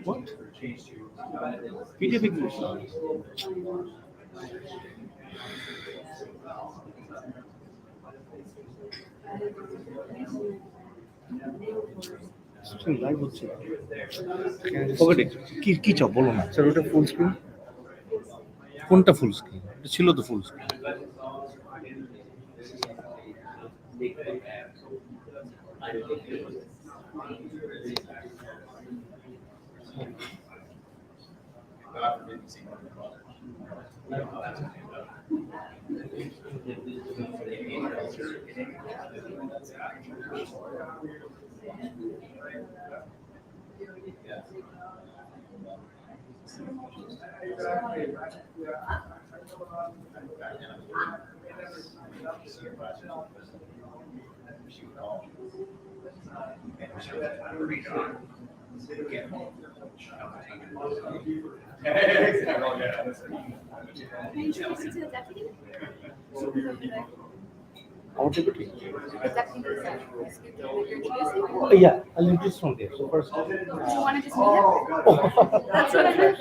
What? PDFik News. Live হচ্ছে ওকে কি কি চাও বলো না স্যার ওটা ফুল স্ক্রিন? কোনটা ফুল স্ক্রিন? এটা ছিল তো full screen. Our deputy. Yeah, I'll introduce from there. So first, Do you want to just meet him? That's what I heard.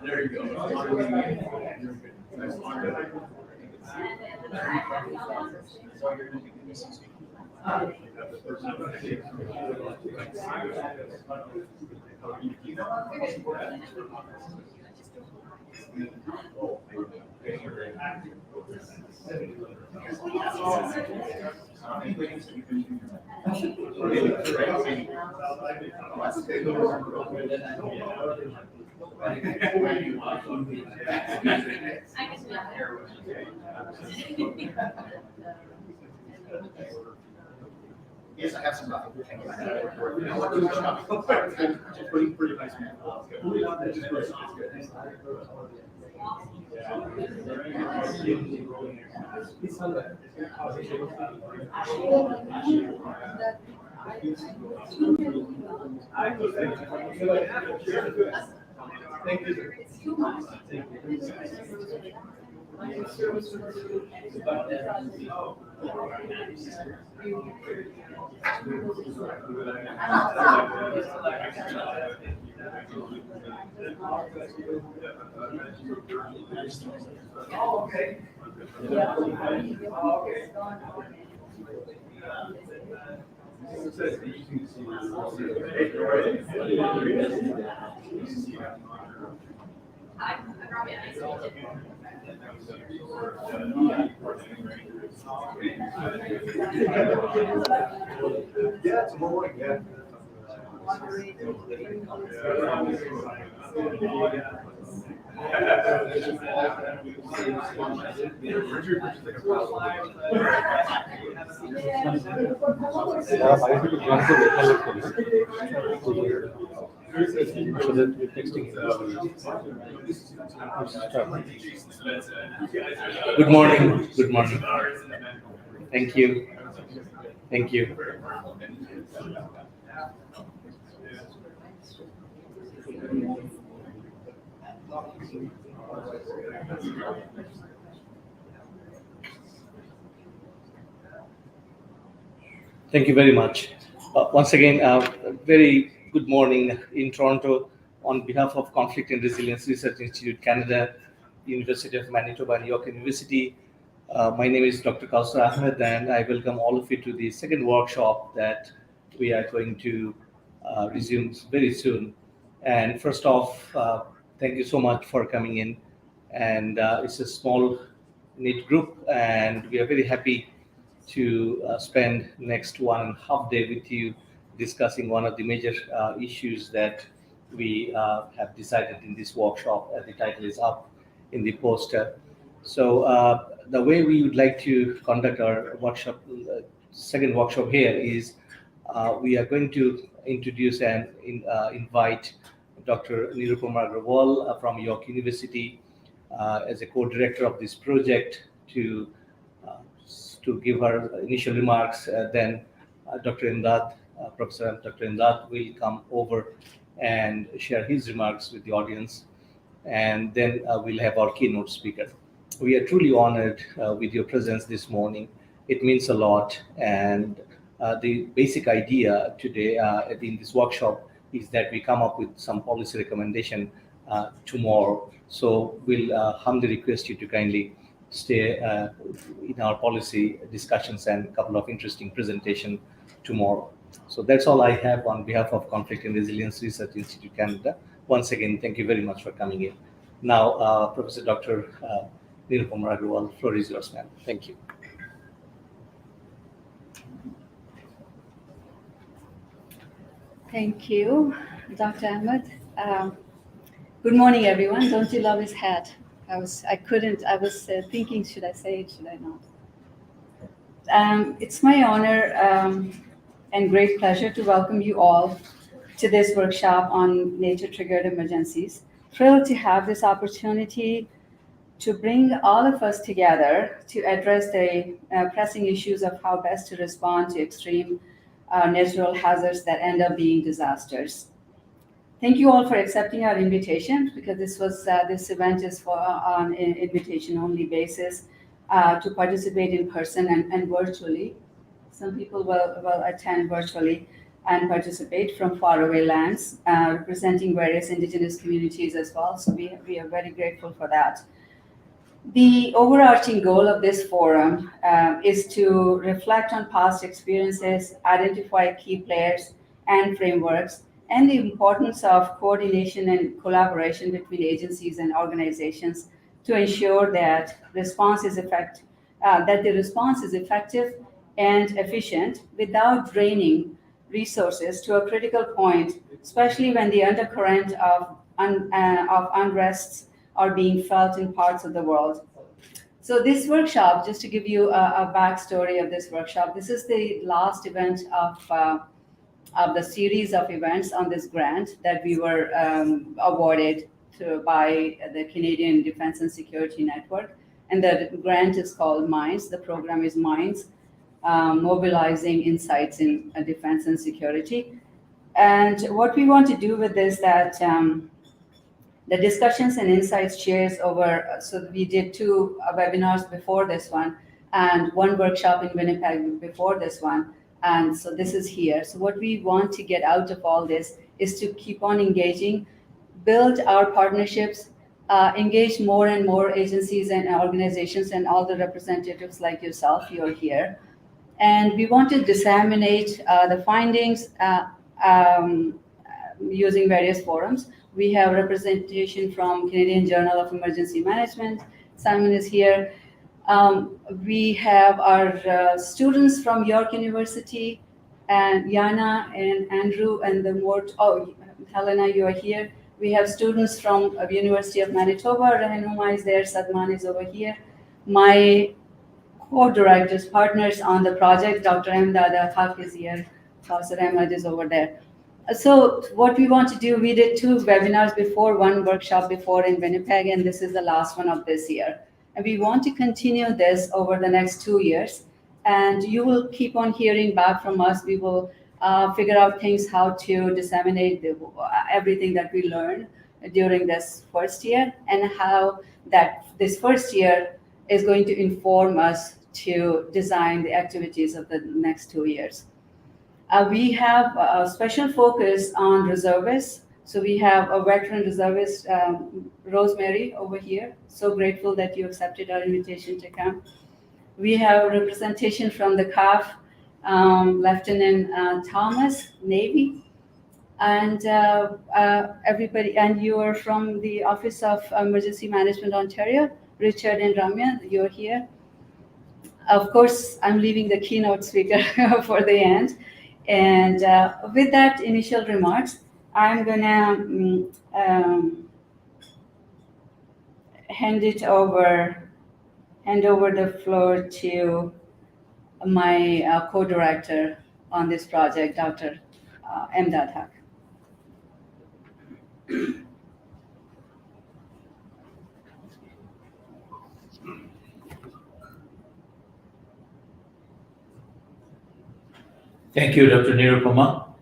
There you go. Yes, I have some coffee. Pretty nice man. Thank you. Yeah, tomorrow morning, yeah. so that we're texting. Good morning. Good morning. Thank you. Thank you. Thank you very much. Once again, very good morning in Toronto on behalf of Conflict and Resilience Research Institute Canada, University of Manitoba and York University. My name is Dr. Kausar Ahmed and I welcome all of you to the second workshop that we are going to resume very soon. And first off, thank you so much for coming in. And it's a small knit group and we are very happy to spend next 1.5 days with you discussing one of the major issues that we have decided in this workshop. The title is up in the poster. So the way we would like to conduct our workshop, second workshop here is we are going to introduce and invite Dr. Nirupama Agrawal from York University as a co-director of this project to to give her initial remarks. Then Dr. Imdad, Professor Dr. Imdad will come over and share his remarks with the audience. And then we'll have our keynote speaker. We are truly honored with your presence this morning. It means a lot. And the basic idea today in this workshop is that we come up with some policy recommendation tomorrow. So we'll humbly request you to kindly stay in our policy discussions and a couple of interesting presentation tomorrow. So that's all I have on behalf of Conflict and Resilience Research Institute Canada. Once again, thank you very much for coming in. Now, Professor Dr. Nirupama Agrawal, floor is yours, ma'am. Thank you. Thank you, Dr. Ahmed. Good morning, everyone. Don't you love his hat? I was thinking, should I say it, should I not? It's my honor and great pleasure to welcome you all to this workshop on nature-triggered emergencies. Thrilled to have this opportunity to bring all of us together to address the pressing issues of how best to respond to extreme natural hazards that end up being disasters. Thank you all for accepting our invitation, because this event is on an invitation-only basis to participate in person and virtually. Some people will attend virtually and participate from faraway lands, representing various indigenous communities as well. So we are very grateful for that. The overarching goal of this forum is to reflect on past experiences, identify key players and frameworks, and the importance of coordination and collaboration between agencies and organizations to ensure that the response is effective and efficient without draining resources to a critical point, especially when the undercurrent of unrests are being felt in parts of the world. So this workshop, just to give you a backstory of this workshop, this is the last event of the series of events on this grant that we were awarded by the Canadian Defence and Security Network. And the grant is called MINDS. The program is MINDS, Mobilizing Insights in Defense and Security. And what we want to do with this, that the discussions and insights shares over, so we did 2 webinars before this one and 1 workshop in Winnipeg before this one. And so this is here. So what we want to get out of all this is to keep on engaging, build our partnerships, engage more and more agencies and organizations and all the representatives like yourself, you're here. And we want to disseminate the findings using various forums. We have representation from Canadian Journal of Emergency Management. Simon is here. We have our students from York University, and Yana and Andrew and Helena, you are here. We have students from University of Manitoba. Rahanuma is there, Sadman is over here. My co-directors, partners on the project, Dr. Imdad Haq is here, Professor Ahmed is over there. So what we want to do, we did 2 webinars before, 1 workshop before in Winnipeg, and this is the last one of this year. And we want to continue this over the next 2 years. And you will keep on hearing back from us. We will figure out things how to disseminate everything that we learn during this first year, and how that this first year is going to inform us to design the activities of the next 2 years. We have a special focus on reservists. So we have a veteran reservist, Rosemary, over here. So grateful that you accepted our invitation to come. We have representation from the CAF, Lieutenant Thomas, Navy, and everybody. And you are from the Office of Emergency Management Ontario, Richard and Ramya, you're here. Of course, I'm leaving the keynote speaker for the end. And with that initial remarks, I'm gonna hand over the floor to my co-director on this project, Dr. Imdad Haq. Thank you, Dr. Nirupama.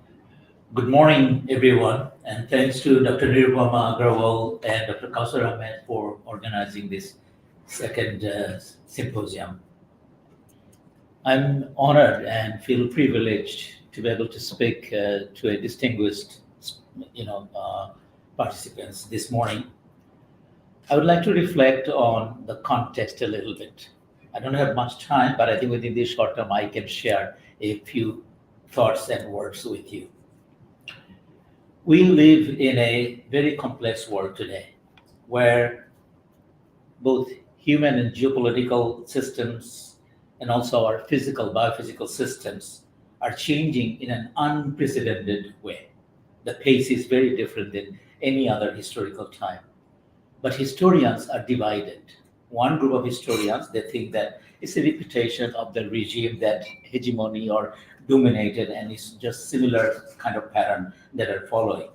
Good morning, everyone, and thanks to Dr. Nirupama Agrawal and Dr. Kausar Ahmed for organizing this second symposium. I'm honored and feel privileged to be able to speak to a distinguished, participants this morning. I would like to reflect on the context a little bit. I don't have much time, but I think within this short term, I can share a few thoughts and words with you. We live in a very complex world today where both human and geopolitical systems and also our biophysical systems are changing in an unprecedented way. The pace is very different than any other historical time. But historians are divided. One group of historians, they think that it's a repetition of the regime that hegemony or dominated, and it's just similar kind of pattern that are following.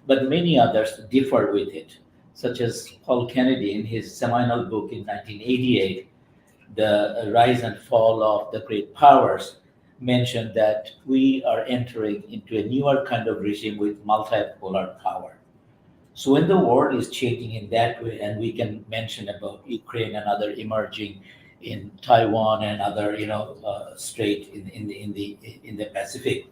But many others differ with it, such as Paul Kennedy in his seminal book in 1988, The Rise and Fall of the Great Powers, mentioned that we are entering into a newer kind of regime with multipolar power. So when the world is changing in that way, and we can mention about Ukraine and other emerging in Taiwan and other, strait in the Pacific,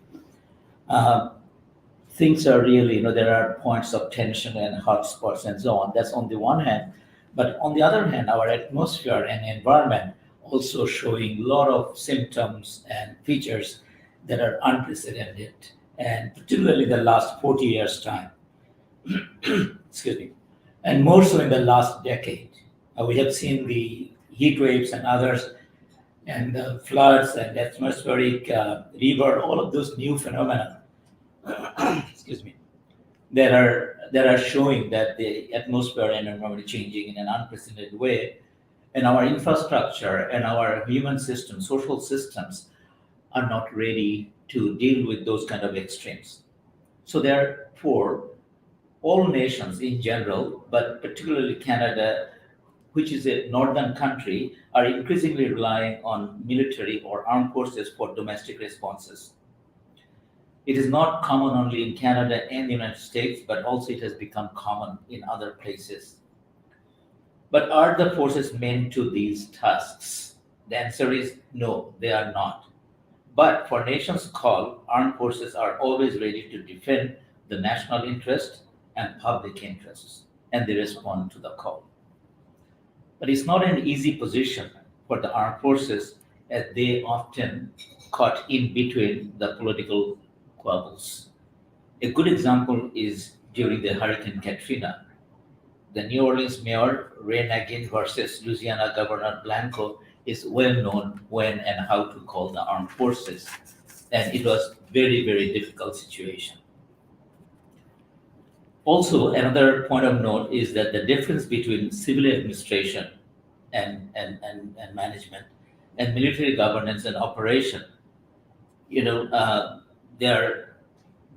things are really, there are points of tension and hotspots and so on. That's on the one hand, but on the other hand, our atmosphere and environment also showing a lot of symptoms and features that are unprecedented, and particularly the last 40 years' time. Excuse me, and more so in the last decade. We have seen the heat waves and others, and the floods and atmospheric river, all of those new phenomena, excuse me, that are showing that the atmosphere and environment is changing in an unprecedented way, and our infrastructure and our human systems, social systems, are not ready to deal with those kind of extremes. So therefore, all nations in general, but particularly Canada, which is a northern country, are increasingly relying on military or armed forces for domestic responses. It is not common only in Canada and the United States, but also it has become common in other places. But are the forces meant to these tasks? The answer is no, they are not. But for nations' call, armed forces are always ready to defend the national interest and public interests, and they respond to the call. But it's not an easy position for the armed forces, as they often caught in between the political squabbles. A good example is during the Hurricane Katrina. The New Orleans mayor, Ray Nagin, versus Louisiana Governor Blanco is well known when and how to call the armed forces. And it was very, very difficult situation. Also, another point of note is that the difference between civil administration and management and military governance and operation,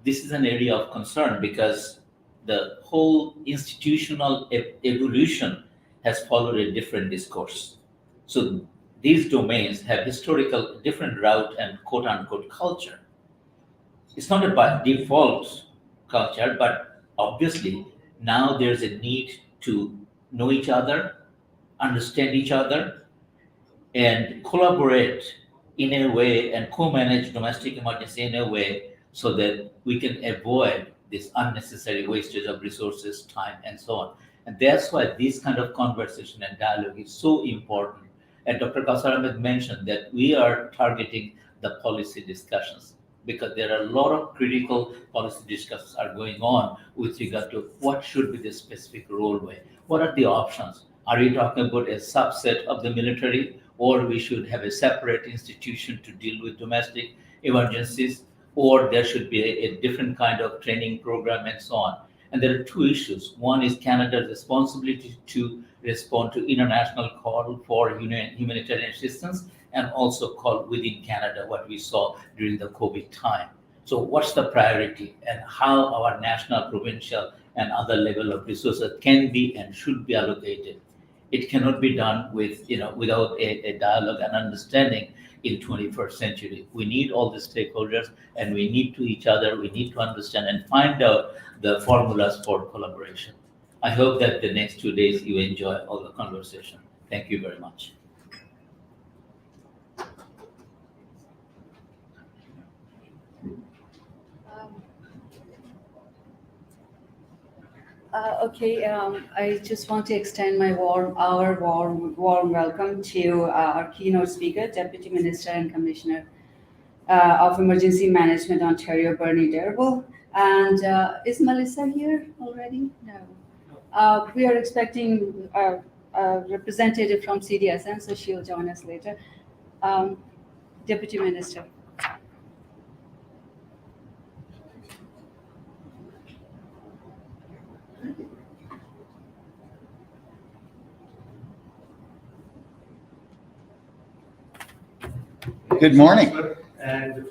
this is an area of concern because the whole institutional evolution has followed a different discourse. So these domains have historical different route and quote unquote culture. It's not a by default culture, but obviously now there's a need to know each other, understand each other, and collaborate in a way and co-manage domestic emergency in a way so that we can avoid this unnecessary wastage of resources, time, and so on. And that's why this kind of conversation and dialogue is so important. And Dr. Kausar Ahmed mentioned that we are targeting the policy discussions because there are a lot of critical policy discussions are going on with regard to what should be the specific role way. What are the options? Are we talking about a subset of the military, or we should have a separate institution to deal with domestic emergencies, or there should be a different kind of training program and so on? And there are two issues. One is Canada's responsibility to respond to international call for humanitarian assistance, and also call within Canada, what we saw during the COVID time. So what's the priority, and how our national, provincial, and other level of resources can be and should be allocated? It cannot be done with, without a dialogue and understanding in 21st century. We need all the stakeholders, and we need to each other. We need to understand and find out the formulas for collaboration. I hope that the next 2 days you enjoy all the conversation. Thank you very much. I just want to extend our warm welcome to our keynote speaker, Deputy Minister and Commissioner of Emergency Management, Ontario, Bernie Derble. And is Melissa here already? No. We are expecting a representative from CDSN, so she'll join us later. Deputy Minister. Good morning. Sir, and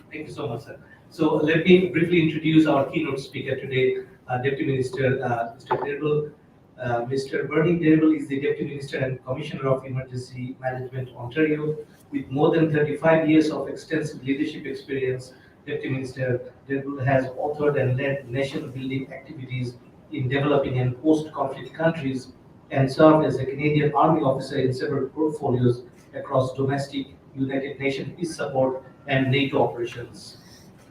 thank you so much, sir. So let me briefly introduce our keynote speaker today, Deputy Minister Mr. Derble. Mr. Bernie Derble is the Deputy Minister and Commissioner of Emergency Management, Ontario. With more than 35 years of extensive leadership experience, Deputy Minister Derble has authored and led nation-building activities in developing and post-conflict countries and served as a Canadian Army officer in several portfolios across domestic, United Nations peace support, and NATO operations.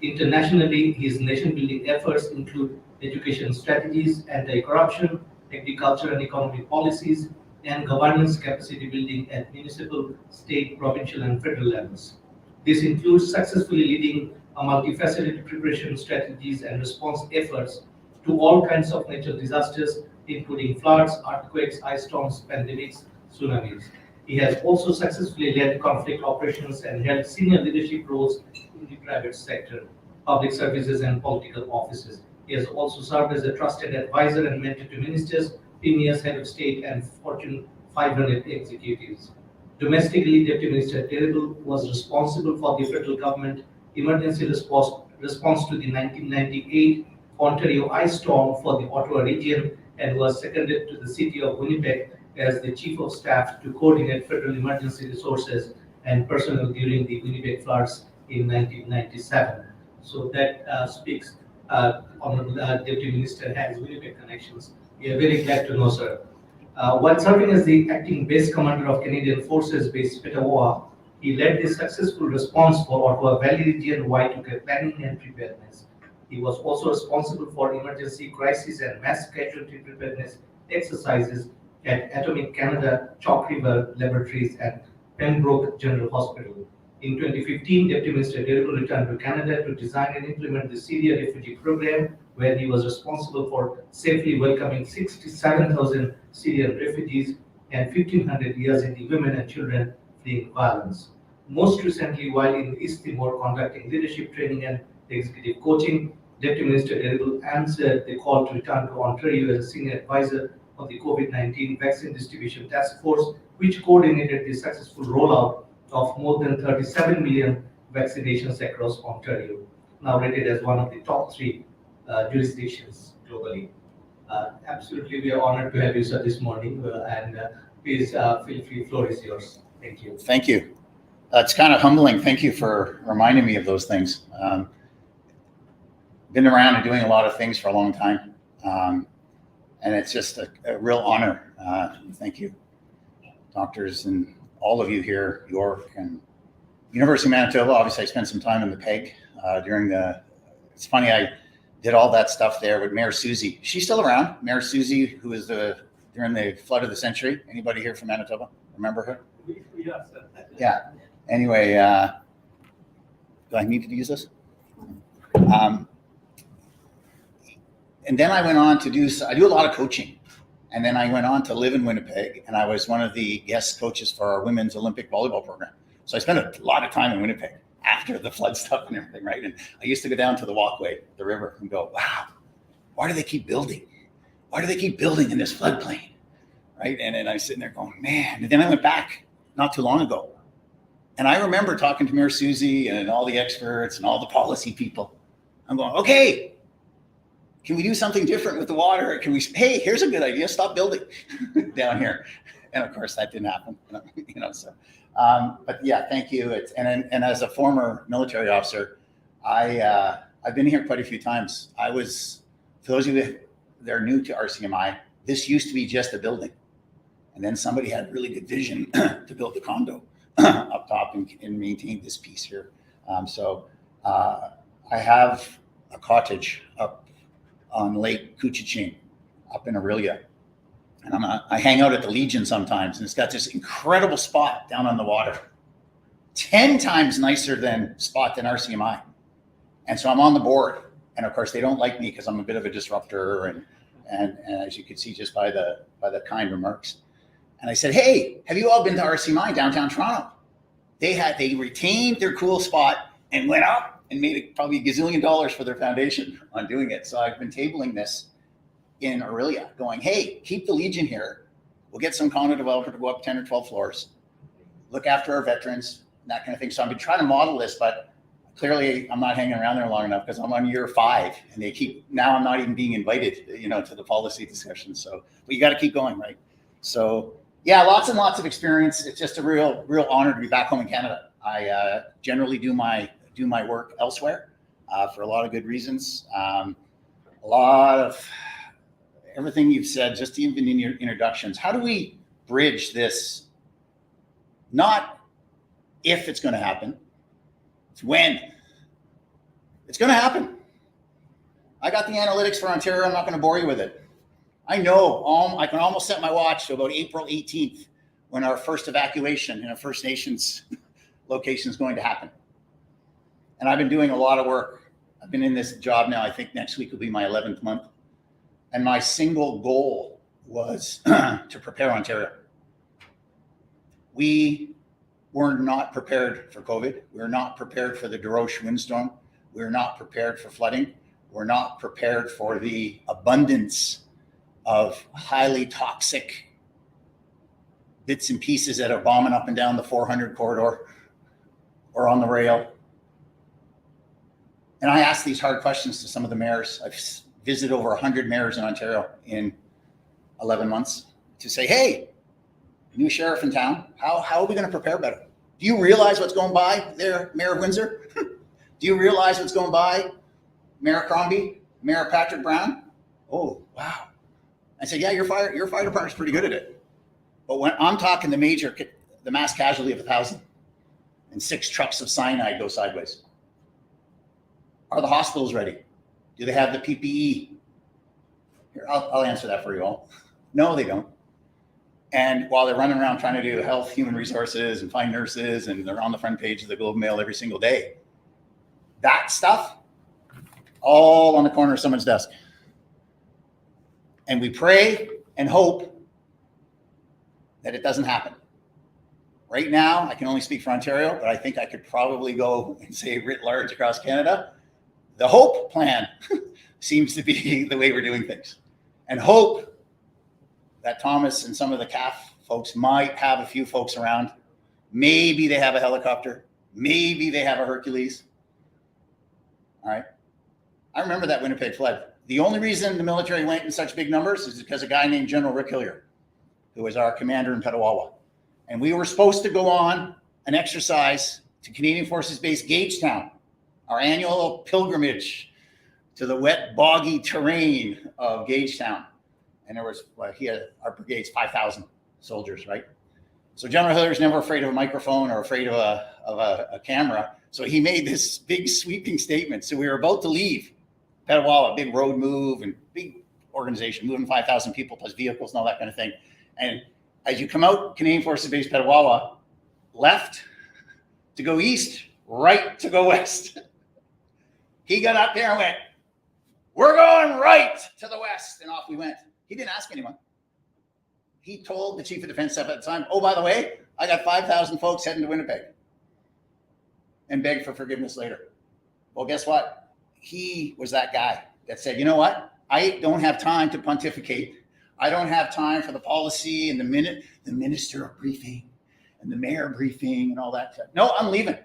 Internationally, his nation-building efforts include education strategies, anti-corruption, agriculture and economic policies, and governance capacity building at municipal, state, provincial, and federal levels. This includes successfully leading a multifaceted preparation strategies and response efforts to all kinds of natural disasters, including floods, earthquakes, ice storms, pandemics, tsunamis. He has also successfully led conflict operations and held senior leadership roles in the private sector, public services, and political offices. He has also served as a trusted advisor and mentor to ministers, premiers, head of state, and Fortune 500 executives. Domestically, Deputy Minister Derble was responsible for the federal government emergency response to the 1998 Ontario ice storm for the Ottawa region and was seconded to the city of Winnipeg as the Chief of Staff to coordinate federal emergency resources and personnel during the Winnipeg floods in 1997. So that speaks, Honorable Deputy Minister has Winnipeg connections. We are very glad to know, sir. While serving as the acting base commander of Canadian Forces based Petawawa, he led the successful response for Ottawa Valley region Y2K planning and preparedness. He was also responsible for emergency crisis and mass casualty preparedness exercises at Atomic Canada, Chalk River Laboratories, and Pembroke General Hospital. In 2015, Deputy Minister Derble returned to Canada to design and implement the Syria Refugee Program, where he was responsible for safely welcoming 67,000 Syrian refugees and 1,500 Yazidi women and children fleeing violence. Most recently, while in East Timor conducting leadership training and executive coaching, Deputy Minister Derble answered the call to return to Ontario as a senior advisor of the COVID-19 Vaccine Distribution Task Force, which coordinated the successful rollout of more than 37 million vaccinations across Ontario, now rated as one of the top 3 jurisdictions globally. Absolutely, we are honored to have you, sir, this morning, and please feel free, floor is yours. Thank you. Thank you. It's kind of humbling. Thank you for reminding me of those things. Been around and doing a lot of things for a long time. And it's just a real honor. Thank you, doctors, and all of you here, York and University of Manitoba. Obviously, I spent some time in the PEG it's funny, I did all that stuff there with Mayor Susie. She's still around. Mayor Susie, who was during the flood of the century. Anybody here from Manitoba? Remember her? Yes. Yeah. Anyway, do I need to use this? And then I went on to I do a lot of coaching. And then I went on to live in Winnipeg, and I was one of the guest coaches for our women's Olympic volleyball program. So I spent a lot of time in Winnipeg after the flood stuff and everything, right? And I used to go down to the walkway, the river, and go, wow, why do they keep building? Why do they keep building in this floodplain, right? And then I was sitting there going, man. And then I went back not too long ago. And I remember talking to Mayor Susie and all the experts and all the policy people. I'm going, okay, can we do something different with the water? Hey, here's a good idea. Stop building down here. And of course that didn't happen, so, but yeah, thank you. And as a former military officer, I've been here quite a few times. For those of you that are new to RCMI, this used to be just a building. And then somebody had really good vision to build the condo up top and maintain this piece here. I have a cottage up on Lake Couchiching up in Aurelia. And I hang out at the Legion sometimes, and it's got this incredible spot down on the water, 10 times nicer spot than RCMI. And so I'm on the board. And of course, they don't like me because I'm a bit of a disruptor. And as you can see just by the kind remarks. And I said, hey, have you all been to RCMI downtown Toronto? They retained their cool spot and went up and made probably $1 gazillion for their foundation on doing it. So I've been tabling this in Aurelia going, hey, keep the Legion here. We'll get some condo developer to go up 10 or 12 floors, look after our veterans, that kind of thing. So I've been trying to model this, but clearly I'm not hanging around there long enough because I'm on year 5 and now I'm not even being invited, to the policy discussion. So, but you got to keep going, right? So yeah, lots and lots of experience. It's just a real honor to be back home in Canada. I generally do my work elsewhere for a lot of good reasons. A lot of everything you've said, just even in your introductions. How do we bridge this? Not if it's going to happen, it's when. It's going to happen. I got the analytics for Ontario. I'm not going to bore you with it. I know I can almost set my watch to about April 18th when our first evacuation in a First Nations location is going to happen. And I've been doing a lot of work. I've been in this job now, I think next week will be my 11th month. And my single goal was to prepare Ontario. We were not prepared for COVID. We were not prepared for the Desroches windstorm. We were not prepared for flooding. We're not prepared for the abundance of highly toxic bits and pieces that are bombing up and down the 400 corridor or on the rail. And I asked these hard questions to some of the mayors. I've visited over 100 mayors in Ontario in 11 months to say, hey, new sheriff in town, how are we going to prepare better? Do you realize what's going by there, Mayor of Windsor? Do you realize what's going by, Mayor Crombie, Mayor Patrick Brown? Oh, wow. I said, yeah, your fire department's pretty good at it. But when I'm talking the mass casualty of 1,000 and 6 trucks of cyanide go sideways. Are the hospitals ready? Do they have the PPE? Here, I'll answer that for you all. No, they don't. And while they're running around trying to do health, human resources, and find nurses, and they're on the front page of the Globe and Mail every single day, that stuff, all on the corner of someone's desk. And we pray and hope that it doesn't happen. Right now, I can only speak for Ontario, but I think I could probably go and say writ large across Canada, the hope plan seems to be the way we're doing things. And hope that Thomas and some of the CAF folks might have a few folks around. Maybe they have a helicopter. Maybe they have a Hercules. All right. I remember that Winnipeg flood. The only reason the military went in such big numbers is because a guy named General Rick Hillier, who was our commander in Petawawa. And we were supposed to go on an exercise to Canadian Forces Base Gagetown, our annual pilgrimage to the wet, boggy terrain of Gagetown. And there was, our brigade's 5,000 soldiers, right? So General Hillier's never afraid of a microphone or afraid of a camera. So he made this big sweeping statement. So we were about to leave Petawawa, big road move and big organization, moving 5,000 people plus vehicles and all that kind of thing. And as you come out, Canadian Forces Base Petawawa, left to go east, right to go west. He got up there and went, we're going right to the west. And off we went. He didn't ask anyone. He told the chief of defense staff at the time, oh, by the way, I got 5,000 folks heading to Winnipeg, and begged for forgiveness later. Well, guess what? He was that guy that said, you know what? I don't have time to pontificate. I don't have time for the policy and the minister briefing and the mayor briefing and all that stuff. No, I'm leaving.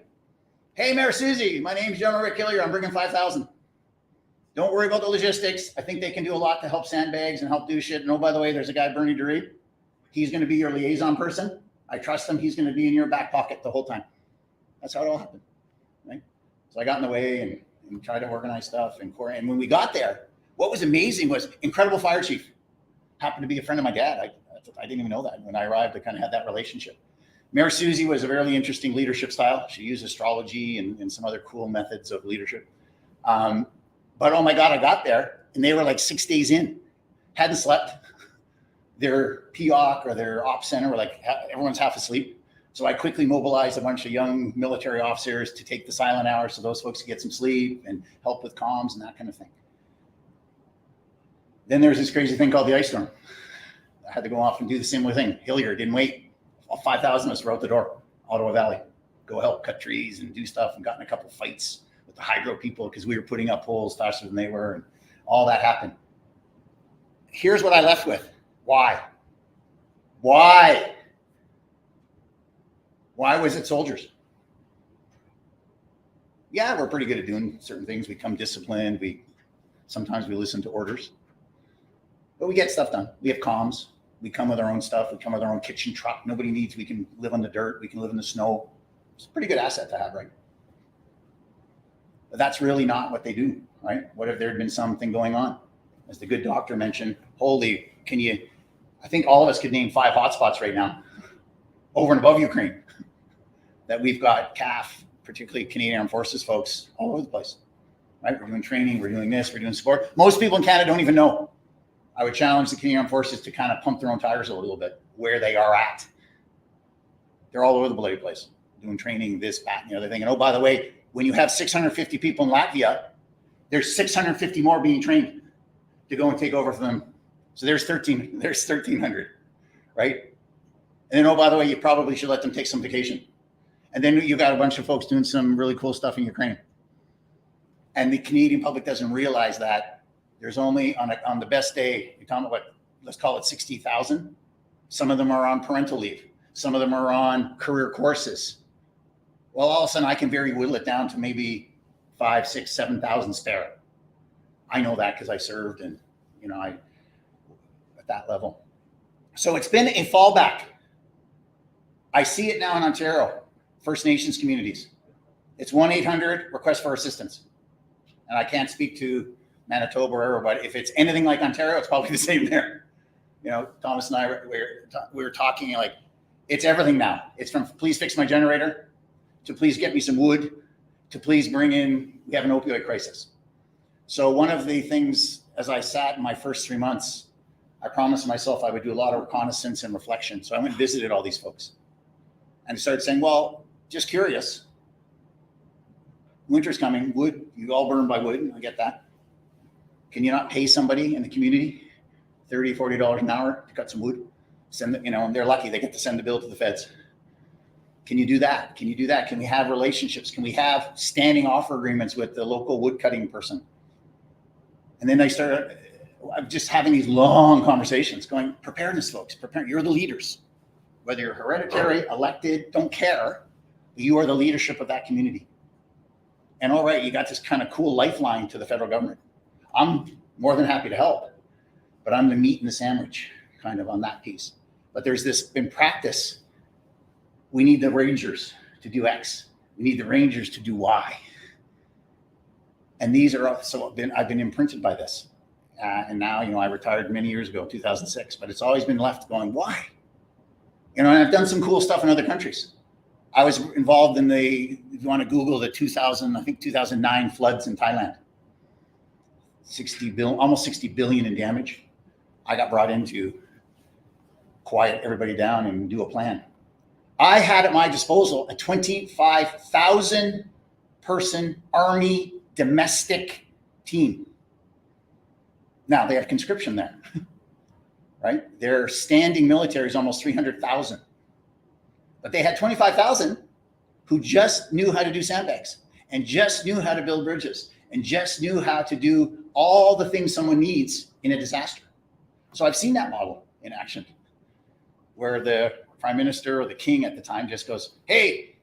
Hey, Mayor Susie, my name's General Rick Hillier. I'm bringing 5,000. Don't worry about the logistics. I think they can do a lot to help sandbags and help do shit. And oh, by the way, there's a guy, Bernie Dury. He's going to be your liaison person. I trust him. He's going to be in your back pocket the whole time. That's how it all happened, right? So I got in the way and tried to organize stuff. And when we got there, what was amazing was incredible fire chief. Happened to be a friend of my dad. I didn't even know that. When I arrived, I kind of had that relationship. Mayor Susie was a very interesting leadership style. She used astrology and some other cool methods of leadership. But oh my God, I got there and they were like 6 days in, hadn't slept. Their POC or their ops center were like, everyone's half asleep. So I quickly mobilized a bunch of young military officers to take the silent hours so those folks could get some sleep and help with comms and that kind of thing. Then there's this crazy thing called the ice storm. I had to go off and do the similar thing. Hillier didn't wait. All 5,000 of us were out the door, Ottawa Valley, go help cut trees and do stuff, and got in a couple of fights with the hydro people because we were putting up poles faster than they were, and all that happened. Here's what I left with. Why? Why was it soldiers? Yeah, we're pretty good at doing certain things. We come disciplined. Sometimes we listen to orders, but we get stuff done. We have comms. We come with our own stuff. We come with our own kitchen truck. Nobody needs. We can live on the dirt. We can live in the snow. It's a pretty good asset to have, right? But that's really not what they do, right? What if there had been something going on? As the good doctor mentioned, I think all of us could name 5 hotspots right now over and above Ukraine that we've got CAF, particularly Canadian Armed Forces folks, all over the place, right? We're doing training, we're doing this, we're doing support. Most people in Canada don't even know. I would challenge the Canadian Armed Forces to kind of pump their own tires a little bit where they are at. They're all over the bloody place, doing training, this, that, and the other thing. And oh, by the way, when you have 650 people in Latvia, there's 650 more being trained to go and take over for them. So there's 1,300, right? And then, oh, by the way, you probably should let them take some vacation. And then you got a bunch of folks doing some really cool stuff in Ukraine. And the Canadian public doesn't realize that there's only on the best day, you're talking about let's call it 60,000. Some of them are on parental leave. Some of them are on career courses. Well, all of a sudden I can very whittle it down to maybe 5, 6, 7,000 spare. I know that because I served and, I at that level. So it's been a fallback. I see it now in Ontario, First Nations communities. It's 1-800 request for assistance. And I can't speak to Manitoba or wherever, but if it's anything like Ontario, it's probably the same there. Thomas and I we were talking like it's everything now. It's from please fix my generator to please get me some wood to please bring in, we have an opioid crisis. So one of the things as I sat in my first 3 months, I promised myself I would do a lot of reconnaissance and reflection. So I went and visited all these folks and started saying, well, just curious. Winter's coming, wood, you all burn by wood, I get that. Can you not pay somebody in the community $30, $40 an hour to cut some wood? And they're lucky they get to send the bill to the feds. Can you do that? Can you do that? Can we have relationships? Can we have standing offer agreements with the local wood cutting person? And then I started just having these long conversations going, preparedness, folks, you're the leaders. Whether you're hereditary, elected, don't care. You are the leadership of that community. And all right, you got this kind of cool lifeline to the federal government. I'm more than happy to help, but I'm the meat in the sandwich kind of on that piece. But there's this in practice, we need the Rangers to do X. We need the Rangers to do Y. And these are, I've been imprinted by this. And now, I retired many years ago, 2006, but it's always been left going, why? And I've done some cool stuff in other countries. I was involved in if you want to Google the 2009 floods in Thailand. Almost 60 billion in damage. I got brought in to quiet everybody down and do a plan. I had at my disposal a 25,000 person Army domestic team. Now they have conscription there, right? Their standing military is almost 300,000. But they had 25,000 who just knew how to do sandbags and just knew how to build bridges and just knew how to do all the things someone needs in a disaster. So I've seen that model in action where the prime minister or the king at the time just goes, hey,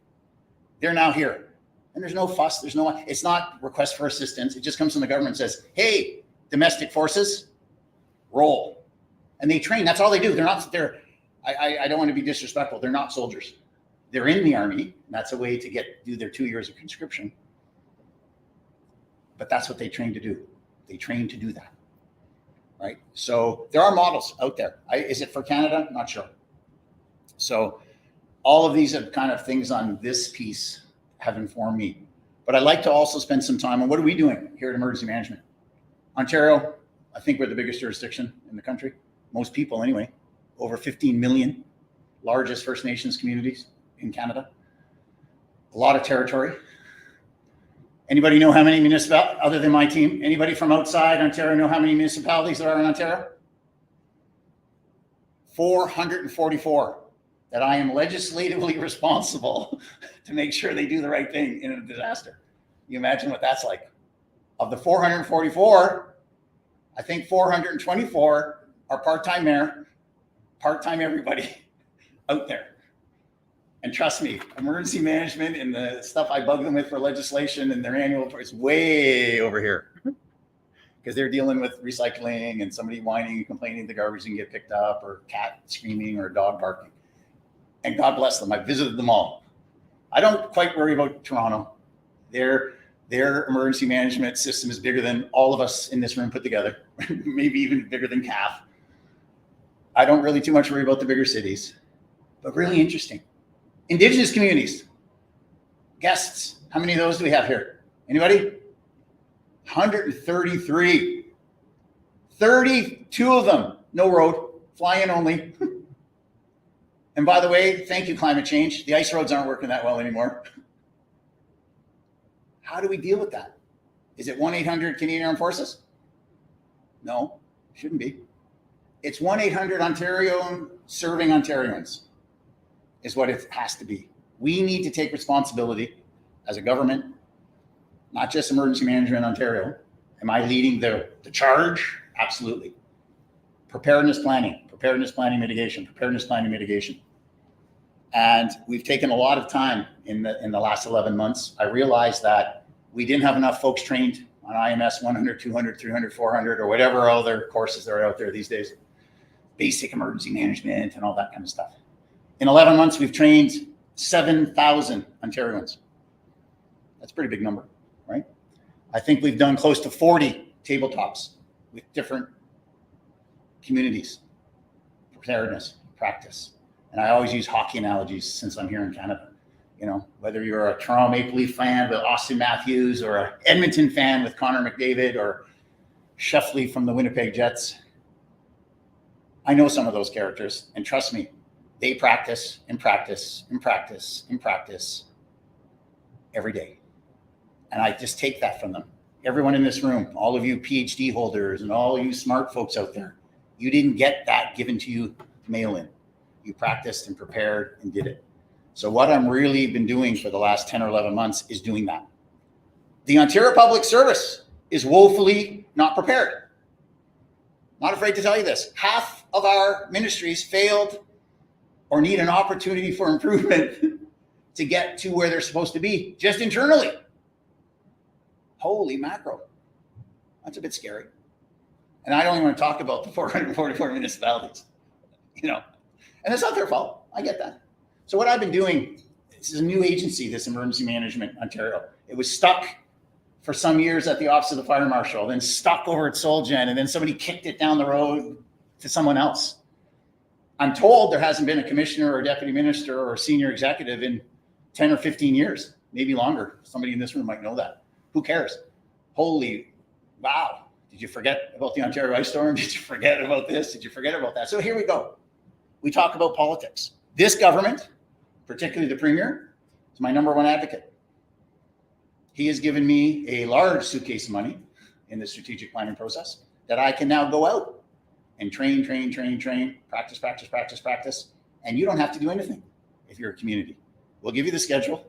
they're now here. And there's no fuss. It's not request for assistance. It just comes from the government and says, hey, domestic forces, roll. And they train. That's all they do. I don't want to be disrespectful. They're not soldiers. They're in the army. That's a way to do their 2 years of conscription. But that's what they train to do. They train to do that, right? So there are models out there. Is it for Canada? Not sure. So all of these are kind of things on this piece have informed me. But I'd like to also spend some time on what are we doing here at Emergency Management. Ontario, I think we're the biggest jurisdiction in the country. Most people anyway, over 15 million, largest First Nations communities in Canada. A lot of territory. Anybody know how many municipalities, other than my team, anybody from outside Ontario know how many municipalities there are in Ontario? 444 that I am legislatively responsible to make sure they do the right thing in a disaster. You imagine what that's like. Of the 444, I think 424 are part-time mayor, part-time everybody out there. And trust me, emergency management and the stuff I bug them with for legislation and their annual is way over here. Because they're dealing with recycling and somebody whining and complaining the garbage didn't get picked up, or cat screaming or dog barking. And God bless them. I visited them all. I don't quite worry about Toronto. Their emergency management system is bigger than all of us in this room put together, maybe even bigger than CAF. I don't really too much worry about the bigger cities, but really interesting. Indigenous communities, guests, how many of those do we have here? Anybody? 133. 32 of them, no road, fly in only. And by the way, thank you, climate change. The ice roads aren't working that well anymore. How do we deal with that? Is it 1-800 Canadian Armed Forces? No, shouldn't be. It's 1-800 Ontario serving Ontarians is what it has to be. We need to take responsibility as a government, not just Emergency Management Ontario. Am I leading the charge? Absolutely. Preparedness planning, mitigation, preparedness planning, mitigation. And we've taken a lot of time in the last 11 months. I realized that we didn't have enough folks trained on IMS 100, 200, 300, 400, or whatever other courses that are out there these days. Basic emergency management and all that kind of stuff. In 11 months, we've trained 7,000 Ontarians. That's a pretty big number, right? I think we've done close to 40 tabletops with different communities, preparedness, practice. And I always use hockey analogies since I'm here in Canada. You know, whether you're a Toronto Maple Leaf fan with Austin Matthews, or an Edmonton fan with Connor McDavid, or Sheffley from the Winnipeg Jets, I know some of those characters, and trust me, they practice and practice and practice and practice every day. And I just take that from them. Everyone in this room, all of you PhD holders and all you smart folks out there, you didn't get that given to you mail in. You practiced and prepared and did it. So what I'm really been doing for the last 10 or 11 months is doing that. The Ontario Public Service is woefully not prepared. Not afraid to tell you this. Half of our ministries failed or need an opportunity for improvement to get to where they're supposed to be, just internally. Holy mackerel. That's a bit scary. And I don't even want to talk about the 444 municipalities, you know, and it's not their fault. I get that. So what I've been doing, this is a new agency, this Emergency Management Ontario. It was stuck for some years at the Office of the Fire Marshal, then stuck over at Solgen, and then somebody kicked it down the road to someone else. I'm told there hasn't been a commissioner or a deputy minister or a senior executive in 10 or 15 years, maybe longer. Somebody in this room might know that. Who cares? Holy, wow. Did you forget about the Ontario ice storm? Did you forget about this? Did you forget about that? So here we go. We talk about politics. This government, particularly the Premier, is my number one advocate. He has given me a large suitcase of money in the strategic planning process that I can now go out and train, practice. And you don't have to do anything if you're a community. We'll give you the schedule.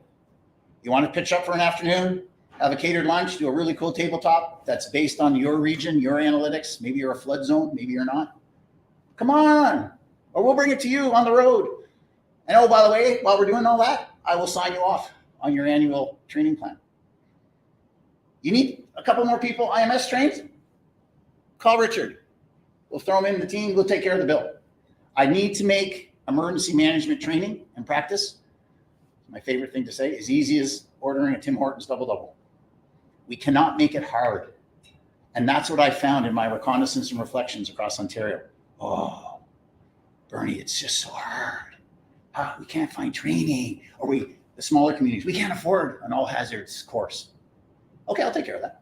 You want to pitch up for an afternoon, have a catered lunch, do a really cool tabletop that's based on your region, your analytics. Maybe you're a flood zone, maybe you're not. Come on, or we'll bring it to you on the road. And oh, by the way, while we're doing all that, I will sign you off on your annual training plan. You need a couple more people IMS trained? Call Richard. We'll throw him in the team. We'll take care of the bill. I need to make emergency management training and practice, my favorite thing to say, is easy as ordering a Tim Hortons double-double. We cannot make it hard. And that's what I found in my reconnaissance and reflections across Ontario. Oh, Bernie, it's just so hard. We can't find training, or the smaller communities, we can't afford an all hazards course. Okay, I'll take care of that.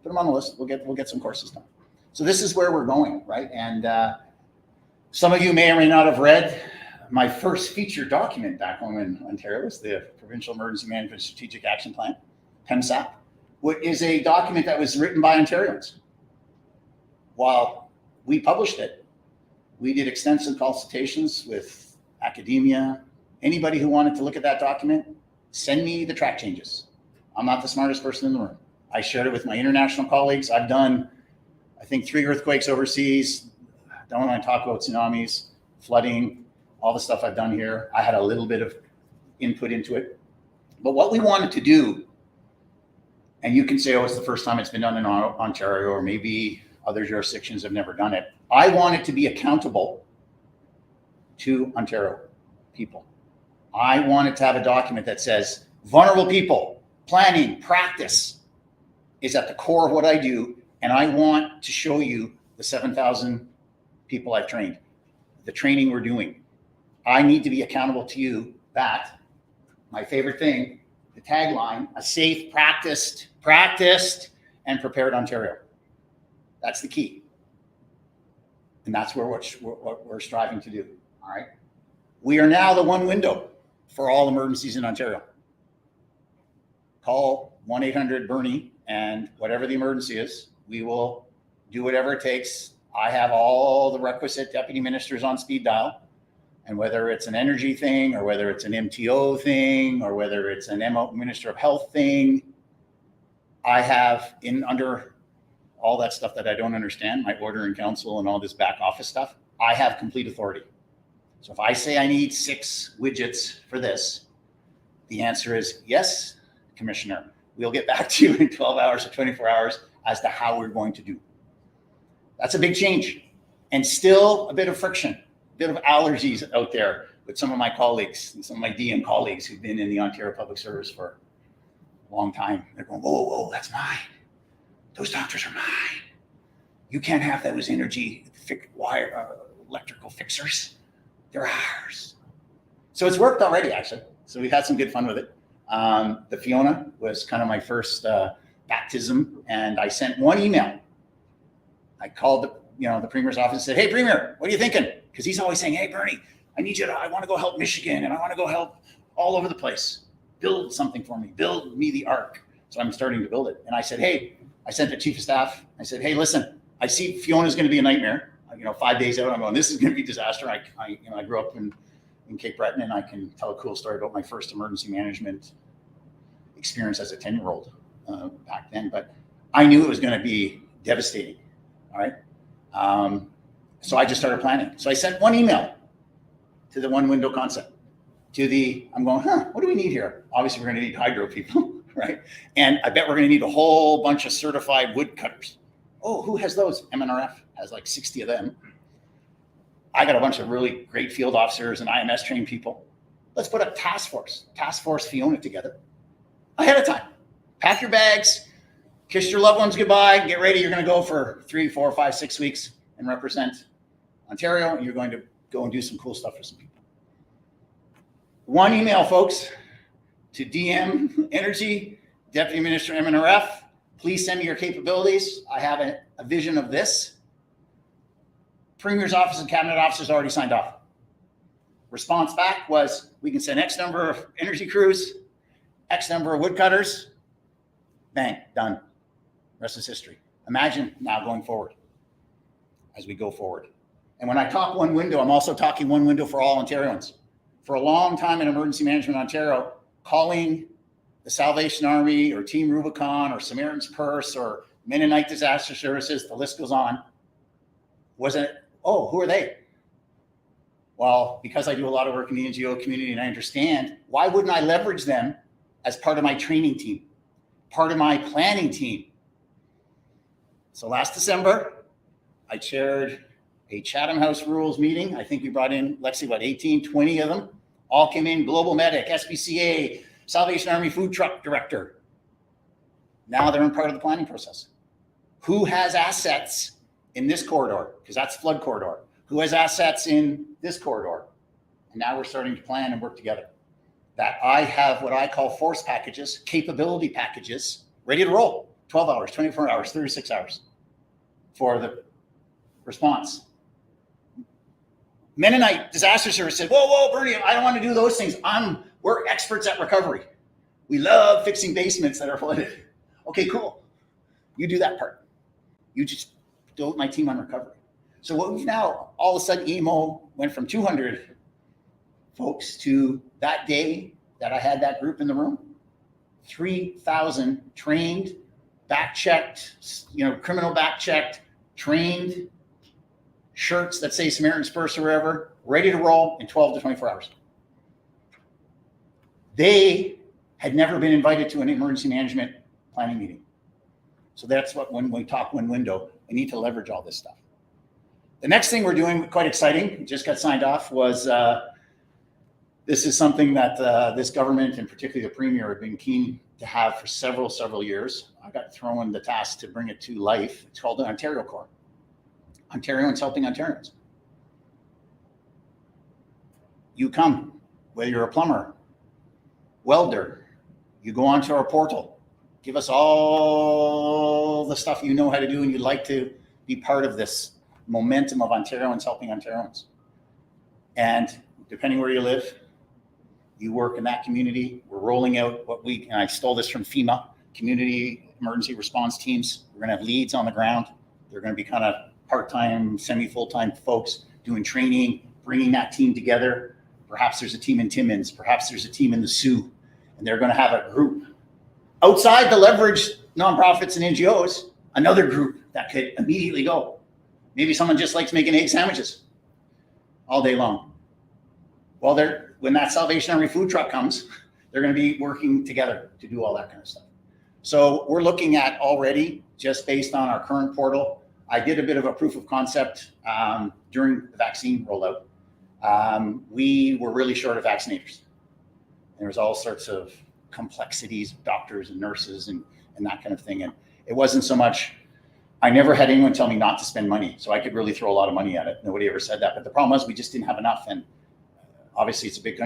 Put them on the list. We'll get some courses done. So this is where we're going, right? And some of you may or may not have read my first featured document back home in Ontario. Was the Provincial Emergency Management Strategic Action Plan, PEMSAP, which is a document that was written by Ontarians. While we published it, we did extensive consultations with academia. Anybody who wanted to look at that document, send me the track changes. I'm not the smartest person in the room. I shared it with my international colleagues. I've done, I think, 3 earthquakes overseas. Don't want to talk about tsunamis, flooding, all the stuff I've done here. I had a little bit of input into it. But what we wanted to do, and you can say, oh, it's the first time it's been done in Ontario, or maybe other jurisdictions have never done it. I wanted to be accountable to Ontario people. I wanted to have a document that says vulnerable people, planning, practice is at the core of what I do. And I want to show you the 7,000 people I've trained, the training we're doing. I need to be accountable to you that, my favorite thing, the tagline, a safe, practiced, and prepared Ontario. That's the key. And that's what we're striving to do, all right? We are now the one window for all emergencies in Ontario. Call 1-800-BERNIE, and whatever the emergency is, we will do whatever it takes. I have all the requisite deputy ministers on speed dial. And whether it's an energy thing, or whether it's an MTO thing, or whether it's an Minister of Health thing, I have under all that stuff that I don't understand, my order in council and all this back office stuff, I have complete authority. So if I say I need 6 widgets for this, the answer is yes, Commissioner. We'll get back to you in 12 hours or 24 hours as to how we're going to do. That's a big change, and still a bit of friction, a bit of allergies out there with some of my colleagues and some of my DM colleagues who've been in the Ontario Public Service for a long time. They're going, whoa, whoa, that's mine. Those doctors are mine. You can't have those energy electrical fixers. They're ours. So it's worked already, actually. So we've had some good fun with it. The Fiona was kind of my first baptism, and I sent one email. I called the Premier's office and said, hey, Premier, what are you thinking? Because he's always saying, hey, Bernie, I want to go help Michigan, and I want to go help all over the place. Build something for me. Build me the ark. So I'm starting to build it. And I said, hey, I sent the chief of staff. I said, hey, listen, I see Fiona's going to be a nightmare. 5 days out, I'm going, this is going to be a disaster. I grew up in Cape Breton, and I can tell a cool story about my first emergency management experience as a 10-year-old back then. But I knew it was going to be devastating. All right. So I just started planning. So I sent one email to the one window concept. I'm going, what do we need here? Obviously, we're going to need hydro people, right? And I bet we're going to need a whole bunch of certified woodcutters. Oh, who has those? MNRF has like 60 of them. I got a bunch of really great field officers and IMS trained people. Let's put a task force Fiona together ahead of time. Pack your bags, kiss your loved ones goodbye, get ready. You're going to go for 3, 4, 5, 6 weeks and represent Ontario, and you're going to go and do some cool stuff for some people. One email, folks, to DM Energy, Deputy Minister MNRF. Please send me your capabilities. I have a vision of this. Premier's office and cabinet officers already signed off. Response back was, we can send X number of energy crews, X number of woodcutters. Bang, done. Rest is history. Imagine now going forward, as we go forward. And when I talk one window, I'm also talking one window for all Ontarians. For a long time in Emergency Management Ontario, calling the Salvation Army or Team Rubicon or Samaritan's Purse or Mennonite Disaster Services, the list goes on, wasn't, oh, who are they? Well, because I do a lot of work in the NGO community and I understand, why wouldn't I leverage them as part of my training team, part of my planning team? So last December, I chaired a Chatham House Rules meeting. I think we brought in, Lexi, about 18, 20 of them. All came in, Global Medic, SPCA, Salvation Army Food Truck Director. Now they're in part of the planning process. Who has assets in this corridor? Because that's flood corridor. Who has assets in this corridor? And now we're starting to plan and work together. That I have what I call force packages, capability packages, ready to roll. 12 hours, 24 hours, 36 hours for the response. Mennonite Disaster Service said, whoa, Bernie, I don't want to do those things. We're experts at recovery. We love fixing basements that are flooded. Okay, cool. You do that part. You just build my team on recovery. So what we've now, all of a sudden, EMO went from 200 folks to that day that I had that group in the room, 3,000 trained, back-checked, criminal back-checked, trained, shirts that say Samaritan's Purse or wherever, ready to roll in 12 to 24 hours. They had never been invited to an emergency management planning meeting. So that's what, when we talk one window, we need to leverage all this stuff. The next thing we're doing, quite exciting, just got signed off, was this is something that this government and particularly the Premier have been keen to have for several years. I got thrown the task to bring it to life. It's called the Ontario Corps. Ontarians helping Ontarians. You come, whether you're a plumber, welder, you go onto our portal, give us all the stuff you know how to do and you'd like to be part of this momentum of Ontarians helping Ontarians. And depending where you live, you work in that community. We're rolling out and I stole this from FEMA, community emergency response teams. We're gonna have leads on the ground. They're gonna be kind of part-time, semi-full-time folks doing training, bringing that team together. Perhaps there's a team in Timmins, perhaps there's a team in the Sioux, and they're gonna have a group outside the leveraged nonprofits and NGOs, another group that could immediately go. Maybe someone just likes making egg sandwiches all day long. Well, when that Salvation Army food truck comes, they're gonna be working together to do all that kind of stuff. So we're looking at already, just based on our current portal, I did a bit of a proof of concept during the vaccine rollout. We were really short of vaccinators. There was all sorts of complexities, doctors and nurses and that kind of thing. And it wasn't so much, I never had anyone tell me not to spend money. So I could really throw a lot of money at it. Nobody ever said that. But the problem was we just didn't have enough. And obviously it's a big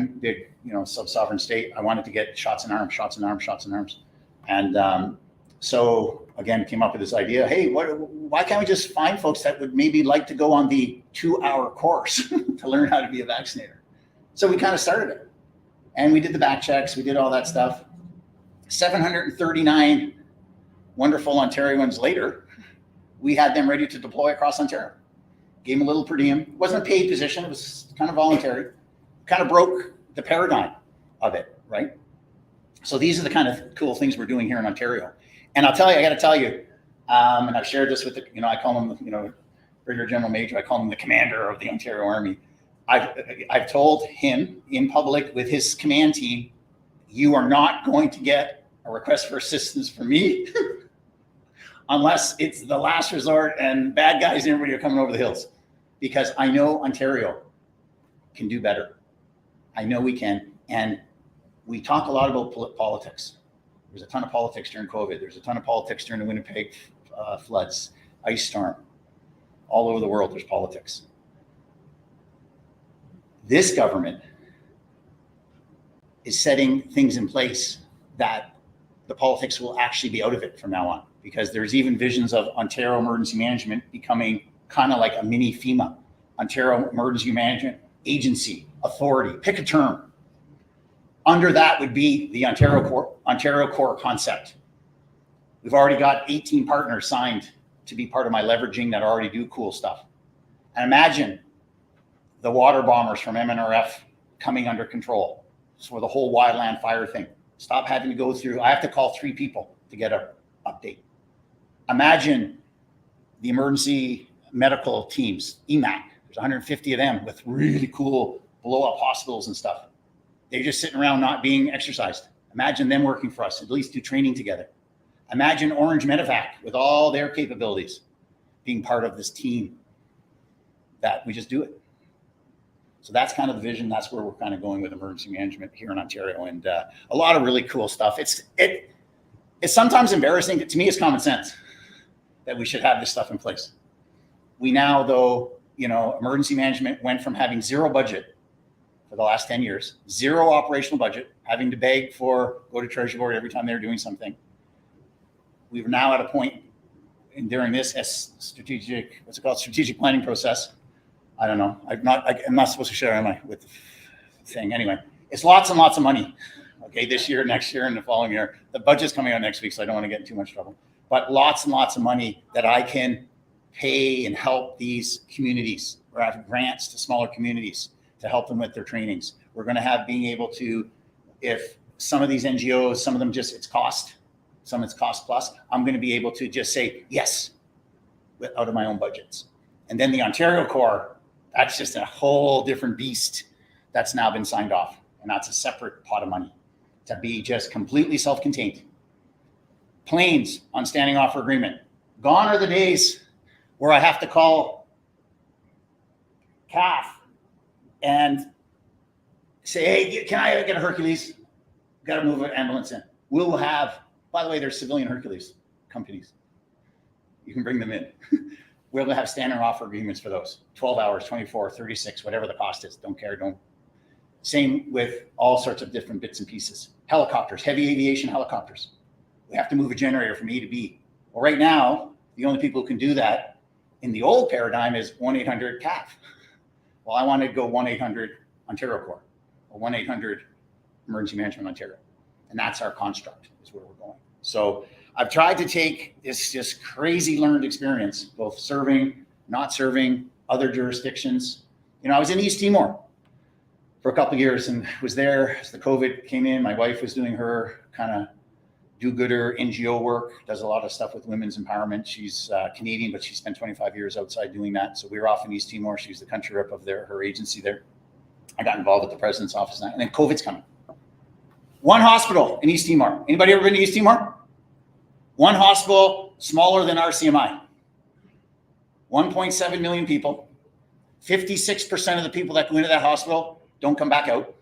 sub-sovereign state. I wanted to get shots in arms. And so again, came up with this idea, hey, why can't we just find folks that would maybe like to go on the 2-hour course to learn how to be a vaccinator? So we kind of started it. And we did the back checks, we did all that stuff. 739 wonderful Ontarians later, we had them ready to deploy across Ontario. Gave them a little per diem. It wasn't a paid position, it was kind of voluntary. Kind of broke the paradigm of it, right? So these are the kind of cool things we're doing here in Ontario. And I'll tell you, I got to tell you, and I've shared this with I call him, Brigadier General Major, I call him the commander of the Ontario Army. I've told him in public with his command team, you are not going to get a request for assistance from me unless it's the last resort and bad guys and everybody are coming over the hills. Because I know Ontario can do better. I know we can. And we talk a lot about politics. There's a ton of politics during COVID. There's a ton of politics during the Winnipeg floods, ice storm. All over the world, there's politics. This government is setting things in place that the politics will actually be out of it from now on, because there's even visions of Ontario Emergency Management becoming kind of like a mini FEMA, Ontario Emergency Management Agency, Authority, pick a term. Under that would be the Ontario Corps concept. We've already got 18 partners signed to be part of my leveraging that already do cool stuff. And imagine the water bombers from MNRF coming under control for the whole wildland fire thing. Stop having to go through, I have to call 3 people to get an update. Imagine the emergency medical teams, EMAC, there's 150 of them with really cool blow up hospitals and stuff. They're just sitting around not being exercised. Imagine them working for us, at least do training together. Imagine Orange Medevac with all their capabilities being part of this team. that we just do it. So that's kind of the vision. That's where we're kind of going with emergency management here in Ontario, and a lot of really cool stuff. It's sometimes embarrassing. To me, it's common sense that we should have this stuff in place. We now, though, emergency management went from having zero budget for the last 10 years, zero operational budget, having to beg for, go to Treasury Board every time they're doing something. We're now at a point during this strategic planning process. I don't know. I'm not supposed to share, am I, with the thing? Anyway, it's lots and lots of money. Okay, this year, next year, and the following year. The budget's coming out next week, so I don't want to get in too much trouble. But lots and lots of money that I can pay and help these communities, or have grants to smaller communities to help them with their trainings. We're going to have being able to, if some of these NGOs, some of them just it's cost plus, I'm going to be able to just say yes out of my own budgets. And then the Ontario Corps, that's just a whole different beast that's now been signed off. And that's a separate pot of money to be just completely self-contained. Planes on standing offer agreement. Gone are the days where I have to call CAF and say, hey, can I get a Hercules? Got to move an ambulance in. We'll have, by the way, there's civilian Hercules companies. You can bring them in. We'll have standing offer agreements for those. 12 hours, 24, 36, whatever the cost is. Don't care, Same with all sorts of different bits and pieces. Helicopters, heavy aviation helicopters. We have to move a generator from A to B. Well, right now, the only people who can do that in the old paradigm is 1-800-CAF. Well, I want to go 1-800 Ontario Corps or 1-800 Emergency Management Ontario. And that's our construct, is where we're going. So I've tried to take this just crazy learned experience, both serving, not serving, other jurisdictions. I was in East Timor for a couple of years and was there as the COVID came in. My wife was doing her kind of do-gooder NGO work, does a lot of stuff with women's empowerment. She's Canadian, but she spent 25 years outside doing that. So we were off in East Timor. She's the country rep of her agency there. I got involved with the president's office now, and then COVID's coming. One hospital in East Timor. Anybody ever been to East Timor? One hospital smaller than RCMI. 1.7 million people. 56% of the people that go into that hospital don't come back out.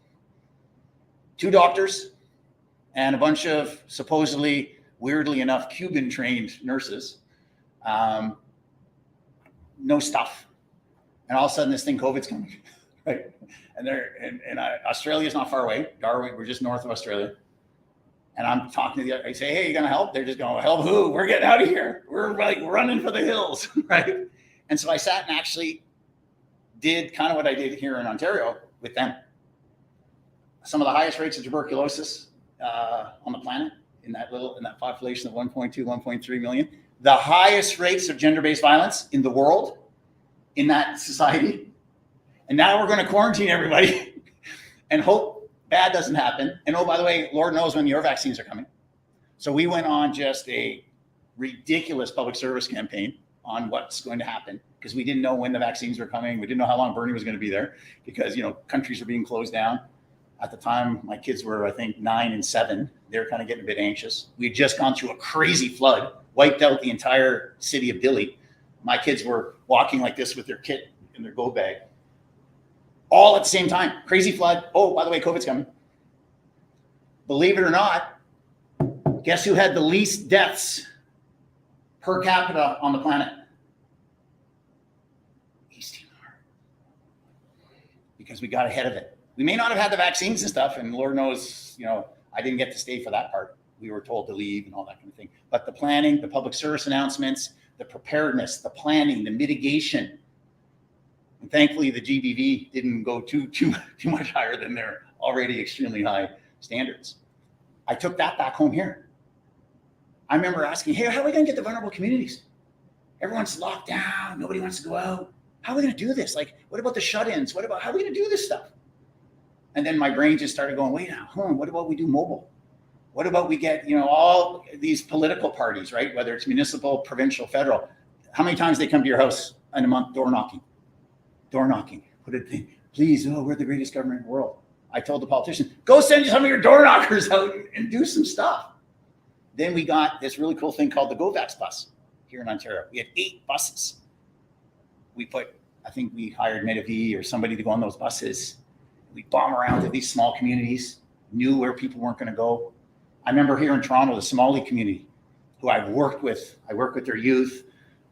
2 doctors and a bunch of supposedly, weirdly enough, Cuban-trained nurses. No stuff. And all of a sudden, this thing, COVID's coming, right? And Australia's not far away. Darwin, we're just north of Australia. And I'm talking to I say, hey, you gonna help? They're just going, help who? We're getting out of here. We're like running for the hills, right? And so I sat and actually did kind of what I did here in Ontario with them. Some of the highest rates of tuberculosis on the planet in that population of 1.2, 1.3 million. The highest rates of gender-based violence in the world in that society. And now we're going to quarantine everybody and hope bad doesn't happen. And oh, by the way, Lord knows when your vaccines are coming. So we went on just a ridiculous public service campaign on what's going to happen because we didn't know when the vaccines were coming. We didn't know how long Bernie was going to be there because, countries are being closed down. At the time, my kids were, I think, 9 and 7. They were kind of getting a bit anxious. We had just gone through a crazy flood, wiped out the entire city of Dili. My kids were walking like this with their kit in their go bag. All at the same time. Crazy flood. Oh, by the way, COVID's coming. Believe it or not, guess who had the least deaths per capita on the planet? East Timor. Because we got ahead of it. We may not have had the vaccines and stuff, and Lord knows, I didn't get to stay for that part. We were told to leave and all that kind of thing. But the planning, the public service announcements, the preparedness, the planning, the mitigation. And thankfully, the GBV didn't go too much higher than their already extremely high standards. I took that back home here. I remember asking, hey, how are we going to get the vulnerable communities? Everyone's locked down. Nobody wants to go out. How are we going to do this? Like, what about the shut-ins? How are we going to do this stuff? And then my brain just started going, wait, what about we do mobile? What about we get, all these political parties, right? Whether it's municipal, provincial, federal. How many times they come to your house in a month door knocking? Put a thing, please, we're the greatest government in the world. I told the politicians, go send some of your door knockers out and do some stuff. Then we got this really cool thing called the GoVax bus here in Ontario. We had 8 buses. We put I think we hired Medavie or somebody to go on those buses. We bomb around to these small communities, knew where people weren't going to go. I remember here in Toronto, the Somali community, who I've worked with. I work with their youth.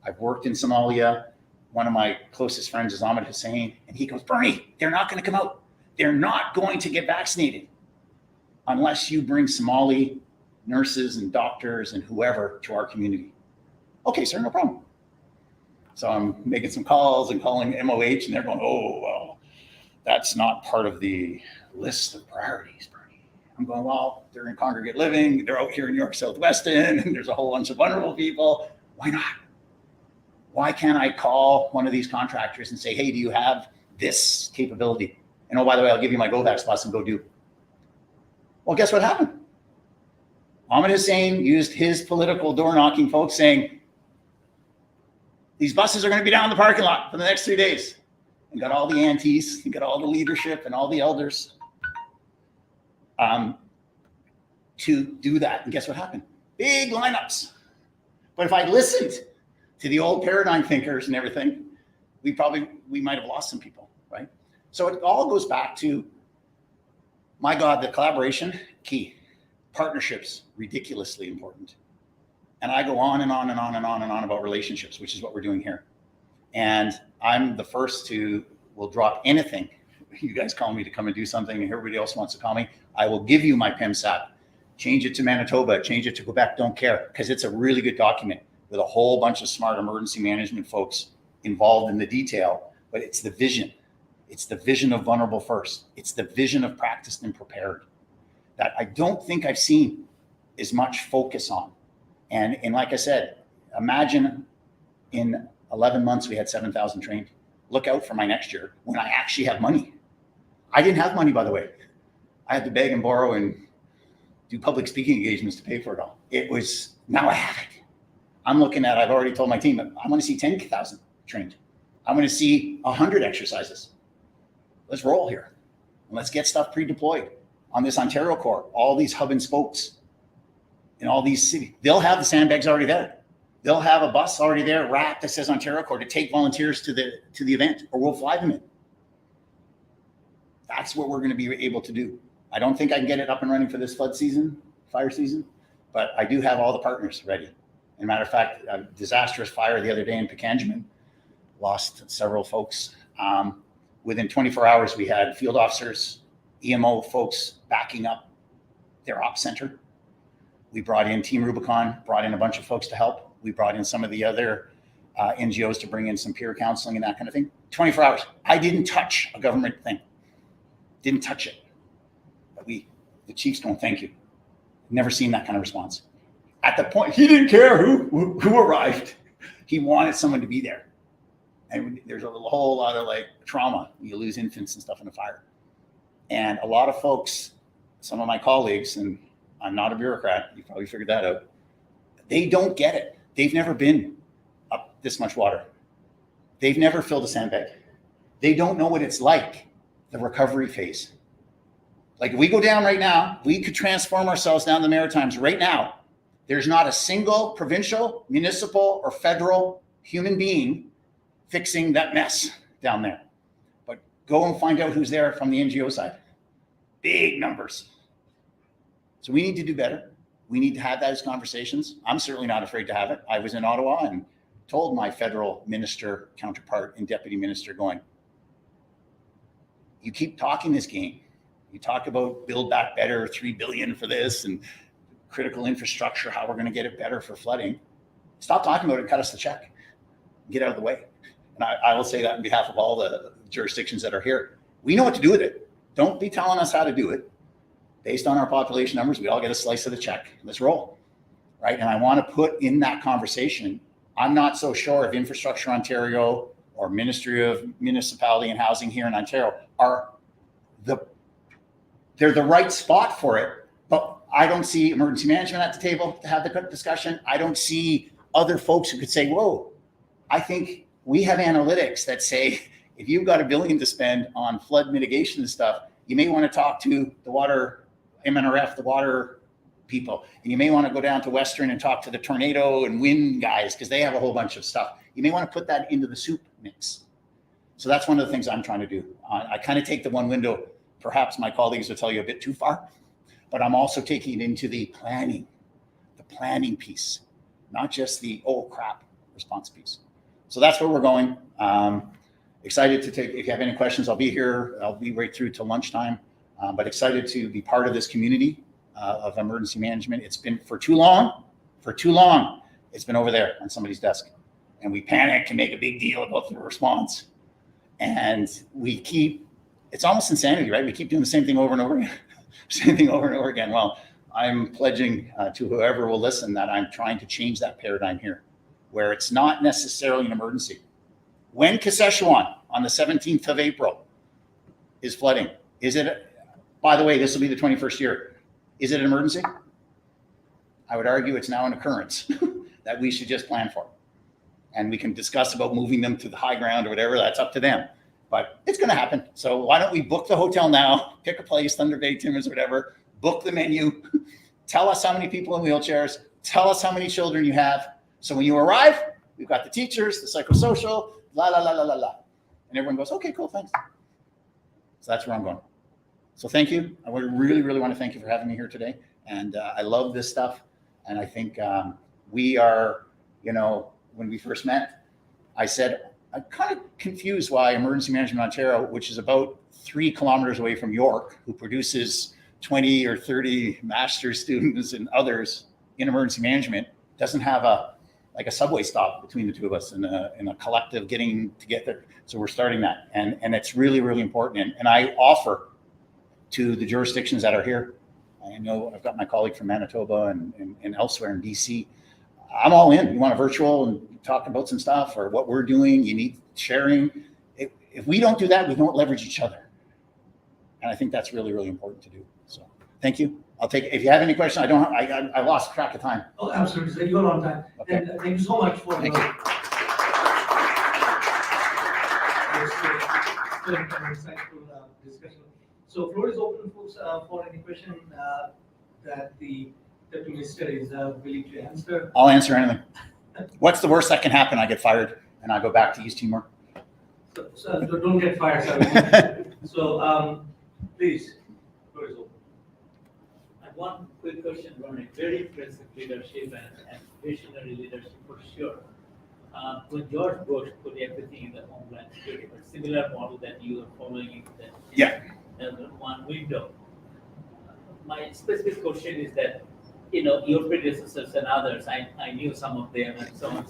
I've worked in Somalia. One of my closest friends is Ahmed Hussein. And he goes, Bernie, they're not going to come out. They're not going to get vaccinated unless you bring Somali nurses and doctors and whoever to our community. Okay, sir, no problem. So I'm making some calls and calling MOH, and they're going, oh, well, that's not part of the list of priorities, Bernie. I'm going, well, they're in congregate living. They're out here in York Southweston, and there's a whole bunch of vulnerable people. Why not? Why can't I call one of these contractors and say, hey, do you have this capability? And oh, by the way, I'll give you my GoVax bus and go do. Well, guess what happened? Ahmed Hussein used his political door knocking folks saying, these buses are going to be down in the parking lot for the next 3 days. And got all the aunties, and got all the leadership and all the elders to do that. And guess what happened? Big lineups. But if I listened to the old paradigm thinkers and everything, we might have lost some people, right? So it all goes back to, my God, the collaboration, key. Partnerships, ridiculously important. And I go on and on and on and on and on about relationships, which is what we're doing here. And I'm the first will drop anything. You guys call me to come and do something and everybody else wants to call me. I will give you my PEMSAT, change it to Manitoba, change it to Quebec, don't care, because it's a really good document with a whole bunch of smart emergency management folks involved in the detail, but it's the vision. It's the vision of vulnerable first. It's the vision of practiced and prepared that I don't think I've seen as much focus on. And like I said, imagine in 11 months, we had 7,000 trained. Look out for my next year when I actually have money. I didn't have money, by the way. I had to beg and borrow and do public speaking engagements to pay for it all. Now I have it. I'm looking at, I've already told my team, I want to see 10,000 trained. I want to see 100 exercises. Let's roll here. And let's get stuff pre-deployed on this Ontario Corps, all these hub and spokes in all these cities. They'll have the sandbags already there. They'll have a bus already there wrapped that says Ontario Corps to take volunteers to the event, or we'll fly them in. That's what we're going to be able to do. I don't think I can get it up and running for this fire season, but I do have all the partners ready. As a matter of fact, a disastrous fire the other day in Pekanjaman lost several folks. Within 24 hours, we had field officers, EMO folks backing up their ops center. We brought in Team Rubicon, brought in a bunch of folks to help. We brought in some of the other NGOs to bring in some peer counseling and that kind of thing. 24 hours. I didn't touch a government thing. Didn't touch it. But the chiefs don't thank you. Never seen that kind of response. At the point, he didn't care who arrived. He wanted someone to be there. And there's a whole lot of like trauma. You lose infants and stuff in a fire. And a lot of folks, some of my colleagues, and I'm not a bureaucrat, you probably figured that out, they don't get it. They've never been up this much water. They've never filled a sandbag. They don't know what it's like, the recovery phase. Like if we go down right now, we could transform ourselves down the Maritimes right now. There's not a single provincial, municipal, or federal human being fixing that mess down there. But go and find out who's there from the NGO side. Big numbers. So we need to do better. We need to have those conversations. I'm certainly not afraid to have it. I was in Ottawa and told my federal minister counterpart and deputy minister going, you keep talking this game. You talk about build back better, 3 billion for this and critical infrastructure, how we're going to get it better for flooding. Stop talking about it and cut us the check. Get out of the way. And I will say that on behalf of all the jurisdictions that are here. We know what to do with it. Don't be telling us how to do it. Based on our population numbers, we all get a slice of the check. Let's roll, right? And I want to put in that conversation, I'm not so sure if Infrastructure Ontario or Ministry of Municipality and Housing here in Ontario they're the right spot for it, but I don't see emergency management at the table to have the discussion. I don't see other folks who could say, whoa, I think we have analytics that say, if you've got $1 billion to spend on flood mitigation and stuff, you may want to talk to the water, MNRF, the water people. And you may want to go down to Western and talk to the tornado and wind guys, because they have a whole bunch of stuff. You may want to put that into the soup mix. So that's one of the things I'm trying to do. I kind of take the one window, perhaps my colleagues will tell you a bit too far, but I'm also taking it into the planning piece, not just the, oh crap, response piece. So that's where we're going. Excited to take, if you have any questions, I'll be here. I'll be right through to lunchtime, but excited to be part of this community of emergency management. It's been for too long, it's been over there on somebody's desk. And we panic and make a big deal about the response. And it's almost insanity, right? We keep doing the same thing over and over again, same thing over and over again. Well, I'm pledging to whoever will listen that I'm trying to change that paradigm here, where it's not necessarily an emergency. When Kashechewan on the 17th of April is flooding, is it, by the way, this will be the 21st year, is it an emergency? I would argue it's now an occurrence that we should just plan for. And we can discuss about moving them to the high ground or whatever, that's up to them. But it's gonna happen. So why don't we book the hotel now, pick a place, Thunder Bay, Timmins, whatever, book the menu, tell us how many people in wheelchairs, tell us how many children you have. So when you arrive, we've got the teachers, the psychosocial, la, la, la, la, la, la. And everyone goes, okay, cool, thanks. So that's where I'm going. So thank you. I would really, really want to thank you for having me here today. And I love this stuff. And I think we are, when we first met, I said, I'm kind of confused why Emergency Management Ontario, which is about 3 kilometers away from York, who produces 20 or 30 master's students and others in emergency management, doesn't have a subway stop between the two of us and a collective getting together. So we're starting that. And it's really, really important. And I offer to the jurisdictions that are here, I know I've got my colleague from Manitoba and elsewhere in BC, I'm all in. You want a virtual and talk about some stuff or what we're doing, you need sharing. If we don't do that, we don't leverage each other. And I think that's really, really important to do. So thank you. I'll take, if you have any questions, I lost track of time. Oh, absolutely. So you got on time. Okay. And thank you so much for Thank your insightful discussion. So floor is open, folks, for any question that the Deputy Minister is willing to answer. I'll answer anything. What's the worst that can happen? I get fired and I go back to East Timor. So don't get fired, sir. So please, floor is open. And one quick question, Ronnie. Very impressive leadership and visionary leadership for sure. When George Bush put everything in the Homeland Security, a similar model that you are following, one window. My specific question is that, your predecessors and others, I knew some of them and so on,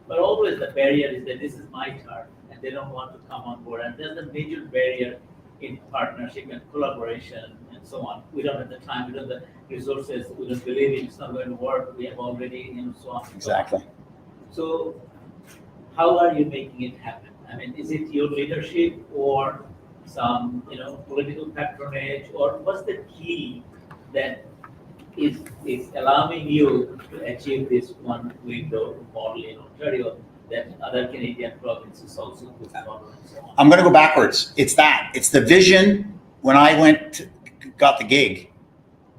but always the barrier is that this is my turn and they don't want to come on board. And there's a major barrier in partnership and collaboration and so on. We don't have the time, we don't have the resources, we don't believe it's not going to work. We have already, so on. Exactly. So how are you making it happen? I mean, is it your leadership or some, political patronage, or what's the key that is allowing you to achieve this one window model in Ontario that other Canadian provinces also could follow and so on? I'm going to go backwards. It's the vision. When I got the gig,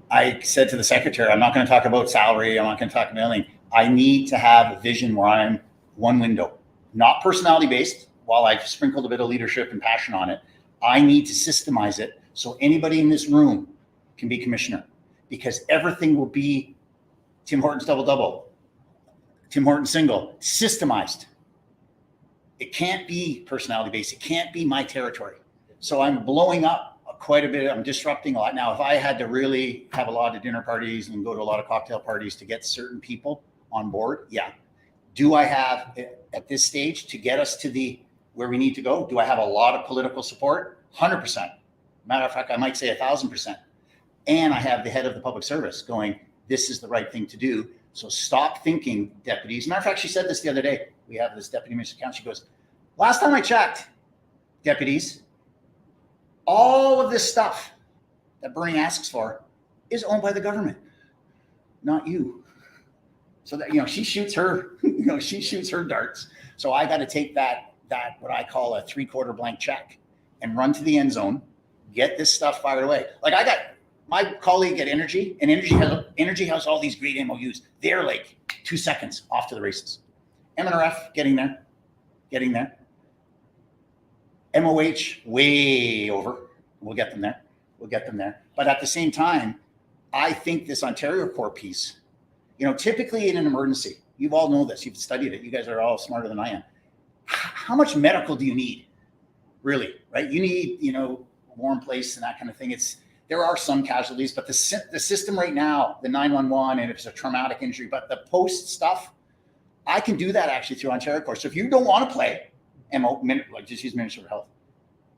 I said to the secretary, I'm not going to talk about salary. I'm not going to talk about anything. I need to have a vision where I'm one window, not personality based. While I've sprinkled a bit of leadership and passion on it, I need to systemize it so anybody in this room can be commissioner, because everything will be Tim Hortons double, Tim Hortons single, systemized. It can't be personality based. It can't be my territory. So I'm blowing up quite a bit. I'm disrupting a lot. Now, if I had to really have a lot of dinner parties and go to a lot of cocktail parties to get certain people on board, yeah. Do I have, at this stage, to get us to where we need to go, do I have a lot of political support? 100%. Matter of fact, I might say 1,000%. And I have the head of the public service going, this is the right thing to do. So stop thinking deputies. Matter of fact, she said this the other day. We have this deputy minister account. She goes, last time I checked, deputies, all of this stuff that Bernie asks for is owned by the government, not you. So that, she shoots her, she shoots her darts. So I got to take that what I call a 3/4 blank check and run to the end zone, get this stuff fired away. Like I got my colleague at Energy, and Energy has all these great MOUs. They're like 2 seconds off to the races. MNRF getting there. MOH way over. We'll get them there. We'll get them there. But at the same time, I think this Ontario Core piece, you know, typically in an emergency, you all know this, you've studied it, you guys are all smarter than I am. How much medical do you need? Really, right? You need, you know, a warm place and that kind of thing. There are some casualties, but the system right now, the 911, and if it's a traumatic injury, but the post stuff, I can do that actually through Ontario Core. So if you don't want to play, like just use Minister of Health.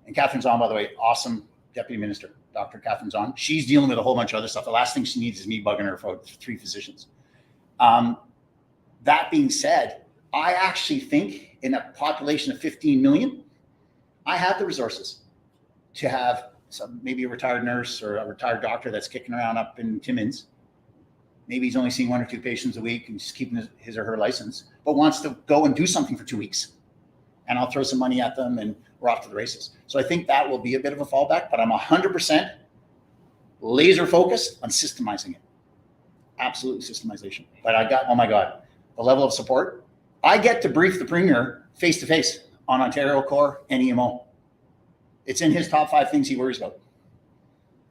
And Catherine Zahn, by the way, awesome Deputy Minister, Dr. Catherine Zahn. She's dealing with a whole bunch of other stuff. The last thing she needs is me bugging her for 3 physicians. That being said, I actually think in a population of 15 million, I have the resources to have maybe a retired nurse or a retired doctor that's kicking around up in Timmins. Maybe he's only seeing 1 or 2 patients a week and just keeping his or her license, but wants to go and do something for 2 weeks. And I'll throw some money at them and we're off to the races. So I think that will be a bit of a fallback, but I'm 100% laser focused on systemizing it. Absolute systemization. But I got, oh my God, the level of support. I get to brief the Premier face to face on Ontario Core and EMO. It's in his top 5 things he worries about.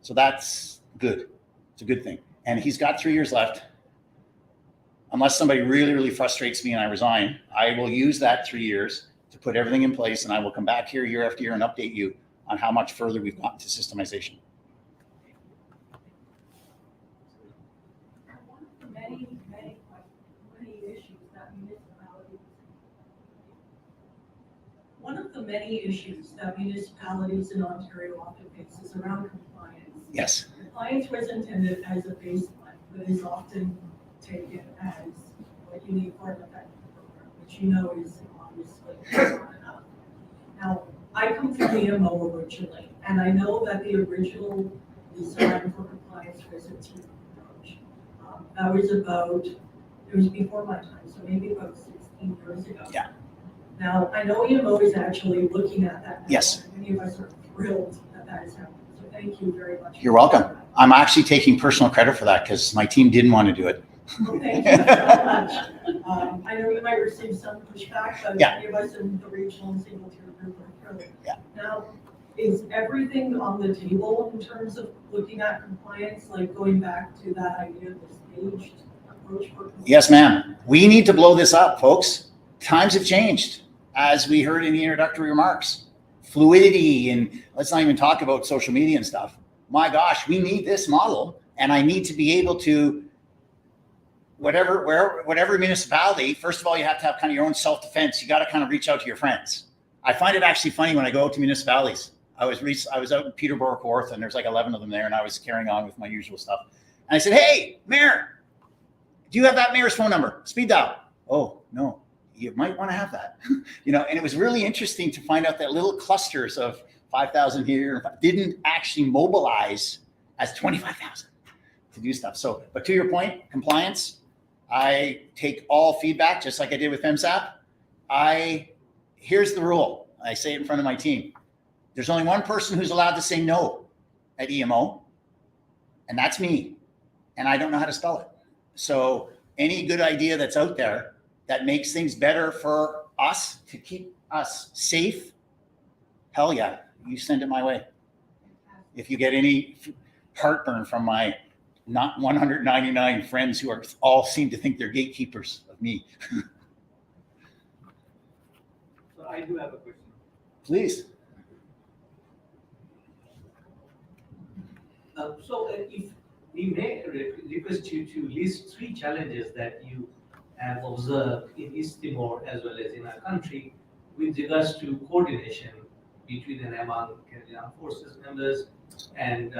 So that's good. It's a good thing. And he's got 3 years left. Unless somebody really, really frustrates me and I resign, I will use that 3 years to put everything in place, and I will come back here year after year and update you on how much further we've gotten to systemization. One of the many issues that municipalities in Ontario often face is around compliance. Yes. Compliance was intended as a baseline, but is often taken as what you need for an effective program, which you know is obviously not enough. Now, I come from EMO originally, and I know that the original design for compliance was a team approach. That was it was before my time, so maybe about 16 years ago. Yeah. Now, I know EMO is actually looking at that now. Yes. Many of us are thrilled that that is happening. So thank you very much. You're welcome. I'm actually taking personal credit for that because my team didn't want to do it. Well, thank you so much. I know you might receive some pushback, but Yeah. many of us in the regional and single tier group are thrilled. Yeah. Now, is everything on the table in terms of looking at compliance, like going back to that idea of the staged approach for compliance? Yes, ma'am. We need to blow this up, folks. Times have changed, as we heard in the introductory remarks. Fluidity, and let's not even talk about social media and stuff. My gosh, we need this model, and I need to be able to, whatever municipality, first of all, you have to have kind of your own self-defense. You got to kind of reach out to your friends. I find it actually funny when I go out to municipalities. I was out in Peterborough, Kawartha, and there's like 11 of them there, and I was carrying on with my usual stuff. And I said, "Hey, Mayor, do you have that mayor's phone number? Speed dial." "Oh, no, you might want to have that." You know, and it was really interesting to find out that little clusters of 5,000 here didn't actually mobilize as 25,000 to do stuff. So, but to your point, compliance, I take all feedback, just like I did with MSAP. Here's the rule. I say it in front of my team. There's only one person who's allowed to say no at EMO, and that's me. And I don't know how to spell it. So any good idea that's out there that makes things better for us to keep us safe, hell yeah, you send it my way. If you get any heartburn from my not 199 friends who all seem to think they're gatekeepers of me. So I do have a question. Please. So if we may request you to list 3 challenges that you have observed in East Timor as well as in our country with regards to coordination between and among Canadian Armed Forces members and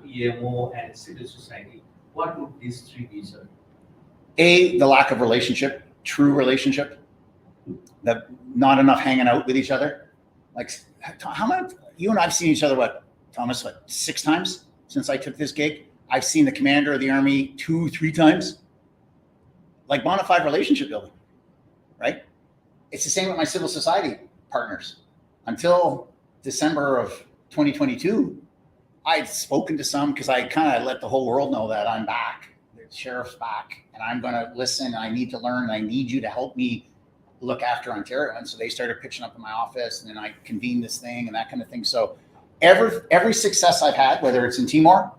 EMO and civil society. What would these 3 be, sir? A, the lack of relationship, true relationship, that not enough hanging out with each other. Like, how many, you and I've seen each other, what, Thomas, 6 times since I took this gig? I've seen the commander of the army 2-3 times. Like, bona fide relationship building, right? It's the same with my civil society partners. Until December of 2022, I'd spoken to some because I kind of let the whole world know that I'm back. The sheriff's back, and I'm going to listen. I need to learn. I need you to help me look after Ontario. And so they started pitching up in my office, and then I convened this thing and that kind of thing. So every success I've had, whether it's in Timor,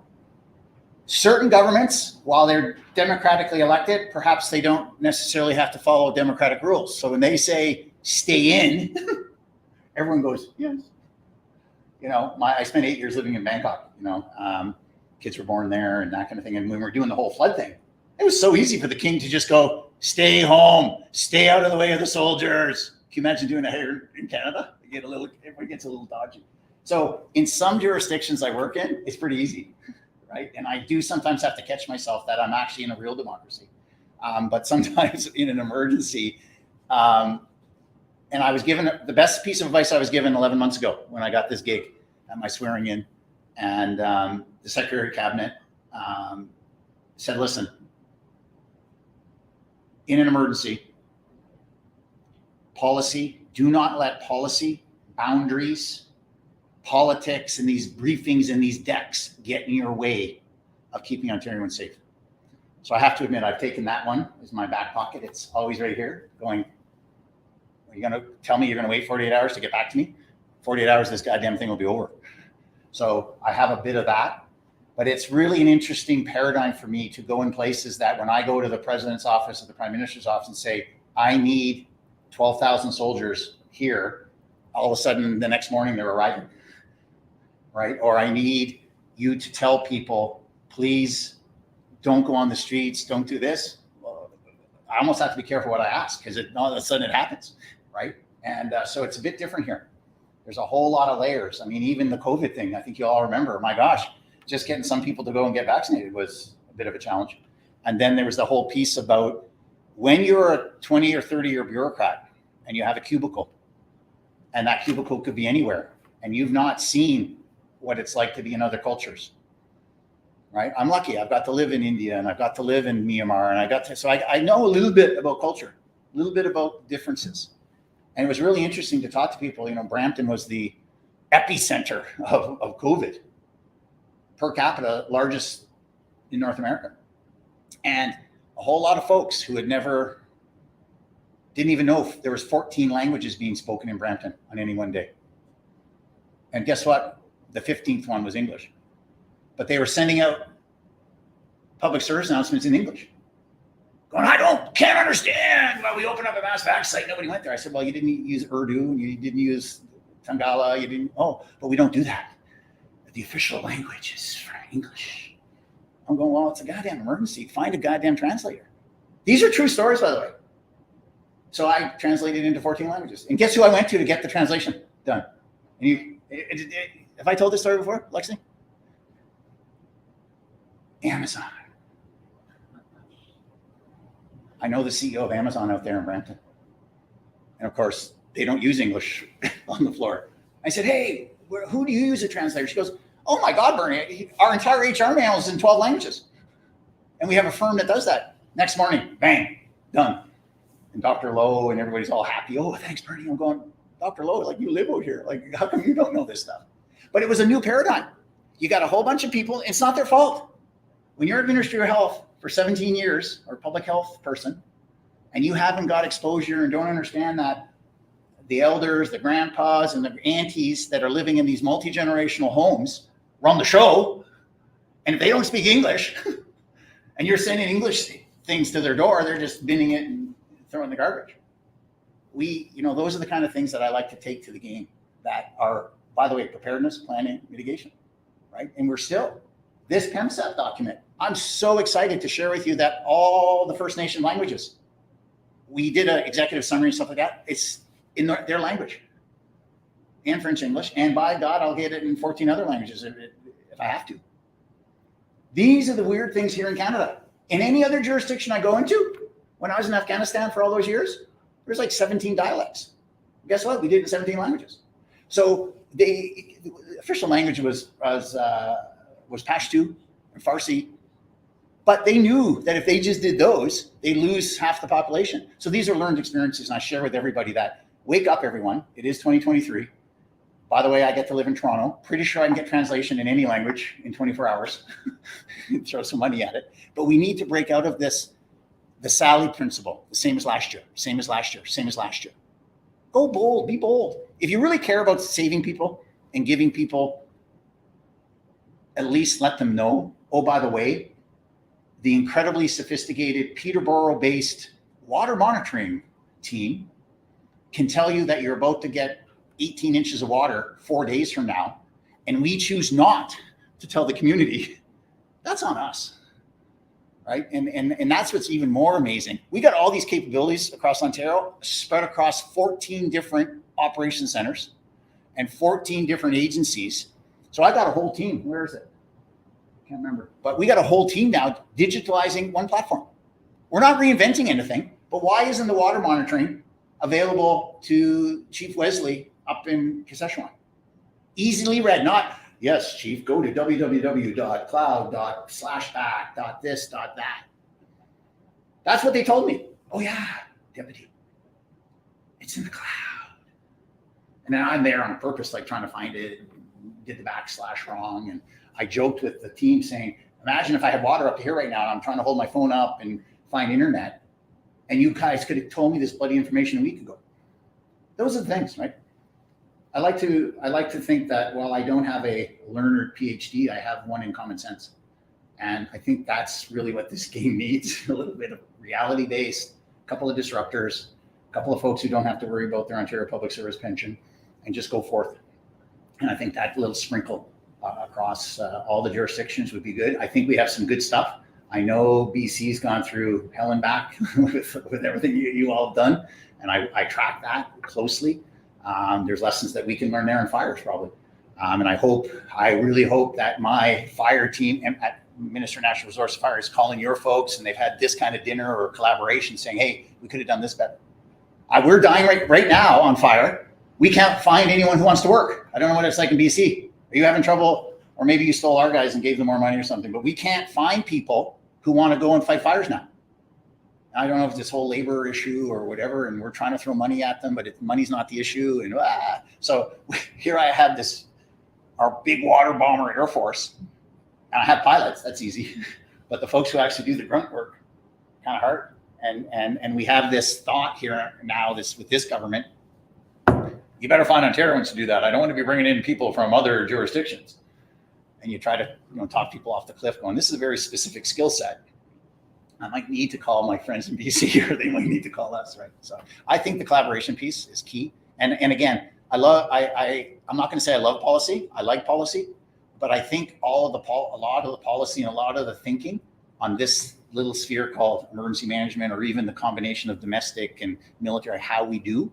certain governments, while they're democratically elected, perhaps they don't necessarily have to follow democratic rules. So when they say stay in, everyone goes, yes. You know, I spent 8 years living in Bangkok, you know, kids were born there and that kind of thing. And when we were doing the whole flood thing, it was so easy for the king to just go, stay home, stay out of the way of the soldiers. Can you imagine doing that here in Canada? Everybody gets a little dodgy. So in some jurisdictions I work in, it's pretty easy, right? And I do sometimes have to catch myself that I'm actually in a real democracy. But sometimes in an emergency, and I was given the best piece of advice I was given 11 months ago when I got this gig at my swearing in. And the Secretary of Cabinet said, listen, in an emergency, policy, do not let policy, boundaries, politics, and these briefings and these decks get in your way of keeping Ontarians safe. So I have to admit, I've taken that one as my back pocket. It's always right here going, are you going to tell me you're going to wait 48 hours to get back to me? 48 hours, this goddamn thing will be over. So I have a bit of that, but it's really an interesting paradigm for me to go in places that when I go to the president's office or the prime minister's office and say, I need 12,000 soldiers here, all of a sudden the next morning they're arriving, right? Or I need you to tell people, please don't go on the streets, don't do this. Well, I almost have to be careful what I ask because all of a sudden it happens, right? And so it's a bit different here. There's a whole lot of layers. I mean, even the COVID thing, I think you all remember, my gosh, just getting some people to go and get vaccinated was a bit of a challenge. And then there was the whole piece about when you're a 20 or 30-year bureaucrat and you have a cubicle, and that cubicle could be anywhere, and you've not seen what it's like to be in other cultures, right? I'm lucky. I've got to live in India, and I've got to live in Myanmar, and so I know a little bit about culture, a little bit about differences. And it was really interesting to talk to people. You know, Brampton was the epicenter of COVID, per capita, largest in North America. And a whole lot of folks who had didn't even know if there was 14 languages being spoken in Brampton on any one day. And guess what? The 15th one was English. But they were sending out public service announcements in English. Going, can't understand why we opened up a mass vac site. Nobody went there. I said, well, you didn't use Urdu, and you didn't use Tangala, but we don't do that. The official language is for English. I'm going, well, it's a goddamn emergency. Find a goddamn translator. These are true stories, by the way. So I translated into 14 languages. And guess who I went to get the translation done? And have I told this story before, Lexi? Amazon. I know the CEO of Amazon out there in Brampton. And of course, they don't use English on the floor. I said, hey, who do you use a translator? She goes, oh my God, Bernie, our entire HR manual is in 12 languages. And we have a firm that does that. Next morning, bang, done. And Dr. Lowe and everybody's all happy. Oh, thanks, Bernie. I'm going, Dr. Lowe, like you live out here. Like, how come you don't know this stuff? But it was a new paradigm. You got a whole bunch of people. It's not their fault. When you're at Ministry of Health for 17 years or public health person, and you haven't got exposure and don't understand that the elders, the grandpas, and the aunties that are living in these multi-generational homes run the show, and if they don't speak English, and you're sending English things to their door, they're just binning it and throwing the garbage. Those are the kind of things that I like to take to the game that are, by the way, preparedness, planning, mitigation, right? And we're still, this PEMSAP document, I'm so excited to share with you that all the First Nation languages, we did an executive summary and stuff like that. It's in their language and French, English, and by God, I'll get it in 14 other languages if I have to. These are the weird things here in Canada. In any other jurisdiction I go into, when I was in Afghanistan for all those years, there's like 17 dialects. Guess what? We did it in 17 languages. So the official language was Pashto and Farsi, but they knew that if they just did those, they lose half the population. So these are learned experiences, and I share with everybody that. Wake up, everyone. It is 2023. By the way, I get to live in Toronto. Pretty sure I can get translation in any language in 24 hours. Throw some money at it. But we need to break out of this The Sally principle, the same as last year, same as last year, same as last year. Go bold, be bold. If you really care about saving people and giving people, at least let them know, oh, by the way, the incredibly sophisticated Peterborough-based water monitoring team can tell you that you're about to get 18 inches of water 4 days from now, and we choose not to tell the community. That's on us, right? And that's what's even more amazing. We got all these capabilities across Ontario, spread across 14 different operation centers and 14 different agencies. So I got a whole team. Where is it? Can't remember. But we got a whole team now digitalizing one platform. We're not reinventing anything, but why isn't the water monitoring available to Chief Wesley up in Saskatchewan? Easily read, not, yes, Chief, go to www.cloud./back.this.that. That's what they told me. Oh yeah, Deputy, it's in the cloud. And then I'm there on purpose, like trying to find it, did the backslash wrong. And I joked with the team saying, imagine if I had water up here right now and I'm trying to hold my phone up and find internet, and you guys could have told me this bloody information a week ago. Those are the things, right? I like to think that while I don't have a learner PhD, I have one in common sense. And I think that's really what this game needs. A little bit of reality-based, a couple of disruptors, a couple of folks who don't have to worry about their Ontario Public Service pension, and just go forth. And I think that little sprinkle across all the jurisdictions would be good. I think we have some good stuff. I know BC's gone through hell and back with everything you all have done, and I track that closely. There's lessons that we can learn there in fires probably. And I really hope that my fire team at Minister of Natural Resources Fire is calling your folks, and they've had this kind of dinner or collaboration saying, hey, we could have done this better. We're dying right now on fire. We can't find anyone who wants to work. I don't know what it's like in BC. Are you having trouble? Or maybe you stole our guys and gave them more money or something, but we can't find people who want to go and fight fires now. I don't know if it's this whole labor issue or whatever, and we're trying to throw money at them, but money's not the issue. And so here I have our big water bomber Air Force, and I have pilots. That's easy, but the folks who actually do the grunt work, kind of hard. And we have this thought here now, with this government. You better find Ontarians to do that. I don't want to be bringing in people from other jurisdictions. And you try to talk people off the cliff going, this is a very specific skill set. I might need to call my friends in BC, or they might need to call us, right? So I think the collaboration piece is key. And again, I'm not going to say I love policy. I like policy, but I think a lot of the policy and a lot of the thinking on this little sphere called emergency management, or even the combination of domestic and military, how we do.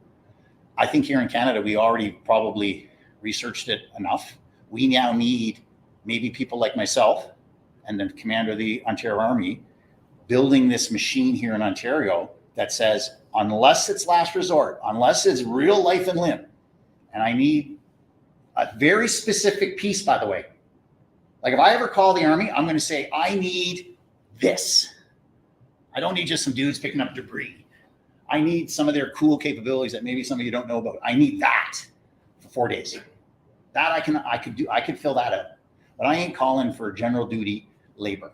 I think here in Canada, we already probably researched it enough. We now need maybe people like myself and the commander of the Ontario Army building this machine here in Ontario that says, unless it's last resort, unless it's real life and limb, and I need a very specific piece, by the way. Like if I ever call the Army, I'm going to say, I need this. I don't need just some dudes picking up debris. I need some of their cool capabilities that maybe some of you don't know about. I need that for 4 days. That I could fill that out. But I ain't calling for general duty labor.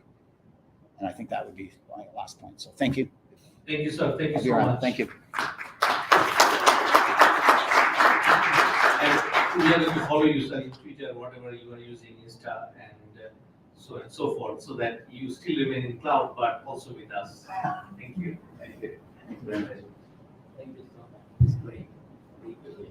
And I think that would be my last point. So thank you. Thank you, sir. Thank you I'll be so around. much. Thank you. And we are going to follow you, sir, in Twitter, whatever you are using, Insta, and so on and so forth, so that you still remain in cloud, but also with us. Thank you. Thank you. Thank you very much. Thank you so much. It's great. Thank you.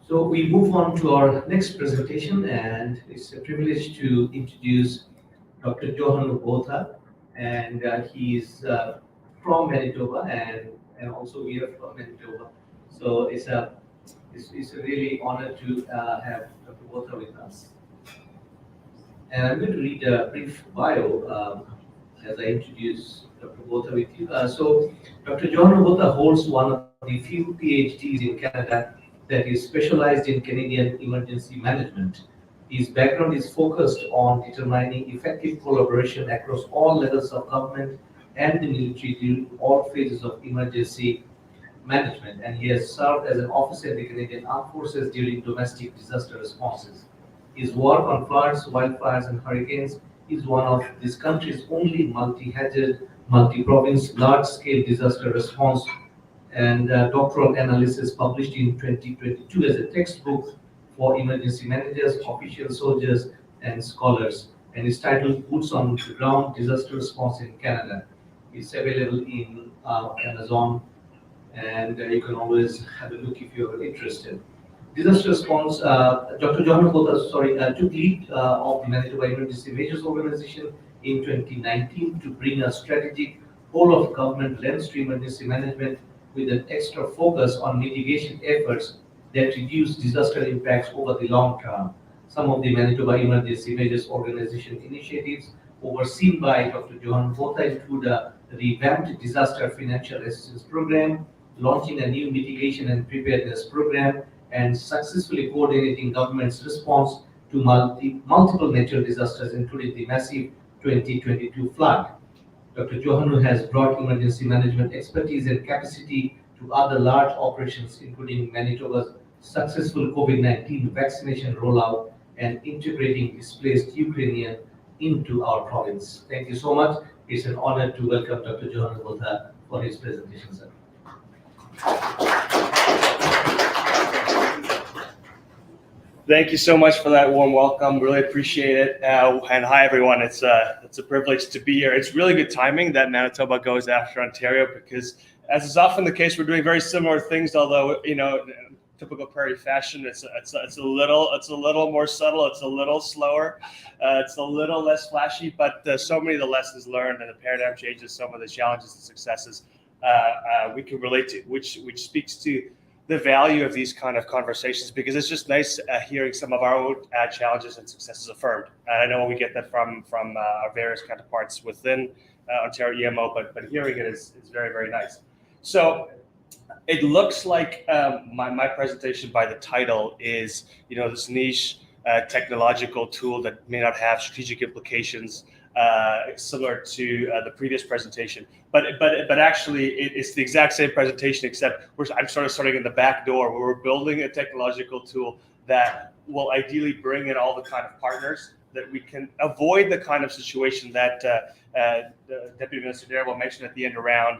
So we move on to our next presentation, and it's a privilege to introduce Dr. Johan Botha, and he is from Manitoba, and also we are from Manitoba. So it's a really honor to have Dr. Botha with us. And I'm going to read a brief bio as I introduce Dr. Botha with you. So Dr. Johan Botha holds one of the few PhDs in Canada that is specialized in Canadian emergency management. His background is focused on determining effective collaboration across all levels of government and the military during all phases of emergency management, and he has served as an officer in the Canadian Armed Forces during domestic disaster responses. His work on floods, wildfires, and hurricanes is one of this country's only multi-headed, multi-province, large-scale disaster response and doctoral analysis published in 2022 as a textbook for emergency managers, officials, soldiers, and scholars, and is titled Boots on the Ground Disaster Response in Canada. It's available in Amazon, and you can always have a look if you're interested. Disaster response, Dr. Johanna Botha, took lead of the Manitoba Emergency Measures Organization in 2019 to bring a strategic whole-of-government lens to emergency management with an extra focus on mitigation efforts that reduce disaster impacts over the long term. Some of the Manitoba Emergency Measures Organization initiatives overseen by Dr. Johanna Botha include a revamped disaster financial assistance program, launching a new mitigation and preparedness program, and successfully coordinating government's response to multiple natural disasters, including the massive 2022 flood. Dr. Johanna has brought emergency management expertise and capacity to other large operations, including Manitoba's successful COVID-19 vaccination rollout and integrating displaced Ukrainians into our province. Thank you so much. It's an honor to welcome Dr. Johanna Botha for his presentation, sir. Thank you so much for that warm welcome. Really appreciate it. And hi, everyone. It's a privilege to be here. It's really good timing that Manitoba goes after Ontario because, as is often the case, we're doing very similar things. Although, typical prairie fashion, it's a little more subtle. It's a little slower. It's a little less flashy. But so many of the lessons learned and the paradigm changes, some of the challenges and successes we can relate to, which speaks to the value of these kind of conversations, because it's just nice hearing some of our own challenges and successes affirmed. And I know we get that from our various counterparts within Ontario EMO, but hearing it is very, very nice. So it looks like my presentation by the title is, this niche technological tool that may not have strategic implications similar to the previous presentation, but actually it's the exact same presentation, except I'm sort of starting in the back door where we're building a technological tool that will ideally bring in all the kind of partners that we can avoid the kind of situation that Deputy Minister Darrell mentioned at the end around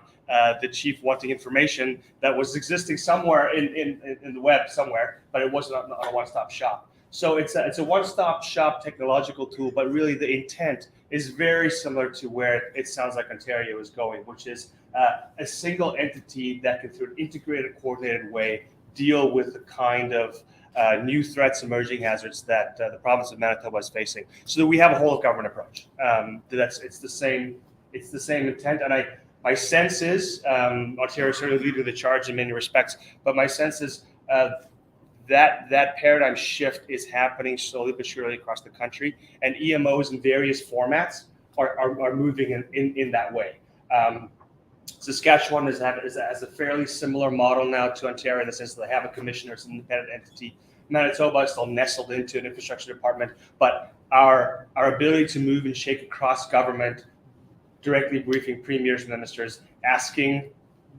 the chief wanting information that was existing somewhere in the web somewhere, but it wasn't on a one-stop shop. So it's a one-stop shop technological tool, but really the intent is very similar to where it sounds like Ontario is going, which is a single entity that can, through an integrated, coordinated way, deal with the kind of new threats, emerging hazards that the province of Manitoba is facing. So that we have a whole of government approach. It's the same intent, and my sense is Ontario is certainly leading the charge in many respects, but my sense is that paradigm shift is happening slowly but surely across the country, and EMOs in various formats are moving in that way. Saskatchewan has a fairly similar model now to Ontario in the sense that they have a commissioner, it's an independent entity. Manitoba is still nestled into an infrastructure department, but our ability to move and shake across government, directly briefing premiers and ministers, asking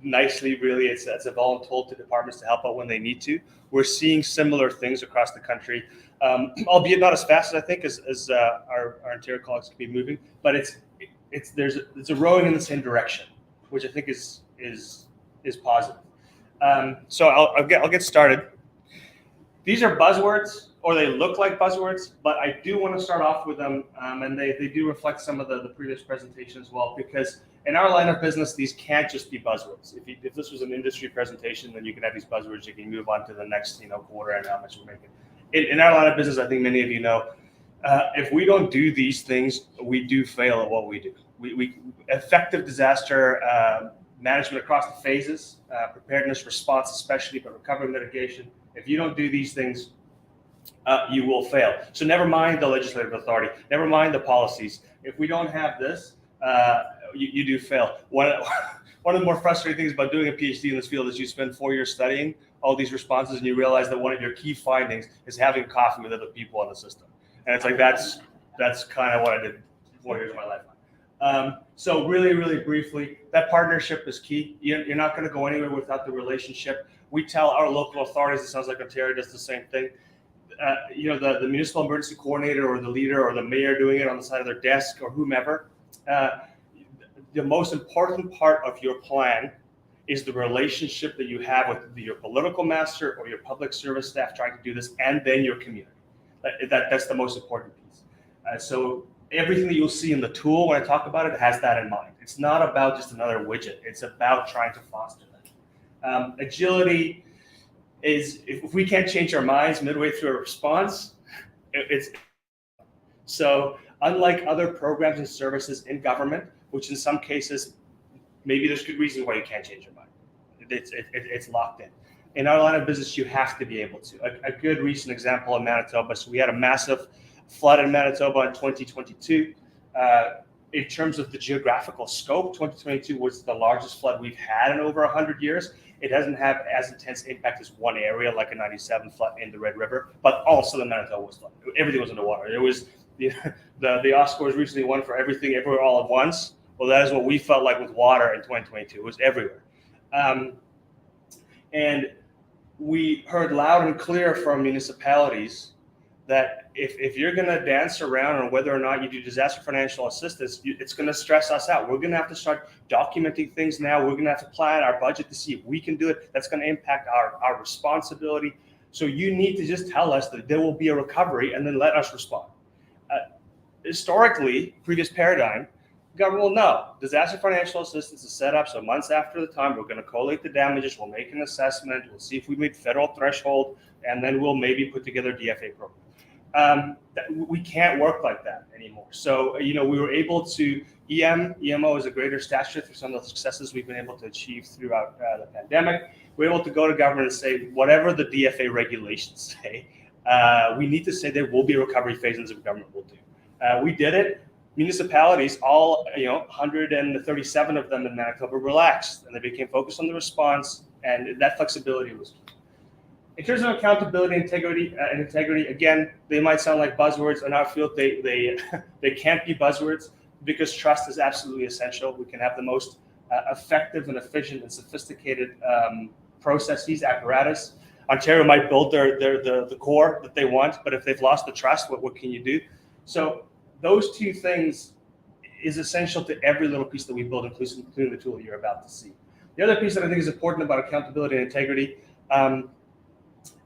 nicely, really, it's a voluntold to departments to help out when they need to. We're seeing similar things across the country, albeit not as fast as I think as our Ontario colleagues can be moving, but it's a rowing in the same direction, which I think is positive. So I'll get started. These are buzzwords, or they look like buzzwords, but I do want to start off with them, and they do reflect some of the previous presentation as well, because in our line of business, these can't just be buzzwords. If this was an industry presentation, then you can have these buzzwords, you can move on to the next quarter and how much we're making. In our line of business, I think many of you know, if we don't do these things, we do fail at what we do. We effective disaster management across the phases, preparedness, response especially, but recovery mitigation. If you don't do these things, you will fail. So never mind the legislative authority, never mind the policies. If we don't have this, you do fail. One of the more frustrating things about doing a PhD in this field is you spend 4 years studying all these responses and you realize that one of your key findings is having coffee with other people in the system. And it's like, that's kind of what I did 4 years of my life. So really briefly, that partnership is key. You're not going to go anywhere without the relationship. We tell our local authorities, it sounds like Ontario does the same thing. The municipal emergency coordinator or the leader or the mayor doing it on the side of their desk or whomever. The most important part of your plan is the relationship that you have with your political master or your public service staff trying to do this, and then your community. That's the most important piece. So everything that you'll see in the tool when I talk about it has that in mind. It's not about just another widget. It's about trying to foster that. Agility is, if we can't change our minds midway through a response, it's so unlike other programs and services in government, which in some cases, maybe there's good reasons why you can't change your mind. It's locked in. In our line of business, you have to be able to. A good recent example in Manitoba, so we had a massive flood in Manitoba in 2022. In terms of the geographical scope, 2022 was the largest flood we've had in over 100 years. It doesn't have as intense impact as one area like a 97 flood in the Red River, but also the Manitoba was flooded. Everything was underwater. It was the Oscars recently won for Everything Everywhere All at Once. Well, that is what we felt like with water in 2022. It was everywhere. And we heard loud and clear from municipalities that if you're going to dance around on whether or not you do disaster financial assistance, it's going to stress us out. We're going to have to start documenting things now. We're going to have to plan our budget to see if we can do it. That's going to impact our responsibility. So you need to just tell us that there will be a recovery and then let us respond. Historically, previous paradigm, government will know. Disaster financial assistance is set up so months after the time, we're going to collate the damages, we'll make an assessment, we'll see if we meet federal threshold, and then we'll maybe put together a DFA program. We can't work like that anymore. So, we were able to, EMO is a greater stature through some of the successes we've been able to achieve throughout the pandemic. We're able to go to government and say, whatever the DFA regulations say, we need to say there will be a recovery phase and the government will do. We did it. Municipalities, all 137 of them in Manitoba relaxed, and they became focused on the response, and that flexibility was key. In terms of accountability, integrity, again, they might sound like buzzwords. In our field, they can't be buzzwords because trust is absolutely essential. We can have the most effective and efficient and sophisticated processes, apparatus. Ontario might build the core that they want, but if they've lost the trust, what can you do? So those two things is essential to every little piece that we build, including the tool you're about to see. The other piece that I think is important about accountability and integrity,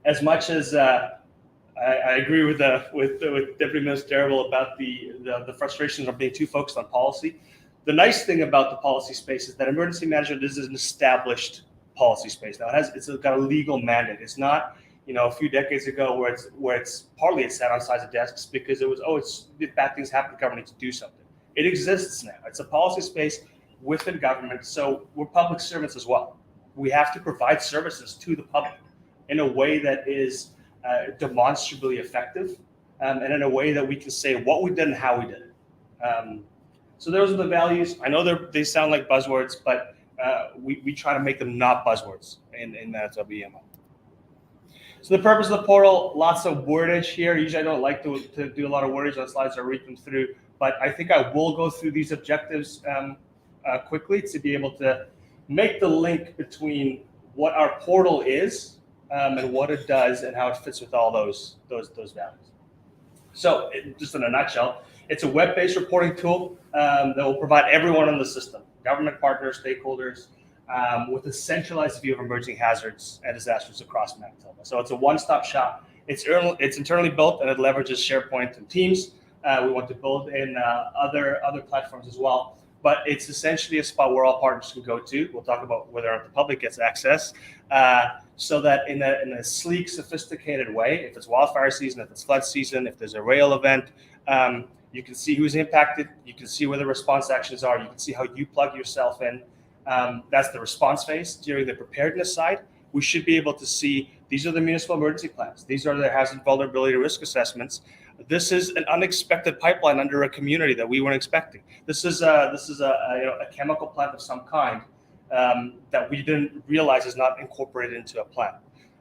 as much as I agree with Deputy Minister Darrell about the frustrations of being too focused on policy, the nice thing about the policy space is that emergency management is an established policy space. Now it's got a legal mandate. It's not a few decades ago where it's partly it sat on sides of desks because it was, if bad things happen, the government needs to do something. It exists now. It's a policy space within government. So we're public servants as well. We have to provide services to the public in a way that is demonstrably effective and in a way that we can say what we did and how we did it. So those are the values. I know they sound like buzzwords, but we try to make them not buzzwords in Manitoba EMO. So the purpose of the portal, lots of wordage here. Usually I don't like to do a lot of wordage on slides or read them through, but I think I will go through these objectives quickly to be able to make the link between what our portal is and what it does and how it fits with all those values. So just in a nutshell, it's a web-based reporting tool that will provide everyone in the system, government partners, stakeholders, with a centralized view of emerging hazards and disasters across Manitoba. So it's a one-stop shop. It's internally built and it leverages SharePoint and Teams. We want to build in other platforms as well. But it's essentially a spot where all partners can go to. We'll talk about whether or not the public gets access, so that in a sleek, sophisticated way, if it's wildfire season, if it's flood season, if there's a rail event, you can see who's impacted. You can see where the response actions are. You can see how you plug yourself in. That's the response phase. During the preparedness side, we should be able to see these are the municipal emergency plans. These are the hazard vulnerability risk assessments. This is an unexpected pipeline under a community that we weren't expecting. This is a chemical plant of some kind that we didn't realize is not incorporated into a plan.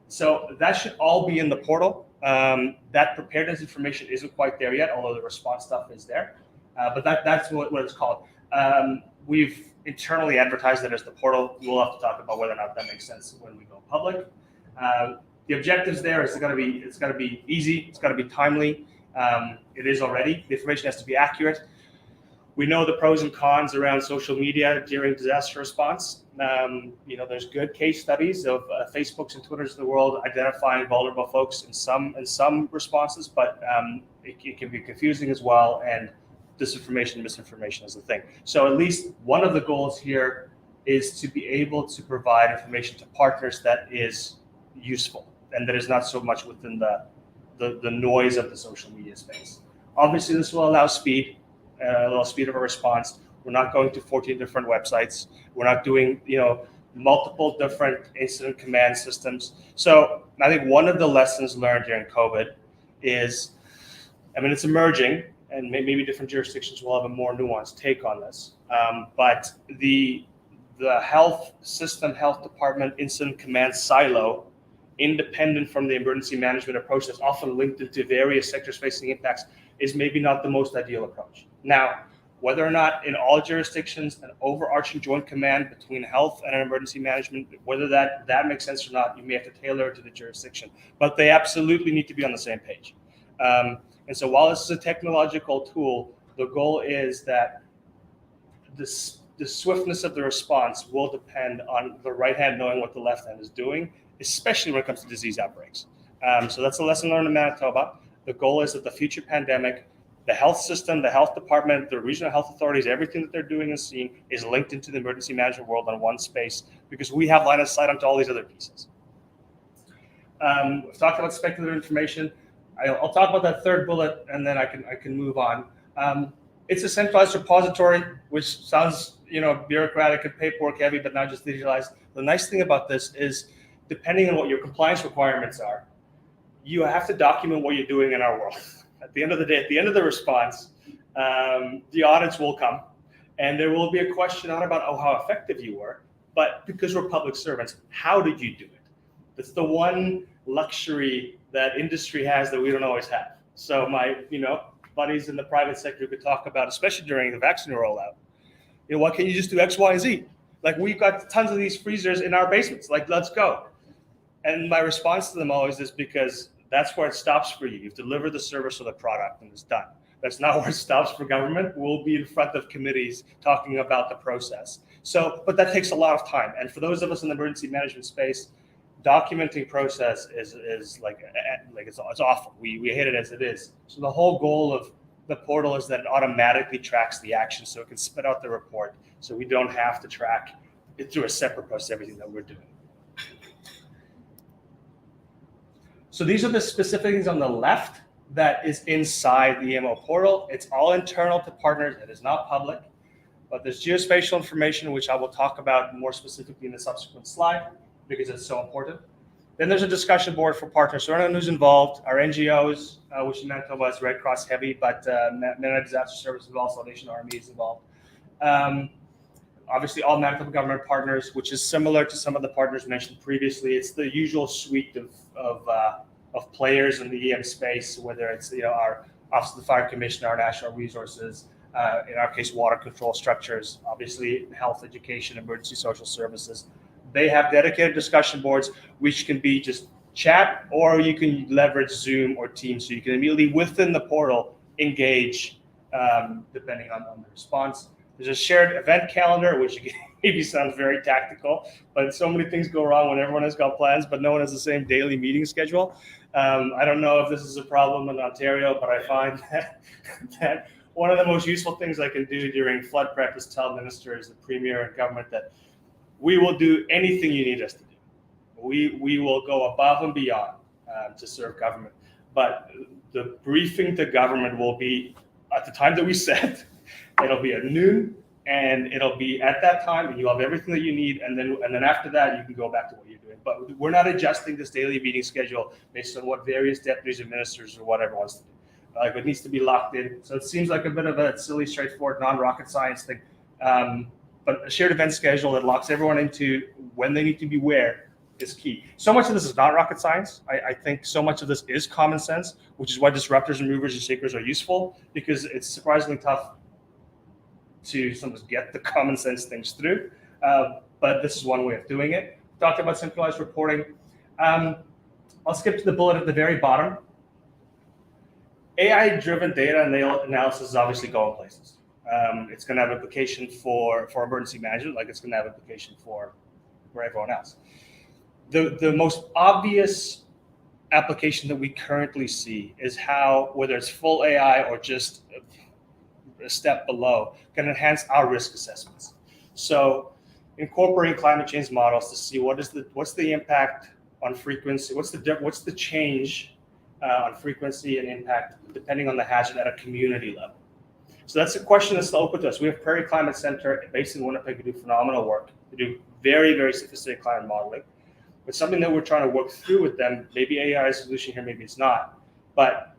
So that should all be in the portal. That preparedness information isn't quite there yet, although the response stuff is there. But that's what it's called. We've internally advertised it as the portal. We'll have to talk about whether or not that makes sense when we go public. The objectives there is it's got to be easy, it's got to be timely. It is already. The information has to be accurate. We know the pros and cons around social media during disaster response. There's good case studies of Facebooks and Twitters of the world identifying vulnerable folks in some responses, but it can be confusing as well, and disinformation and misinformation is the thing. So at least one of the goals here is to be able to provide information to partners that is useful and that is not so much within the noise of the social media space. Obviously, this will allow speed, a little speed of a response. We're not going to 14 different websites. We're not doing, multiple different incident command systems. So I think one of the lessons learned during COVID is, it's emerging, and maybe different jurisdictions will have a more nuanced take on this. But the health system, health department incident command silo, independent from the emergency management approach that's often linked into various sectors facing impacts, is maybe not the most ideal approach. Now, whether or not in all jurisdictions an overarching joint command between health and emergency management, whether that makes sense or not, you may have to tailor it to the jurisdiction. But they absolutely need to be on the same page. And so while this is a technological tool, the goal is that the swiftness of the response will depend on the right hand knowing what the left hand is doing, especially when it comes to disease outbreaks. So that's a lesson learned in Manitoba. The goal is that the future pandemic, the health system, the health department, the regional health authorities, everything that they're doing and seeing is linked into the emergency management world on one space, because we have line of sight onto all these other pieces. We've talked about speculative information. I'll talk about that third bullet, and then I can move on. It's a centralized repository, which sounds bureaucratic and paperwork heavy, but not just digitalized. The nice thing about this is, depending on what your compliance requirements are, you have to document what you're doing in our world. At the end of the day, at the end of the response, the audits will come, and there will be a question not about how effective you were, but because we're public servants, how did you do it? That's the one luxury that industry has that we don't always have. So my buddies in the private sector could talk about, especially during the vaccine rollout, why can't you just do X, Y, and Z? Like, we've got tons of these freezers in our basements. Like, let's go. And my response to them always is, because that's where it stops for you. You've delivered the service or the product and it's done. That's not where it stops for government. We'll be in front of committees talking about the process. So, but that takes a lot of time. And for those of us in the emergency management space, documenting process is like it's awful. We hate it as it is. So the whole goal of the portal is that it automatically tracks the action, so it can spit out the report, so we don't have to track it through a separate process, everything that we're doing. So these are the specific things on the left that is inside the EMO portal. It's all internal to partners. It is not public, but there's geospatial information, which I will talk about more specifically in the subsequent slide, because it's so important. Then there's a discussion board for partners. So everyone who's involved, our NGOs, which in Manitoba is Red Cross heavy, but Manitoba Disaster Service is involved, Salvation Army is involved. Obviously, all Manitoba government partners, which is similar to some of the partners mentioned previously. It's the usual suite of players in the EM space, whether it's our Office of the Fire Commissioner, our national resources, in our case, water control structures, obviously health, education, emergency social services. They have dedicated discussion boards, which can be just chat, or you can leverage Zoom or Teams, so you can immediately within the portal engage, depending on the response. There's a shared event calendar, which maybe sounds very tactical, but so many things go wrong when everyone has got plans, but no one has the same daily meeting schedule. I don't know if this is a problem in Ontario, but I find that one of the most useful things I can do during flood prep is tell ministers, the premier, and government that we will do anything you need us to do. We will go above and beyond to serve government. But the briefing to government will be at the time that we set. It'll be at noon, and it'll be at that time, and you'll have everything that you need. And then after that, you can go back to what you're doing. But we're not adjusting this daily meeting schedule based on what various deputies and ministers or whatever wants to do. It needs to be locked in. So it seems like a bit of a silly, straightforward, non-rocket science thing. But a shared event schedule that locks everyone into when they need to be where is key. So much of this is not rocket science. I think so much of this is common sense, which is why disruptors and movers and shakers are useful, because it's surprisingly tough to sometimes get the common sense things through. But this is one way of doing it. Talked about centralized reporting. I'll skip to the bullet at the very bottom. AI-driven data analysis is obviously going places. It's going to have implication for emergency management, like it's going to have implication for everyone else. The most obvious application that we currently see is how, whether it's full AI or just a step below, can enhance our risk assessments. So incorporating climate change models to see what's the impact on frequency, what's the change on frequency and impact depending on the hazard at a community level. So that's a question that's still open to us. We have Prairie Climate Center based in Winnipeg who do phenomenal work. They do very, very sophisticated climate modeling. It's something that we're trying to work through with them. Maybe AI is a solution here, maybe it's not. But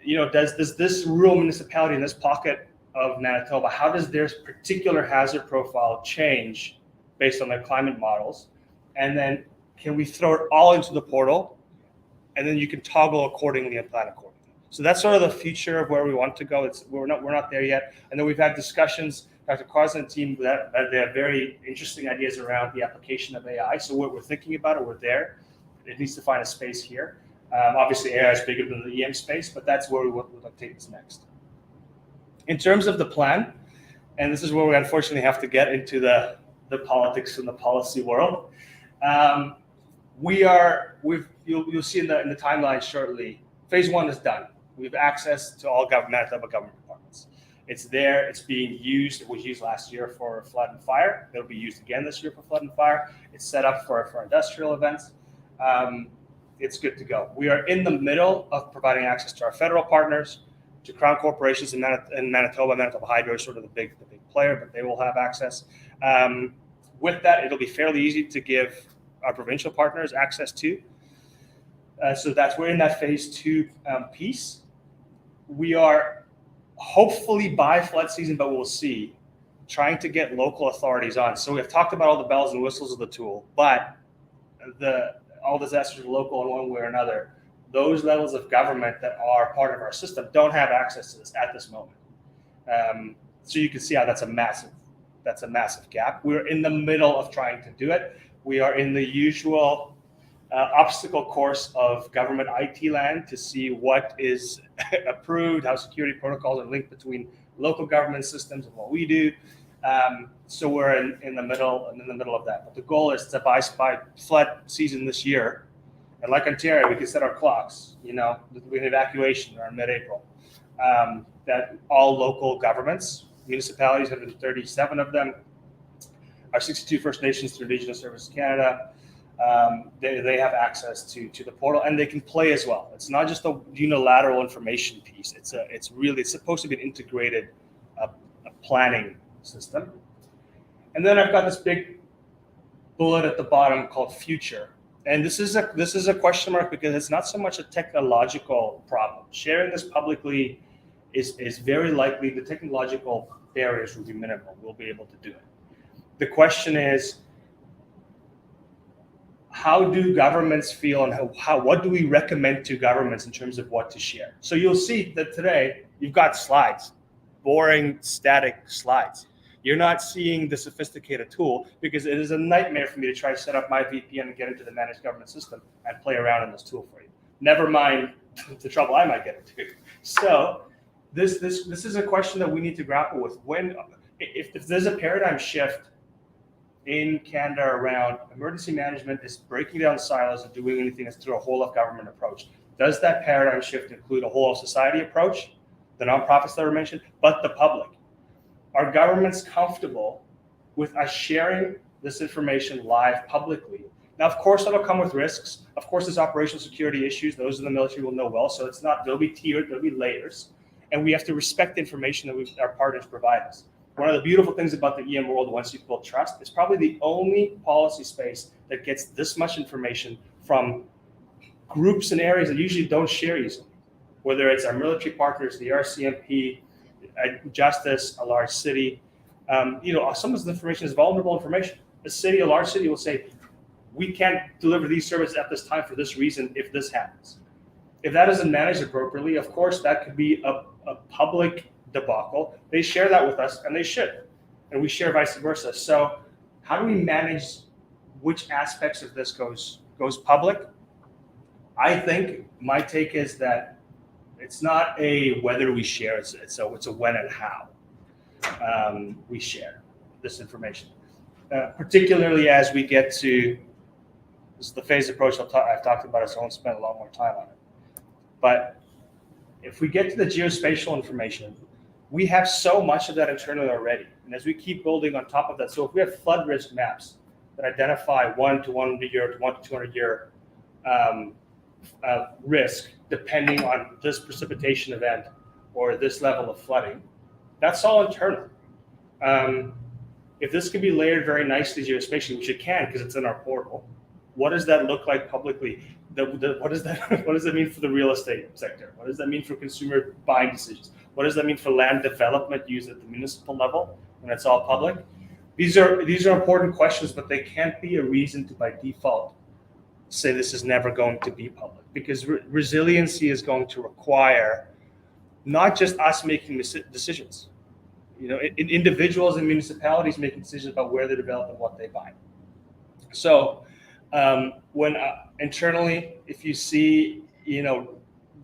does this rural municipality in this pocket of Manitoba, how does their particular hazard profile change based on their climate models? And then can we throw it all into the portal, and then you can toggle accordingly and plan accordingly? So that's sort of the future of where we want to go. We're not there yet. And then we've had discussions, Dr. Carson and team, that they have very interesting ideas around the application of AI. So we're thinking about it, we're there. It needs to find a space here. Obviously AI is bigger than the EM space, but that's where we would like to take this next. In terms of the plan, and this is where we unfortunately have to get into the politics and the policy world. You'll see in the timeline shortly, phase 1 is done. We have access to all Manitoba government departments. It's there, it's being used. It was used last year for flood and fire. It'll be used again this year for flood and fire. It's set up for industrial events. It's good to go. We are in the middle of providing access to our federal partners, to Crown corporations in Manitoba. Manitoba Hydro is sort of the big player, but they will have access. With that, it'll be fairly easy to give our provincial partners access to. So we're in that phase 2 piece. We are hopefully by flood season, but we'll see, trying to get local authorities on. So we have talked about all the bells and whistles of the tool, but all disasters are local in one way or another. Those levels of government that are part of our system don't have access to this at this moment. So you can see how that's a massive gap. We're in the middle of trying to do it. We are in the usual obstacle course of government IT land to see what is approved, how security protocols are linked between local government systems and what we do. So we're in the middle of that. But the goal is to by flood season this year, and like Ontario, we can set our clocks. We have evacuation around mid-April. That all local governments, municipalities, have been 37 of them. Our 62 First Nations through Indigenous Services Canada. They have access to the portal, and they can play as well. It's not just a unilateral information piece. It's supposed to be an integrated planning system. And then I've got this big bullet at the bottom called future. And this is a question mark because it's not so much a technological problem. Sharing this publicly is very likely the technological barriers will be minimal. We'll be able to do it. The question is, how do governments feel, and what do we recommend to governments in terms of what to share? So you'll see that today you've got slides, boring, static slides. You're not seeing the sophisticated tool because it is a nightmare for me to try to set up my VPN and get into the managed government system and play around in this tool for you. Never mind the trouble I might get into. So this is a question that we need to grapple with. If there's a paradigm shift in Canada around emergency management is breaking down silos and doing anything that's through a whole of government approach. Does that paradigm shift include a whole of society approach, the nonprofits that were mentioned, but the public? Are governments comfortable with us sharing this information live publicly? Now, of course, that'll come with risks. Of course, there's operational security issues. Those in the military will know well. So there'll be tiered, there'll be layers. And we have to respect the information that our partners provide us. One of the beautiful things about the EM world, once you build trust, it's probably the only policy space that gets this much information from groups and areas that usually don't share easily, whether it's our military partners, the RCMP, Justice, a large city. Some of this information is vulnerable information. A large city will say, we can't deliver these services at this time for this reason if this happens. If that isn't managed appropriately, of course, that could be a public debacle, they share that with us, and they should, and we share vice versa. So how do we manage which aspects of this goes public? I think my take is that it's not a whether we share, it's a when and how we share this information. Particularly as we get to, this is the phased approach I've talked about it, so I won't spend a lot more time on it. But if we get to the geospatial information, we have so much of that internally already. And as we keep building on top of that, so if we have flood risk maps that identify 1 to 100 year to 1 to 200 year risk, depending on this precipitation event or this level of flooding, that's all internal. If this can be layered very nicely geospatially, which it can because it's in our portal, what does that look like publicly? What does that mean for the real estate sector? What does that mean for consumer buying decisions? What does that mean for land development used at the municipal level when it's all public? These are important questions, but they can't be a reason to by default say this is never going to be public, because resiliency is going to require not just us making decisions, individuals and municipalities making decisions about where they develop and what they buy. So when internally, if you see,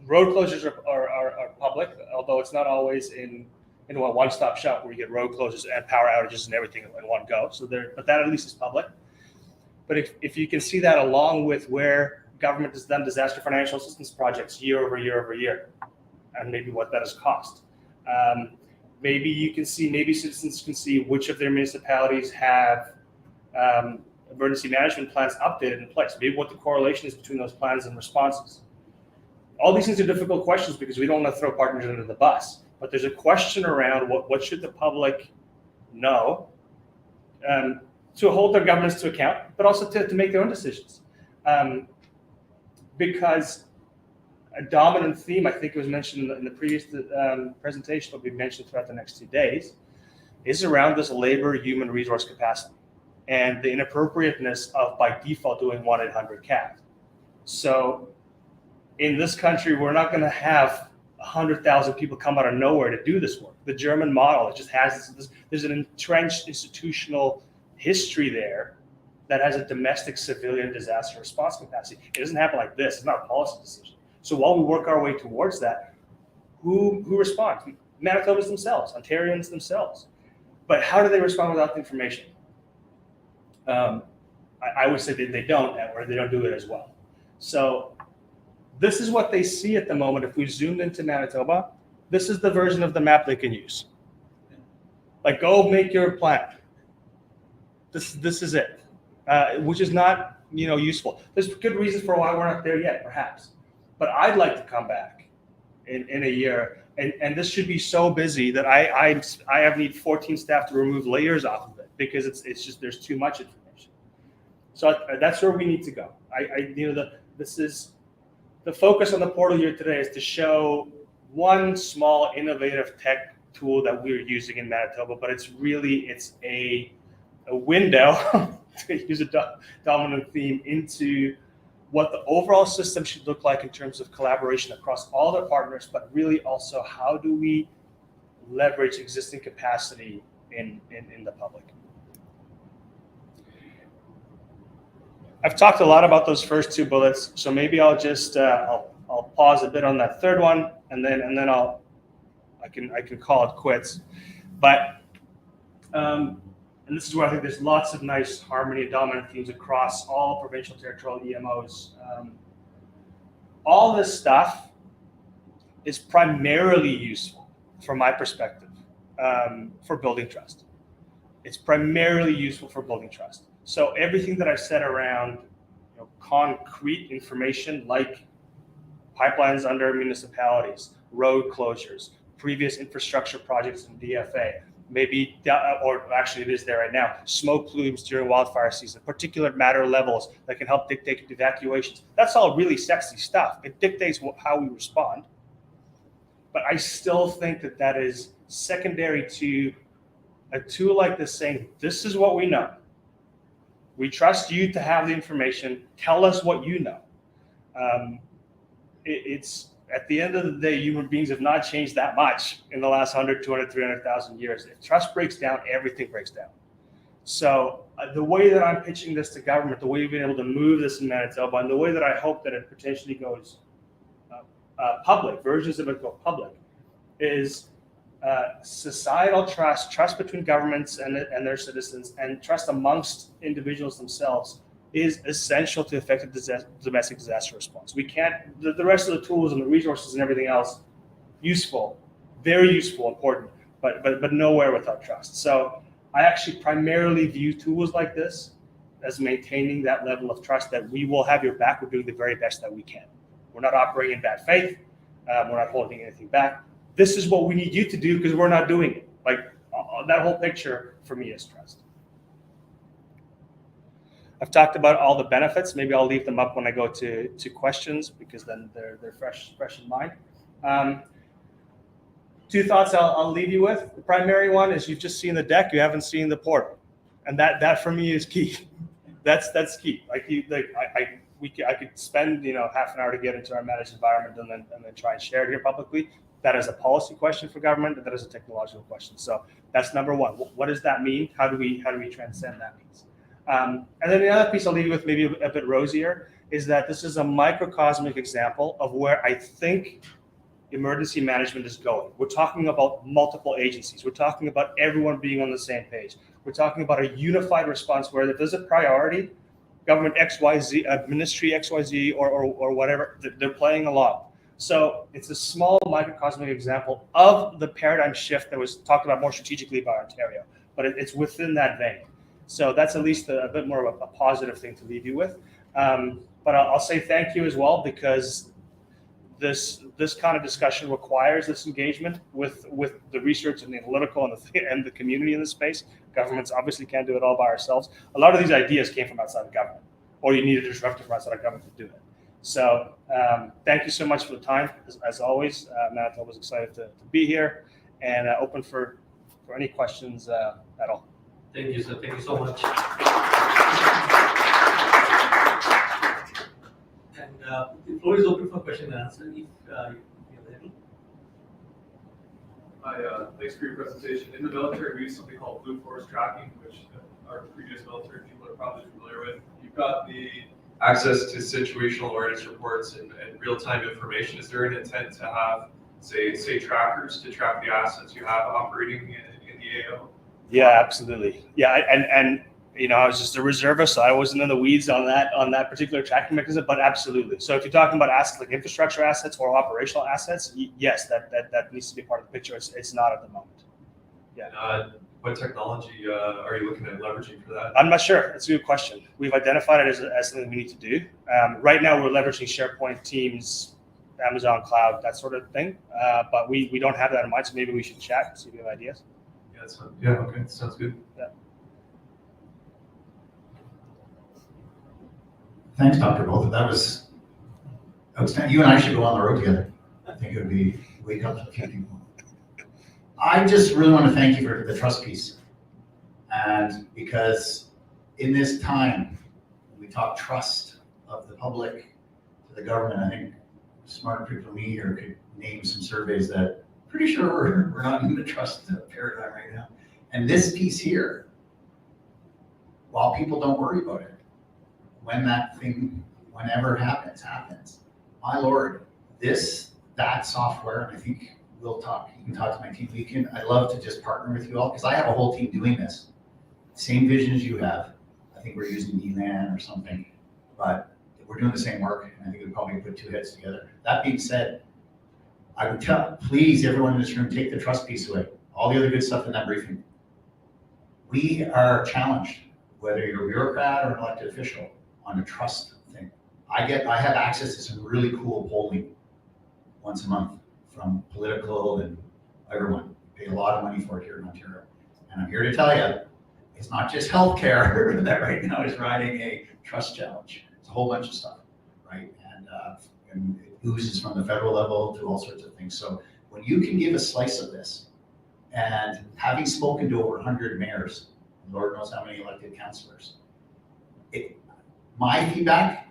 road closures are public, although it's not always in a one-stop shop where you get road closures and power outages and everything in one go. But that at least is public. But if you can see that along with where government has done disaster financial assistance projects year over year, and maybe what that has cost. Maybe citizens can see which of their municipalities have emergency management plans updated in place, maybe what the correlation is between those plans and responses. All these things are difficult questions because we don't want to throw partners under the bus, but there's a question around what should the public know to hold their governments to account, but also to make their own decisions. Because a dominant theme, I think it was mentioned in the previous presentation, will be mentioned throughout the next 2 days, is around this labor human resource capacity and the inappropriateness of by default doing 1-800-CAT. So in this country, we're not going to have 100,000 people come out of nowhere to do this work. The German model, it just has there's an entrenched institutional history there that has a domestic civilian disaster response capacity. It doesn't happen like this. It's not a policy decision. So while we work our way towards that, who responds? Manitobans themselves, Ontarians themselves. But how do they respond without the information? I would say that they don't, or they don't do it as well. So this is what they see at the moment. If we zoomed into Manitoba, this is the version of the map they can use. Like, go make your plan. This is it, which is not useful. There's good reasons for why we're not there yet, perhaps. But I'd like to come back in a year, and this should be so busy that I need 14 staff to remove layers off of it because it's just there's too much information. So that's where we need to go. This is the focus on the portal here today is to show one small innovative tech tool that we're using in Manitoba, but it's a window to use a dominant theme into what the overall system should look like in terms of collaboration across all the partners, but really also how do we leverage existing capacity in the public. I've talked a lot about those first two bullets, so maybe I'll just I'll pause a bit on that third one, and then I can call it quits. But and this is where I think there's lots of nice harmony and dominant themes across all provincial territorial EMOs. All this stuff is primarily useful, from my perspective, for building trust. It's primarily useful for building trust. So everything that I've said around concrete information like pipelines under municipalities, road closures, previous infrastructure projects in DFA, maybe, or actually it is there right now, smoke plumes during wildfire season, particulate matter levels that can help dictate evacuations. That's all really sexy stuff. It dictates how we respond. But I still think that is secondary to a tool like this saying, this is what we know. We trust you to have the information. Tell us what you know. It's at the end of the day, human beings have not changed that much in the last 100, 200, 300,000 years. If trust breaks down, everything breaks down. So the way that I'm pitching this to government, the way we've been able to move this in Manitoba, and the way that I hope that it potentially goes public, versions of it go public, is societal trust between governments and their citizens, and trust amongst individuals themselves is essential to effective domestic disaster response. We can't, the rest of the tools and the resources and everything else, useful, very useful, important, but nowhere without trust. So I actually primarily view tools like this as maintaining that level of trust that we will have your back. We're doing the very best that we can. We're not operating in bad faith. We're not holding anything back. This is what we need you to do because we're not doing it. Like that whole picture for me is trust. I've talked about all the benefits. Maybe I'll leave them up when I go to questions because then they're fresh in mind. Two thoughts I'll leave you with. The primary one is you've just seen the deck, you haven't seen the portal, and that for me is key. That's key. I could spend half an hour to get into our managed environment and then try and share it here publicly. That is a policy question for government, and that is a technological question. So that's number one. What does that mean? How do we transcend that means? And then the other piece I'll leave you with, maybe a bit rosier, is that this is a microcosmic example of where I think emergency management is going. We're talking about multiple agencies. We're talking about everyone being on the same page. We're talking about a unified response where if there's a priority, government XYZ, ministry XYZ, or whatever, they're playing along. So it's a small microcosmic example of the paradigm shift that was talked about more strategically by Ontario, but it's within that vein. So that's at least a bit more of a positive thing to leave you with. But I'll say thank you as well, because this kind of discussion requires this engagement with the research and the analytical and the community in this space. Governments obviously can't do it all by ourselves. A lot of these ideas came from outside of government, or you need a disruptor from outside of government to do it. So thank you so much for the time. As always, Manitoba was excited to be here and open for any questions at all. Thank you, sir. Thank you so much. And the floor is open for question and answer if you have any. Hi, thanks for your presentation. In the military, we use something called Blue Force tracking, which our previous military people are probably familiar with. You've got the access to situational awareness reports and real-time information. Is there an intent to have, say trackers to track the assets you have operating in the AO? Yeah, absolutely. Yeah, and I was just a reservist, so I wasn't in the weeds on that particular tracking mechanism, but absolutely. So if you're talking about assets like infrastructure assets or operational assets, yes, that needs to be part of the picture. It's not at the moment. Yeah. What technology are you looking at leveraging for that? I'm not sure. It's a good question. We've identified it as something we need to do. Right now, we're leveraging SharePoint, Teams, Amazon Cloud, that sort of thing. But we don't have that in mind, so maybe we should chat and see if we have ideas. Yeah, okay, sounds good. Yeah. Thanks, Dr. Both. That was outstanding. You and I should go on the road together. I think it would be wake up a few people. I just really want to thank you for the trust piece. And because in this time, we talk trust of the public to the government, I think smarter people than me here could name some surveys that pretty sure we're not in the trust paradigm right now. And this piece here, while people don't worry about it, when that thing, whenever happens, my Lord, that software, and I think we'll talk, you can talk to my team, I'd love to just partner with you all, because I have a whole team doing this. Same vision as you have. I think we're using DLAN or something, but we're doing the same work, and I think we probably put two heads together. That being said, I would tell, please, everyone in this room, take the trust piece away. All the other good stuff in that briefing. We are challenged, whether you're a bureaucrat or an elected official, on a trust thing. I have access to some really cool polling once a month from political and everyone. We pay a lot of money for it here in Ontario. And I'm here to tell you, it's not just healthcare that right now is riding a trust challenge. It's a whole bunch of stuff, right? And it oozes from the federal level to all sorts of things. So when you can give a slice of this, and having spoken to over 100 mayors, Lord knows how many elected councillors, my feedback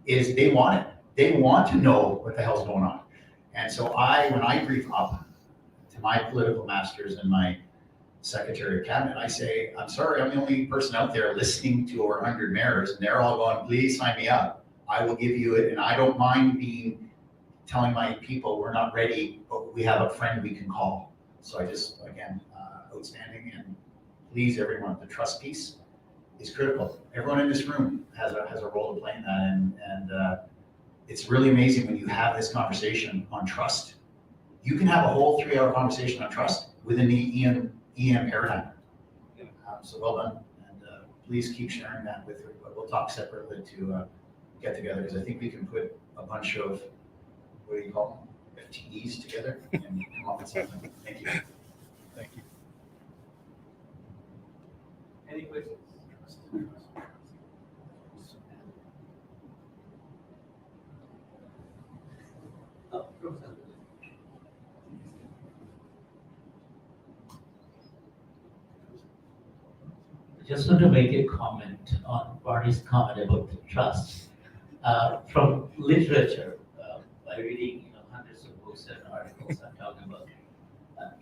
is they want it. They want to know what the hell's going on. And so when I brief up to my political masters and my secretary of cabinet, I say, I'm sorry, I'm the only person out there listening to our 100 mayors, and they're all going, please sign me up. I will give you it, and I don't mind telling my people we're not ready, but we have a friend we can call. So I just, again, outstanding, and please everyone, the trust piece is critical. Everyone in this room has a role to play in that, and it's really amazing when you have this conversation on trust. You can have a whole 3-hour conversation on trust within the EM paradigm. So well done, and please keep sharing that with her. But we'll talk separately to get together, because I think we can put a bunch of, what do you call them, FTEs together and come up with something. Thank you. Thank you. Any questions? Oh, Professor. I just want to make a comment on Barney's comment about the trust. From literature, by reading hundreds of books and articles, I'm talking about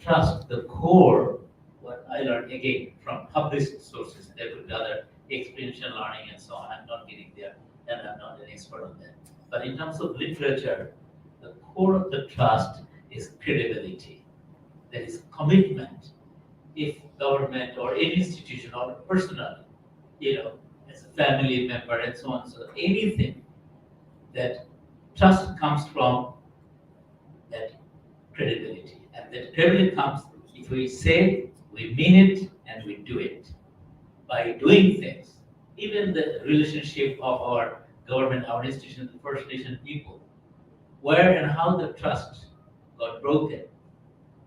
trust, the core, what I learned again from published sources, there could be other experiential learning and so on. I'm not getting there, and I'm not an expert on that. But in terms of literature, the core of the trust is credibility. That is commitment. If government or any institution or personally, as a family member and so on, so anything that trust comes from that credibility. And that credibility comes if we say, we mean it, and we do it. By doing things, even the relationship of our government, our institutions, the First Nation people, where and how the trust got broken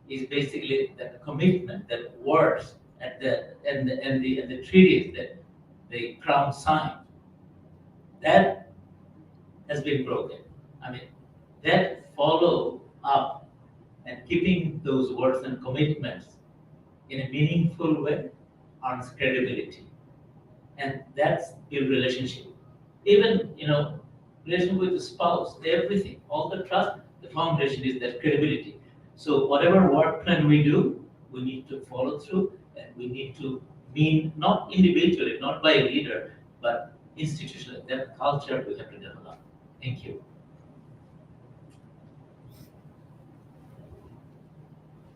is basically that commitment, that words, and the treaties that the Crown signed. That has been broken. I mean, that follow up and keeping those words and commitments in a meaningful way earns credibility. And that's build relationship. Even, relation with the spouse, everything, all the trust, the foundation is that credibility. So whatever work plan we do, we need to follow through, and we need to mean not individually, not by a leader, but institutionally. That culture we have to develop. Thank you.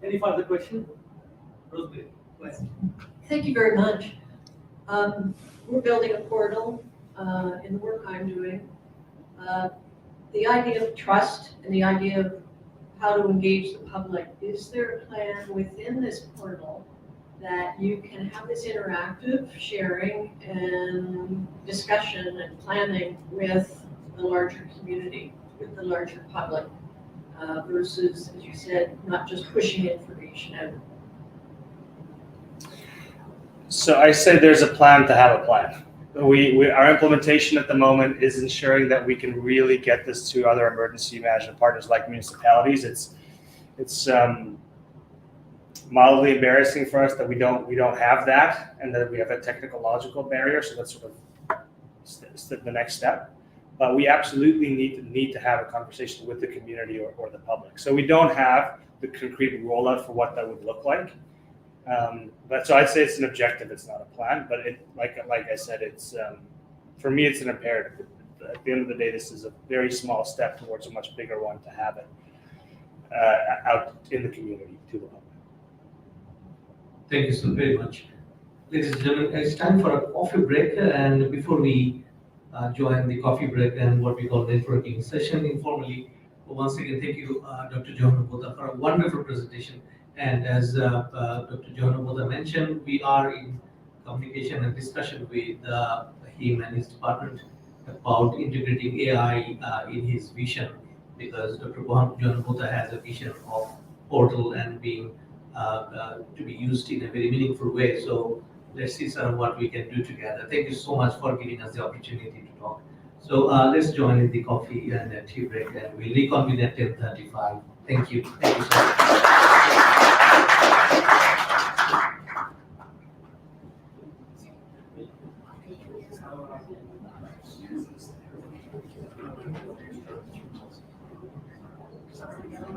Any further question? Rosemary, please. Thank you very much. We're building a portal in the work I'm doing. The idea of trust and the idea of how to engage the public, is there a plan within this portal that you can have this interactive sharing and discussion and planning with the larger community, with the larger public, versus, as you said, not just pushing information out? So I say there's a plan to have a plan. Our implementation at the moment is ensuring that we can really get this to other emergency management partners like municipalities. It's mildly embarrassing for us that we don't have that, and that we have a technological barrier. So that's sort of the next step. But we absolutely need to have a conversation with the community or the public. So we don't have the concrete rollout for what that would look like. But so I'd say it's an objective, it's not a plan, but like I said, it's for me, it's an imperative. At the end of the day, this is a very small step towards a much bigger one to have it out in the community to the public. Thank you so very much. Ladies and gentlemen, it's time for a coffee break, and before we join the coffee break and what we call networking session informally, once again, thank you, Dr. Johanna Botha, for a wonderful presentation. And as Dr. Johanna Botha mentioned, we are in communication and discussion with him and his department about integrating AI in his vision, because Dr. Johanna Botha has a vision of portal and being to be used in a very meaningful way. So let's see sort of what we can do together. Thank you so much for giving us the opportunity to talk. So let's join in the coffee and tea break, and we'll reconvene at 10:35. Thank you. Thank you so much. Sorry.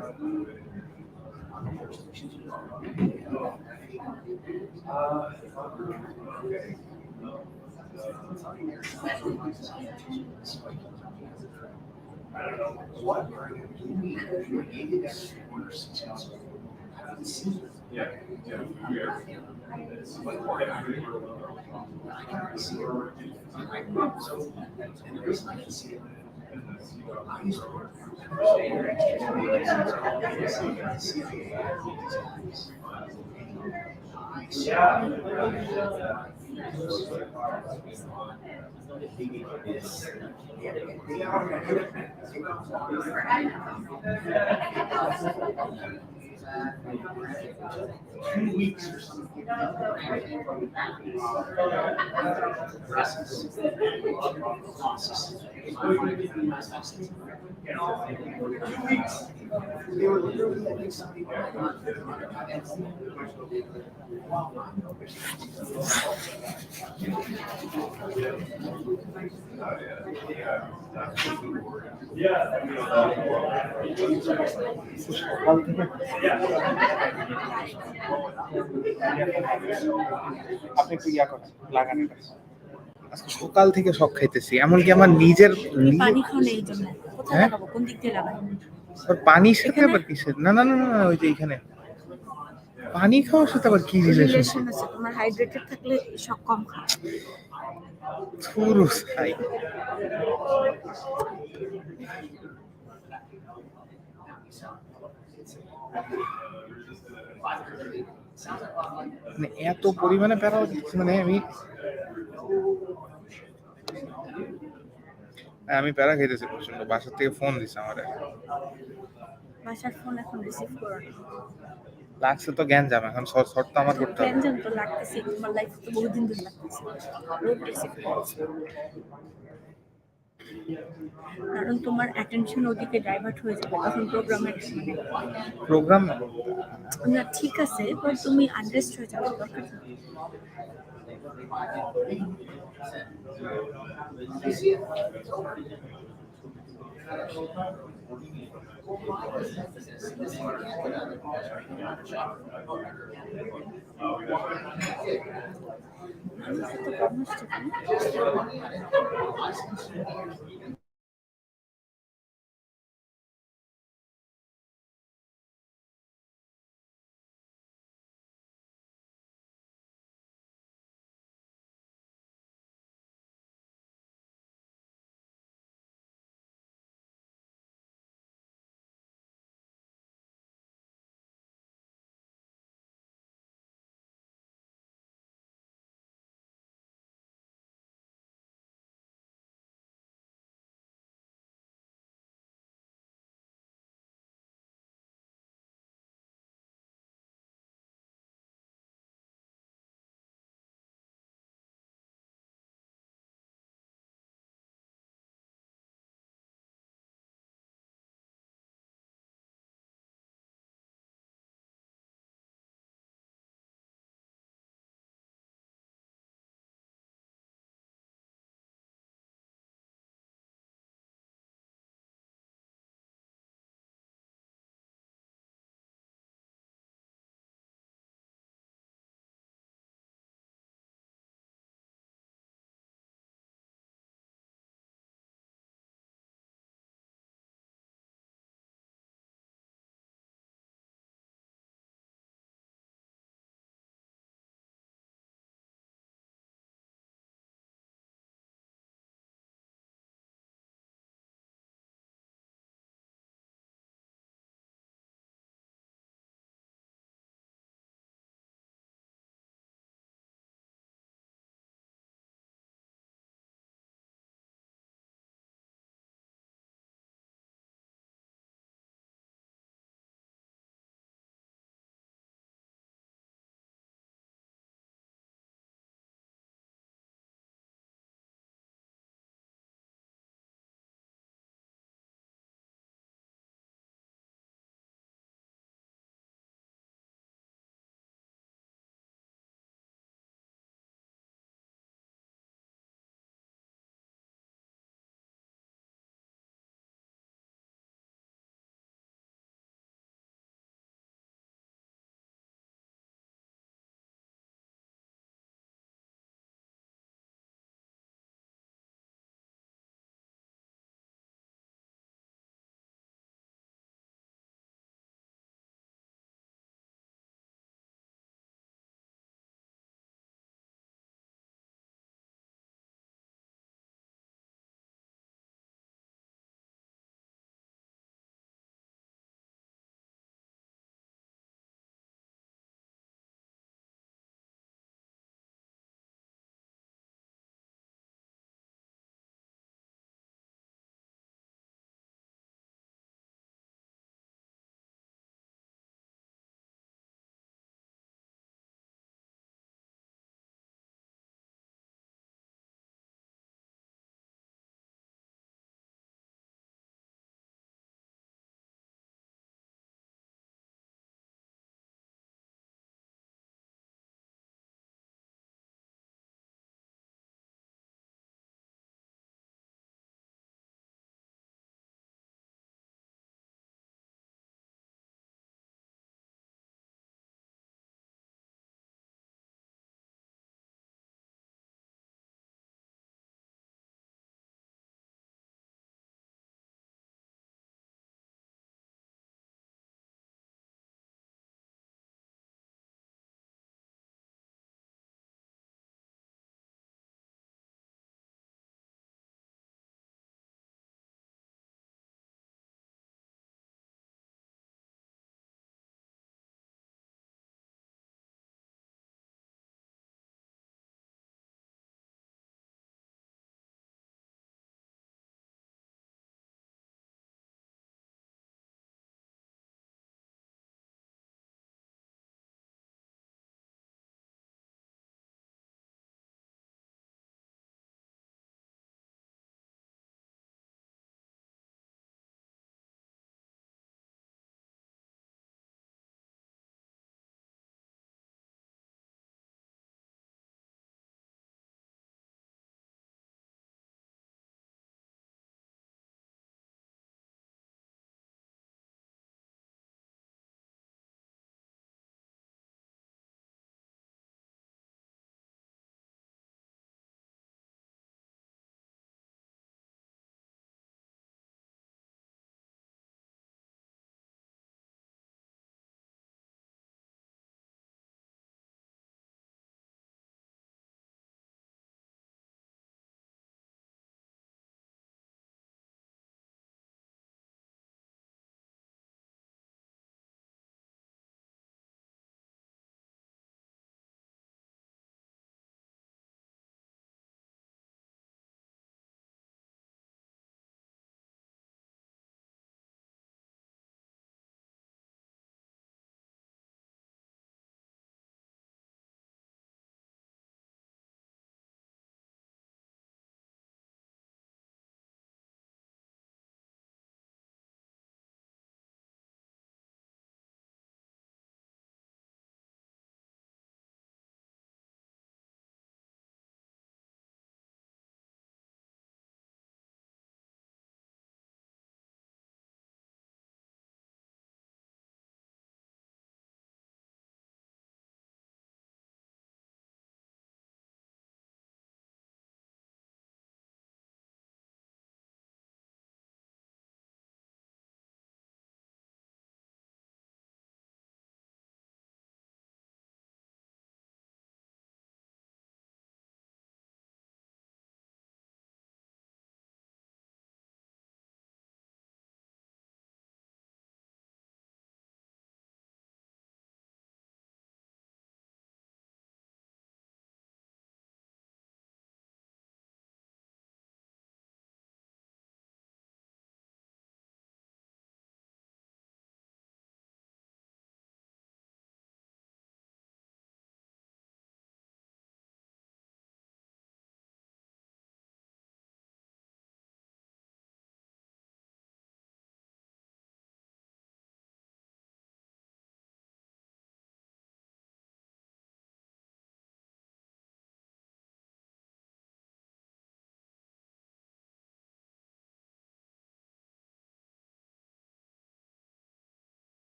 আপনি একটু ইয়া করেন, লাগান এটা। আজকে সকাল থেকে সব খাইতেছি, এমনকি আমার নিজের পানি খাও না এই জন্য। কোথায় হ্যাঁ? লাগাবো? কোন দিক দিয়ে লাগাবো? আর পানির সাথে এখানে? আবার কিসের? না না না না, ওই যে এখানে পানি খাওয়ার সাথে আবার কি রিলেশন? রিলেশন আছে। তোমার হাইড্রেটেড থাকলে সব কম খাও। থুরু ছাই। মানে এত পরিমাণে প্যারা দিচ্ছে, মানে আমি প্যারা খাইতেছি প্রচন্ড। বাসার থেকে ফোন দিছে আমারে, বাসার ফোন এখন রিসিভ করো না। লাগছে তো জ্ঞান জাম, এখন শর্ট তো আমার করতে হবে। টেনশন তো লাগতেছে, তোমার লাইফ তো বহুদিন ধরে লাগতেছে। রোড রিসিভ করো। কারণ তোমার অ্যাটেনশন ওদিকে ডাইভার্ট হয়ে যাবে তখন প্রোগ্রামের মানে প্রোগ্রাম না ঠিক আছে, বাট তুমি আনরেস্ট হয়ে যাবে, দরকার নেই। মানুষের তো কর্মস্থল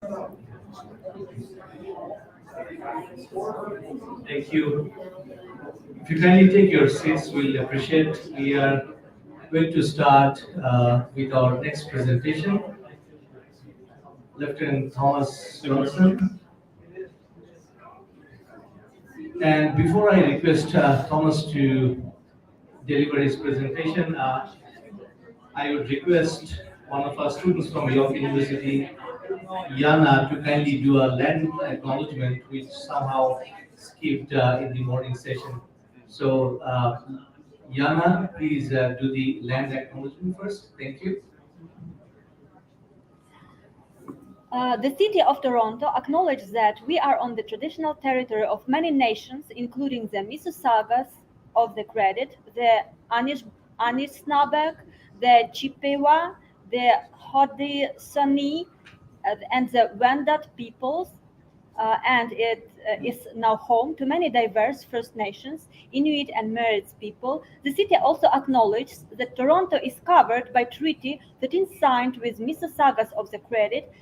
Thank you. If you kindly take your seats, we'll appreciate. We are going to start with our next presentation. Lieutenant Thomas Johnson. And before I request Thomas to deliver his presentation, I would request one of our students from York University, Yana, to kindly do a land acknowledgement, which somehow skipped in the morning session. So, Yana, please do the land acknowledgement first. Thank you. The city of Toronto acknowledges that we are on the traditional territory of many nations, including the Mississaugas of the Credit, the Anishinaabe, the Chippewa, the Haudenosaunee, and the Wendat peoples, and it is now home to many diverse First Nations, Inuit, and Métis people. The city also acknowledges that Toronto is covered by treaty that is signed with Mississaugas of the Credit,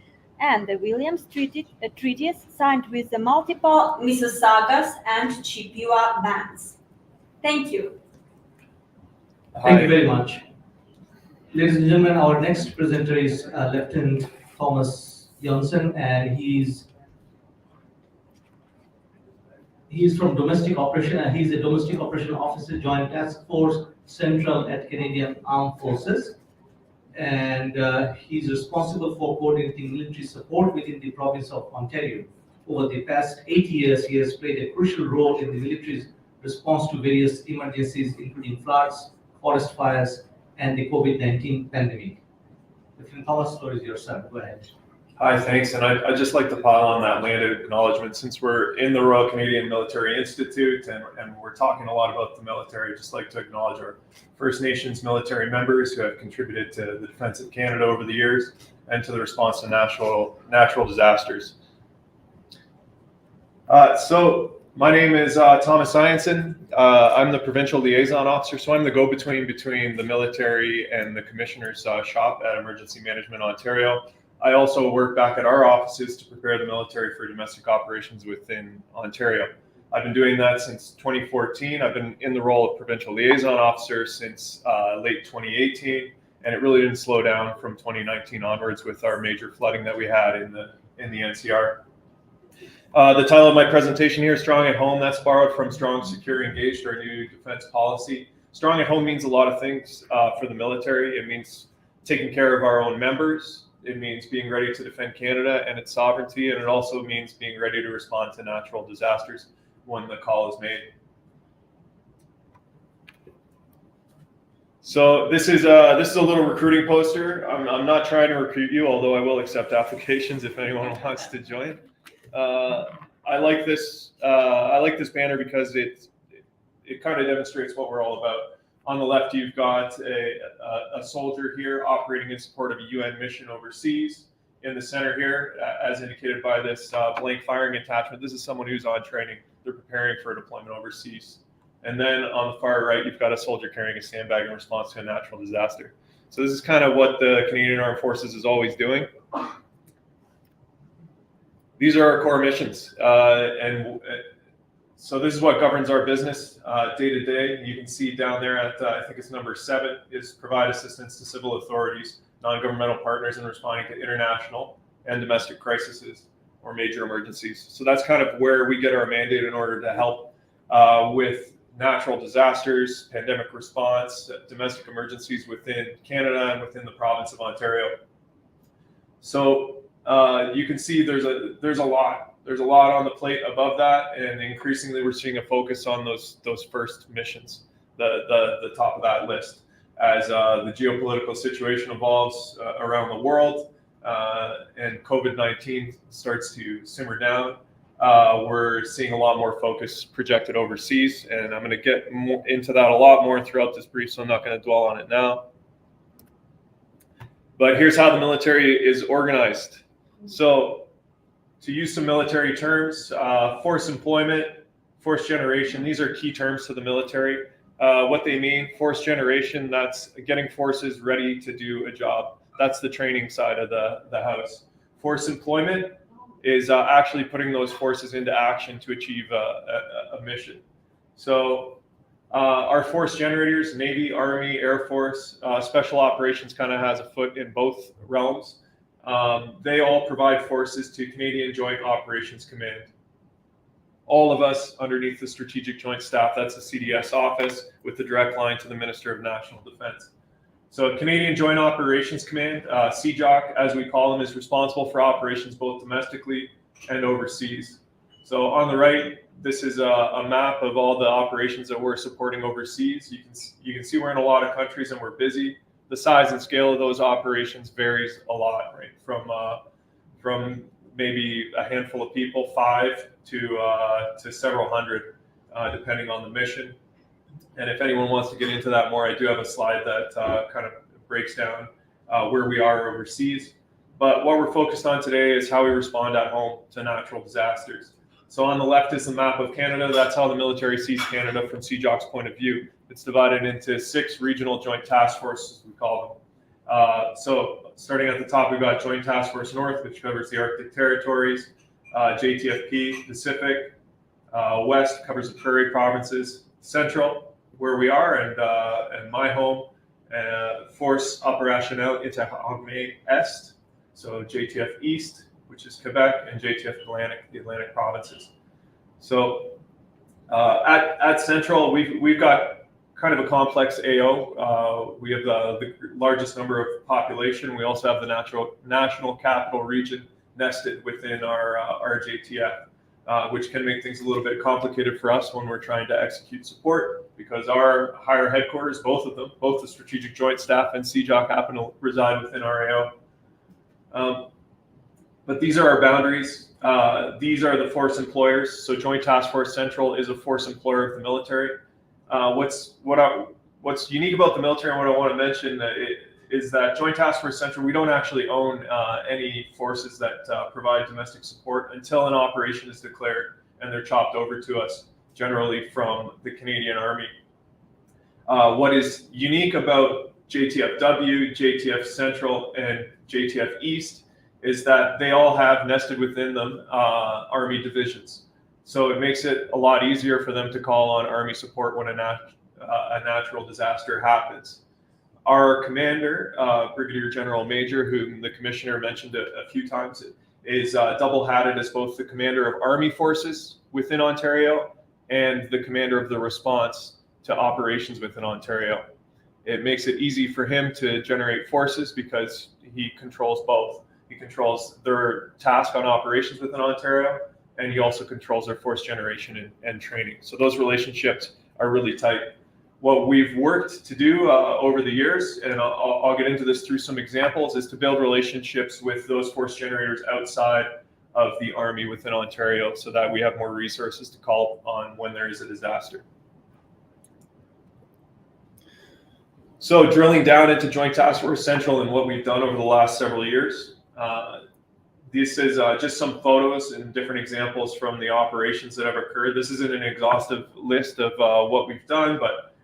and the Williams treaties signed with the multiple Mississaugas and Chippewa bands. Thank you. Thank you very much. Ladies and gentlemen, our next presenter is Lieutenant Thomas Johnson, and he's from Domestic Operation, and he's a Domestic Operation Officer, Joint Task Force Central at Canadian Armed Forces. And he's responsible for coordinating military support within the province of Ontario. Over the past 8 years, he has played a crucial role in the military's response to various emergencies, including floods, forest fires, and the COVID-19 pandemic. Lieutenant Thomas, the floor is yours, sir. Go ahead. Hi, thanks. And I'd just like to pile on that land acknowledgement. Since we're in the Royal Canadian Military Institute and we're talking a lot about the military, I'd just like to acknowledge our First Nations military members who have contributed to the defense of Canada over the years and to the response to natural disasters. So my name is Thomas Ianson. I'm the Provincial Liaison Officer, so I'm the go-between between the military and the Commissioner's shop at Emergency Management Ontario. I also work back at our offices to prepare the military for domestic operations within Ontario. I've been doing that since 2014. I've been in the role of Provincial Liaison Officer since late 2018, and it really didn't slow down from 2019 onwards with our major flooding that we had in the NCR. The title of my presentation here, Strong at Home, that's borrowed from Strong, Secure, Engaged, our new defense policy. Strong at home means a lot of things for the military. It means taking care of our own members. It means being ready to defend Canada and its sovereignty, and it also means being ready to respond to natural disasters when the call is made. So this is a little recruiting poster. I'm not trying to recruit you, although I will accept applications if anyone wants to join. I like this banner because it kind of demonstrates what we're all about. On the left, you've got a soldier here operating in support of a UN mission overseas. In the center here, as indicated by this blank firing attachment, this is someone who's on training. They're preparing for a deployment overseas. And then on the far right, you've got a soldier carrying a sandbag in response to a natural disaster. So this is kind of what the Canadian Armed Forces is always doing. These are our core missions. So this is what governs our business day to day. You can see down there at, I think it's number 7, is provide assistance to civil authorities, non-governmental partners in responding to international and domestic crises or major emergencies. So that's kind of where we get our mandate in order to help with natural disasters, pandemic response, domestic emergencies within Canada and within the province of Ontario. So you can see there's a lot. There's a lot on the plate above that, and increasingly we're seeing a focus on those first missions, the top of that list. As the geopolitical situation evolves around the world and COVID-19 starts to simmer down, we're seeing a lot more focus projected overseas, and I'm going to get into that a lot more throughout this brief, so I'm not going to dwell on it now. But here's how the military is organized. So, to use some military terms, force employment, force generation, these are key terms to the military. What they mean, force generation, that's getting forces ready to do a job. That's the training side of the house. Force employment is actually putting those forces into action to achieve a mission. So our force generators, Navy, Army, Air Force, Special Operations kind of has a foot in both realms. They all provide forces to Canadian Joint Operations Command. All of us underneath the Strategic Joint Staff, that's the CDS office with the direct line to the Minister of National Defence. So Canadian Joint Operations Command, CJOC as we call them, is responsible for operations both domestically and overseas. So on the right, this is a map of all the operations that we're supporting overseas. You can see we're in a lot of countries and we're busy. The size and scale of those operations varies a lot, right? From maybe a handful of people, 5 to several hundred, depending on the mission. And if anyone wants to get into that more, I do have a slide that kind of breaks down where we are overseas. But what we're focused on today is how we respond at home to natural disasters. So on the left is the map of Canada. That's how the military sees Canada from CJOC's point of view. It's divided into 6 regional joint task forces, we call them. So starting at the top, we've got Joint Task Force North, which covers the Arctic territories, JTFP Pacific, West covers the Prairie provinces, Central, where we are, and my home, Force Opérationnelle Interarmée Est, so JTF East, which is Quebec, and JTF Atlantic, the Atlantic provinces. So at Central, we've got kind of a complex AO. We have the largest number of population. We also have the national capital region nested within our JTF, which can make things a little bit complicated for us when we're trying to execute support, because our higher headquarters, both of them, both the Strategic Joint Staff and CJOC, happen to reside within our AO. But these are our boundaries. These are the force employers. So Joint Task Force Central is a force employer of the military. What's unique about the military, and what I want to mention is that Joint Task Force Central, we don't actually own any forces that provide domestic support until an operation is declared and they're chopped over to us, generally from the Canadian Army. What is unique about JTFW, JTF Central, and JTF East is that they all have nested within them Army divisions. So it makes it a lot easier for them to call on Army support when a natural disaster happens. Our commander, Brigadier General Major, whom the Commissioner mentioned a few times, is double-hatted as both the commander of Army forces within Ontario and the commander of the response to operations within Ontario. It makes it easy for him to generate forces because he controls both. He controls their task on operations within Ontario, and he also controls their force generation and training. So those relationships are really tight. What we've worked to do over the years, and I'll get into this through some examples, is to build relationships with those force generators outside of the Army within Ontario so that we have more resources to call on when there is a disaster. So drilling down into Joint Task Force Central and what we've done over the last several years, this is just some photos and different examples from the operations that have occurred. This isn't an exhaustive list of what we've done, but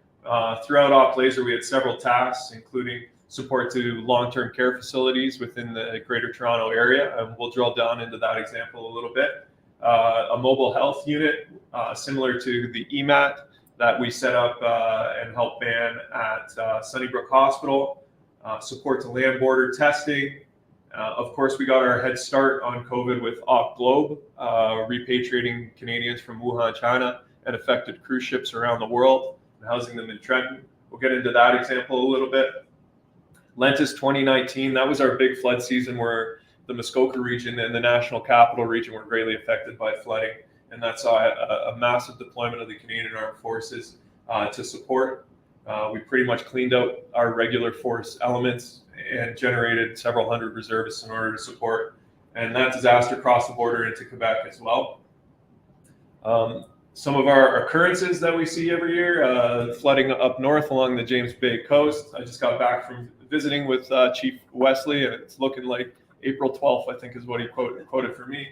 throughout Op Laser, we had several tasks, including support to long-term care facilities within the Greater Toronto area, and we'll drill down into that example a little bit. A mobile health unit, similar to the EMAT that we set up and helped man at Sunnybrook Hospital, support to land border testing. Of course, we got our head start on COVID with Op Globe, repatriating Canadians from Wuhan, China, and affected cruise ships around the world and housing them in Trenton. We'll get into that example a little bit. Lentis 2019, that was our big flood season where the Muskoka region and the National Capital region were greatly affected by flooding. And that saw a massive deployment of the Canadian Armed Forces to support. We pretty much cleaned out our regular force elements and generated several hundred reservists in order to support. And that disaster crossed the border into Quebec as well. Some of our occurrences that we see every year, flooding up north along the James Bay coast. I just got back from visiting with Chief Wesley, and it's looking like April 12th, I think is what he quoted for me.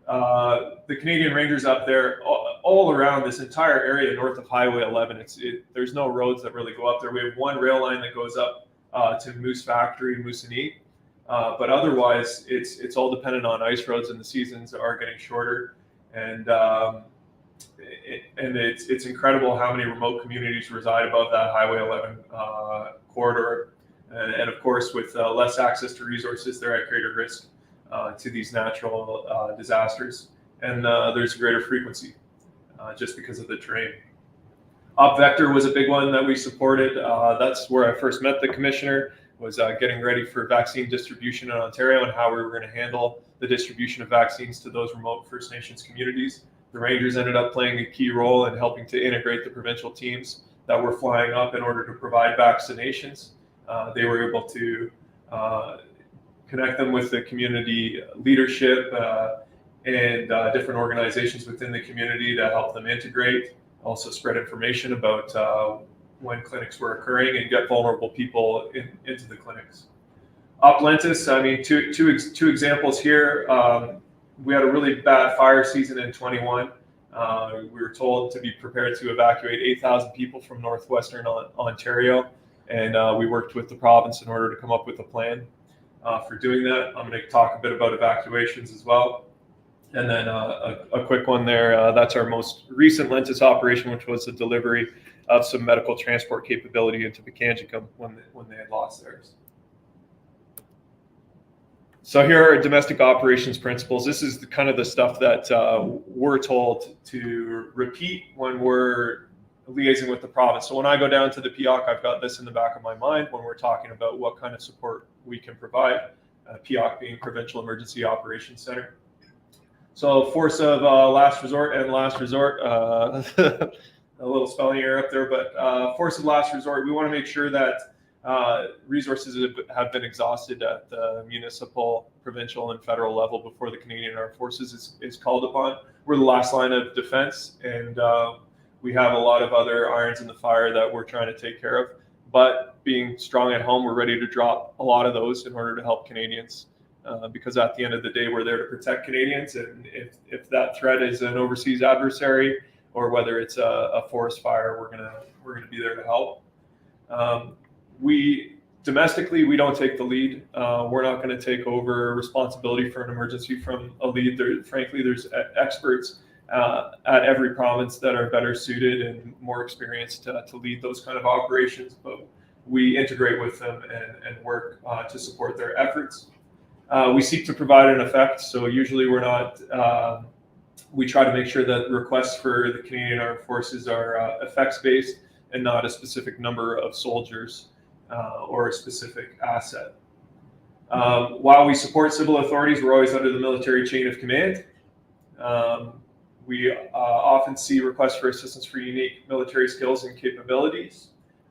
The Canadian Rangers up there, all around this entire area north of Highway 11, there's no roads that really go up there. We have one rail line that goes up to Moose Factory, Moosonee, But otherwise, it's all dependent on ice roads, and the seasons are getting shorter. And it's incredible how many remote communities reside above that Highway 11 corridor. And of course, with less access to resources, they're at greater risk to these natural disasters. And there's a greater frequency just because of the terrain. OpVector was a big one that we supported. That's where I first met the commissioner, was getting ready for vaccine distribution in Ontario and how we were going to handle the distribution of vaccines to those remote First Nations communities. The Rangers ended up playing a key role in helping to integrate the provincial teams that were flying up in order to provide vaccinations. They were able to connect them with the community leadership and different organizations within the community to help them integrate, also spread information about when clinics were occurring and get vulnerable people into the clinics. Oplentis, I mean, two examples here. We had a really bad fire season in 21. We were told to be prepared to evacuate 8,000 people from northwestern Ontario, and we worked with the province in order to come up with a plan for doing that. I'm going to talk a bit about evacuations as well. And then a quick one there, that's our most recent Lentis operation, which was the delivery of some medical transport capability into Pikangikum when they had lost theirs. So here are domestic operations principles. This is kind of the stuff that we're told to repeat when we're liaising with the province. So when I go down to the PIOC, I've got this in the back of my mind when we're talking about what kind of support we can provide, PIOC being Provincial Emergency Operations Center. So force of last resort and last resort, a little spelling error up there, but force of last resort, we want to make sure that resources have been exhausted at the municipal, provincial, and federal level before the Canadian Armed Forces is called upon. We're the last line of defense, and we have a lot of other irons in the fire that we're trying to take care of. But being strong at home, we're ready to drop a lot of those in order to help Canadians. Because at the end of the day, we're there to protect Canadians, and if that threat is an overseas adversary or whether it's a forest fire, we're gonna be there to help. Domestically, we don't take the lead. We're not going to take over responsibility for an emergency from a lead. Frankly, there's experts at every province that are better suited and more experienced to lead those kind of operations, but we integrate with them and work to support their efforts. We seek to provide an effect, so usually we're not, we try to make sure that requests for the Canadian Armed Forces are effects-based and not a specific number of soldiers or a specific asset. While we support civil authorities, we're always under the military chain of command. We often see requests for assistance for unique military skills and capabilities.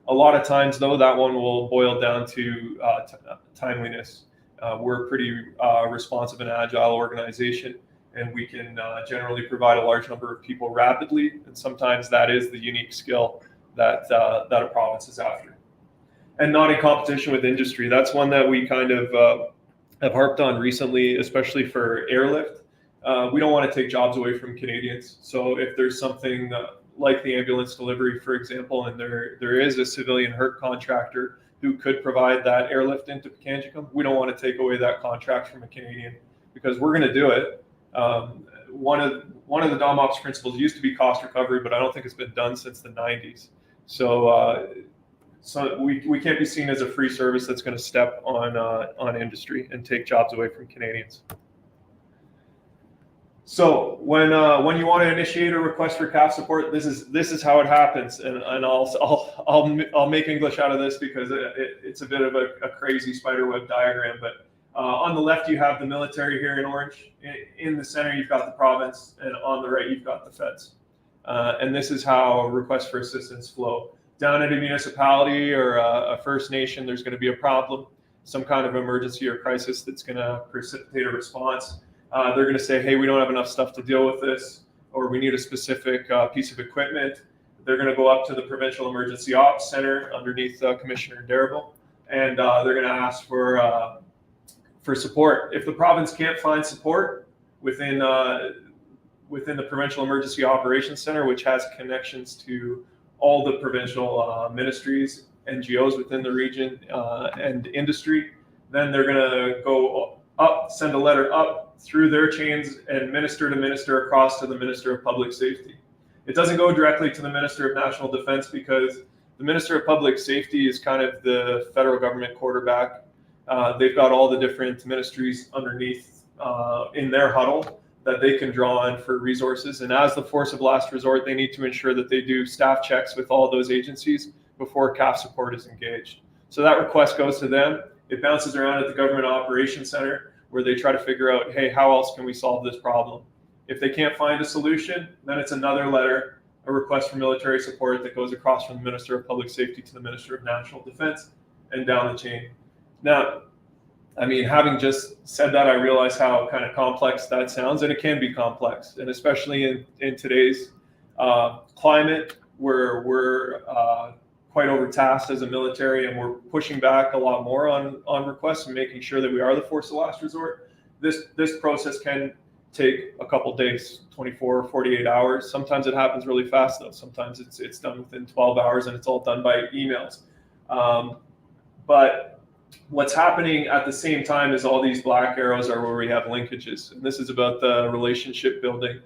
A lot of times, though, that one will boil down to timeliness. We're a pretty responsive and agile organization, and we can generally provide a large number of people rapidly, and sometimes that is the unique skill that a province is after. And not in competition with industry. That's one that we kind of have harped on recently, especially for airlift. We don't want to take jobs away from Canadians. So if there's something like the ambulance delivery, for example, and there is a civilian HERT contractor who could provide that airlift into Pikangikum, we don't want to take away that contract from a Canadian because we're going to do it. One of the DOMOPS principles used to be cost recovery, but I don't think it's been done since the 90s. So we can't be seen as a free service that's going to step on industry and take jobs away from Canadians. So when you want to initiate a request for CAF support, this is how it happens, and I'll make English out of this because it's a bit of a crazy spiderweb diagram. But on the left you have the military here in orange. In the center you've got the province, and on the right you've got the feds. And this is how requests for assistance flow. Down at a municipality or a First Nation, there's going to be a problem, some kind of emergency or crisis that's going to precipitate a response. They're going to say, hey, we don't have enough stuff to deal with this, or we need a specific piece of equipment. They're going to go up to the Provincial Emergency Ops Center underneath Commissioner Darrable, and they're going to ask for support. If the province can't find support within the Provincial Emergency Operations Center, which has connections to all the provincial ministries, NGOs within the region, and industry, then they're going to go up, send a letter up through their chains and minister to minister across to the Minister of Public Safety. It doesn't go directly to the Minister of National Defense because the Minister of Public Safety is kind of the federal government quarterback. They've got all the different ministries underneath in their huddle that they can draw on for resources. And as the force of last resort, they need to ensure that they do staff checks with all those agencies before CAF support is engaged. So that request goes to them. It bounces around at the Government Operations Center where they try to figure out, hey, how else can we solve this problem? If they can't find a solution, then it's another letter, a request for military support that goes across from the Minister of Public Safety to the Minister of National Defense and down the chain. Now, I mean, having just said that, I realize how kind of complex that sounds, and it can be complex, and especially in today's climate where we're quite overtasked as a military and we're pushing back a lot more on requests and making sure that we are the force of last resort. This process can take a couple days, 24, 48 hours. Sometimes it happens really fast though. Sometimes it's done within 12 hours and it's all done by emails. But what's happening at the same time is all these black arrows are where we have linkages. And this is about the relationship building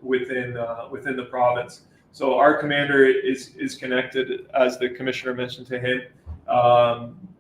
within the province. So our commander is connected, as the commissioner mentioned to him,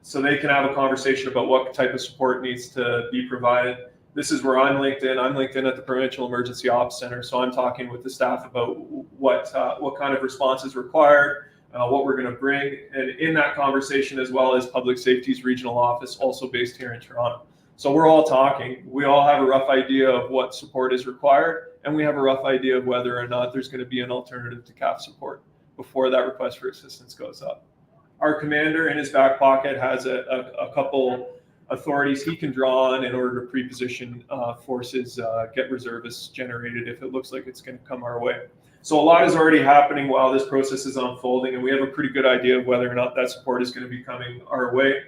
so they can have a conversation about what type of support needs to be provided. This is where I'm linked in. I'm linked in at the Provincial Emergency Ops Center, so I'm talking with the staff about what kind of response is required, what we're going to bring, and in that conversation, as well as Public Safety's regional office, also based here in Toronto. So we're all talking. We all have a rough idea of what support is required, and we have a rough idea of whether or not there's going to be an alternative to CAF support before that request for assistance goes up. Our commander in his back pocket has a couple authorities he can draw on in order to pre-position forces, get reservists generated if it looks like it's going to come our way. So a lot is already happening while this process is unfolding, and we have a pretty good idea of whether or not that support is going to be coming our way.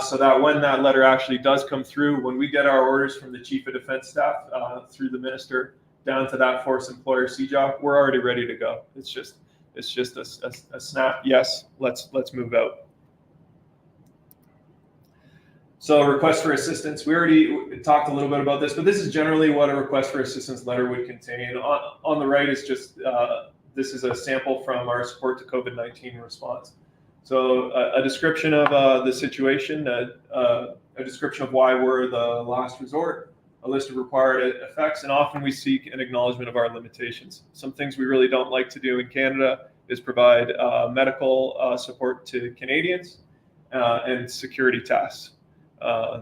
So that when that letter actually does come through, when we get our orders from the Chief of Defense Staff through the Minister down to that force employer CJOC, we're already ready to go. It's just a snap. Yes, let's move out. So request for assistance, we already talked a little bit about this, but this is generally what a request for assistance letter would contain. On the right is just, this is a sample from our support to COVID-19 response. So a description of the situation, a description of why we're the last resort, a list of required effects, and often we seek an acknowledgement of our limitations. Some things we really don't like to do in Canada is provide medical support to Canadians and security tasks.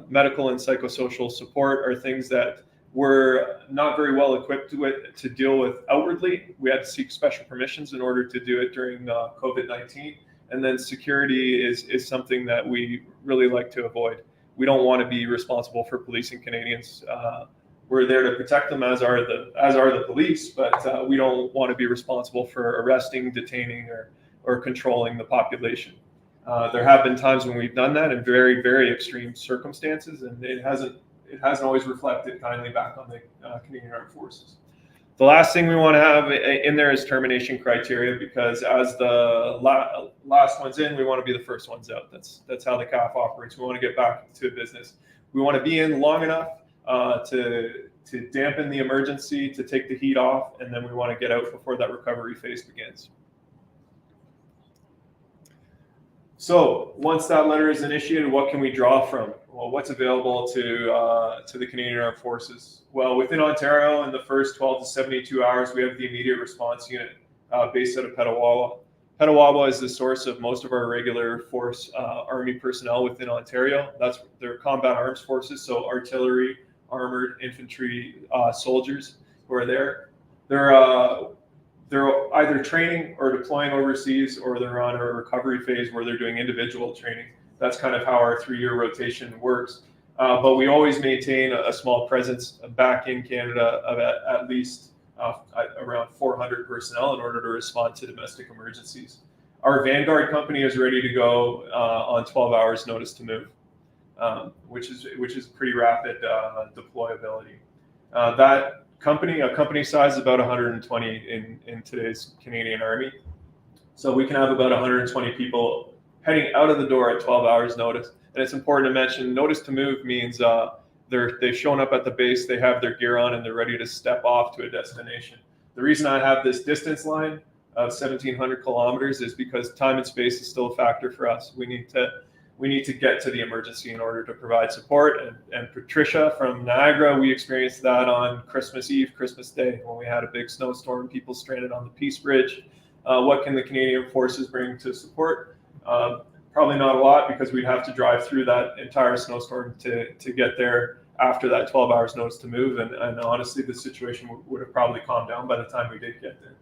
Medical and psychosocial support are things that we're not very well equipped to deal with outwardly. We had to seek special permissions in order to do it during COVID-19. And then security is something that we really like to avoid. We don't want to be responsible for policing Canadians. We're there to protect them, as are the police, but we don't want to be responsible for arresting, detaining, or controlling the population. There have been times when we've done that in very, very extreme circumstances, and it hasn't always reflected kindly back on the Canadian Armed Forces. The last thing we want to have in there is termination criteria, because as the last ones in, we want to be the first ones out. That's how the CAF operates. We want to get back to business. We want to be in long enough to dampen the emergency, to take the heat off, and then we want to get out before that recovery phase begins. So once that letter is initiated, what can we draw from? Well, what's available to the Canadian Armed Forces? Well, within Ontario, in the first 12 to 72 hours, we have the immediate response unit based out of Petawawa. Petawawa is the source of most of our regular force Army personnel within Ontario. That's their combat arms forces, so artillery, armored infantry soldiers who are there. They're either training or deploying overseas, or they're on a recovery phase where they're doing individual training. That's kind of how our 3-year rotation works. But we always maintain a small presence back in Canada of at least around 400 personnel in order to respond to domestic emergencies. Our Vanguard company is ready to go on 12 hours notice to move, which is pretty rapid deployability. That company size is about 120 in today's Canadian Army. So we can have about 120 people heading out of the door at 12 hours notice. And it's important to mention, notice to move means they've shown up at the base, they have their gear on, and they're ready to step off to a destination. The reason I have this distance line of 1,700 kilometers is because time and space is still a factor for us. We need to get to the emergency in order to provide support. And Patricia from Niagara, we experienced that on Christmas Eve, Christmas Day, when we had a big snowstorm, people stranded on the Peace Bridge. What can the Canadian Forces bring to support? Probably not a lot, because we'd have to drive through that entire snowstorm to get there after that 12 hours notice to move. And honestly, the situation would have probably calmed down by the time we did get there.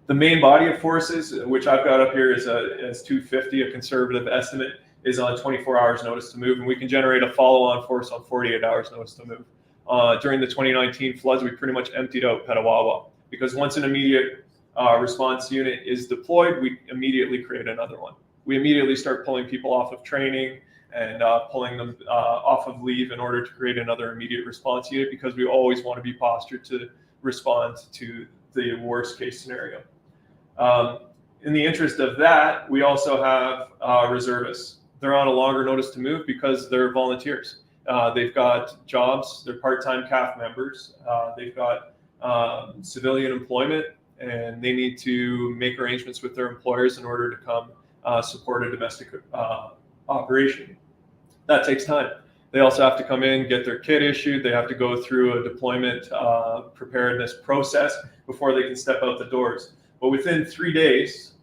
The main body of forces, which I've got up here is 250, a conservative estimate, is on 24 hours notice to move, and we can generate a follow-on force on 48 hours notice to move. During the 2019 floods, we pretty much emptied out Petawawa, because once an immediate response unit is deployed, we immediately create another one. We immediately start pulling people off of training and pulling them off of leave in order to create another immediate response unit, because we always want to be postured to respond to the worst case scenario. In the interest of that, we also have reservists. They're on a longer notice to move because they're volunteers. They've got jobs, they're part-time CAF members, they've got civilian employment, and they need to make arrangements with their employers in order to come support a domestic operation. That takes time. They also have to come in, get their kit issued. They have to go through a deployment preparedness process before they can step out the doors. But within 3 days,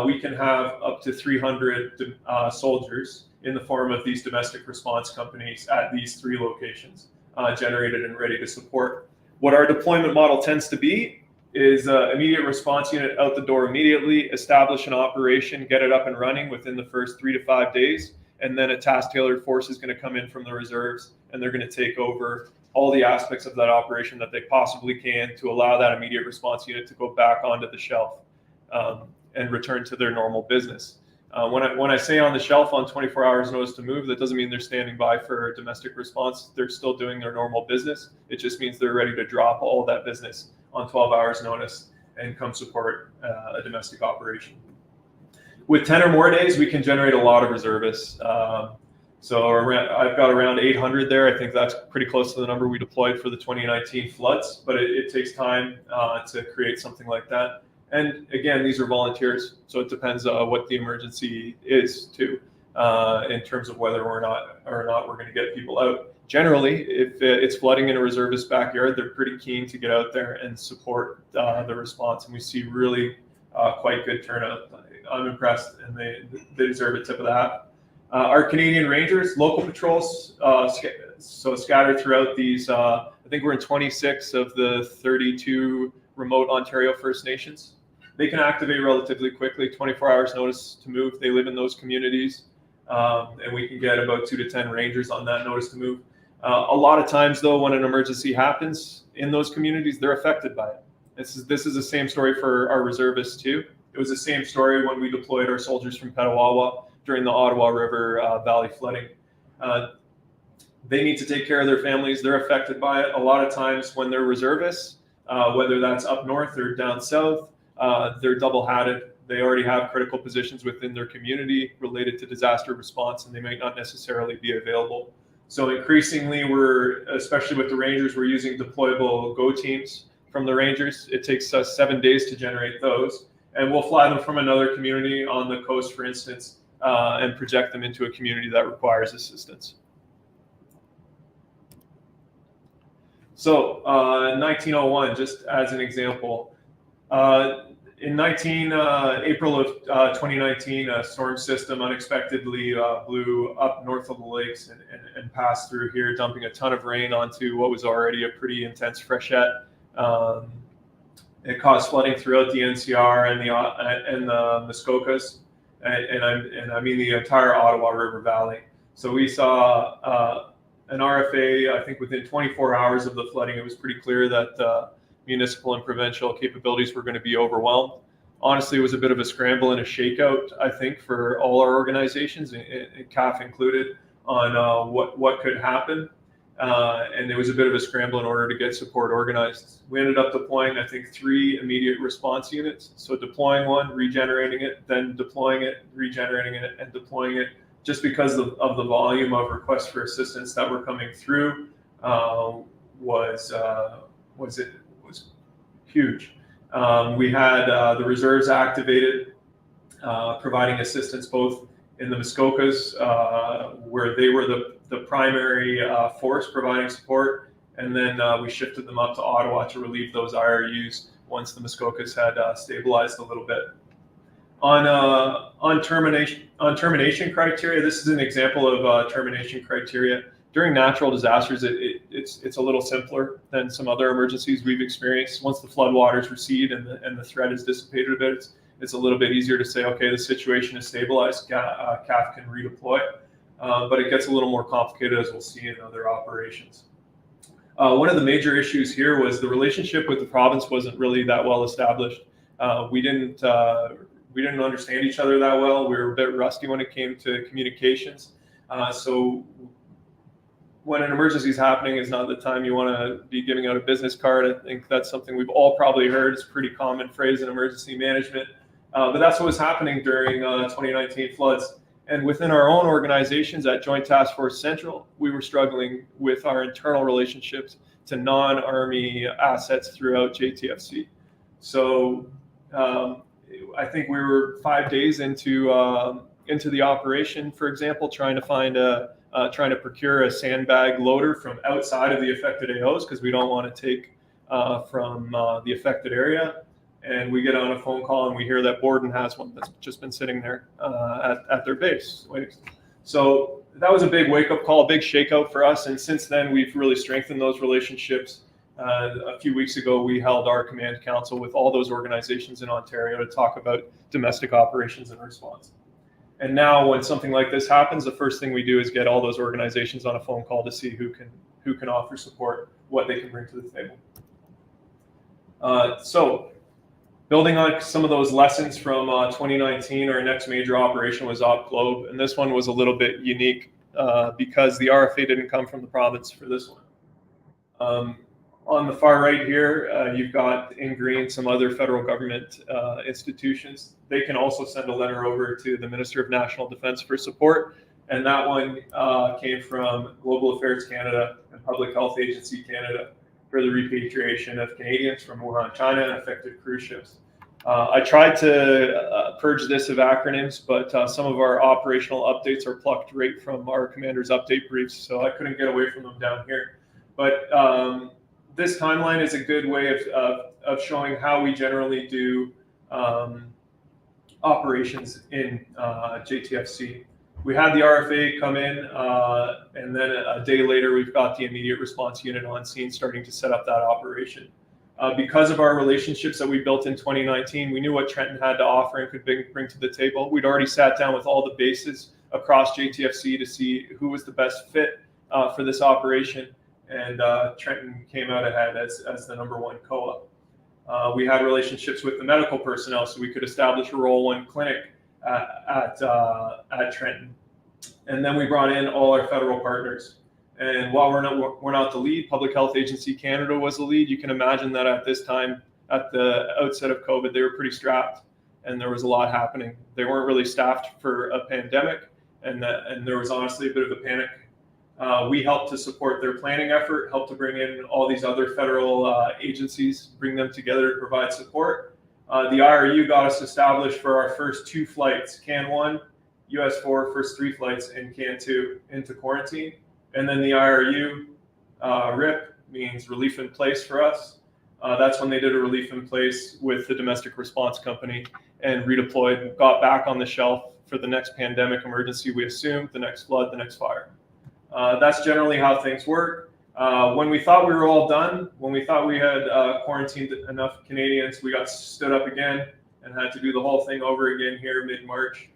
we can have up to 300 soldiers in the form of these domestic response companies at these 3 locations, generated and ready to support. What our deployment model tends to be is immediate response unit out the door immediately, establish an operation, get it up and running within the first 3 to 5 days, and then a task-tailored force is going to come in from the reserves, and they're going to take over all the aspects of that operation that they possibly can to allow that immediate response unit to go back onto the shelf and return to their normal business. When I say on the shelf on 24 hours notice to move, that doesn't mean they're standing by for domestic response. They're still doing their normal business. It just means they're ready to drop all that business on 12 hours notice and come support a domestic operation. With 10 or more days, we can generate a lot of reservists. So I've got around 800 there. I think that's pretty close to the number we deployed for the 2019 floods, but it takes time to create something like that. And again, these are volunteers, so it depends what the emergency is too, in terms of whether or not we're going to get people out. Generally, if it's flooding in a reservist's backyard, they're pretty keen to get out there and support the response, and we see really quite good turnout. I'm impressed, and they deserve a tip of the hat. Our Canadian Rangers, local patrols, so scattered throughout these, I think we're in 26 of the 32 remote Ontario First Nations. They can activate relatively quickly, 24 hours notice to move. They live in those communities, and we can get about 2 to 10 Rangers on that notice to move. A lot of times, though, when an emergency happens in those communities, they're affected by it. This is the same story for our reservists too. It was the same story when we deployed our soldiers from Petawawa during the Ottawa River Valley flooding. They need to take care of their families. They're affected by it. A lot of times when they're reservists, whether that's up north or down south, they're double-hatted. They already have critical positions within their community related to disaster response, and they might not necessarily be available. So increasingly, especially with the Rangers, we're using deployable GO teams from the Rangers. It takes us 7 days to generate those, and we'll fly them from another community on the coast, for instance, and project them into a community that requires assistance. So 1901, just as an example, in April of 2019, a storm system unexpectedly blew up north of the lakes and passed through here, dumping a ton of rain onto what was already a pretty intense freshet. It caused flooding throughout the NCR and the Muskokas, and I mean the entire Ottawa River Valley. So we saw an RFA, I think within 24 hours of the flooding, it was pretty clear that municipal and provincial capabilities were going to be overwhelmed. Honestly, it was a bit of a scramble and a shakeout, I think, for all our organizations, and CAF included, on what could happen. And it was a bit of a scramble in order to get support organized. We ended up deploying, I think, 3 immediate response units. So deploying one, regenerating it, then deploying it, regenerating it, and deploying it just because of the volume of requests for assistance that were coming through, was huge. We had the reserves activated, providing assistance both in the Muskokas, where they were the primary force providing support, and then we shifted them up to Ottawa to relieve those IRUs once the Muskokas had stabilized a little bit. On termination criteria, this is an example of termination criteria. During natural disasters, it's a little simpler than some other emergencies we've experienced. Once the floodwaters recede and the threat is dissipated a bit, it's a little bit easier to say, okay, the situation is stabilized, CAF can redeploy. But it gets a little more complicated, as we'll see in other operations. One of the major issues here was the relationship with the province wasn't really that well established. We didn't understand each other that well. We were a bit rusty when it came to communications. So when an emergency is happening is not the time you want to be giving out a business card. I think that's something we've all probably heard. It's a pretty common phrase in emergency management. But that's what was happening during 2019 floods. And within our own organizations at Joint Task Force Central, we were struggling with our internal relationships to non-Army assets throughout JTFC. So I think we were 5 days into the operation, for example, trying to procure a sandbag loader from outside of the affected AOs because we don't want to take from the affected area. And we get on a phone call and we hear that Borden has one that's just been sitting there at their base. So that was a big wake-up call, a big shakeout for us. And since then, we've really strengthened those relationships. A few weeks ago, we held our command council with all those organizations in Ontario to talk about domestic operations and response. And now when something like this happens, the first thing we do is get all those organizations on a phone call to see who can offer support, what they can bring to the table. So building on some of those lessons from 2019, our next major operation was Op Globe. And this one was a little bit unique because the RFA didn't come from the province for this one. On the far right here, you've got in green some other federal government institutions. They can also send a letter over to the Minister of National Defence for support. And that one came from Global Affairs Canada and Public Health Agency Canada for the repatriation of Canadians from Wuhan, China, and affected cruise ships. I tried to purge this of acronyms, but some of our operational updates are plucked right from our commander's update briefs, so I couldn't get away from them down here. But this timeline is a good way of showing how we generally do operations in JTFC. We had the RFA come in, and then a day later, we've got the immediate response unit on scene starting to set up that operation. Because of our relationships that we built in 2019, we knew what Trenton had to offer and could bring to the table. We'd already sat down with all the bases across JTFC to see who was the best fit for this operation, and Trenton came out ahead as the #1 COA. We had relationships with the medical personnel, so we could establish a Role 1 clinic at Trenton. And then we brought in all our federal partners. And while we're not the lead, Public Health Agency Canada was the lead. You can imagine that at this time, at the outset of COVID, they were pretty strapped and there was a lot happening. They weren't really staffed for a pandemic, and there was honestly a bit of a panic. We helped to support their planning effort, helped to bring in all these other federal agencies, bring them together to provide support. The IRU got us established for our first 2 flights, CAN 1, US 4, first 3 flights, and CAN 2 into quarantine. And then the IRU, RIP, means relief in place for us. That's when they did a relief in place with the domestic response company and redeployed, got back on the shelf for the next pandemic emergency we assumed, the next flood, the next fire. That's generally how things work. When we thought we were all done, when we thought we had quarantined enough Canadians, we got stood up again and had to do the whole thing over again here mid-March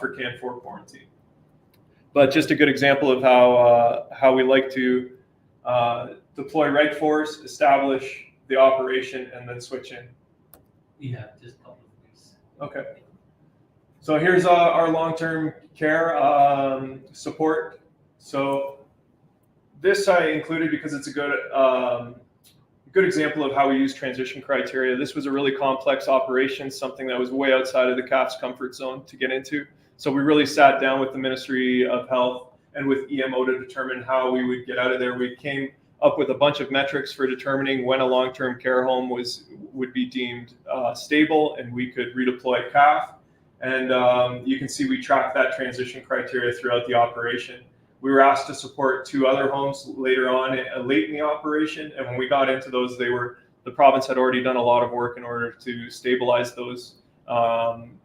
for CAN 4 quarantine. But just a good example of how we like to deploy right force, establish the operation, and then switch in. Yeah, just a couple of weeks. Okay. So here's our long-term care support. So this I included because it's a good example of how we use transition criteria. This was a really complex operation, something that was way outside of the CAF's comfort zone to get into. So we really sat down with the Ministry of Health and with EMO to determine how we would get out of there. We came up with a bunch of metrics for determining when a long-term care home would be deemed stable and we could redeploy CAF. And you can see we tracked that transition criteria throughout the operation. We were asked to support 2 other homes later on, late in the operation. And when we got into those, the province had already done a lot of work in order to stabilize those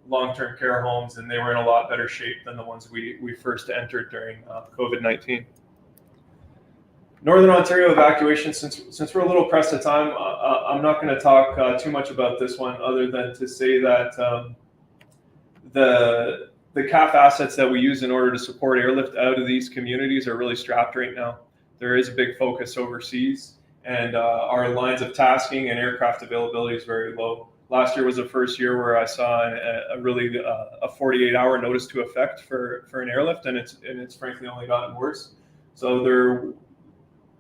long-term care homes, and they were in a lot better shape than the ones we first entered during COVID-19. Northern Ontario evacuation, since we're a little pressed for time, I'm not going to talk too much about this one other than to say that the CAF assets that we use in order to support airlift out of these communities are really strapped right now. There is a big focus overseas, and our lines of tasking and aircraft availability is very low. Last year was the first year where I saw a 48-hour notice to effect for an airlift, and it's frankly only gotten worse. So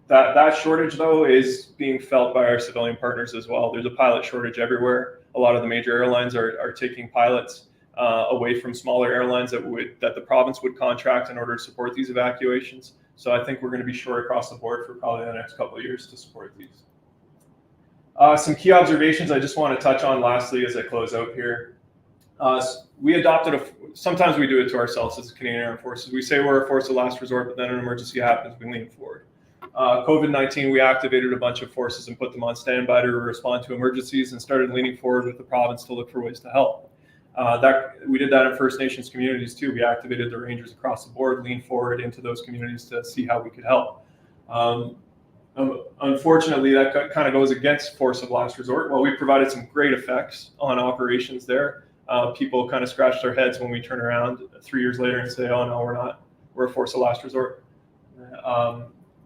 that shortage though is being felt by our civilian partners as well. There's a pilot shortage everywhere. A lot of the major airlines are taking pilots away from smaller airlines that the province would contract in order to support these evacuations. So I think we're going to be short across the board for probably the next couple of years to support these. Some key observations I just want to touch on lastly as I close out here. We adopted sometimes we do it to ourselves as the Canadian Armed Forces. We say we're a force of last resort, but then an emergency happens, we lean forward. COVID-19, we activated a bunch of forces and put them on standby to respond to emergencies and started leaning forward with the province to look for ways to help. We did that in First Nations communities too. We activated the Rangers across the board, leaned forward into those communities to see how we could help. Unfortunately, that kind of goes against force of last resort. While we provided some great effects on operations there, people kind of scratch their heads when we turn around 3 years later and say, oh no, we're not. We're a force of last resort.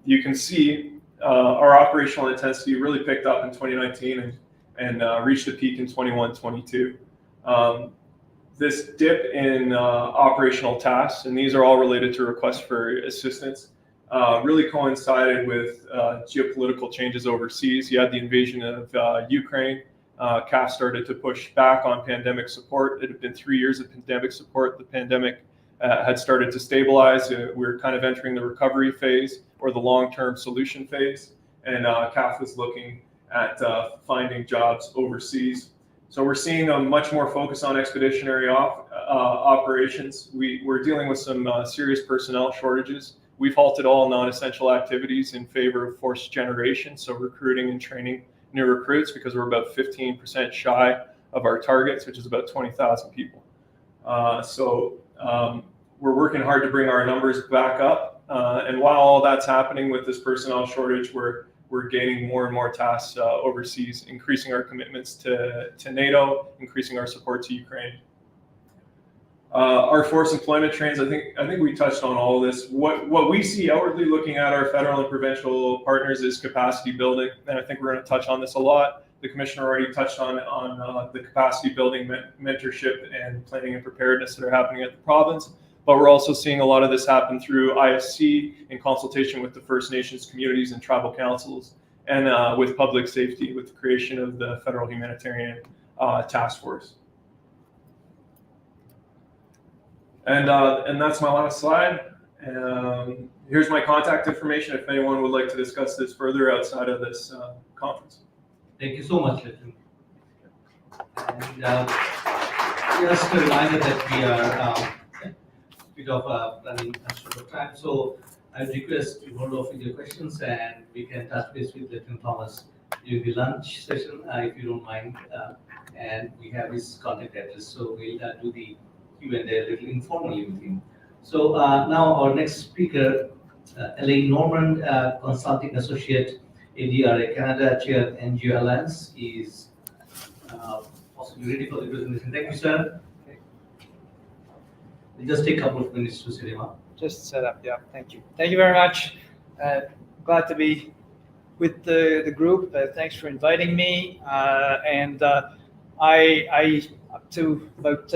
You can see our operational intensity really picked up in 2019 and reached a peak in 21-22. This dip in operational tasks, and these are all related to requests for assistance, really coincided with geopolitical changes overseas. You had the invasion of Ukraine. CAF started to push back on pandemic support. It had been 3 years of pandemic support. The pandemic had started to stabilize. We were kind of entering the recovery phase or the long-term solution phase. And CAF was looking at finding jobs overseas. So we're seeing a much more focus on expeditionary operations. We're dealing with some serious personnel shortages. We've halted all non-essential activities in favor of force generation, so recruiting and training new recruits, because we're about 15% shy of our targets, which is about 20,000 people. We're working hard to bring our numbers back up. And while all that's happening with this personnel shortage, we're gaining more and more tasks overseas, increasing our commitments to NATO, increasing our support to Ukraine. Our force employment trains, I think we touched on all of this. What we see outwardly looking at our federal and provincial partners is capacity building, and I think we're going to touch on this a lot. The commissioner already touched on the capacity building, mentorship, and planning and preparedness that are happening at the province. But we're also seeing a lot of this happen through IFC in consultation with the First Nations communities and tribal councils, and with public safety with the creation of the Federal Humanitarian Task Force. And that's my last slide. Here's my contact information if anyone would like to discuss this further outside of this conference. Thank you so much, Lieutenant. And just a reminder that we are bit of running short of time. So I request you hold off with your questions and we can touch base with Lieutenant Thomas during the lunch session, if you don't mind. And we have his contact address, so we'll do the Q&A a little informally with him. So now our next speaker, Elaine Norman, Consulting Associate, ADRA Canada, Chair NGO Alliance, is possibly ready for the presentation. Thank you, sir. We'll just take a couple of minutes to set him up. Just set up, yeah. Thank you. Thank you very much. Glad to be with the group. Thanks for inviting me. I up to about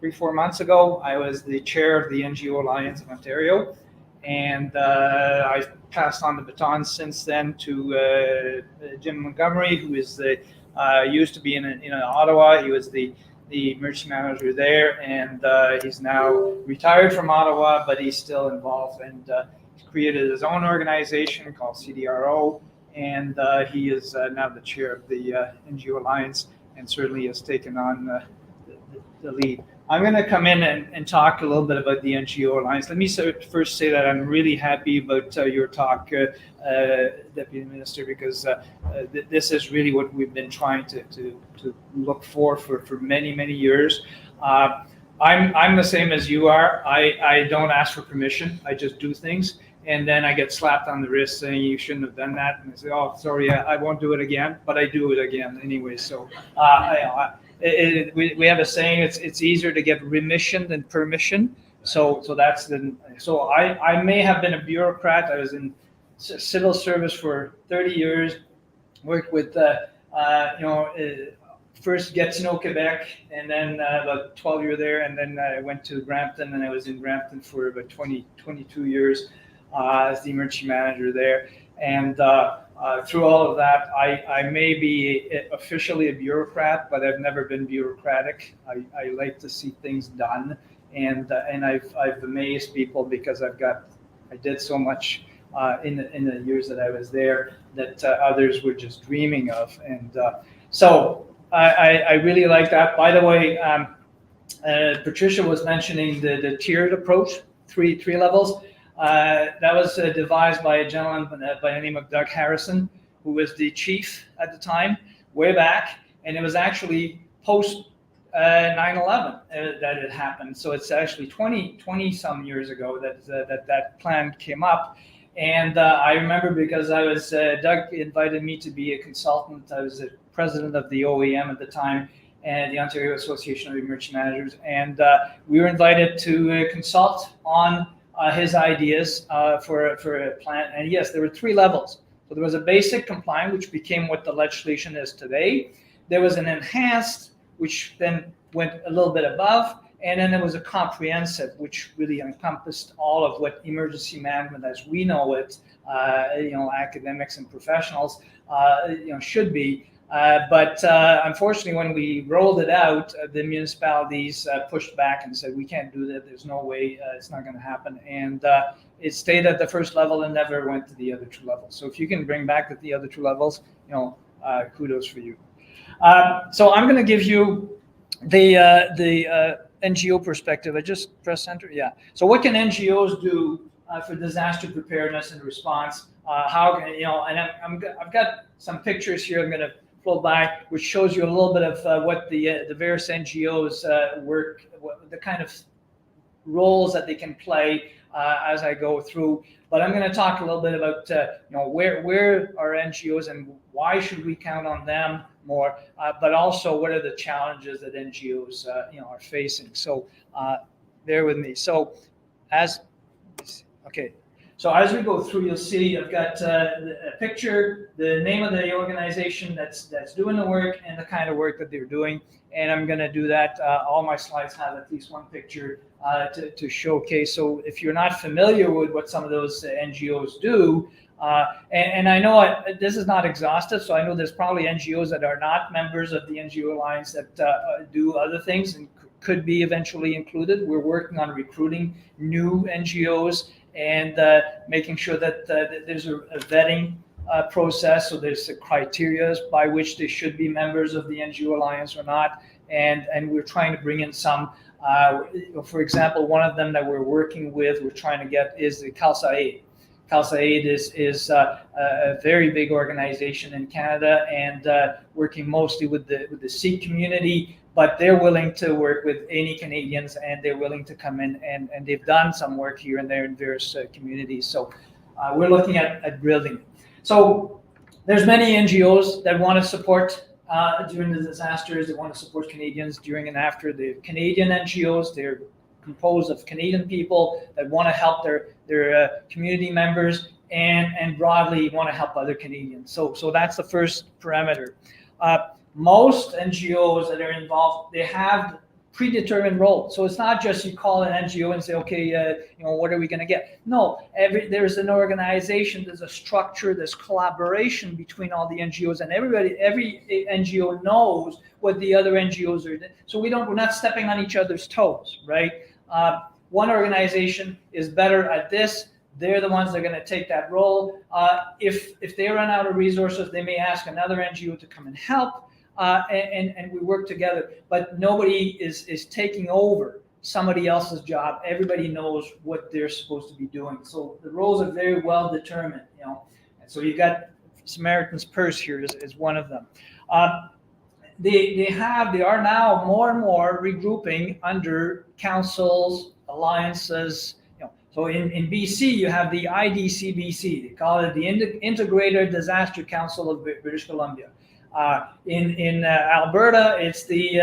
3-4 months ago, I was the chair of the NGO Alliance of Ontario, and I passed on the baton since then to Jim Montgomery, who is used to be in Ottawa. He was the the emergency manager there, and he's now retired from Ottawa, but he's still involved, and he's created his own organization called CDRO, and he is now the chair of the NGO Alliance, and certainly has taken on the lead. I'm going to come in and talk a little bit about the NGO Alliance. Let me first say that I'm really happy about your talk, Deputy Minister, because this is really what we've been trying to look for many, many years. I'm the same as you are. I don't ask for permission. I just do things. And then I get slapped on the wrist saying you shouldn't have done that. And I say, oh, sorry, I won't do it again. But I do it again anyway. So we have a saying, it's easier to get remission than permission. So I may have been a bureaucrat. I was in civil service for 30 years, worked with first Gatineau, Quebec, and then about 12 years there, and then I went to Brampton, and I was in Brampton for about 22 years as the emergency manager there. And through all of that, I may be officially a bureaucrat, but I've never been bureaucratic. I like to see things done, and I've amazed people because I did so much in the years that I was there that others were just dreaming of, and so I really like that. By the way, Patricia was mentioning the tiered approach, three levels. That was devised by a gentleman by the name of Doug Harrison, who was the chief at the time, way back, and it was actually post 9/11 that it happened. So it's actually 20 some years ago that plan came up. And I remember because I was Doug invited me to be a consultant. I was the president of the OEM at the time, and the Ontario Association of Emergency Managers, and we were invited to consult on his ideas for a plan. And yes, there were 3 levels. So there was a basic compliant, which became what the legislation is today. There was an enhanced, which then went a little bit above, and then there was a comprehensive, which really encompassed all of what emergency management as we know it, academics and professionals, should be. But unfortunately, when we rolled it out, the municipalities pushed back and said, we can't do that. There's no way, it's not going to happen. And it stayed at the first level and never went to the other 2 levels. So if you can bring back the other 2 levels, kudos for you. So I'm going to give you the NGO perspective. I just press enter. Yeah. So what can NGOs do for disaster preparedness and response? How can, and I've got some pictures here I'm going to flow by, which shows you a little bit of what the various NGOs work, the kind of roles that they can play as I go through. But I'm going to talk a little bit about where are NGOs and why should we count on them more, but also what are the challenges that NGOs are facing. So bear with me. So as we go through, you'll see I've got a picture, the name of the organization that's doing the work, and the kind of work that they're doing. And I'm going to do that. All my slides have at least one picture to showcase. So if you're not familiar with what some of those NGOs do, and I know this is not exhaustive, so I know there's probably NGOs that are not members of the NGO Alliance that do other things and could be eventually included. We're working on recruiting new NGOs and making sure that there's a vetting process, so there's the criteria by which they should be members of the NGO Alliance or not, and we're trying to bring in some. For example, one of them that we're working with, we're trying to get is the Khalsa Aid. Khalsa Aid is a very big organization in Canada and working mostly with the Sikh community, but they're willing to work with any Canadians and they're willing to come in and they've done some work here and there in various communities. So we're looking at building. So there's many NGOs that want to support during the disasters. They want to support Canadians during and after. The Canadian NGOs, they're composed of Canadian people that want to help their community members and broadly want to help other Canadians. So that's the first parameter. Most NGOs that are involved, they have predetermined role. So it's not just you call an NGO and say, okay, what are we going to get? No, there's an organization, there's a structure, there's collaboration between all the NGOs, and every NGO knows what the other NGOs are doing. So we're not stepping on each other's toes, right? One organization is better at this. They're the ones that are going to take that role. If they run out of resources, they may ask another NGO to come and help. And we work together, but nobody is taking over somebody else's job. Everybody knows what they're supposed to be doing. So the roles are very well determined, And so you got Samaritan's Purse here is one of them. They are now more and more regrouping under councils, alliances. So in BC, you have the IDCBC. They call it the Integrated Disaster Council of British Columbia. In Alberta, it's the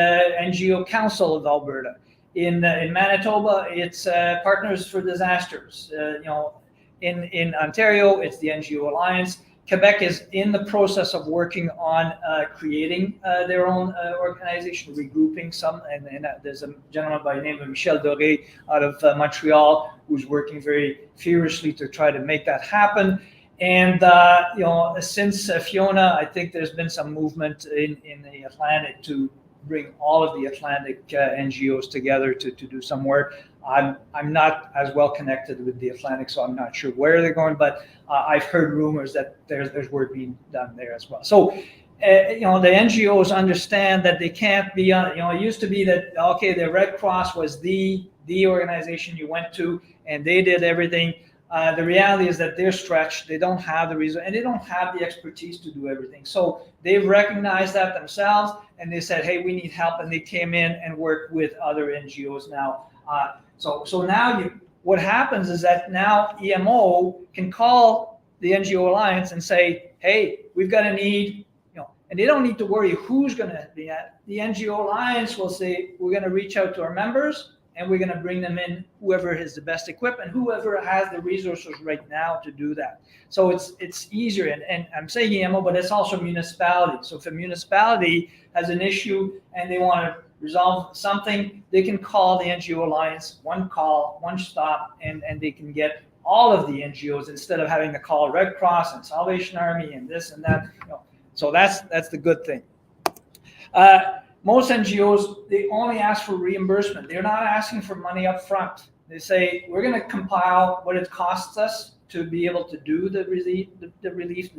NGO Council of Alberta. In Manitoba, it's Partners for Disasters. In Ontario, it's the NGO Alliance. Quebec is in the process of working on creating their own organization, regrouping some. And there's a gentleman by the name of Michel Doré out of Montreal who's working very furiously to try to make that happen. And since Fiona, I think there's been some movement in the Atlantic to bring all of the Atlantic NGOs together to do some work. I'm not as well connected with the Atlantic, so I'm not sure where they're going, but I've heard rumors that there's work being done there as well. So the NGOs understand that they can't be it used to be that, okay, the Red Cross was the organization you went to and they did everything. The reality is that they're stretched. They don't have the reason, and they don't have the expertise to do everything. So they've recognized that themselves, and they said, "Hey, we need help," and they came in and worked with other NGOs now. So now what happens is that now EMO can call the NGO Alliance and say, "Hey, we've got a need," and they don't need to worry who's going to be at. The NGO Alliance will say, "We're going to reach out to our members." And we're going to bring them in, whoever is the best equipped and whoever has the resources right now to do that. So it's easier. And I'm saying EMO, but it's also municipality. So if a municipality has an issue and they want to resolve something, they can call the NGO Alliance, one call, one stop, and they can get all of the NGOs instead of having to call Red Cross and Salvation Army and this and that. So that's the good thing. Most NGOs, they only ask for reimbursement. They're not asking for money up front. They say, we're going to compile what it costs us to be able to do the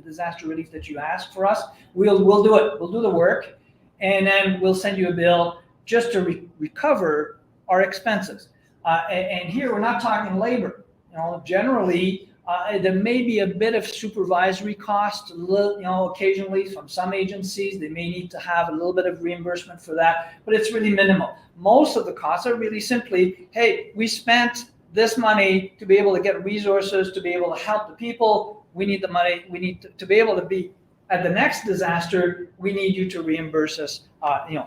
disaster relief that you ask for us. We'll do it. We'll do the work. And then we'll send you a bill just to recover our expenses. And here, we're not talking labor. Generally, there may be a bit of supervisory cost, occasionally from some agencies. They may need to have a little bit of reimbursement for that, but it's really minimal. Most of the costs are really simply, hey, we spent this money to be able to get resources, to be able to help the people. We need the money. We need to be able to be at the next disaster. We need you to reimburse us.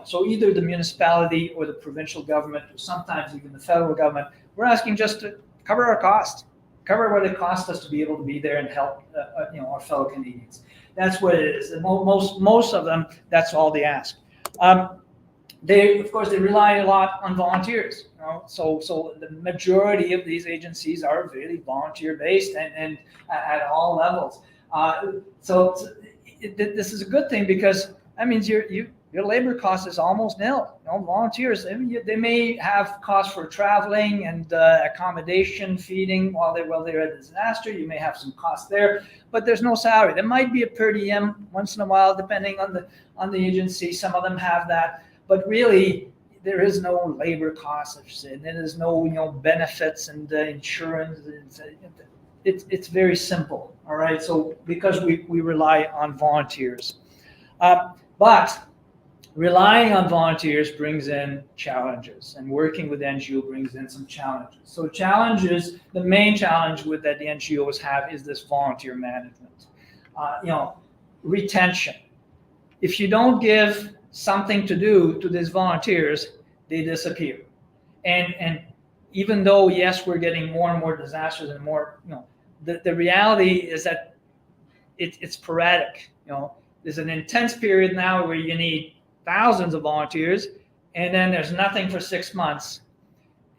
So either the municipality or the provincial government, or sometimes even the federal government, we're asking just to cover our costs. Cover what it costs us to be able to be there and help, our fellow Canadians. That's what it is. And most of them, that's all they ask. They rely a lot on volunteers. So the majority of these agencies are really volunteer based and at all levels. This is a good thing because that means your labor cost is almost nil. Volunteers, they may have costs for traveling and accommodation, feeding while they're at a disaster. You may have some costs there, but there's no salary. There might be a per diem once in a while, depending on the agency. Some of them have that, but really there is no labor costs, and there is no benefits and insurance. It's very simple. All right. So because we rely on volunteers, but relying on volunteers brings in challenges, and working with NGO brings in some challenges. So challenges, the main challenge that the NGOs have is this volunteer management. Retention. If you don't give something to do to these volunteers, they disappear. And even though, yes, we're getting more and more disasters and more, the reality is that it's sporadic. There's an intense period now where you need thousands of volunteers, and then there's nothing for 6 months,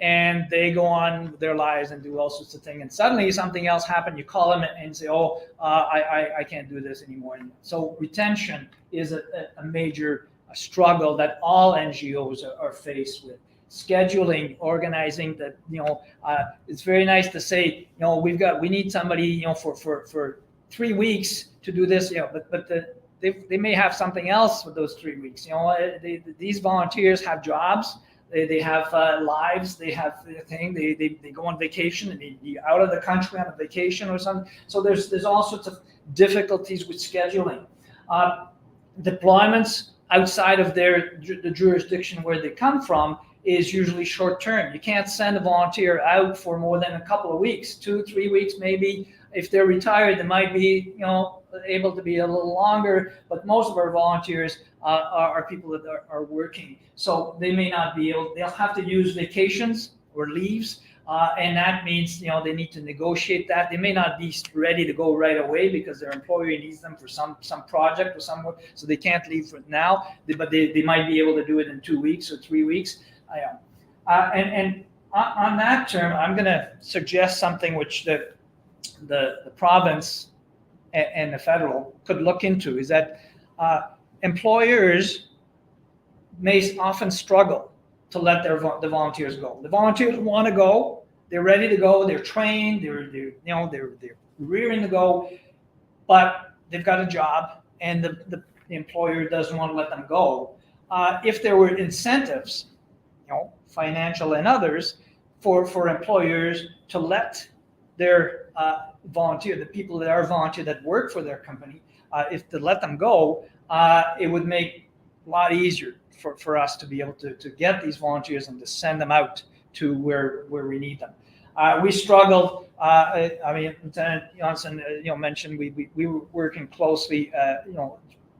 and they go on with their lives and do all sorts of things, and suddenly something else happened. You call them and say, oh, I can't do this anymore. And so retention is a major struggle that all NGOs are faced with. Scheduling, organizing, that, it's very nice to say, we need somebody, for 3 weeks to do this, but they may have something else for those 3 weeks. These volunteers have jobs. They have lives. They have thing. They go on vacation and they be out of the country on a vacation or something. So there's all sorts of difficulties with scheduling. Deployments outside of the jurisdiction where they come from is usually short term. You can't send a volunteer out for more than a couple of weeks, 2-3 weeks maybe. If they're retired, they might be able to be a little longer, but most of our volunteers are people that are working. So they may not be able, they'll have to use vacations or leaves, and that means they need to negotiate that. They may not be ready to go right away because their employer needs them for some project or somewhere, so they can't leave for now, but they might be able to do it in 2 weeks or 3 weeks. And on that term, I'm going to suggest something which the province and the federal could look into, is that employers may often struggle to let the volunteers go. The volunteers want to go, they're ready to go, they're trained, they're rearing to go, but they've got a job and the employer doesn't want to let them go. If there were incentives, financial and others, for employers to let their volunteer, the people that are volunteer that work for their company, if to let them go, it would make a lot easier for us to be able to get these volunteers and to send them out to where we need them. We struggled. Lieutenant Johnson, mentioned we were working closely,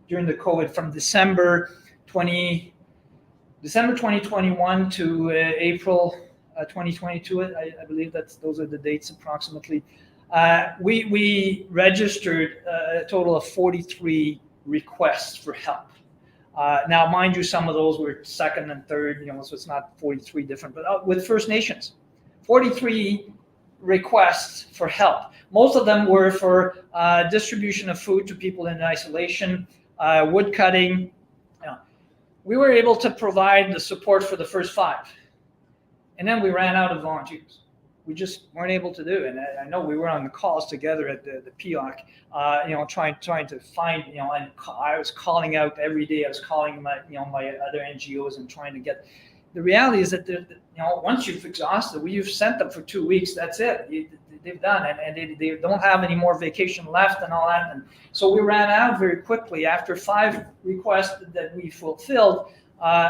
during the COVID from December 2021 to April 2022. I believe those are the dates approximately. We registered a total of 43 requests for help. Now, mind you, some of those were second and third, so it's not 43 different, but with First Nations, 43 requests for help. Most of them were for distribution of food to people in isolation, wood cutting. We were able to provide the support for the first 5, and then we ran out of volunteers. We just weren't able to do it. And I know we were on the calls together at the PIOC, trying to find, and I was calling out every day. I was calling my other NGOs and trying to get. The reality is that once you've exhausted, you've sent them for 2 weeks. That's it. They've done, and they don't have any more vacation left and all that. And so we ran out very quickly. After 5 requests that we fulfilled,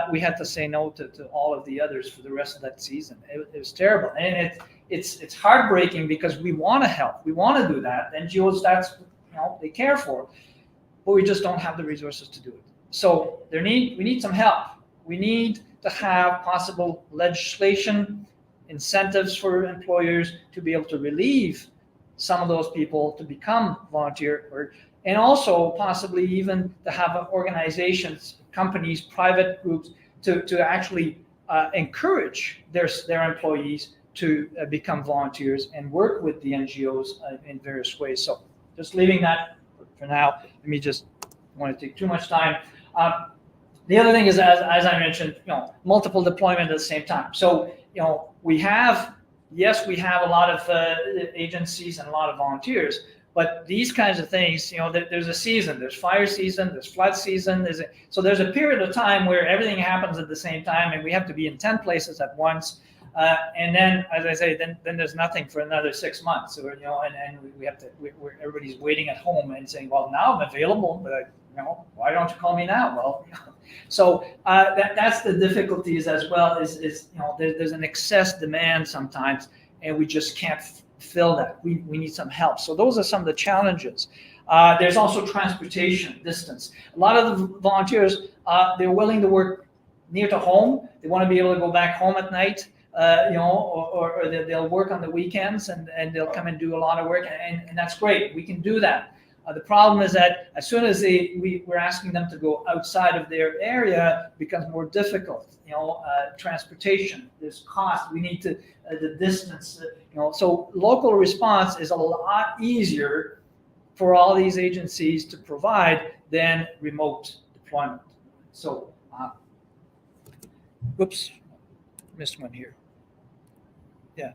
we had to say no to all of the others for the rest of that season. It was terrible, and it's heartbreaking because we want to help, we want to do that. NGOs, that's they care for, but we just don't have the resources to do it. So we need some help. We need to have possible legislation, incentives for employers to be able to relieve some of those people to become volunteer, and also possibly even to have organizations, companies, private groups to actually encourage their employees to become volunteers and work with the NGOs in various ways. So just leaving that for now. Let me just want to take too much time. The other thing is, as I mentioned, multiple deployment at the same time. So, we have a lot of agencies and a lot of volunteers, but these kinds of things, there's a season, there's fire season, there's flood season. So there's a period of time where everything happens at the same time, and we have to be in 10 places at once. And then, as I say, then there's nothing for another 6 months. So, and we have to, everybody's waiting at home and saying, well, now I'm available, but why don't you call me now? Well, so that's the difficulties as well. Is there's an excess demand sometimes, and we just can't fill that. We need some help. So those are some of the challenges. There's also transportation distance. A lot of the volunteers, they're willing to work near to home. They want to be able to go back home at night. Or they'll work on the weekends and they'll come and do a lot of work, and that's great. We can do that. The problem is that as soon as we're asking them to go outside of their area, it becomes more difficult. Transportation, there's cost. We need to the distance. So local response is a lot easier for all these agencies to provide than remote deployment. So, whoops, missed one here. Yeah.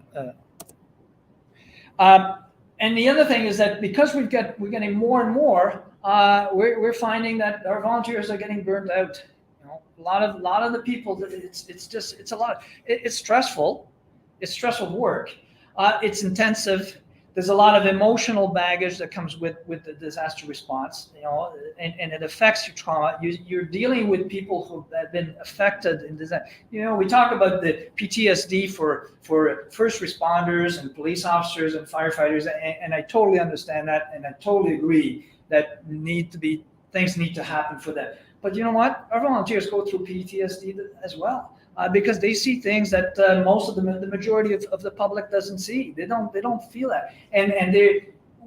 And the other thing is that because we're getting more and more, we're finding that our volunteers are getting burned out. A lot of the people, it's a lot. It's stressful. It's stressful work. It's intensive. There's a lot of emotional baggage that comes with the disaster response, and it affects your trauma. You're dealing with people who have been affected in disaster. We talk about the PTSD for first responders and police officers and firefighters, and I totally understand that, and I totally agree that things need to happen for them. But you know what? Our volunteers go through PTSD as well. Because they see things that most of the majority of the public doesn't see. They don't feel that, and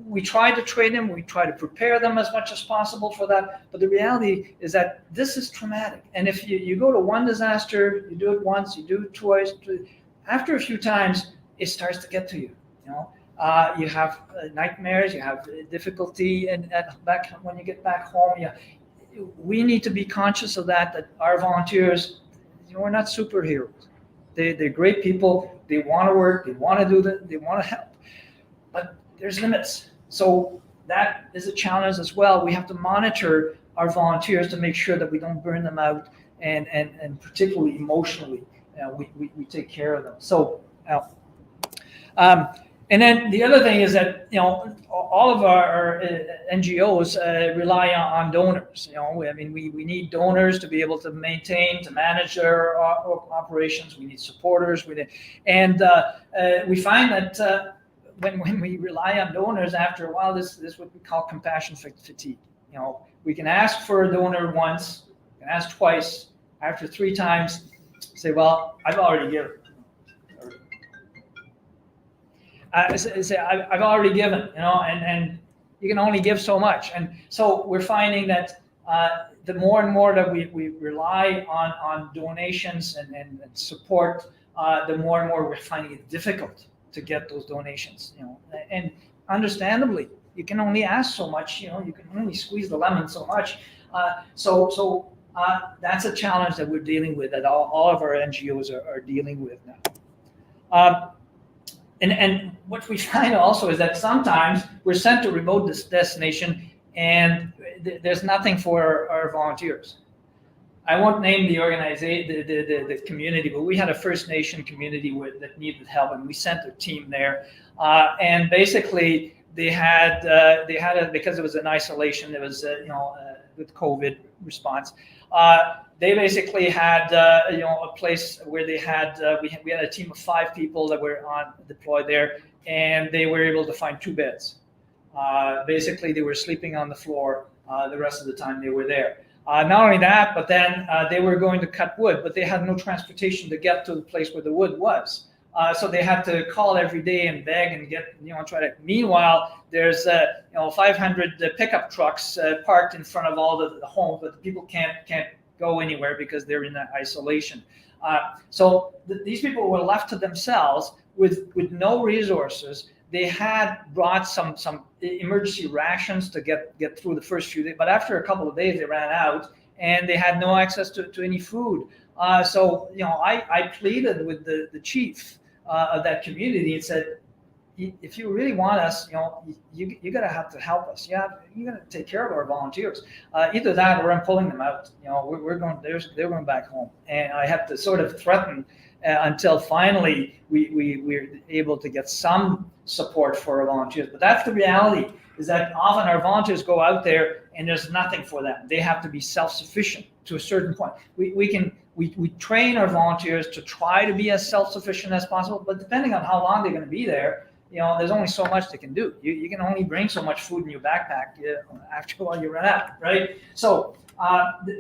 we try to train them. We try to prepare them as much as possible for that. But the reality is that this is traumatic. And if you go to one disaster, you do it once, you do it twice. After a few times, it starts to get to you. You have nightmares. You have difficulty, and when you get back home. We need to be conscious of that. That our volunteers. We're not superheroes. They're great people. They want to work. They want to do that. They want to help. But there's limits. So that is a challenge as well. We have to monitor our volunteers to make sure that we don't burn them out, and particularly emotionally, we take care of them. So, and then the other thing is that all of our NGOs rely on donors. We need donors to be able to maintain, to manage their operations. We need supporters. We find that when we rely on donors, after a while, this is what we call compassion fatigue. We can ask for a donor once, we can ask twice. After 3 times, say, well, I've already given. I've already given, and you can only give so much. And so we're finding that the more and more that we rely on donations and support, the more and more we're finding it difficult to get those donations. And understandably, you can only ask so much. You can only squeeze the lemon so much. So that's a challenge that we're dealing with, that all of our NGOs are dealing with now. And what we find also is that sometimes we're sent to a remote destination and there's nothing for our volunteers. I won't name the organization, the community, but we had a First Nation community that needed help, and we sent a team there. And basically, they had because it was in isolation, it was with COVID response. They basically had a place where they had we had a team of 5 people that were deployed there, and they were able to find 2 beds. Basically, they were sleeping on the floor the rest of the time they were there. Not only that, but then they were going to cut wood, but they had no transportation to get to the place where the wood was. So they had to call every day and beg and try to. Meanwhile, there's 500 pickup trucks parked in front of all the homes, but the people can't go anywhere because they're in that isolation. So these people were left to themselves with no resources. They had brought some emergency rations to get through the first few days, but after a couple of days they ran out and they had no access to any food. So I pleaded with the chief of that community and said, if you really want us, you gotta have to help us. You gotta take care of our volunteers. Either that or I'm pulling them out. They're going back home, and I have to sort of threaten until finally we're able to get some support for our volunteers. But that's the reality, is that often our volunteers go out there and there's nothing for them. They have to be self-sufficient to a certain point. We train our volunteers to try to be as self-sufficient as possible, but depending on how long they're going to be there, there's only so much they can do. You can only bring so much food in your backpack after a while you run out, right? So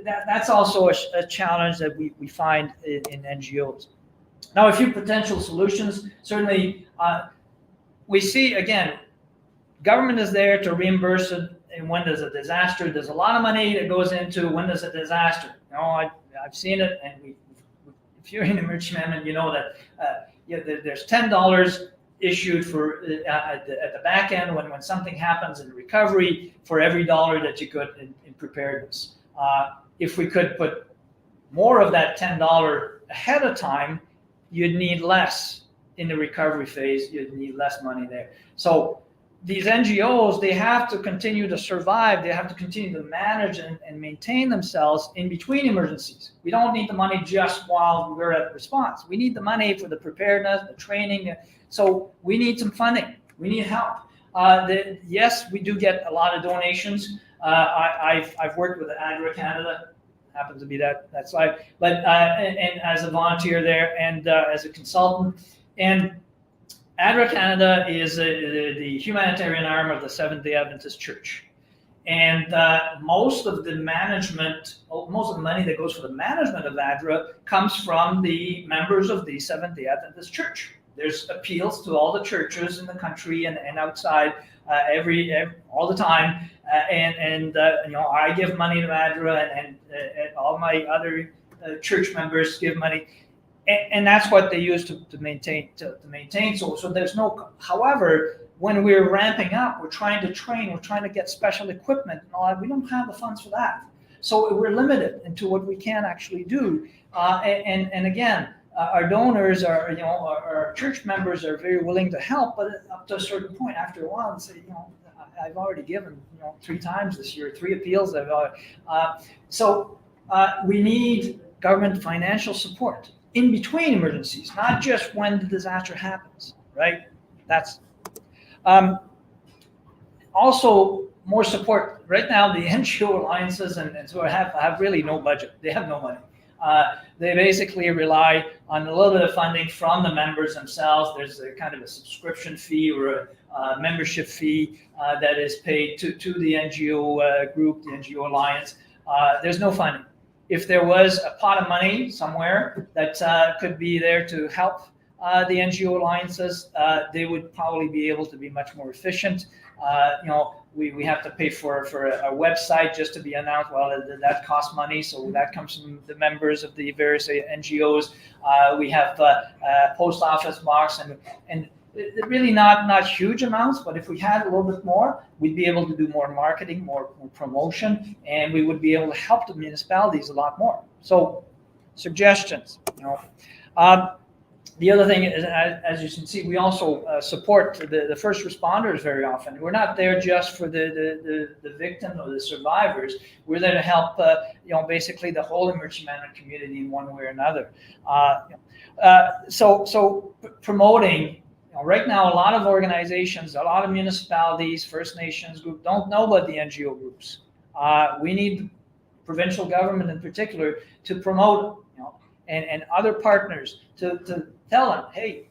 that's also a challenge that we find in NGOs. Now, a few potential solutions. Certainly, we see, again, government is there to reimburse and when there's a disaster, there's a lot of money that goes into when there's a disaster. You know, I've seen it, and if you're in emergency management, you know that there's $10 issued for at the back end when something happens in recovery for every dollar that you put in preparedness. If we could put more of that $10 ahead of time, you'd need less in the recovery phase. You'd need less money there. So these NGOs, they have to continue to survive. They have to continue to manage and maintain themselves in between emergencies. We don't need the money just while we're at response. We need the money for the preparedness, the training. So we need some funding. We need help. Yes, we do get a lot of donations. I've worked with ADRA Canada, happens to be that slide, but and as a volunteer there and as a consultant. And ADRA Canada is the humanitarian arm of the Seventh-day Adventist Church. And most of the management, most of the money that goes for the management of ADRA comes from the members of the Seventh-day Adventist Church. There's appeals to all the churches in the country and outside all the time. And I give money to ADRA and all my other church members give money. And that's what they use to maintain. So there's no. However, when we're ramping up, we're trying to train, we're trying to get special equipment and all that. We don't have the funds for that, so we're limited into what we can actually do. And again, our donors our church members are very willing to help, but up to a certain point, after a while, they say, I've already given 3 times this year, 3 appeals. So we need government financial support in between emergencies, not just when the disaster happens, right? That's also more support. Right now, the NGO alliances and so have really no budget. They have no money. They basically rely on a little bit of funding from the members themselves. There's a kind of a subscription fee or a membership fee that is paid to the NGO group, the NGO alliance. There's no funding. If there was a pot of money somewhere that could be there to help the NGO alliances, they would probably be able to be much more efficient. We have to pay for a website just to be announced. Well, that costs money, so that comes from the members of the various NGOs. We have a post office box, and really not huge amounts, but if we had a little bit more, we'd be able to do more marketing, more promotion, and we would be able to help the municipalities a lot more. So, suggestions. The other thing is, as you can see, we also support the first responders very often. We're not there just for the victim or the survivors. We're there to help, basically the whole emergency management community in one way or another. So promoting. Right now, a lot of organizations, a lot of municipalities, First Nations groups don't know about the NGO groups. We need provincial government in particular to promote, and other partners to tell them, hey,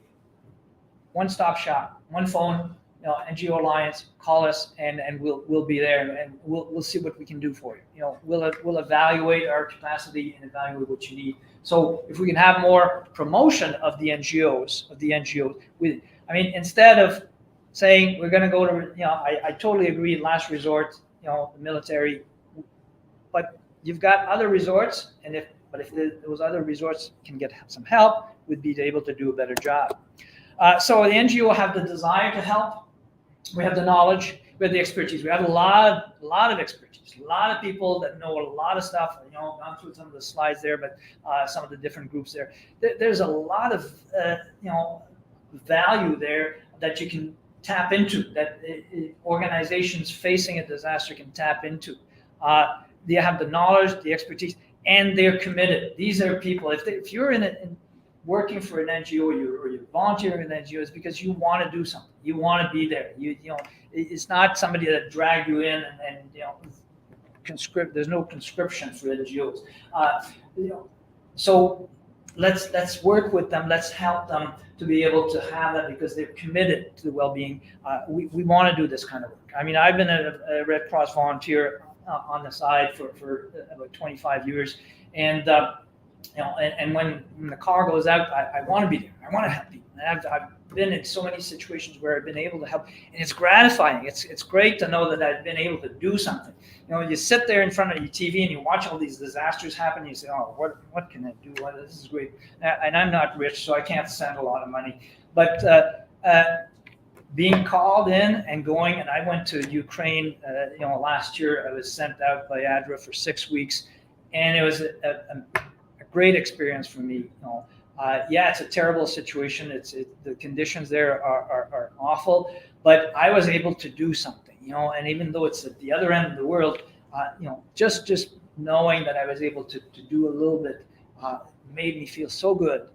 one-stop shop, one phone, NGO Alliance, call us, and we'll be there, and we'll see what we can do for you. We'll evaluate our capacity and evaluate what you need. So if we can have more promotion of the NGOs, instead of saying we're going to go to, I totally agree, last resort, the military, but you've got other resorts, if those other resorts can get some help, we'd be able to do a better job. So the NGO have the desire to help. We have the knowledge. We have the expertise. We have a lot of expertise. A lot of people that know a lot of stuff. Gone through some of the slides there, but some of the different groups there. There's a lot of value there that you can tap into. That organizations facing a disaster can tap into. They have the knowledge, the expertise, and they're committed. These are people. If you're working for an NGO or you're volunteering with an NGO, it's because you want to do something. You want to be there. It's not somebody that dragged you in and there's no conscription for NGOs. So let's work with them. Let's help them to be able to have that because they're committed to the well-being. We want to do this kind of work. I've been a Red Cross volunteer on the side for about 25 years, and and when the call goes out, I want to be there. I want to help people. And I've been in so many situations where I've been able to help, and it's gratifying. It's great to know that I've been able to do something. You sit there in front of your TV and you watch all these disasters happen. And you say, "Oh, what can I do? Well, this is great." And I'm not rich, so I can't send a lot of money. But being called in and going, and I went to Ukraine. Last year I was sent out by ADRA for 6 weeks, and it was a great experience for me. It's a terrible situation. The conditions there are awful, but I was able to do something. And even though it's at the other end of the world, just knowing that I was able to do a little bit made me feel so good.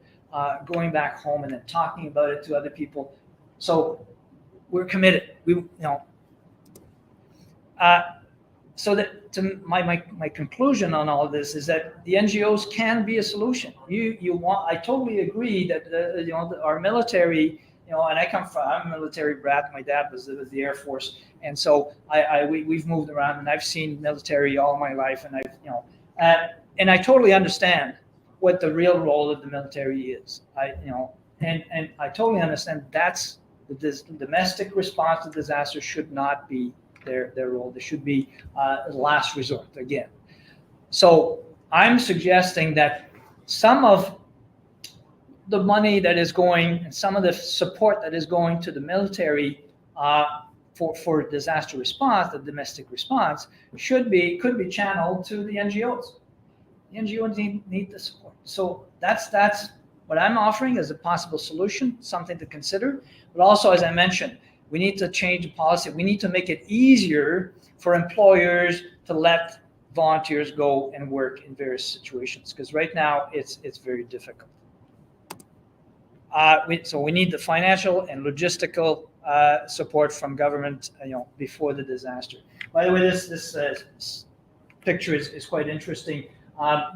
Going back home and then talking about it to other people. So we're committed. So that to my conclusion on all of this is that the NGOs can be a solution. I totally agree that our military, and I'm a military brat. My dad was the Air Force, and so we've moved around, and I've seen military all my life, and I totally understand what the real role of the military is. And I totally understand that's the domestic response to disaster should not be their role. They should be last resort again. So I'm suggesting that some of the money that is going and some of the support that is going to the military for disaster response, the domestic response, could be channeled to the NGOs. The NGOs need the support. So that's what I'm offering as a possible solution, something to consider. But also, as I mentioned, we need to change the policy. We need to make it easier for employers to let volunteers go and work in various situations, because right now it's very difficult. So we need the financial and logistical support from government, before the disaster. By the way, this picture is quite interesting.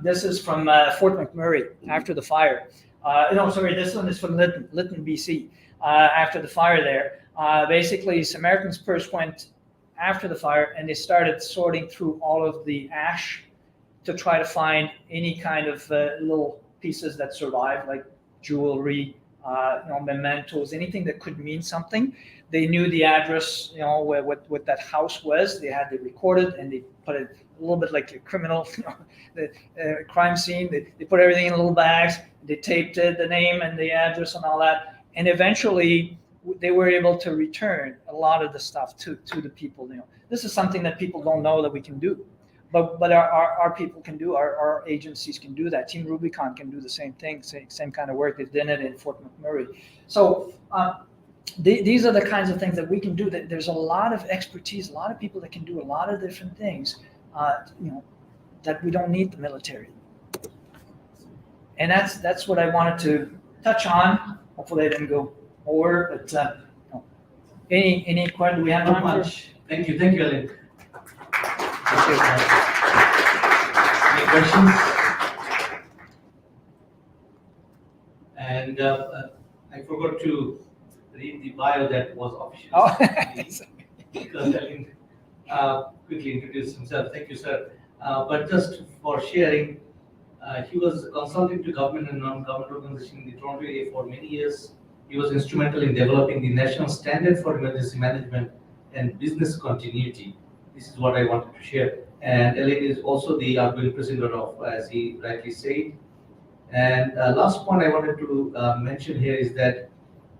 This is from Fort McMurray after the fire. This one is from Lytton, BC, after the fire there. Basically, Samaritan's Purse went after the fire and they started sorting through all of the ash to try to find any kind of little pieces that survived, like jewelry, mementos, anything that could mean something. They knew the address, what that house was. They had it recorded and they put it a little bit like a criminal, the crime scene. They put everything in little bags. They taped it, the name and the address and all that. And eventually they were able to return a lot of the stuff to the people. This is something that people don't know that we can do. But our people can do, our agencies can do that. Team Rubicon can do the same thing, same kind of work. They did it in Fort McMurray. So these are the kinds of things that we can do. That there's a lot of expertise, a lot of people that can do a lot of different things, that we don't need the military. And that's what I wanted to touch on. Hopefully I didn't go over, but any question? Do we have Not time? much. Thank you, Ellen. Any questions? And I forgot to read the bio that was official. Because Ellen quickly introduced himself. Thank you, sir. But just for sharing, he was consulting to government and non-government organizations in the Toronto area for many years. He was instrumental in developing the national standard for emergency management and business continuity. This is what I wanted to share. And Elaine is also the outgoing president of, as he rightly said. And last point I wanted to mention here is that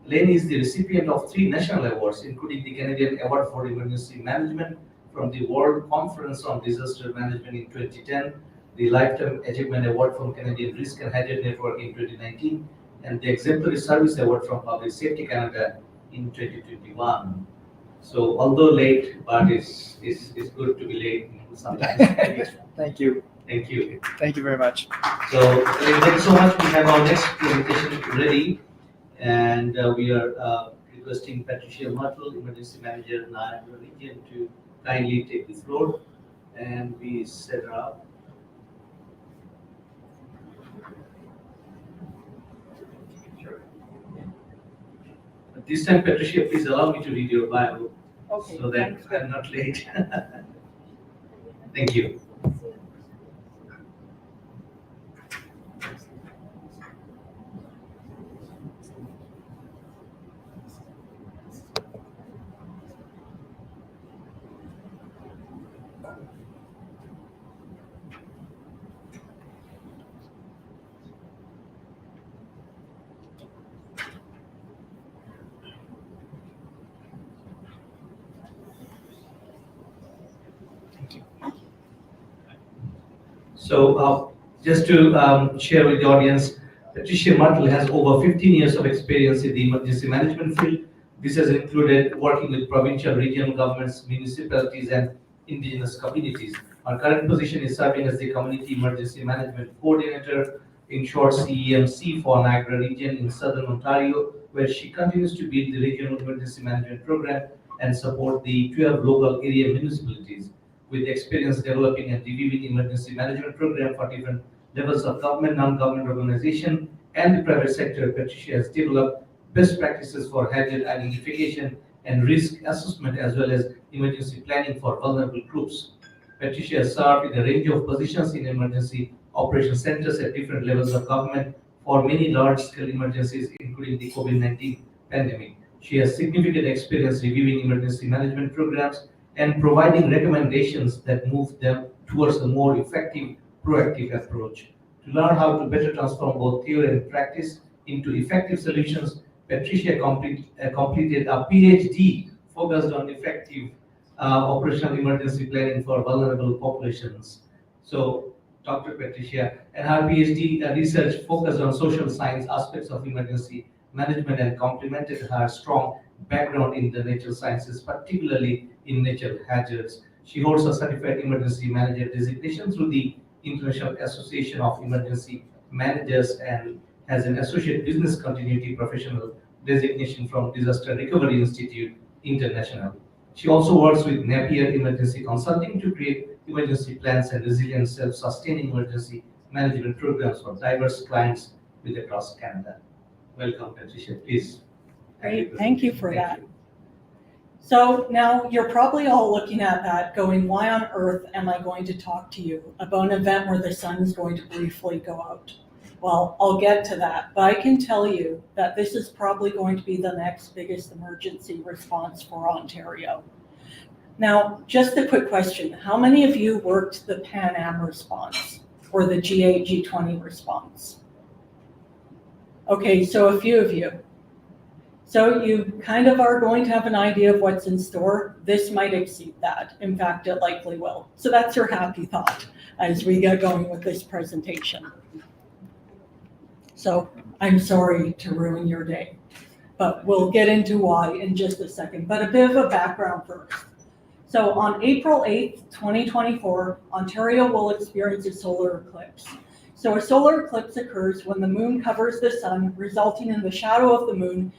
Elaine is the recipient of 3 national awards, including the Canadian Award for Emergency Management from the World Conference on Disaster Management in 2010, the Lifetime Achievement Award from Canadian Risk and Hazard Network in 2019, and the Exemplary Service Award from Public Safety Canada in 2021. So although late, but it's good to be late sometimes. Thank you. Thank you. Thank you very much. So thank you so much. We have our next presentation ready, and we are requesting Patricia Myrtle, Emergency Manager, Niagara Region, to kindly take the floor, and we set her up. This time, Patricia, please allow me to read your bio, Okay, so that I'm not late. Thank you. So just to share with the audience, Patricia Myrtle has over 15 years of experience in the emergency management field. This has included working with provincial, regional governments, municipalities, and indigenous communities. Our current position is serving as the Community Emergency Management Coordinator, in short CEMC, for Niagara region in Southern Ontario, where she continues to build the regional emergency management program and support the 12 local area municipalities. With experience developing and reviewing emergency management program for different levels of government, non-government organization, and the private sector, Patricia has developed best practices for hazard identification and risk assessment, as well as emergency planning for vulnerable groups. Patricia has served in a range of positions in emergency operation centers at different levels of government for many large-scale emergencies, including the COVID-19 pandemic. She has significant experience reviewing emergency management programs and providing recommendations that move them towards a more effective, proactive approach. To learn how to better transform both theory and practice into effective solutions, Patricia completed a PhD focused on effective operational emergency planning for vulnerable populations. So, Dr. Patricia, and her PhD research focused on social science aspects of emergency management and complemented her strong background in the natural sciences, particularly in natural hazards. She holds a certified emergency manager designation through the International Association of Emergency Managers and has an associate business continuity professional designation from Disaster Recovery Institute International. She also works with Napier Emergency Consulting to create emergency plans and resilient self-sustaining emergency management programs for diverse clients with across Canada. Welcome, Patricia, please. Great, thank you for that. So now you're probably all looking at that going, why on earth am I going to talk to you about an event where the sun is going to briefly go out? Well, I'll get to that, but I can tell you that this is probably going to be the next biggest emergency response for Ontario. Now, just a quick question. How many of you worked the Pan Am response or the G8, G20 response? Okay, so a few of you. So you kind of are going to have an idea of what's in store. This might exceed that. In fact, it likely will. So that's your happy thought as we get going with this presentation. So I'm sorry to ruin your day, but we'll get into why in just a second. But a bit of a background first. So on April 8th, 2024, Ontario will experience a solar eclipse. So a solar eclipse occurs when the moon covers the sun, resulting in the shadow of the moon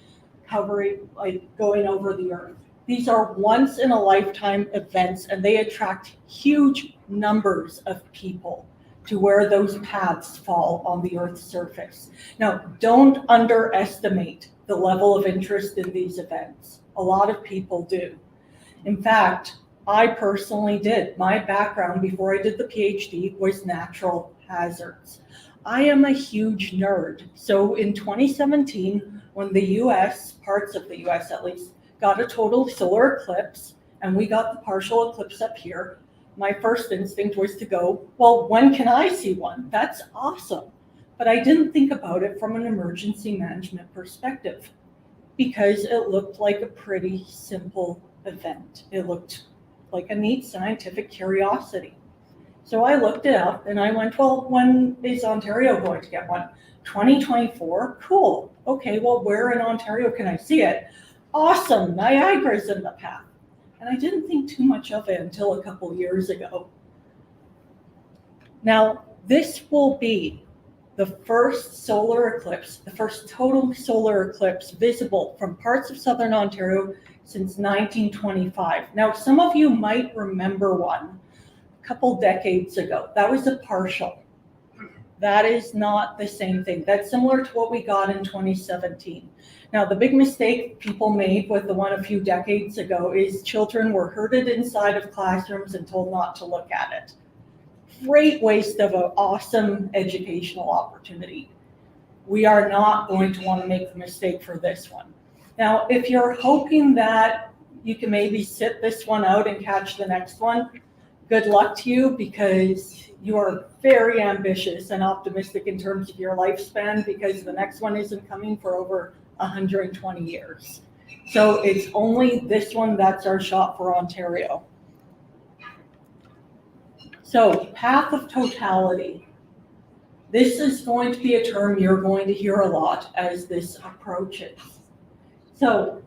covering, going over the earth. These are once in a lifetime events, and they attract huge numbers of people to where those paths fall on the earth's surface. Now, don't underestimate the level of interest in these events. A lot of people do. In fact, I personally did. My background before I did the PhD was natural hazards. I am a huge nerd. So in 2017, when the US, parts of the US at least, got a total solar eclipse, and we got the partial eclipse up here, my first instinct was to go, well, when can I see one? That's awesome. But I didn't think about it from an emergency management perspective because it looked like a pretty simple event. It looked like a neat scientific curiosity. So I looked it up and I went, well, when is Ontario going to get one? 2024? Cool. Okay, well, where in Ontario can I see it? Awesome, Niagara's in the path. And I didn't think too much of it until a couple years ago. Now, this will be the first solar eclipse, the first total solar eclipse visible from parts of Southern Ontario since 1925. Now, some of you might remember one a couple decades ago. That was a partial. That is not the same thing. That's similar to what we got in 2017. Now, the big mistake people made with the one a few decades ago is children were herded inside of classrooms and told not to look at it. Great waste of an awesome educational opportunity. We are not going to want to make the mistake for this one. Now, if you're hoping that you can maybe sit this one out and catch the next one, good luck to you, because you are very ambitious and optimistic in terms of your lifespan, because the next one isn't coming for over 120 years. So it's only this one that's our shot for Ontario. So path of totality. This is going to be a term you're going to hear a lot as this approaches. So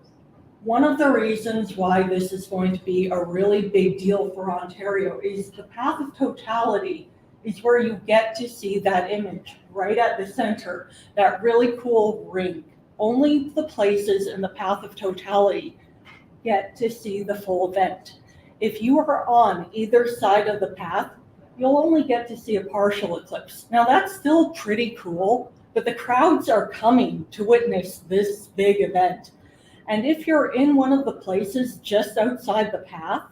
one of the reasons why this is going to be a really big deal for Ontario is the path of totality is where you get to see that image right at the center, that really cool ring. Only the places in the path of totality get to see the full event. If you are on either side of the path, you'll only get to see a partial eclipse. Now that's still pretty cool, but the crowds are coming to witness this big event. And if you're in one of the places just outside the path,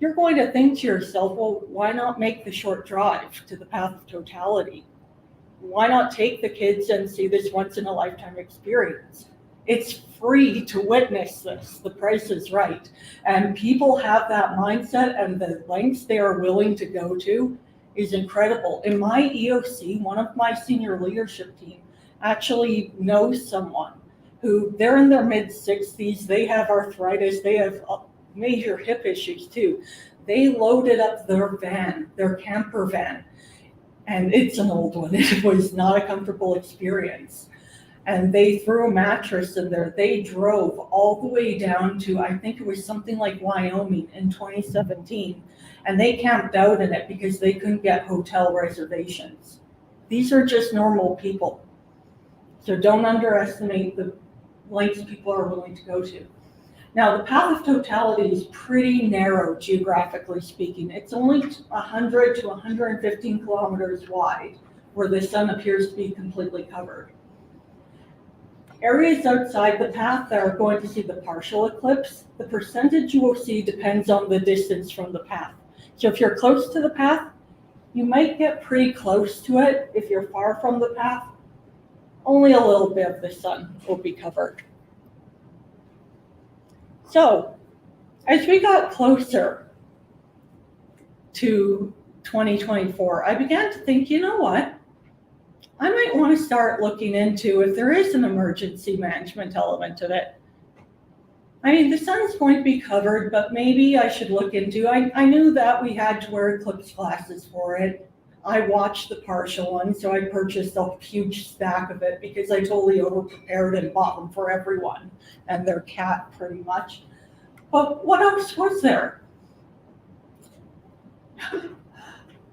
you're going to think to yourself, well, why not make the short drive to the path of totality? Why not take the kids and see this once in a lifetime experience? It's free to witness this. The price is right. And people have that mindset, and the lengths they are willing to go to is incredible. In my EOC, one of my senior leadership team actually knows someone who they're in their mid-60s, they have arthritis, they have major hip issues too. They loaded up their van, their camper van, and it's an old one. It was not a comfortable experience. And they threw a mattress in there. They drove all the way down to, I think it was something like Wyoming in 2017. And they camped out in it because they couldn't get hotel reservations. These are just normal people. So don't underestimate the lengths people are willing to go to. Now, the path of totality is pretty narrow, geographically speaking. It's only 100 to 115 kilometers wide, where the sun appears to be completely covered. Areas outside the path that are going to see the partial eclipse, the percentage you will see depends on the distance from the path. So if you're close to the path, you might get pretty close to it. If you're far from the path, only a little bit of the sun will be covered. So as we got closer to 2024, I began to think, you know what? I might want to start looking into if there is an emergency management element of it. I mean, the sun's going to be covered, but maybe I should look into, I knew that we had to wear eclipse glasses for it. I watched the partial one, so I purchased a huge stack of it because I totally over-prepared and bought them for everyone and their cat pretty much. But what else was there?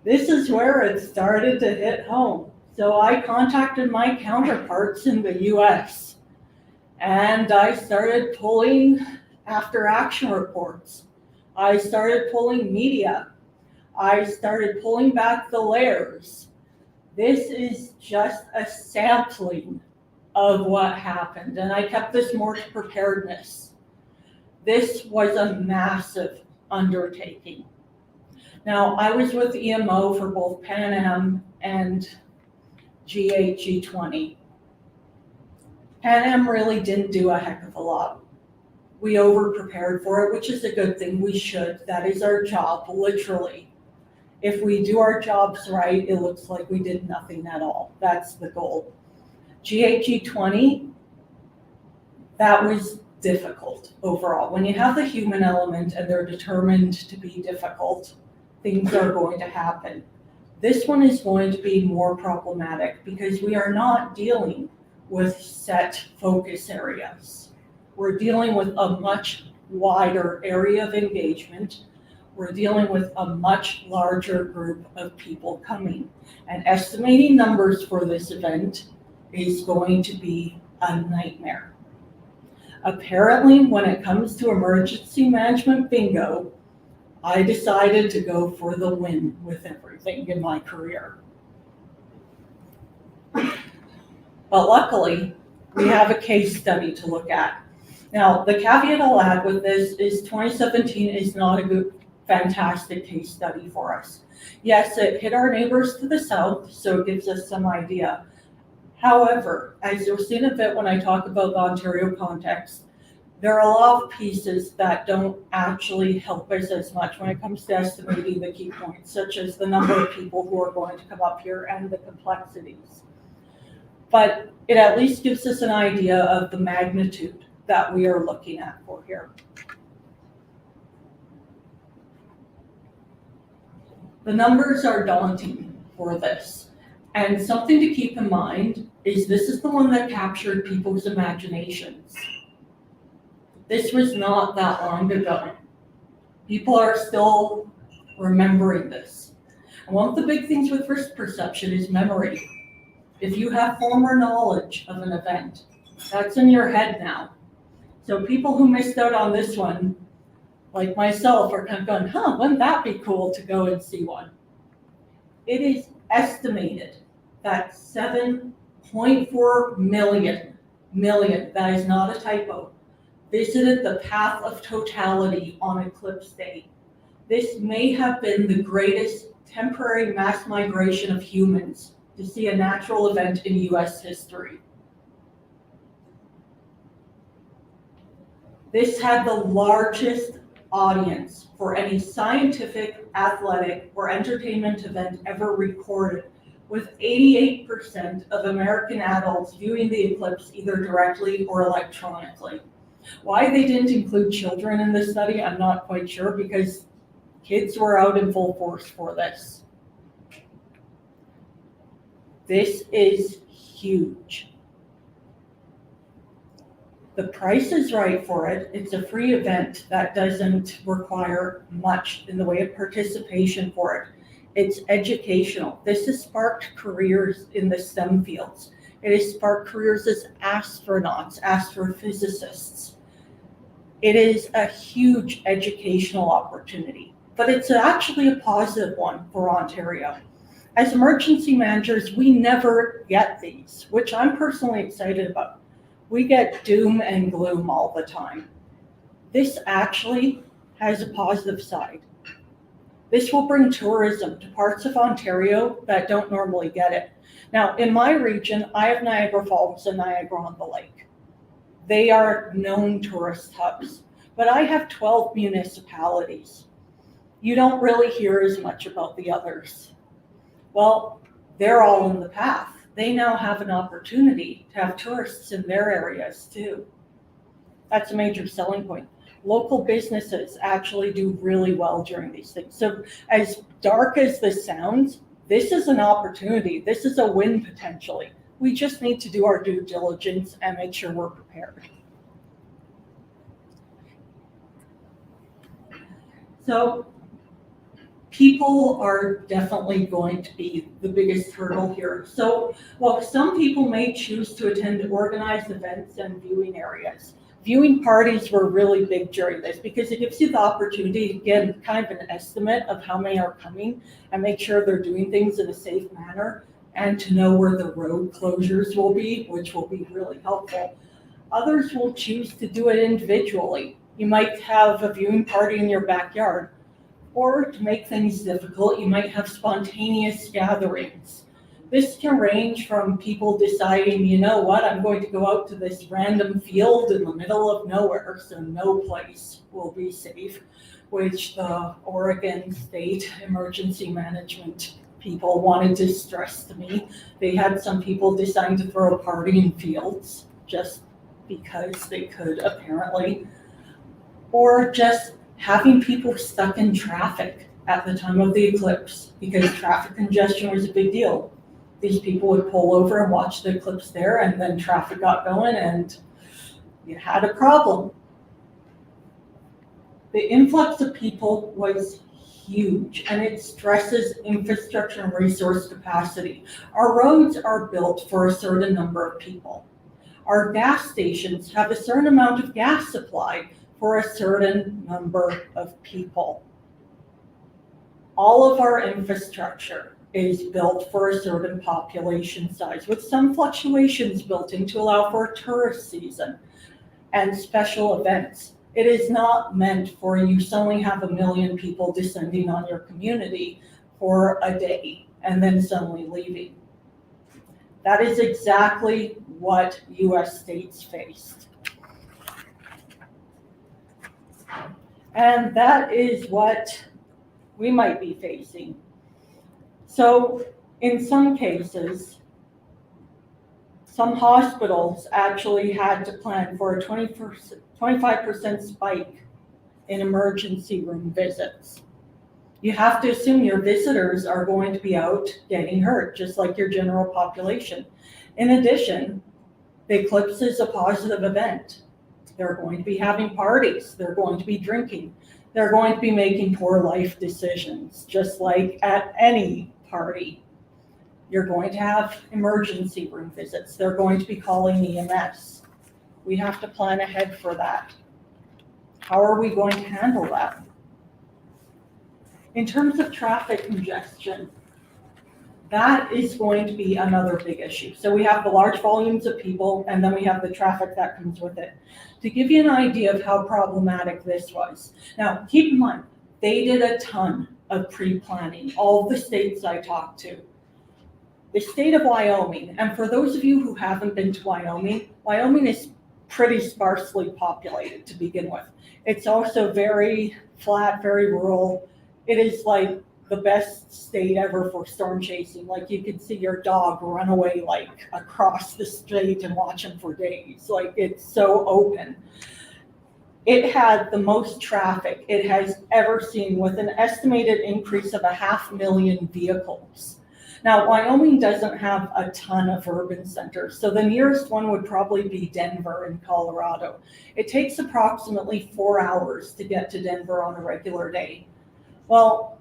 This is where it started to hit home. So I contacted my counterparts in the US and I started pulling after action reports. I started pulling media. I started pulling back the layers. This is just a sampling of what happened, and I kept this more to preparedness. This was a massive undertaking. Now, I was with EMO for both Pan Am and G8, G20. Pan Am really didn't do a heck of a lot. We over-prepared for it, which is a good thing. We should. That is our job, literally. If we do our jobs right, it looks like we did nothing at all. That's the goal. G8, G20, that was difficult overall. When you have the human element and they're determined to be difficult, things are going to happen. This one is going to be more problematic because we are not dealing with set focus areas. We're dealing with a much wider area of engagement. We're dealing with a much larger group of people coming. And estimating numbers for this event is going to be a nightmare. Apparently, when it comes to emergency management bingo, I decided to go for the win with everything in my career. But luckily, we have a case study to look at. Now, the caveat I'll add with this is 2017 is not a good, fantastic case study for us. Yes, it hit our neighbors to the south, so it gives us some idea. However, as you'll see in a bit when I talk about the Ontario context, there are a lot of pieces that don't actually help us as much when it comes to estimating the key points, such as the number of people who are going to come up here and the complexities. But it at least gives us an idea of the magnitude that we are looking at for here. The numbers are daunting for this. And something to keep in mind is this is the one that captured people's imaginations. This was not that long ago. People are still remembering this. And one of the big things with risk perception is memory. If you have former knowledge of an event, that's in your head now. So people who missed out on this one, like myself, are kind of going, wouldn't that be cool to go and see one? It is estimated that 7.4 million, that is not a typo, visited the path of totality on eclipse day. This may have been the greatest temporary mass migration of humans to see a natural event in US history. This had the largest audience for any scientific, athletic, or entertainment event ever recorded, with 88% of American adults viewing the eclipse either directly or electronically. Why they didn't include children in this study, I'm not quite sure, because kids were out in full force for this. This is huge. The price is right for it. It's a free event that doesn't require much in the way of participation for it. It's educational. This has sparked careers in the STEM fields. It has sparked careers as astronauts, astrophysicists. It is a huge educational opportunity, but it's actually a positive one for Ontario. As emergency managers, we never get these, which I'm personally excited about. We get doom and gloom all the time. This actually has a positive side. This will bring tourism to parts of Ontario that don't normally get it. Now, in my region, I have Niagara Falls and Niagara-on-the-Lake. They are known tourist hubs, but I have 12 municipalities. You don't really hear as much about the others. Well, they're all in the path. They now have an opportunity to have tourists in their areas too. That's a major selling point. Local businesses actually do really well during these things. So as dark as this sounds, this is an opportunity. This is a win potentially. We just need to do our due diligence and make sure we're prepared. So people are definitely going to be the biggest hurdle here. So while some people may choose to attend organized events and viewing areas, viewing parties were really big during this because it gives you the opportunity to get kind of an estimate of how many are coming and make sure they're doing things in a safe manner and to know where the road closures will be, which will be really helpful. Others will choose to do it individually. You might have a viewing party in your backyard, or to make things difficult, you might have spontaneous gatherings. This can range from people deciding, you know what, I'm going to go out to this random field in the middle of nowhere, so no place will be safe, which the Oregon State Emergency Management people wanted to stress to me. They had some people deciding to throw a party in fields just because they could, apparently, or just having people stuck in traffic at the time of the eclipse because traffic congestion was a big deal. These people would pull over and watch the eclipse there, and then traffic got going and you had a problem. The influx of people was huge, and it stresses infrastructure and resource capacity. Our roads are built for a certain number of people. Our gas stations have a certain amount of gas supply for a certain number of people. All of our infrastructure is built for a certain population size, with some fluctuations built in to allow for a tourist season and special events. It is not meant for you to suddenly have 1 million people descending on your community for a day and then suddenly leaving. That is exactly what US states faced. And that is what we might be facing. So in some cases, some hospitals actually had to plan for a 25% spike in emergency room visits. You have to assume your visitors are going to be out getting hurt, just like your general population. In addition, the eclipse is a positive event. They're going to be having parties. They're going to be drinking. They're going to be making poor life decisions, just like at any party. You're going to have emergency room visits. They're going to be calling EMS. We have to plan ahead for that. How are we going to handle that? In terms of traffic congestion, that is going to be another big issue. So we have the large volumes of people, and then we have the traffic that comes with it. To give you an idea of how problematic this was. Now, keep in mind, they did a ton of pre-planning, all the states I talked to. The state of Wyoming, and for those of you who haven't been to Wyoming, Wyoming is pretty sparsely populated to begin with. It's also very flat, very rural. It is like the best state ever for storm chasing. Like you could see your dog run away like across the state and watch him for days. Like it's so open. It had the most traffic it has ever seen, with an estimated increase of 500,000 vehicles. Now, Wyoming doesn't have a ton of urban centers, so the nearest one would probably be Denver in Colorado. It takes approximately 4 hours to get to Denver on a regular day. Well,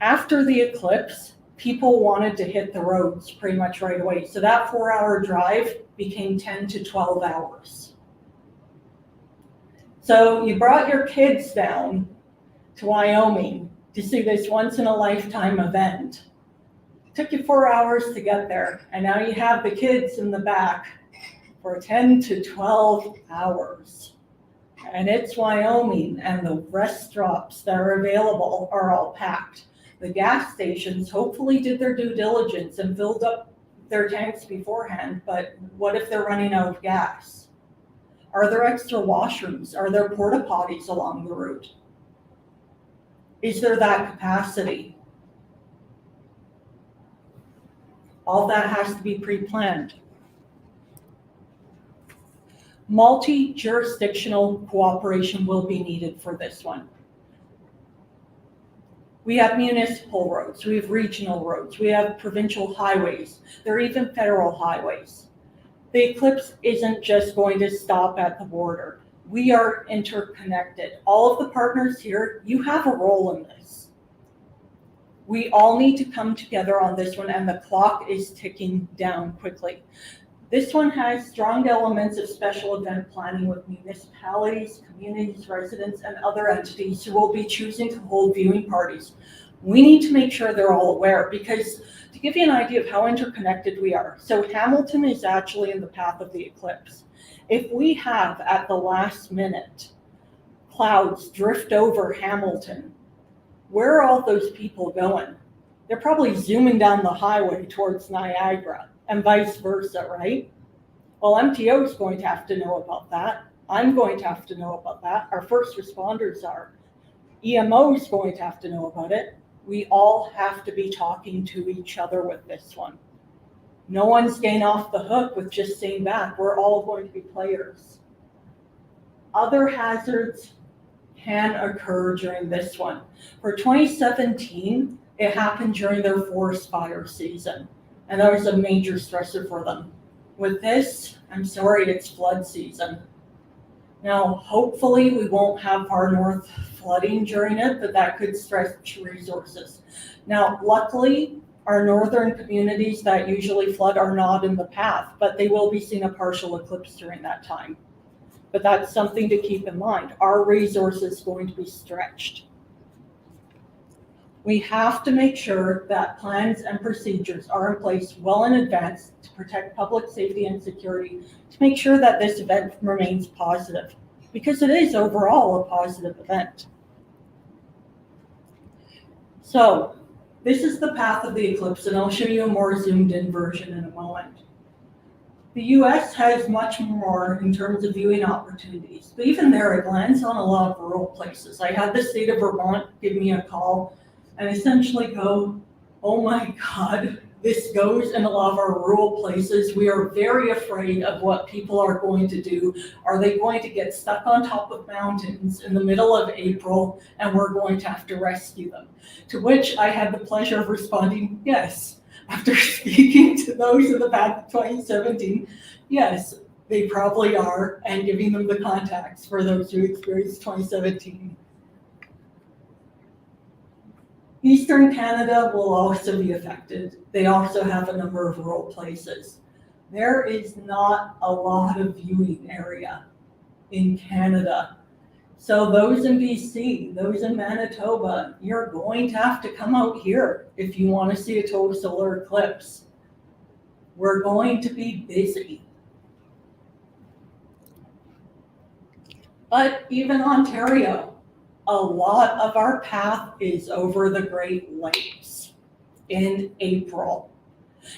after the eclipse, people wanted to hit the roads pretty much right away. So that 4-hour drive became 10 to 12 hours. So you brought your kids down to Wyoming to see this once in a lifetime event. It took you 4 hours to get there, and now you have the kids in the back for 10 to 12 hours. And it's Wyoming, and the rest stops that are available are all packed. The gas stations hopefully did their due diligence and filled up their tanks beforehand, but what if they're running out of gas? Are there extra washrooms? Are there porta potties along the route? Is there that capacity? All that has to be pre-planned. Multi-jurisdictional cooperation will be needed for this one. We have municipal roads, we have regional roads, we have provincial highways, there are even federal highways. The eclipse isn't just going to stop at the border. We are interconnected. All of the partners here, you have a role in this. We all need to come together on this one, and the clock is ticking down quickly. This one has strong elements of special event planning with municipalities, communities, residents, and other entities who will be choosing to hold viewing parties. We need to make sure they're all aware, because to give you an idea of how interconnected we are, so Hamilton is actually in the path of the eclipse. If we have, at the last minute, clouds drift over Hamilton, where are all those people going? They're probably zooming down the highway towards Niagara, and vice versa, right? Well, MTO is going to have to know about that. I'm going to have to know about that. Our first responders are. EMO is going to have to know about it. We all have to be talking to each other with this one. No one's getting off the hook with just staying back. We're all going to be players. Other hazards can occur during this one. For 2017, it happened during their forest fire season, and that was a major stressor for them. With this, I'm sorry, it's flood season. Now, hopefully we won't have far north flooding during it, but that could stretch resources. Now, luckily, our northern communities that usually flood are not in the path, but they will be seeing a partial eclipse during that time. But that's something to keep in mind. Our resources are going to be stretched. We have to make sure that plans and procedures are in place well in advance to protect public safety and security, to make sure that this event remains positive, because it is overall a positive event. So this is the path of the eclipse, and I'll show you a more zoomed in version in a moment. The US has much more in terms of viewing opportunities, but even there it lands on a lot of rural places. I had the state of Vermont give me a call and essentially go, oh my God, this goes in a lot of our rural places. We are very afraid of what people are going to do. Are they going to get stuck on top of mountains in the middle of April and we're going to have to rescue them? To which I had the pleasure of responding, yes. After speaking to those in the back of 2017, yes, they probably are, and giving them the contacts for those who experienced 2017. Eastern Canada will also be affected. They also have a number of rural places. There is not a lot of viewing area in Canada. So those in BC, those in Manitoba, you're going to have to come out here if you want to see a total solar eclipse. We're going to be busy. But even Ontario, a lot of our path is over the Great Lakes in April.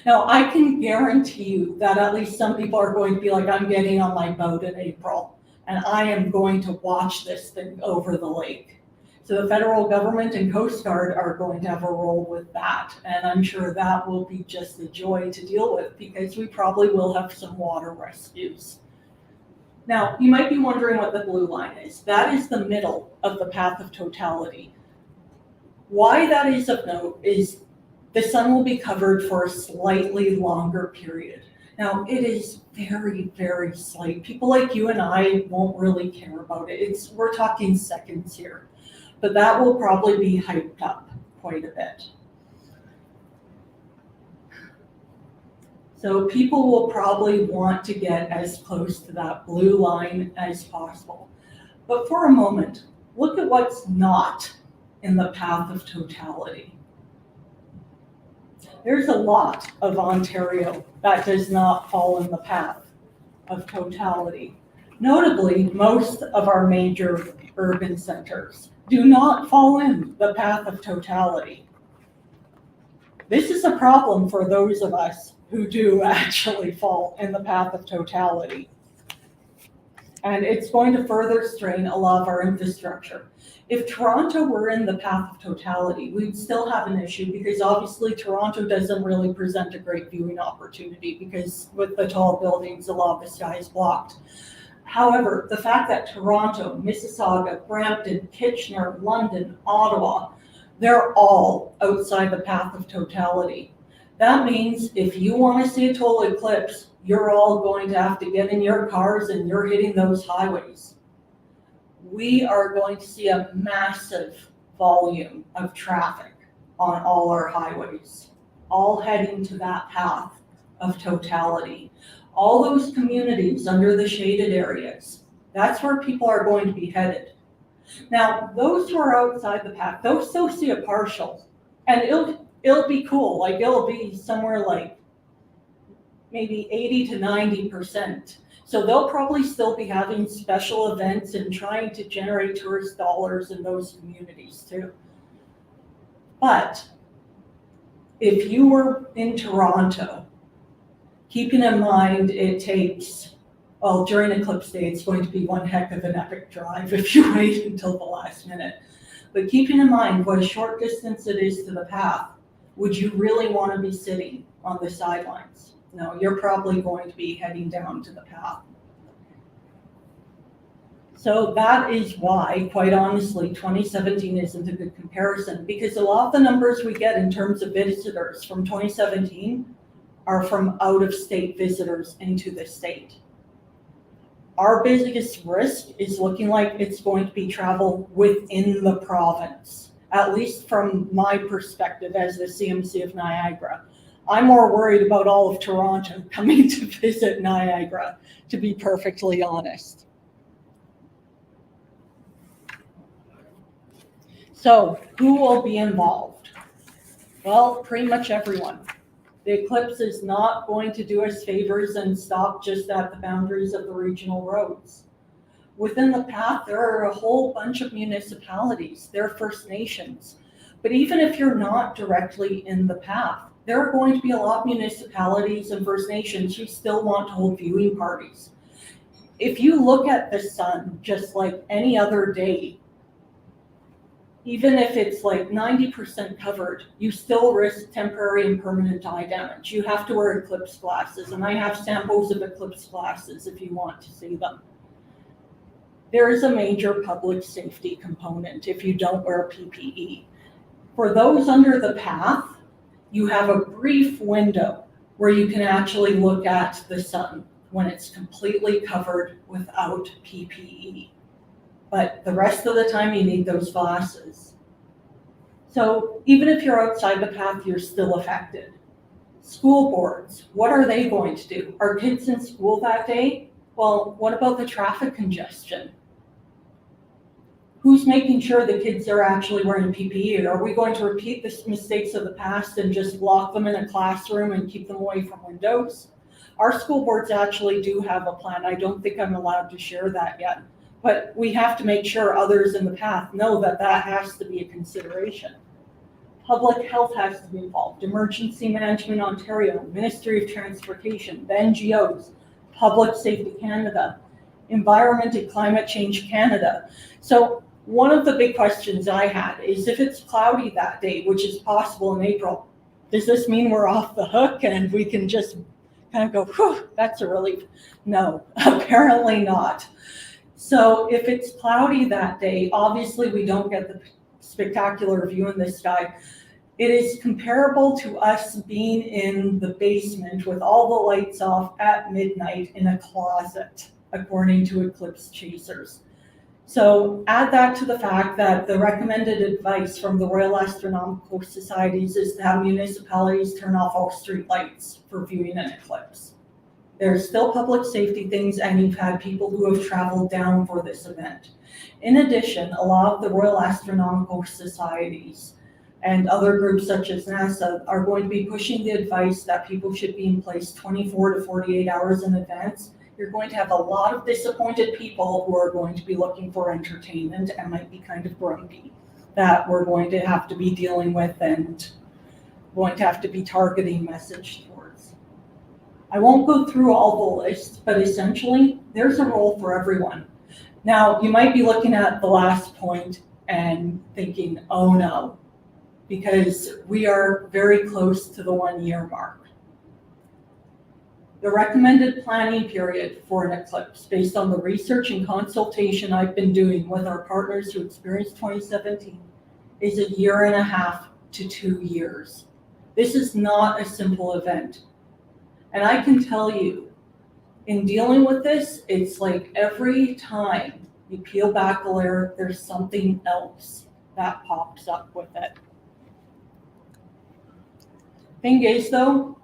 Now, I can guarantee you that at least some people are going to be like, I'm getting on my boat in April, and I am going to watch this thing over the lake. So the federal government and Coast Guard are going to have a role with that, and I'm sure that will be just a joy to deal with because we probably will have some water rescues. Now, you might be wondering what the blue line is. That is the middle of the path of totality. Why that is of note is the sun will be covered for a slightly longer period. Now, it is very, very slight. People like you and I won't really care about it. We're talking seconds here, but that will probably be hyped up quite a bit. So people will probably want to get as close to that blue line as possible. But for a moment, look at what's not in the path of totality. There's a lot of Ontario that does not fall in the path of totality. Notably, most of our major urban centers do not fall in the path of totality. This is a problem for those of us who do actually fall in the path of totality. And it's going to further strain a lot of our infrastructure. If Toronto were in the path of totality, we'd still have an issue because obviously Toronto doesn't really present a great viewing opportunity because with the tall buildings, a lot of the sky is blocked. However, the fact that Toronto, Mississauga, Brampton, Kitchener, London, Ottawa, they're all outside the path of totality. That means if you want to see a total eclipse, you're all going to have to get in your cars and you're hitting those highways. We are going to see a massive volume of traffic on all our highways, all heading to that path of totality. All those communities under the shaded areas, that's where people are going to be headed. Now, those who are outside the path, they'll still see a partial, and it'll be cool. Like it'll be somewhere like maybe 80 to 90%. So they'll probably still be having special events and trying to generate tourist dollars in those communities too. But if you were in Toronto, keeping in mind it takes, well, during eclipse day, it's going to be one heck of an epic drive if you wait until the last minute. But keeping in mind what a short distance it is to the path, would you really want to be sitting on the sidelines? No, you're probably going to be heading down to the path. So that is why, quite honestly, 2017 isn't a good comparison because a lot of the numbers we get in terms of visitors from 2017 are from out-of-state visitors into the state. Our biggest risk is looking like it's going to be travel within the province, at least from my perspective as the CMC of Niagara. I'm more worried about all of Toronto coming to visit Niagara, to be perfectly honest. So who will be involved? Well, pretty much everyone. The eclipse is not going to do us favors and stop just at the boundaries of the regional roads. Within the path, there are a whole bunch of municipalities. There are First Nations. But even if you're not directly in the path, there are going to be a lot of municipalities and First Nations who still want to hold viewing parties. If you look at the sun just like any other day, even if it's like 90% covered, you still risk temporary and permanent eye damage. You have to wear eclipse glasses, and I have samples of eclipse glasses if you want to see them. There is a major public safety component if you don't wear PPE. For those under the path, you have a brief window where you can actually look at the sun when it's completely covered without PPE. But the rest of the time you need those glasses. So even if you're outside the path, you're still affected. School boards, what are they going to do? Are kids in school that day? Well, what about the traffic congestion? Who's making sure the kids are actually wearing PPE? Are we going to repeat the mistakes of the past and just lock them in a classroom and keep them away from windows? Our school boards actually do have a plan. I don't think I'm allowed to share that yet, but we have to make sure others in the path know that that has to be a consideration. Public health has to be involved. Emergency Management Ontario, Ministry of Transportation, the NGOs, Public Safety Canada, Environment and Climate Change Canada. So one of the big questions I had is if it's cloudy that day, which is possible in April, does this mean we're off the hook and we can just kind of go, whew, that's a relief? No, apparently not. So if it's cloudy that day, obviously we don't get the spectacular view in the sky. It is comparable to us being in the basement with all the lights off at midnight in a closet, according to eclipse chasers. So add that to the fact that the recommended advice from the Royal Astronomical Societies is to have municipalities turn off all street lights for viewing an eclipse. There's still public safety things, and you've had people who have traveled down for this event. In addition, a lot of the Royal Astronomical Societies and other groups such as NASA are going to be pushing the advice that people should be in place 24 to 48 hours in advance. You're going to have a lot of disappointed people who are going to be looking for entertainment and might be kind of grumpy that we're going to have to be dealing with and going to have to be targeting message towards. I won't go through all the lists, but essentially there's a role for everyone. Now, you might be looking at the last point and thinking, oh no, because we are very close to the 1 year mark. The recommended planning period for an eclipse, based on the research and consultation I've been doing with our partners who experienced 2017, is 1.5 to 2 years. This is not a simple event. And I can tell you, in dealing with this, it's like every time you peel back a layer, there's something else that pops up with it. Thing is though,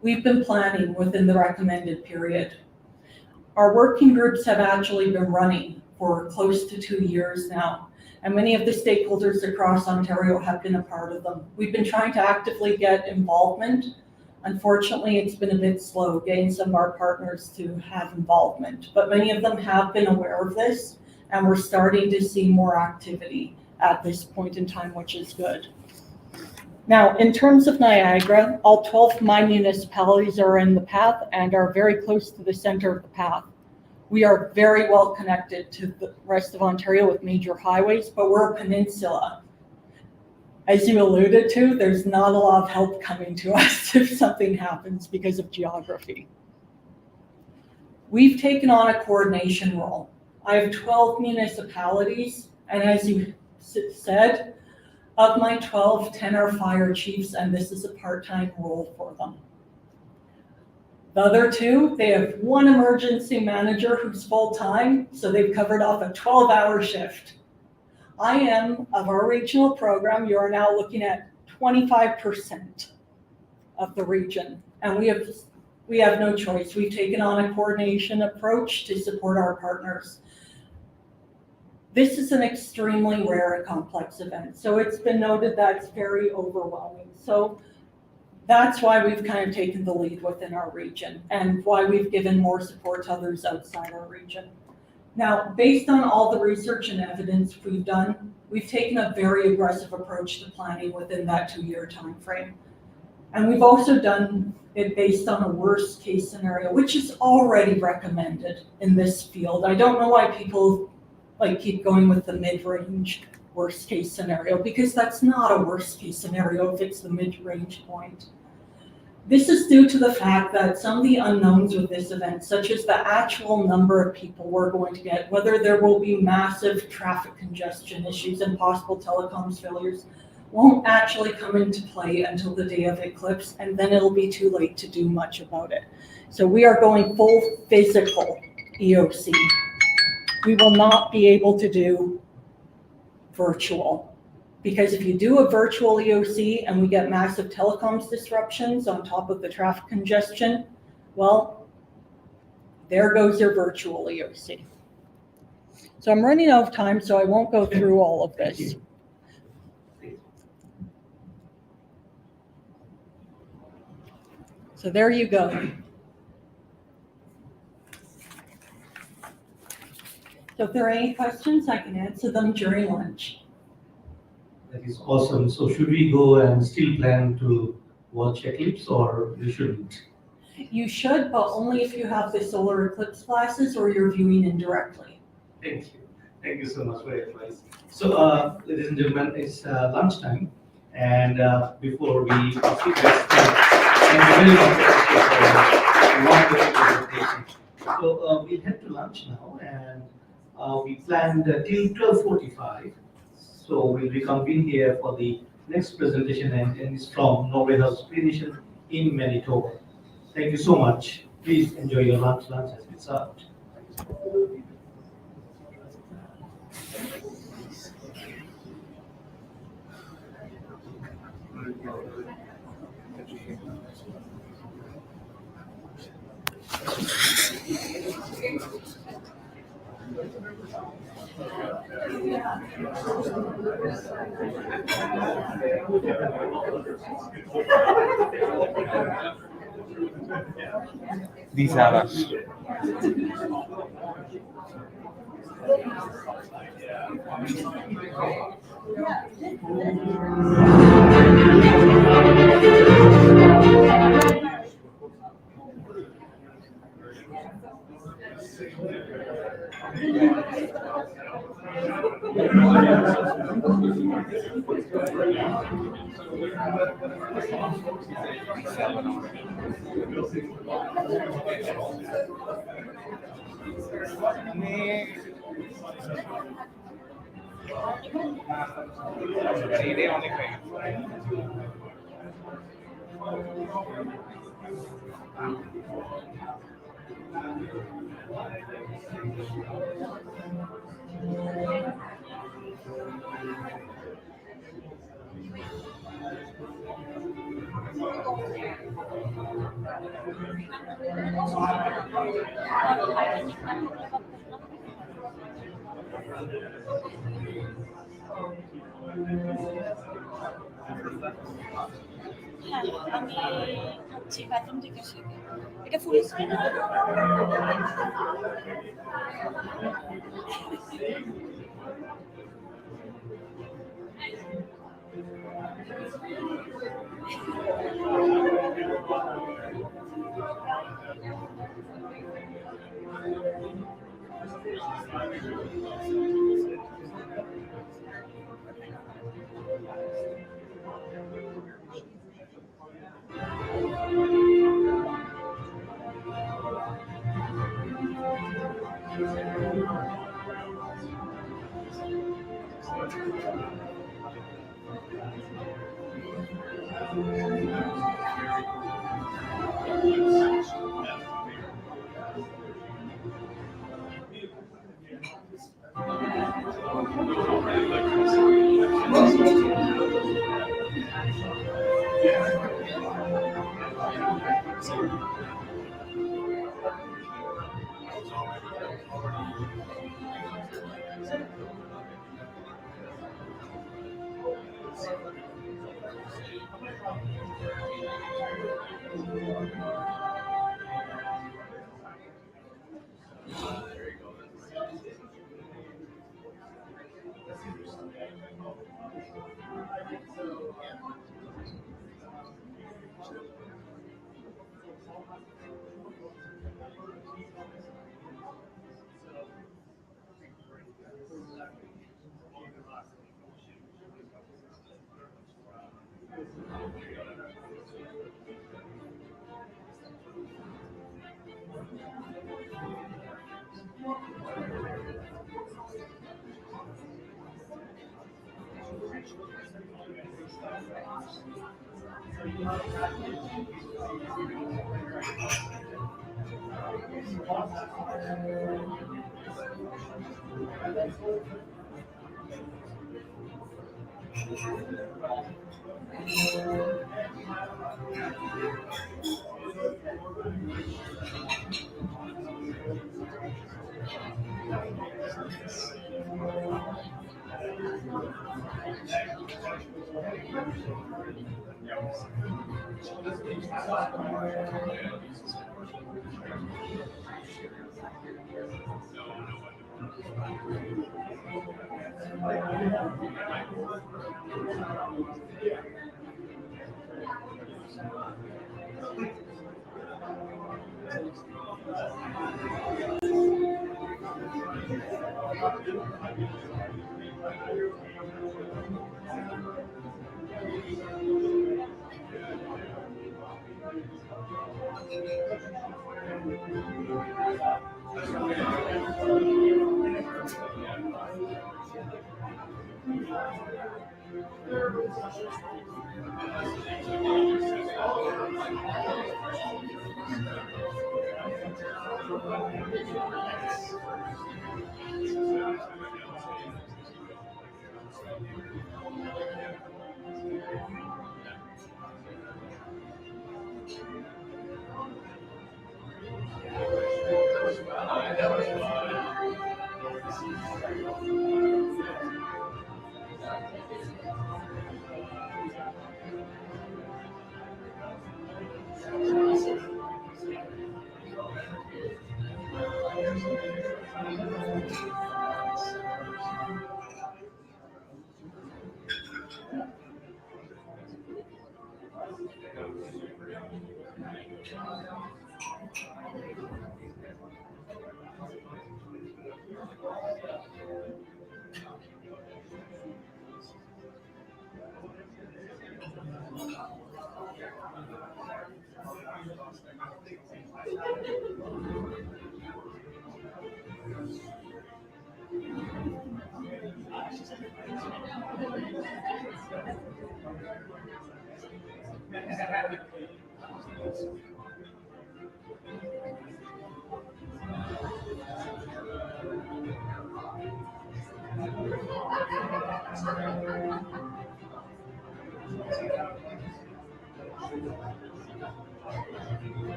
we've been planning within the recommended period. Our working groups have actually been running for close to 2 years now, and many of the stakeholders across Ontario have been a part of them. We've been trying to actively get involvement. Unfortunately, it's been a bit slow getting some of our partners to have involvement, but many of them have been aware of this, and we're starting to see more activity at this point in time, which is good. Now, in terms of Niagara, all 12 of my municipalities are in the path and are very close to the center of the path. We are very well connected to the rest of Ontario with major highways, but we're a peninsula. As you alluded to, there's not a lot of help coming to us if something happens because of geography. We've taken on a coordination role. I have 12 municipalities, and as you said, of my 12, 10 are fire chiefs, and this is a part-time role for them. The other 2, they have 1 emergency manager who's full-time, so they've covered off a 12-hour shift. I am, of our regional program, you are now looking at 25% of the region, and we have no choice. We've taken on a coordination approach to support our partners. This is an extremely rare and complex event, so it's been noted that it's very overwhelming. So that's why we've kind of taken the lead within our region and why we've given more support to others outside our region. Now, based on all the research and evidence we've done, we've taken a very aggressive approach to planning within that 2-year time frame. And we've also done it based on a worst case scenario, which is already recommended in this field. I don't know why people keep going with the mid-range worst case scenario, because that's not a worst case scenario if it's the mid-range point. This is due to the fact that some of the unknowns with this event, such as the actual number of people we're going to get, whether there will be massive traffic congestion issues and possible telecoms failures, won't actually come into play until the day of eclipse, and then it'll be too late to do much about it. So we are going full physical EOC. We will not be able to do virtual. Because if you do a virtual EOC and we get massive telecoms disruptions on top of the traffic congestion, well, there goes your virtual EOC. So I'm running out of time, so I won't go through all of this. So there you go. So if there are any questions, I can answer them during lunch. That is awesome. So should we go and still plan to watch eclipse, or we shouldn't? You should, but only if you have the solar eclipse glasses or you're viewing indirectly. Thank you. Thank you so much for your advice. So, ladies and gentlemen, it's lunchtime, and before we proceed, thank you very much for a wonderful presentation. So we'll head to lunch now, and we planned till 12:45. So we'll reconvene here for the next presentation, and it's from Norway House Clinician in Manitoba. Thank you so much. Please enjoy your lunch. Lunch has been served. These are us. হ্যাঁ, আমি হচ্ছি bathroom থেকে শিখি। এটা full screen?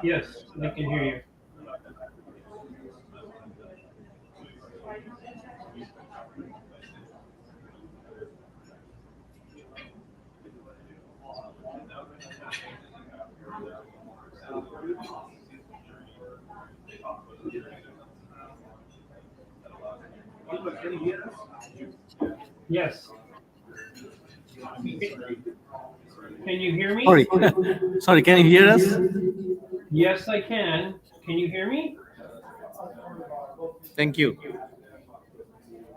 Yes, we can hear you. Yes. Can you hear me? Sorry, sorry. Can you hear us? Yes, I can. Can you hear me? Thank you.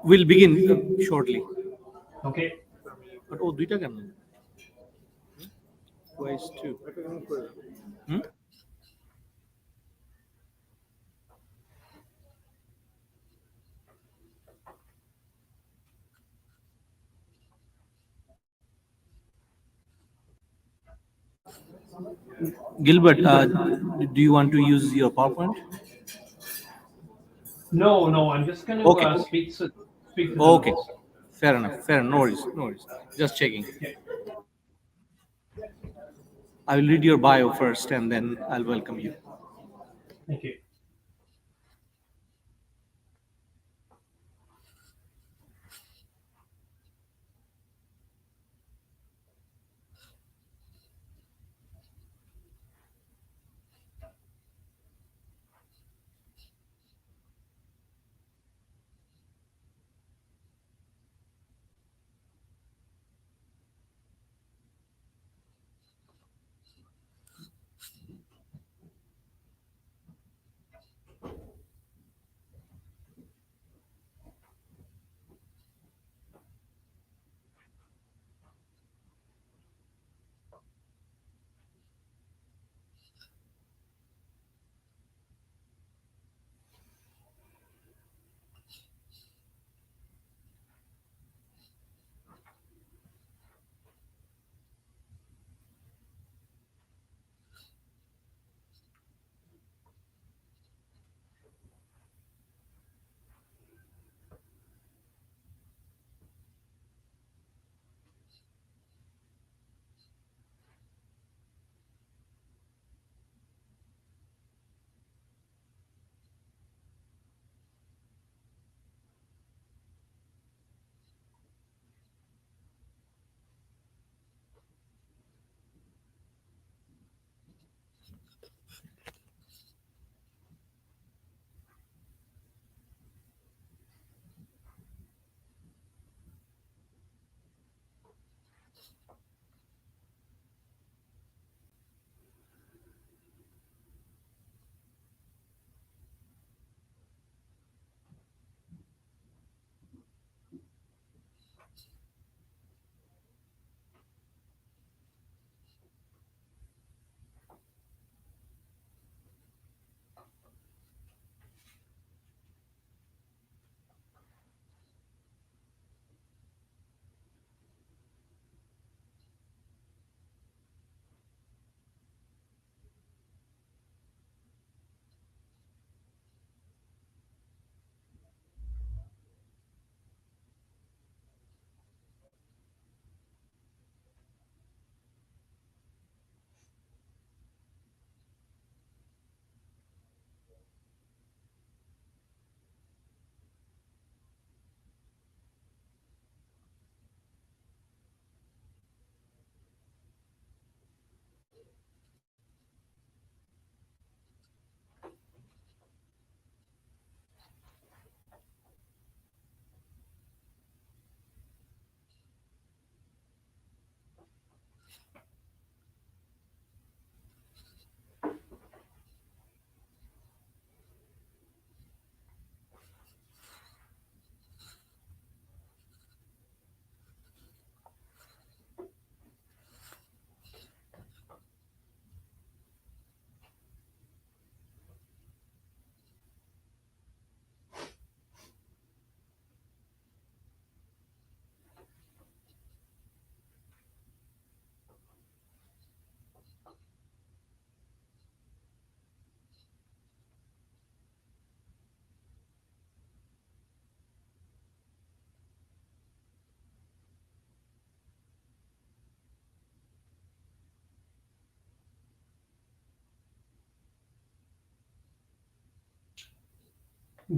We'll begin shortly. Okay. But oh, দুইটা কেন? Twice two. Hmm? Gilbert, do you want to use your PowerPoint? No, no, I'm just going to Okay. speak to the Okay, host. fair enough. Fair, no worries, no worries. Just checking. Okay. I will read your bio first, and then I'll welcome you. Thank you.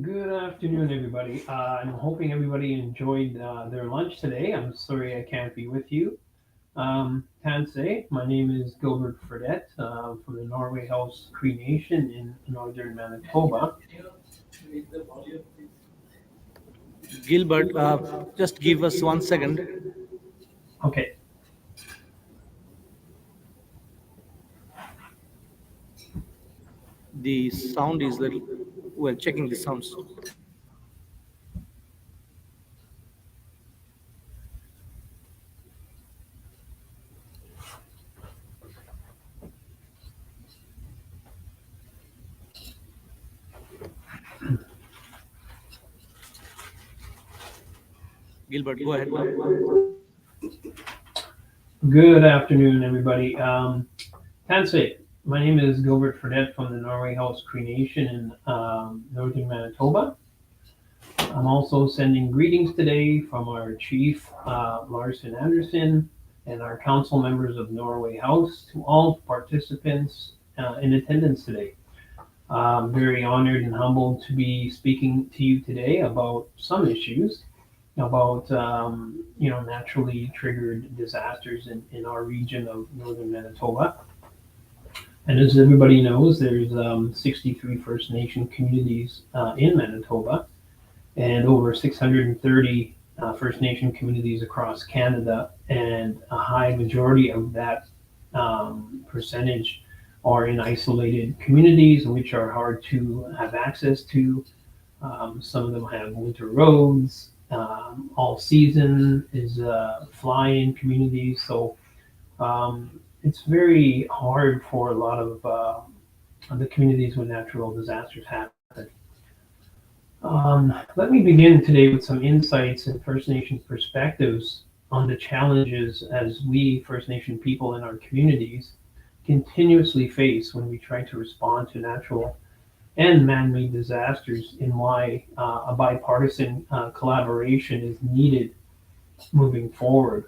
Good afternoon, everybody. I'm hoping everybody enjoyed their lunch today. I'm sorry I can't be with you. Tansei, my name is Gilbert Fredette from the Norway House Cree Nation in northern Manitoba. Gilbert, just give us 1 second. Okay. The sound is little, we're checking the sounds. Gilbert, go ahead. Good afternoon, everybody. Tansei, my name is Gilbert Fredette from the Norway House Cree Nation in northern Manitoba. I'm also sending greetings today from our chief, Larson Anderson, and our council members of Norway House to all participants in attendance today. I'm very honored and humbled to be speaking to you today about some issues about naturally triggered disasters in our region of northern Manitoba. And as everybody knows, there's 63 First Nation communities in Manitoba and over 630 First Nation communities across Canada, and a high majority of that percentage are in isolated communities which are hard to have access to. Some of them have winter roads. All season is fly-in communities, so it's very hard for a lot of the communities when natural disasters happen. Let me begin today with some insights and First Nation perspectives on the challenges as we First Nation people in our communities continuously face when we try to respond to natural and man-made disasters, and why a bipartisan collaboration is needed moving forward.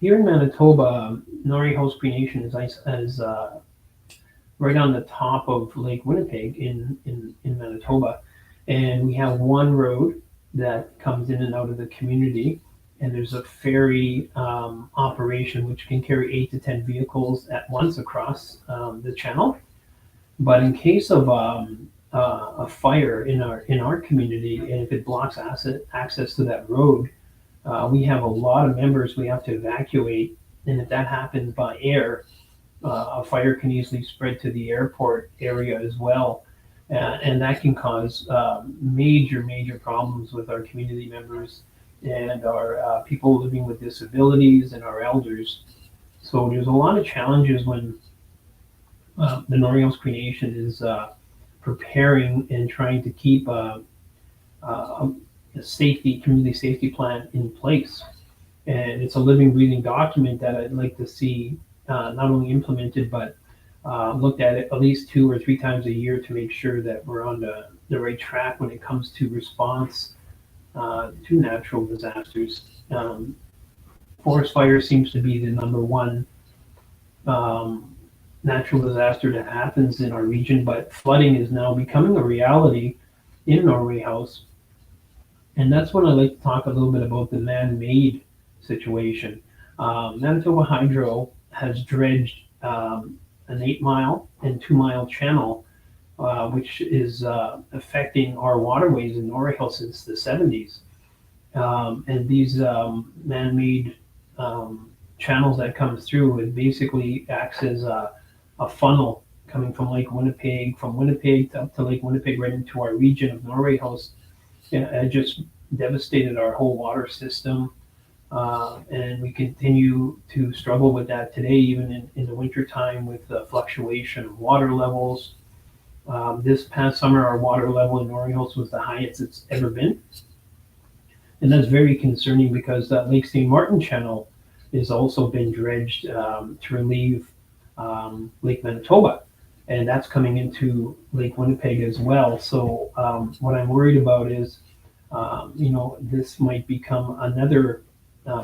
Here in Manitoba, Norway House Cree Nation is right on the top of Lake Winnipeg in Manitoba, and we have one road that comes in and out of the community, and there's a ferry operation which can carry 8 to 10 vehicles at once across the channel. But in case of a fire in our community, and if it blocks access to that road, we have a lot of members we have to evacuate. And if that happens by air, a fire can easily spread to the airport area as well. And that can cause major problems with our community members and our people living with disabilities and our elders. So there's a lot of challenges when the Norway House Cree Nation is preparing and trying to keep a community safety plan in place. And it's a living, breathing document that I'd like to see not only implemented, but looked at least 2 or 3 times a year to make sure that we're on the right track when it comes to response to natural disasters. Forest fire seems to be the number one natural disaster that happens in our region, but flooding is now becoming a reality in Norway House. And that's when I'd like to talk a little bit about the man-made situation. Manitoba Hydro has dredged an 8-mile and 2-mile channel, which is affecting our waterways in Norway House since the 70s. And these man-made channels that comes through, it basically acts as a funnel coming from Lake Winnipeg, from Winnipeg up to Lake Winnipeg, right into our region of Norway House. It just devastated our whole water system. And we continue to struggle with that today, even in the winter time, with the fluctuation of water levels. This past summer, our water level in Norway House was the highest it's ever been. And that's very concerning because that Lake St. Martin channel has also been dredged to relieve Lake Manitoba, and that's coming into Lake Winnipeg as well. So what I'm worried about is, this might become another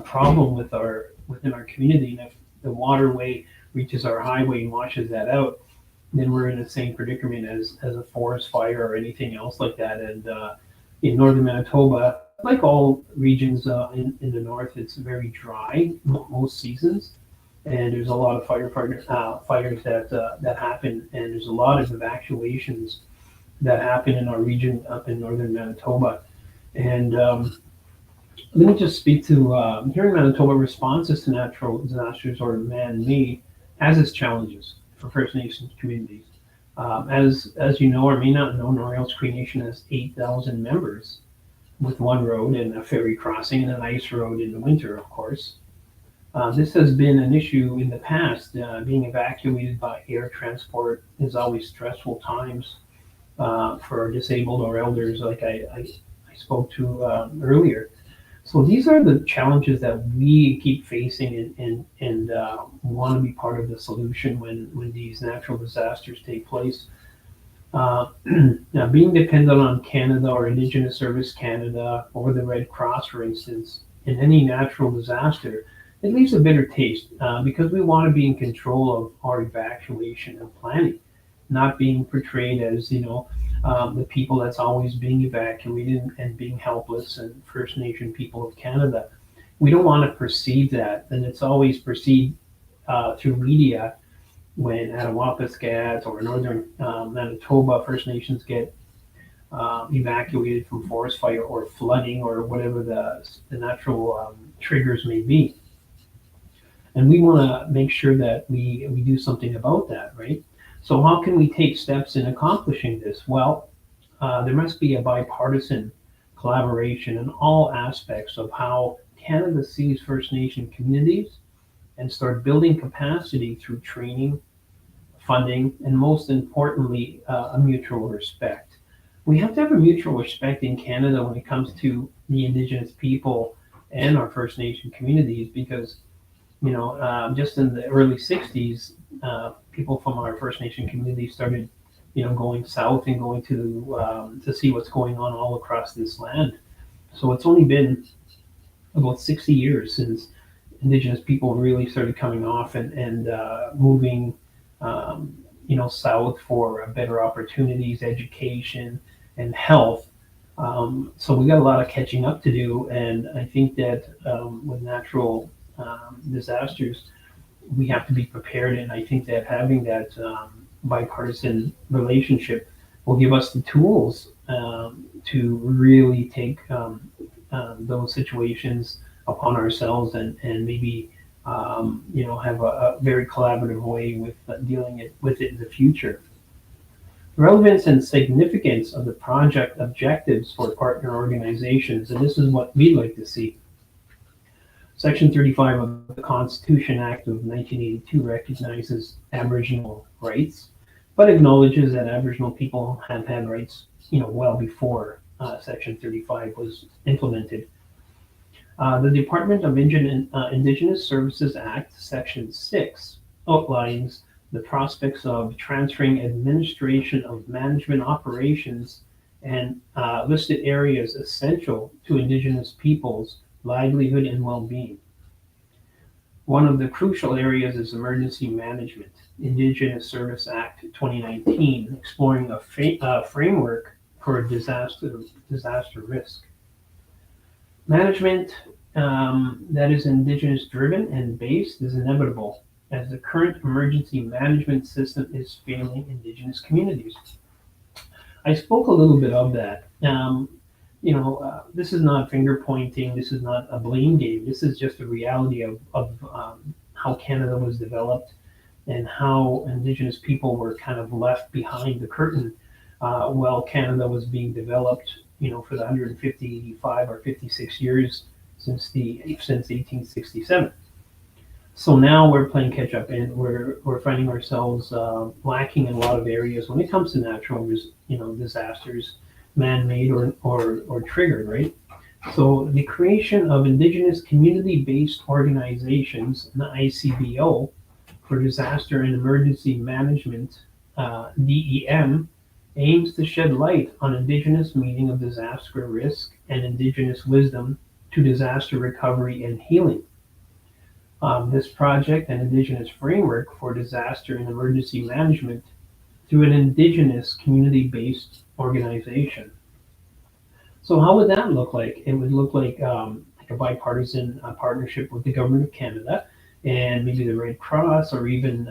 problem within our community, and if the waterway reaches our highway and washes that out, then we're in the same predicament as a forest fire or anything else like that. And in northern Manitoba, like all regions in the north, it's very dry most seasons, and there's a lot of fires that happen, and there's a lot of evacuations that happen in our region up in northern Manitoba. And let me just speak to here in Manitoba, responses to natural disasters or man-made has its challenges for First Nations communities. As you know or may not know, Royals Cree Nation has 8,000 members, with one road and a ferry crossing and an ice road in the winter, of course. This has been an issue in the past. Being evacuated by air transport is always stressful times for disabled or elders, like I spoke to earlier. So these are the challenges that we keep facing and want to be part of the solution when these natural disasters take place. Now, being dependent on Canada or Indigenous Service Canada or the Red Cross, for instance, in any natural disaster, it leaves a bitter taste because we want to be in control of our evacuation and planning, not being portrayed as, the people that's always being evacuated and being helpless and First Nation people of Canada. We don't want to perceive that, and it's always perceived through media when Attawapiskat or northern Manitoba First Nations get evacuated from forest fire or flooding or whatever the natural triggers may be. And we want to make sure that we do something about that, right? So how can we take steps in accomplishing this? Well, there must be a bipartisan collaboration in all aspects of how Canada sees First Nation communities and start building capacity through training, funding, and most importantly, a mutual respect. We have to have a mutual respect in Canada when it comes to the Indigenous people and our First Nation communities because, just in the early 60s, people from our First Nation community started, going south and going to see what's going on all across this land. So it's only been about 60 years since Indigenous people really started coming off and moving, south for better opportunities, education, and health. So we got a lot of catching up to do, and I think that with natural disasters, we have to be prepared, and I think that having that bipartisan relationship will give us the tools to really take those situations upon ourselves and maybe have a very collaborative way with dealing with it in the future. Relevance and significance of the project objectives for partner organizations, and this is what we'd like to see. Section 35 of the Constitution Act of 1982 recognizes Aboriginal rights, but acknowledges that Aboriginal people have had rights, well before Section 35 was implemented. The Department of Indigenous Services Act, Section 6, outlines the prospects of transferring administration of management operations and listed areas essential to Indigenous peoples' livelihood and well-being. One of the crucial areas is emergency management. Indigenous Service Act 2019, exploring a framework for disaster risk. Management that is Indigenous driven and based is inevitable as the current emergency management system is failing Indigenous communities. I spoke a little bit of that. This is not finger pointing. This is not a blame game. This is just a reality of how Canada was developed and how Indigenous people were kind of left behind the curtain while Canada was being developed, for the 155 or 56 years since 1867. So now we're playing catch up, and we're finding ourselves lacking in a lot of areas when it comes to natural, disasters, man-made or triggered, right? So the creation of Indigenous community-based organizations, the ICBO, for disaster and emergency management, DEM, aims to shed light on Indigenous meaning of disaster risk and Indigenous wisdom to disaster recovery and healing. This project and Indigenous framework for disaster and emergency management through an Indigenous community-based organization. So how would that look like? It would look like a bipartisan partnership with the Government of Canada and maybe the Red Cross, or even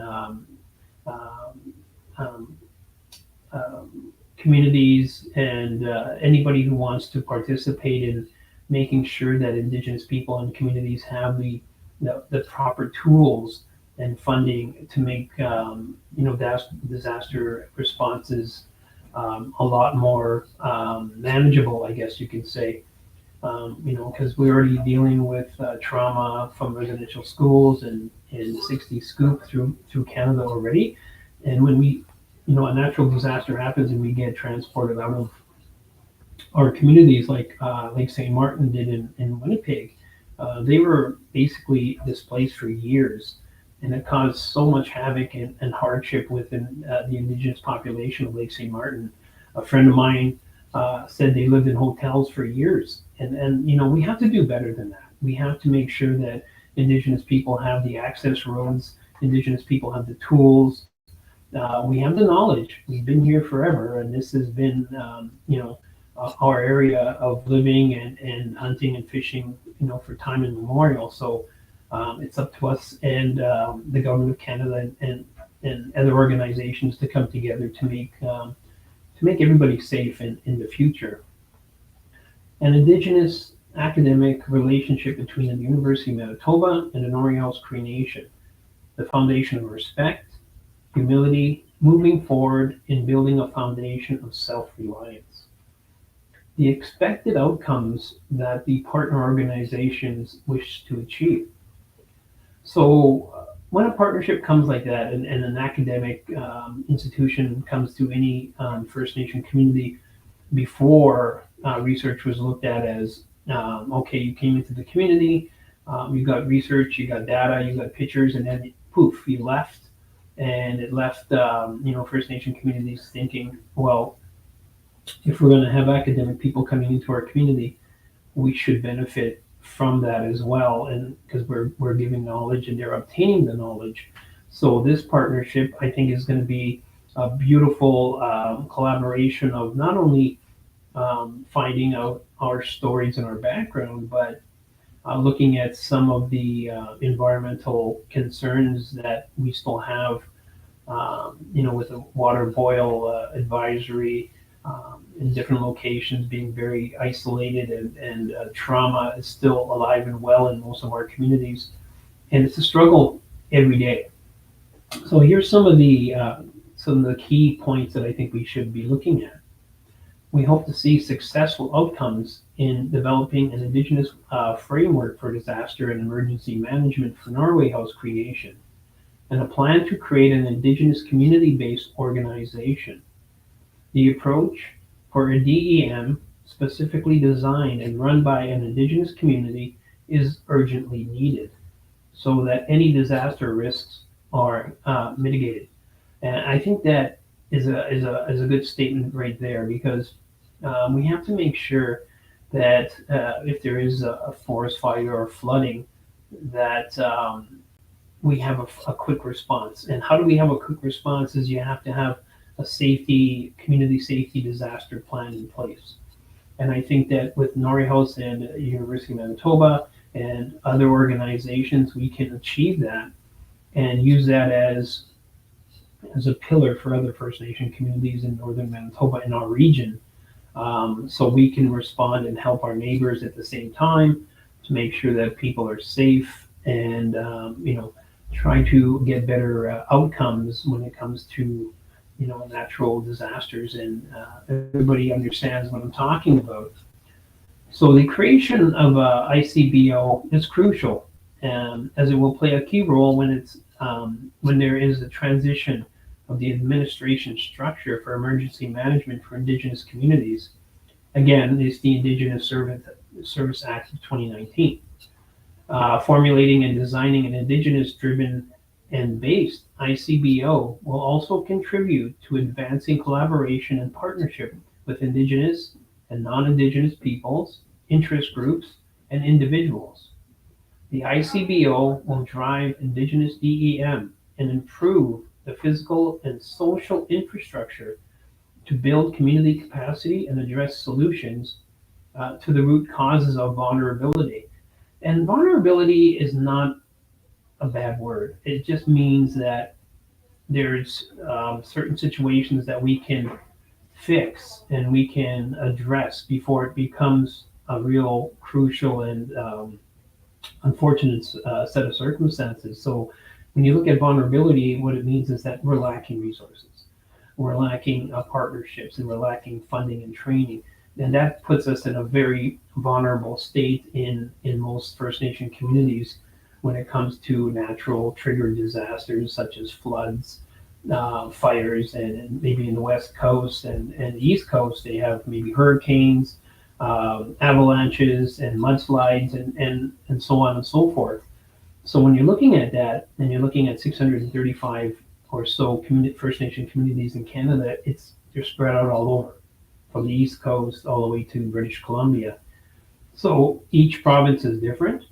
communities and anybody who wants to participate in making sure that Indigenous people and communities have the proper tools and funding to make disaster responses a lot more manageable, I guess you could say. Because we're already dealing with trauma from residential schools and 60 scoop through Canada already. And when a natural disaster happens and we get transported out of our communities, like Lake St. Martin did in Winnipeg, they were basically displaced for years. And it caused so much havoc and hardship within the Indigenous population of Lake St. Martin. A friend of mine said they lived in hotels for years. And we have to do better than that. We have to make sure that Indigenous people have the access roads, Indigenous people have the tools, we have the knowledge. We've been here forever, and this has been, our area of living and hunting and fishing, for time immemorial. So it's up to us and the Government of Canada and other organizations to come together to make everybody safe in the future. An Indigenous academic relationship between the University of Manitoba and the Norrie House Cree Nation, the foundation of respect, humility, moving forward in building a foundation of self-reliance. The expected outcomes that the partner organizations wish to achieve. So when a partnership comes like that and an academic institution comes to any First Nation community, before research was looked at as, okay, you came into the community, you got research, you got data, you got pictures, and then poof, you left. And it left, First Nation communities thinking, well, if we're going to have academic people coming into our community, we should benefit from that as well, and because we're giving knowledge and they're obtaining the knowledge. So this partnership, I think, is going to be a beautiful collaboration of not only finding out our stories and our background, but looking at some of the environmental concerns that we still have, with the water boil advisory in different locations being very isolated, and trauma is still alive and well in most of our communities. And it's a struggle every day. So here's some of the key points that I think we should be looking at. We hope to see successful outcomes in developing an Indigenous framework for disaster and emergency management for Norrie House Cree Nation, and a plan to create an Indigenous community-based organization. The approach for a DEM specifically designed and run by an Indigenous community is urgently needed so that any disaster risks are mitigated. And I think that is a good statement right there, because we have to make sure that if there is a forest fire or flooding, that we have a quick response. And how do we have a quick response? Is you have to have a community safety disaster plan in place. And I think that with Norrie House and University of Manitoba and other organizations, we can achieve that and use that as a pillar for other First Nation communities in Northern Manitoba in our region. So we can respond and help our neighbors at the same time to make sure that people are safe and, try to get better outcomes when it comes to, natural disasters. And everybody understands what I'm talking about. So the creation of ICBO is crucial, as it will play a key role when there is a transition of the administration structure for emergency management for Indigenous communities. Again, it's the Indigenous Service Act of 2019. Formulating and designing an Indigenous-driven and based ICBO will also contribute to advancing collaboration and partnership with Indigenous and non-Indigenous peoples, interest groups, and individuals. The ICBO will drive Indigenous DEM and improve the physical and social infrastructure to build community capacity and address solutions to the root causes of vulnerability. And vulnerability is not a bad word. It just means that there's certain situations that we can fix and we can address before it becomes a real crucial and unfortunate set of circumstances. So when you look at vulnerability, what it means is that we're lacking resources, we're lacking partnerships, and we're lacking funding and training. And that puts us in a very vulnerable state in most First Nation communities when it comes to natural triggered disasters such as floods, fires, and maybe in the West Coast and the East Coast, they have maybe hurricanes, avalanches and mudslides and so on and so forth. So when you're looking at that and you're looking at 635 or so First Nation communities in Canada, they're spread out all over, from the East Coast all the way to British Columbia. So each province is different.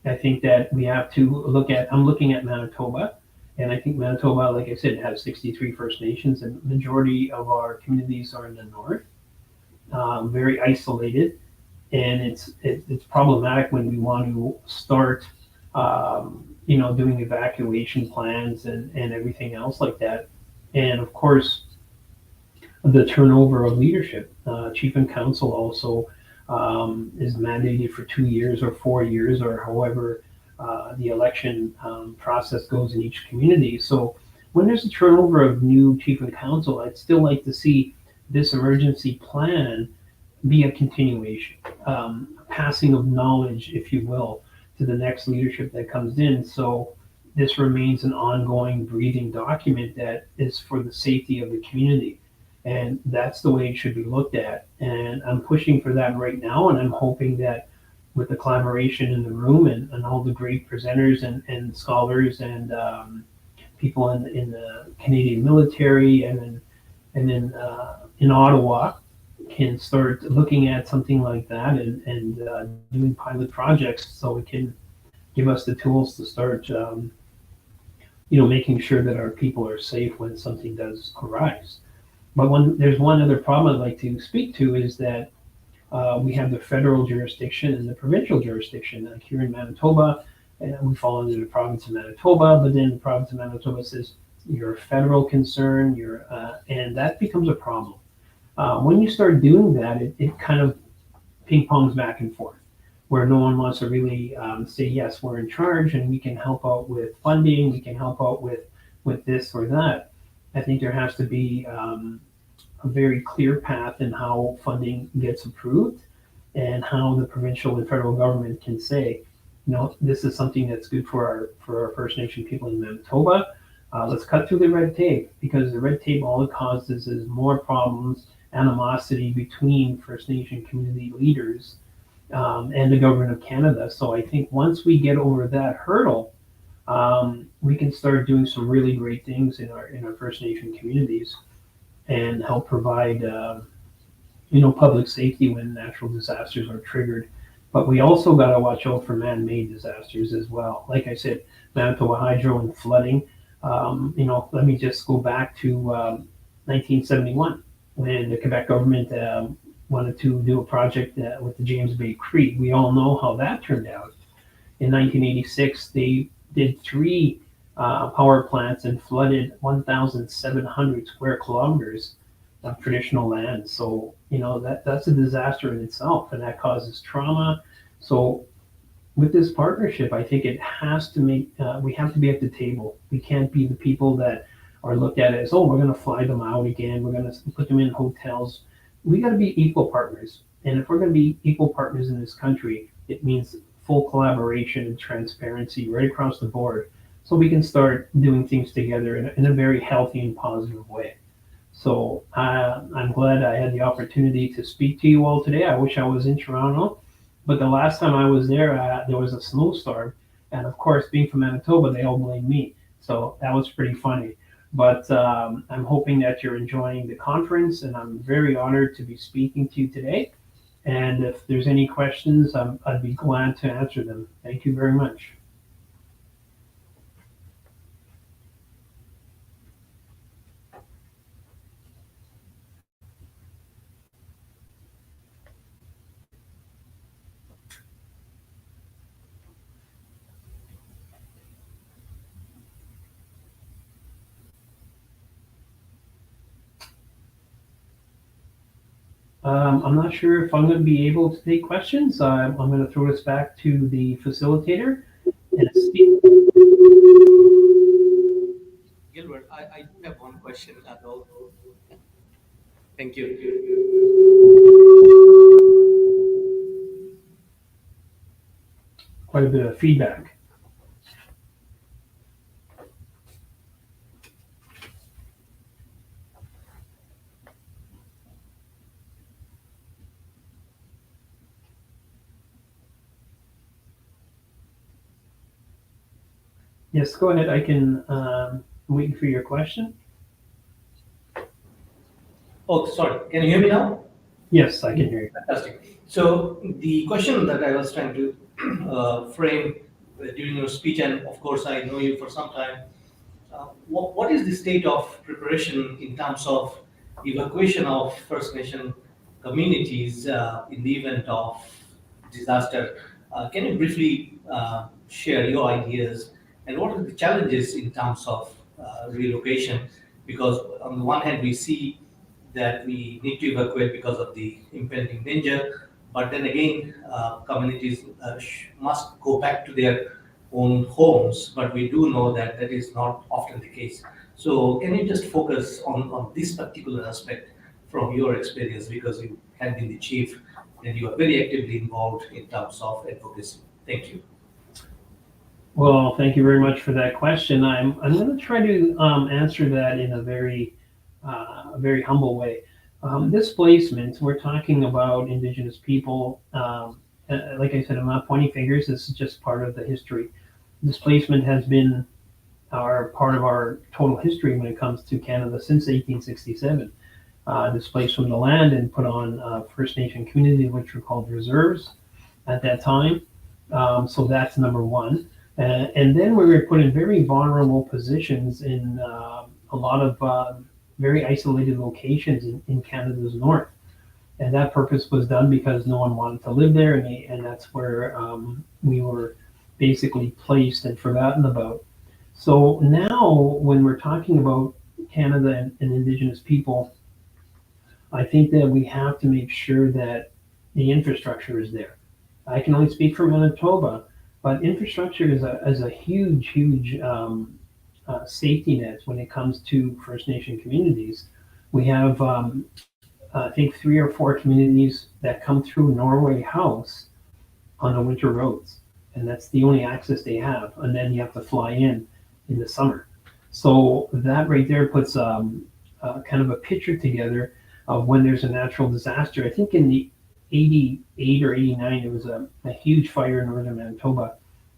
I think that we have to I'm looking at Manitoba, and I think Manitoba, like I said, has 63 First Nations, and the majority of our communities are in the north, very isolated, and it's problematic when we want to start, doing evacuation plans and everything else like that. And of course, the turnover of leadership. Chief and council also is mandated for 2 years or 4 years, or however the election process goes in each community. So when there's a turnover of new chief and council, I'd still like to see this emergency plan be a continuation, passing of knowledge, if you will, to the next leadership that comes in. So this remains an ongoing, breathing document that is for the safety of the community. And that's the way it should be looked at. And I'm pushing for that right now. And I'm hoping that with the collaboration in the room and all the great presenters and scholars and people in the Canadian military and then in Ottawa can start looking at something like that and doing pilot projects, so it can give us the tools to start making sure that our people are safe when something does arise. But there's one other problem I'd like to speak to is that we have the federal jurisdiction and the provincial jurisdiction. Like here in Manitoba, we fall under the province of Manitoba, but then the province of Manitoba says you're a federal concern, and that becomes a problem. When you start doing that, it kind of ping pongs back and forth, where no one wants to really say, yes, we're in charge and we can help out with funding, we can help out with this or that. I think there has to be a very clear path in how funding gets approved and how the provincial and federal government can say, this is something that's good for our First Nation people in Manitoba. Let's cut through the red tape, because the red tape, all it causes is more problems, animosity between First Nation community leaders and the government of Canada. So I think once we get over that hurdle, we can start doing some really great things in our First Nation communities and help provide public safety when natural disasters are triggered. But we also got to watch out for man-made disasters as well. Like I said, Manitoba Hydro and flooding. Let me just go back to 1971 when the Quebec government wanted to do a project with the James Bay Creek. We all know how that turned out. In 1986, they did 3 power plants and flooded 1,700 square kilometers of traditional land. So, that's a disaster in itself, and that causes trauma. So with this partnership, I think it has to we have to be at the table. We can't be the people that are looked at as, we're going to fly them out again, we're going to put them in hotels. We got to be equal partners. And if we're going to be equal partners in this country, it means full collaboration and transparency right across the board, so we can start doing things together in a very healthy and positive way. So I'm glad I had the opportunity to speak to you all today. I wish I was in Toronto, but the last time I was there, there was a snowstorm. And of course, being from Manitoba, they all blame me. So that was pretty funny. But I'm hoping that you're enjoying the conference, and I'm very honored to be speaking to you today. And if there's any questions, I'd be glad to answer them. Thank you very much. I'm not sure if I'm going to be able to take questions. I'm going to throw this back to the facilitator. And Steve. Gilbert, I have one question though. Thank you. Quite a bit of feedback. Yes, go ahead. I can, I'm waiting for your question. Oh, sorry. Can you hear me now? Yes, I can hear you. Fantastic. So the question that I was trying to frame during your speech, and of course I know you for some time, what is the state of preparation in terms of evacuation of First Nation communities in the event of disaster? Can you briefly share your ideas and what are the challenges in terms of relocation? Because on the one hand, we see that we need to evacuate because of the impending danger, but then again, communities must go back to their own homes, but we do know that that is not often the case. So can you just focus on this particular aspect from your experience, because you have been the chief and you are very actively involved in terms of advocacy. Thank you. Well, thank you very much for that question. I'm going to try to answer that in a very humble way. Displacement, we're talking about Indigenous people. Like I said, I'm not pointing fingers. This is just part of the history. Displacement has been part of our total history when it comes to Canada since 1867. Displaced from the land and put on First Nation communities, which were called reserves at that time. So that's number one. And then we were put in very vulnerable positions in a lot of very isolated locations in Canada's north. And that purpose was done because no one wanted to live there, and that's where we were basically placed and forgotten about. So now when we're talking about Canada and Indigenous people, I think that we have to make sure that the infrastructure is there. I can only speak for Manitoba, but infrastructure is a huge safety net when it comes to First Nation communities. We have, I think, 3 or 4 communities that come through Norway House on the winter roads, and that's the only access they have. And then you have to fly in the summer. So that right there puts kind of a picture together of when there's a natural disaster. I think in the 88 or 89, it was a huge fire in northern Manitoba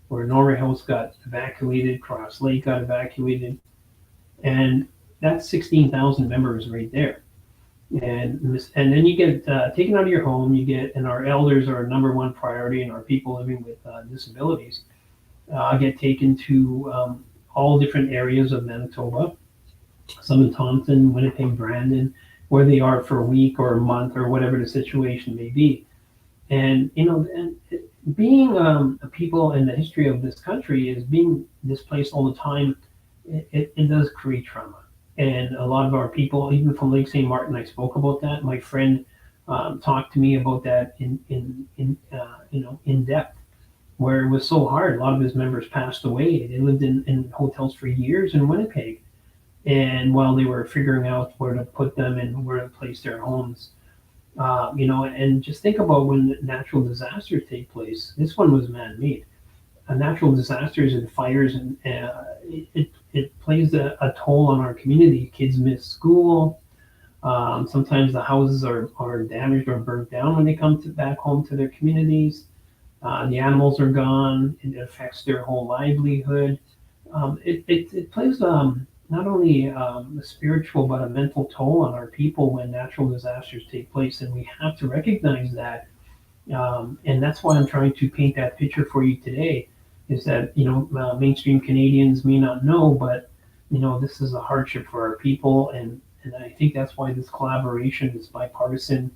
where Norway House got evacuated, Cross Lake got evacuated, and that's 16,000 members right there. And then you get taken out of your home, and our elders are our number one priority, and our people living with disabilities get taken to all different areas of Manitoba, some in Taunton, Winnipeg, Brandon, where they are for a week or a month or whatever the situation may be. And, being a people in the history of this country is being displaced all the time. It does create trauma. And a lot of our people, even from Lake St. Martin, I spoke about that. My friend talked to me about that in depth, where it was so hard. A lot of his members passed away. They lived in hotels for years in Winnipeg. And while they were figuring out where to put them and where to place their homes, and just think about when natural disasters take place. This one was man-made. Natural disasters and fires, and it plays a toll on our community. Kids miss school. Sometimes the houses are damaged or burnt down when they come back home to their communities. The animals are gone. It affects their whole livelihood. It plays not only a spiritual but a mental toll on our people when natural disasters take place, and we have to recognize that. And that's why I'm trying to paint that picture for you today, is that mainstream Canadians may not know, but this is a hardship for our people, and I think that's why this collaboration, this bipartisan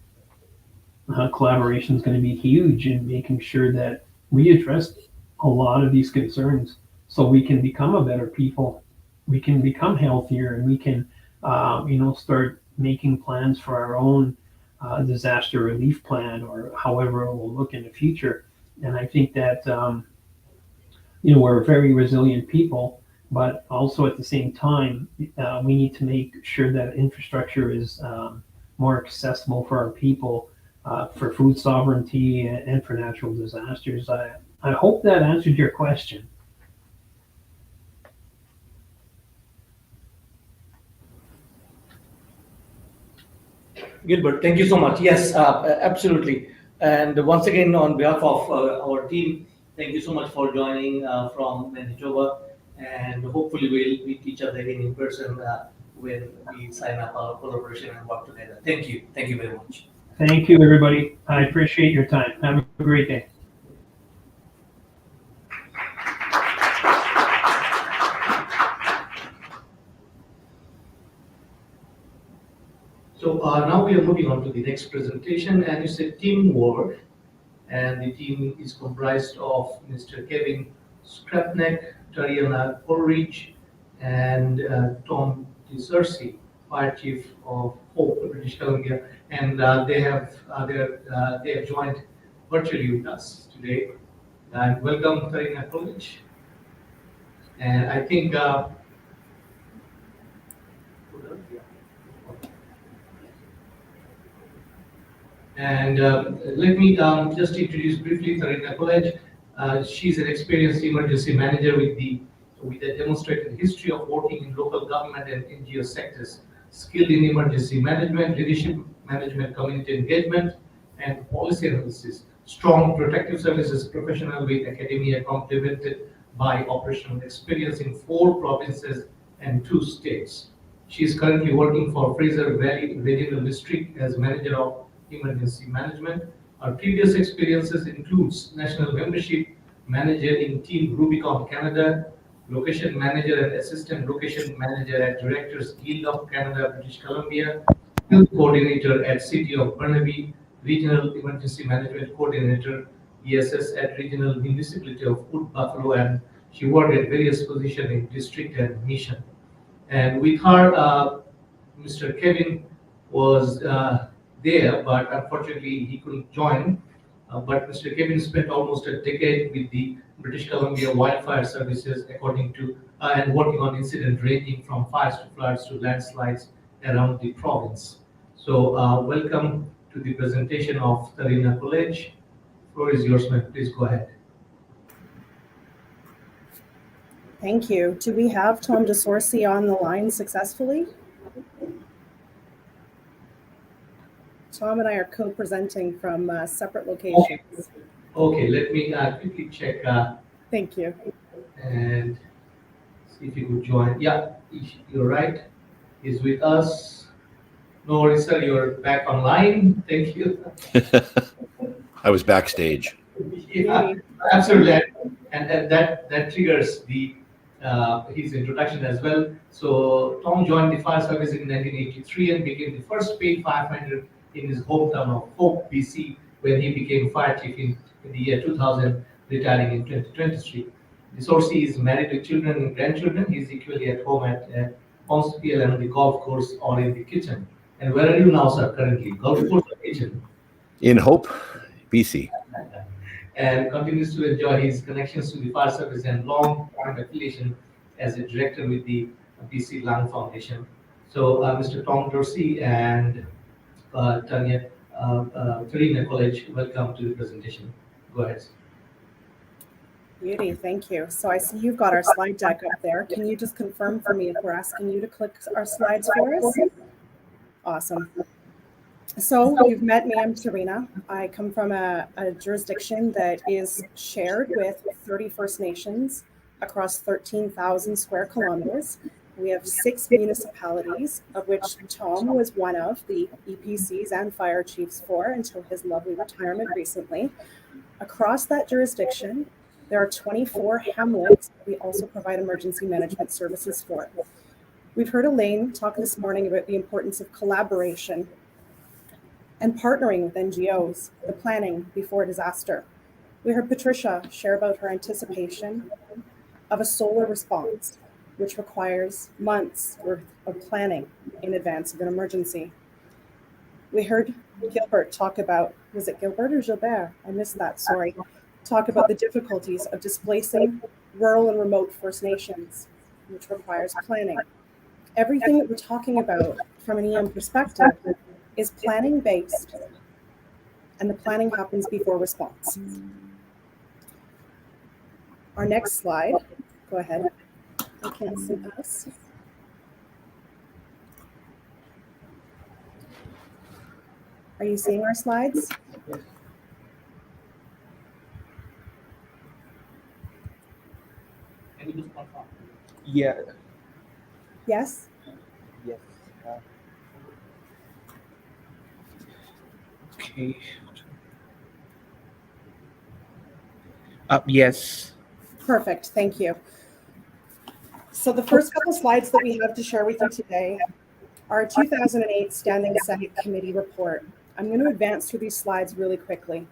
collaboration, is going to be huge in making sure that we address a lot of these concerns so we can become a better people. We can become healthier, and we can, start making plans for our own disaster relief plan, or however it will look in the future. And I think that we're a very resilient people, but also at the same time, we need to make sure that infrastructure is more accessible for our people, for food sovereignty and for natural disasters. I hope that answered your question. Gilbert, thank you so much. Yes, absolutely. And once again, on behalf of our team, thank you so much for joining from Manitoba. And hopefully, we'll meet each other again in person when we sign up our collaboration and work together. Thank you. Thank you very much. Thank you, everybody. I appreciate your time. Have a great day. So now we are moving on to the next presentation, and it's a teamwork. And the team is comprised of Mr. Kevin Skrapnek, Tariana Ulrich, and Tom DeCersey, Fire Chief of Hope, British Columbia. And they have joined virtually with us today. And welcome, Tariana Ulrich. And I think And let me just introduce briefly Tariana College. She's an experienced emergency manager with a demonstrated history of working in local government and NGO sectors, skilled in emergency management, leadership management, community engagement, and policy analysis. Strong protective services professional with academia complemented by operational experience in 4 provinces and 2 states. She is currently working for Fraser Valley Regional District as manager of emergency management. Our previous experiences includes national membership manager in Team Rubicon Canada, location manager and assistant location manager at Directors Guild of Canada, British Columbia, field coordinator at City of Burnaby, regional emergency management coordinator, ESS at regional municipality of Wood Buffalo, and she worked at various positions in district and mission. And with her, Mr. Kevin was there, but unfortunately he couldn't join. But Mr. Kevin spent almost a decade with the British Columbia Wildfire Services, according to and working on incidents ranging from fires to floods to landslides around the province. So welcome to the presentation of Tariana College. Floor is yours, ma'am. Please go ahead. Thank you. Do we have Tom DeCersey on the line successfully? Tom and I are co-presenting from separate locations. Okay, let me quickly check. Thank you. And see if you could join. Yeah, you're right. He's with us. No worries, sir. You're back online. Thank you. I was backstage. Yeah, absolutely. And that triggers the his introduction as well. So Tom joined the fire service in 1983 and became the first paid firefighter in his hometown of Hope, BC, when he became fire chief in the year 2000, retiring in 2023. DeCersey is married with children and grandchildren. He's equally at home at Ponsfield and on the golf course or in the kitchen. And where are you now, sir, currently? Golf course or kitchen? In Hope, BC. And continues to enjoy his connections to the fire service and long-term affiliation as a director with the BC Lung Foundation. So Mr. Tom DeCersey and Tariana College, welcome to the presentation. Go ahead. Beauty, thank you. So I see you've got our slide deck up there. Can you just confirm for me if we're asking you to click our slides for us? Awesome. So you've met me, I'm Tariana. I come from a jurisdiction that is shared with 30 First Nations across 13,000 square kilometers. We have 6 municipalities, of which Tom was one of the EPCs and fire chiefs for until his lovely retirement recently. Across that jurisdiction, there are 24 hamlets we also provide emergency management services for. We've heard Elaine talk this morning about the importance of collaboration and partnering with NGOs, the planning before disaster. We heard Patricia share about her anticipation of a solar response, which requires months worth of planning in advance of an emergency. We heard Gilbert talk about, was it Gilbert or Gilbert? I missed that, sorry. Talk about the difficulties of displacing rural and remote First Nations, which requires planning. Everything that we're talking about from an EM perspective is planning based, and the planning happens before response. Our next slide, go ahead. I can't see us. Are you seeing our slides? Yeah. Yes? Yes. Okay. Yes. Perfect, thank you. So the first couple slides that we have to share with you today are 2008 Standing Senate Committee report. I'm going to advance through these slides really quickly.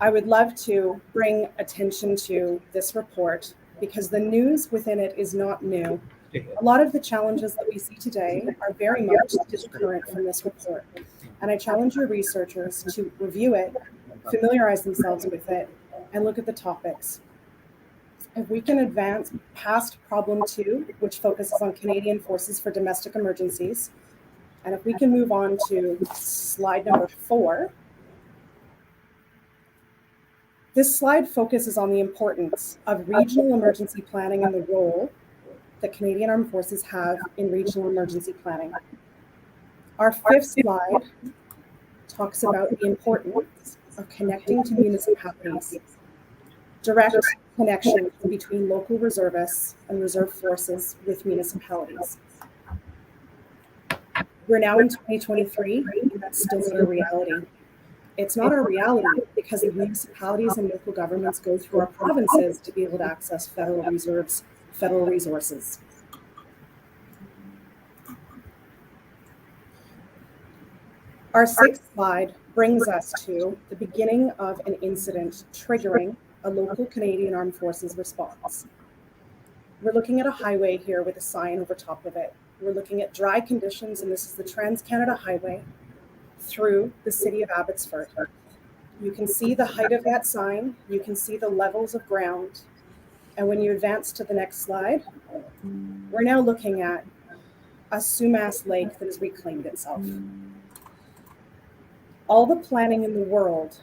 I would love to bring attention to this report because the news within it is not new. A lot of the challenges that we see today are very much current from this report. And I challenge your researchers to review it, familiarize themselves with it, and look at the topics. If we can advance past problem 2, which focuses on Canadian Forces for Domestic Emergencies, and if we can move on to slide number 4, this slide focuses on the importance of regional emergency planning and the role that Canadian Armed Forces have in regional emergency planning. Our 5th slide talks about the importance of connecting to municipalities, direct connection between local reservists and reserve forces with municipalities. We're now in 2023, and that's still not a reality. It's not a reality because the municipalities and local governments go through our provinces to be able to access federal reserves, federal resources. Our 6th slide brings us to the beginning of an incident triggering a local Canadian Armed Forces response. We're looking at a highway here with a sign over top of it. We're looking at dry conditions, and this is the Trans-Canada Highway through the city of Abbotsford. You can see the height of that sign. You can see the levels of ground. And when you advance to the next slide, we're now looking at a Sumas Lake that has reclaimed itself. All the planning in the world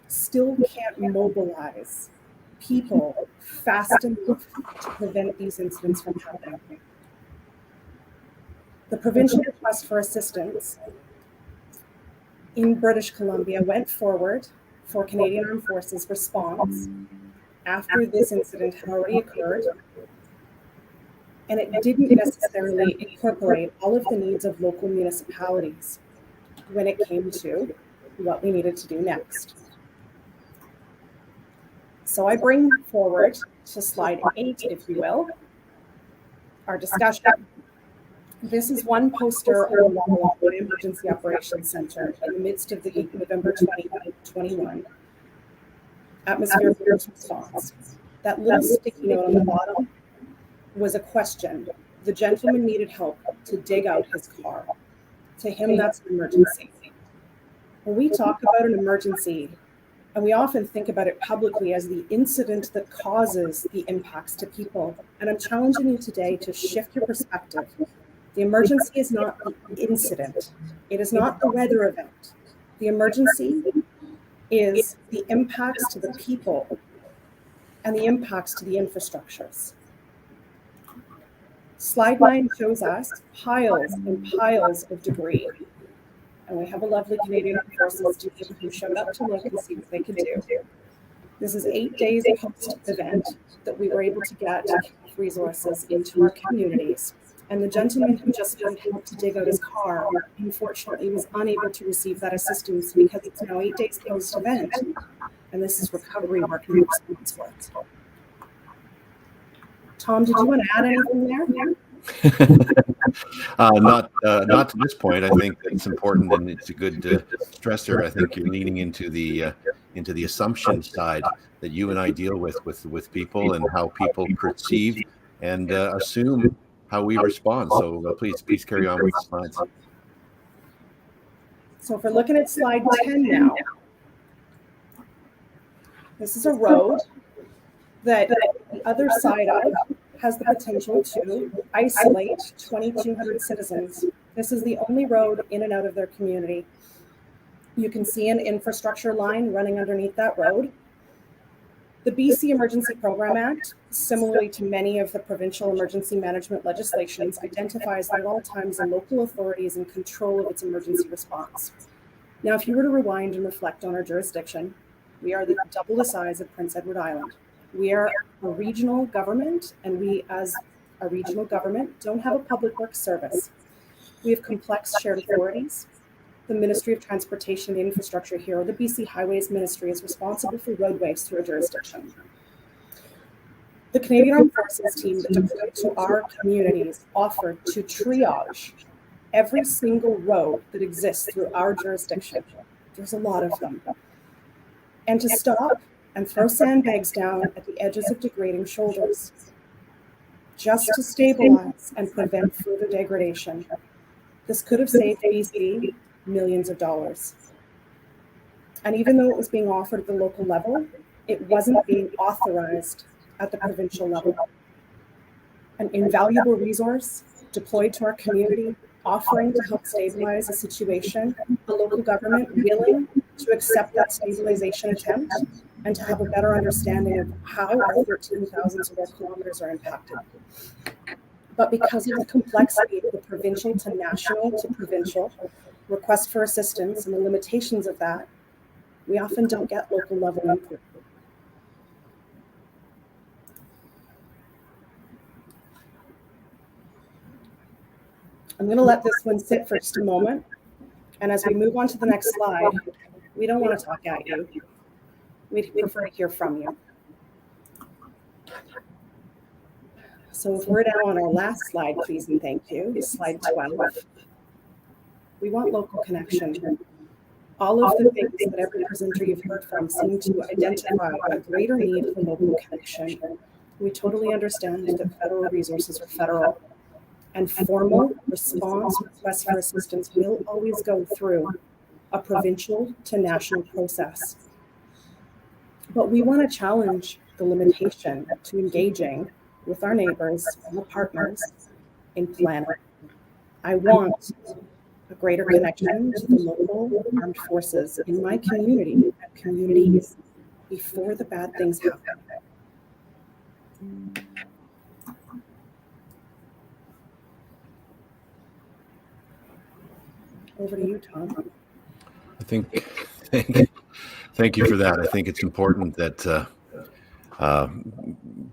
still can't mobilize people fast enough to prevent these incidents from happening. The provincial request for assistance in British Columbia went forward for Canadian Armed Forces response after this incident had already occurred, and it didn't necessarily incorporate all of the needs of local municipalities when it came to what we needed to do next. So I bring forward to slide 8, if you will, our discussion. This is one poster on the wall of the Emergency Operations Center in the midst of the November 2021 atmospheric response. That little sticky note on the bottom was a question. The gentleman needed help to dig out his car. To him, that's an emergency. When we talk about an emergency, and we often think about it publicly as the incident that causes the impacts to people, and I'm challenging you today to shift your perspective. The emergency is not the incident. It is not the weather event. The emergency is the impacts to the people and the impacts to the infrastructures. Slide 9 shows us piles and piles of debris. And we have a lovely Canadian Armed Forces team who showed up to look and see what they could do. This is 8 days post-event that we were able to get resources into our communities. And the gentleman who just found help to dig out his car, unfortunately, was unable to receive that assistance because it's now 8 days post-event, and this is recovery work and response work. Tom, did you want to add anything there? Not to this point. I think it's important, and it's a good stressor. I think you're leaning into the assumption side that you and I deal with people and how people perceive and assume how we respond. So please carry on with the slides. So if we're looking at slide 10 now, this is a road that the other side of has the potential to isolate 2,200 citizens. This is the only road in and out of their community. You can see an infrastructure line running underneath that road. The BC Emergency Program Act, similarly to many of the provincial emergency management legislations, identifies that at all times a local authority is in control of its emergency response. Now, if you were to rewind and reflect on our jurisdiction, we are double the size of Prince Edward Island. We are a regional government, and we, as a regional government, don't have a public works service. We have complex shared authorities. The Ministry of Transportation and Infrastructure here, or the BC Highways Ministry, is responsible for roadways through our jurisdiction. The Canadian Armed Forces team that deployed to our communities offered to triage every single road that exists through our jurisdiction. There's a lot of them. And to stop and throw sandbags down at the edges of degrading shoulders, just to stabilize and prevent further degradation. This could have saved BC millions of dollars. And even though it was being offered at the local level, it wasn't being authorized at the provincial level. An invaluable resource deployed to our community, offering to help stabilize a situation, the local government willing to accept that stabilization attempt and to have a better understanding of how our 13,000 square kilometers are impacted. But because of the complexity of the provincial to national to provincial request for assistance and the limitations of that, we often don't get local level input. I'm going to let this one sit for just a moment. And as we move on to the next slide, we don't want to talk at you. We'd prefer to hear from you. So if we're now on our last slide, please and thank you, slide 12. We want local connection. All of the things that every presenter you've heard from seem to identify a greater need for local connection. We totally understand that federal resources are federal, and formal response requests for assistance will always go through a provincial to national process. But we want to challenge the limitation to engaging with our neighbors and the partners in planning. I want a greater connection to the local armed forces in my community and communities before the bad things happen. Over to you, Tom. Thank you for that. I think it's important that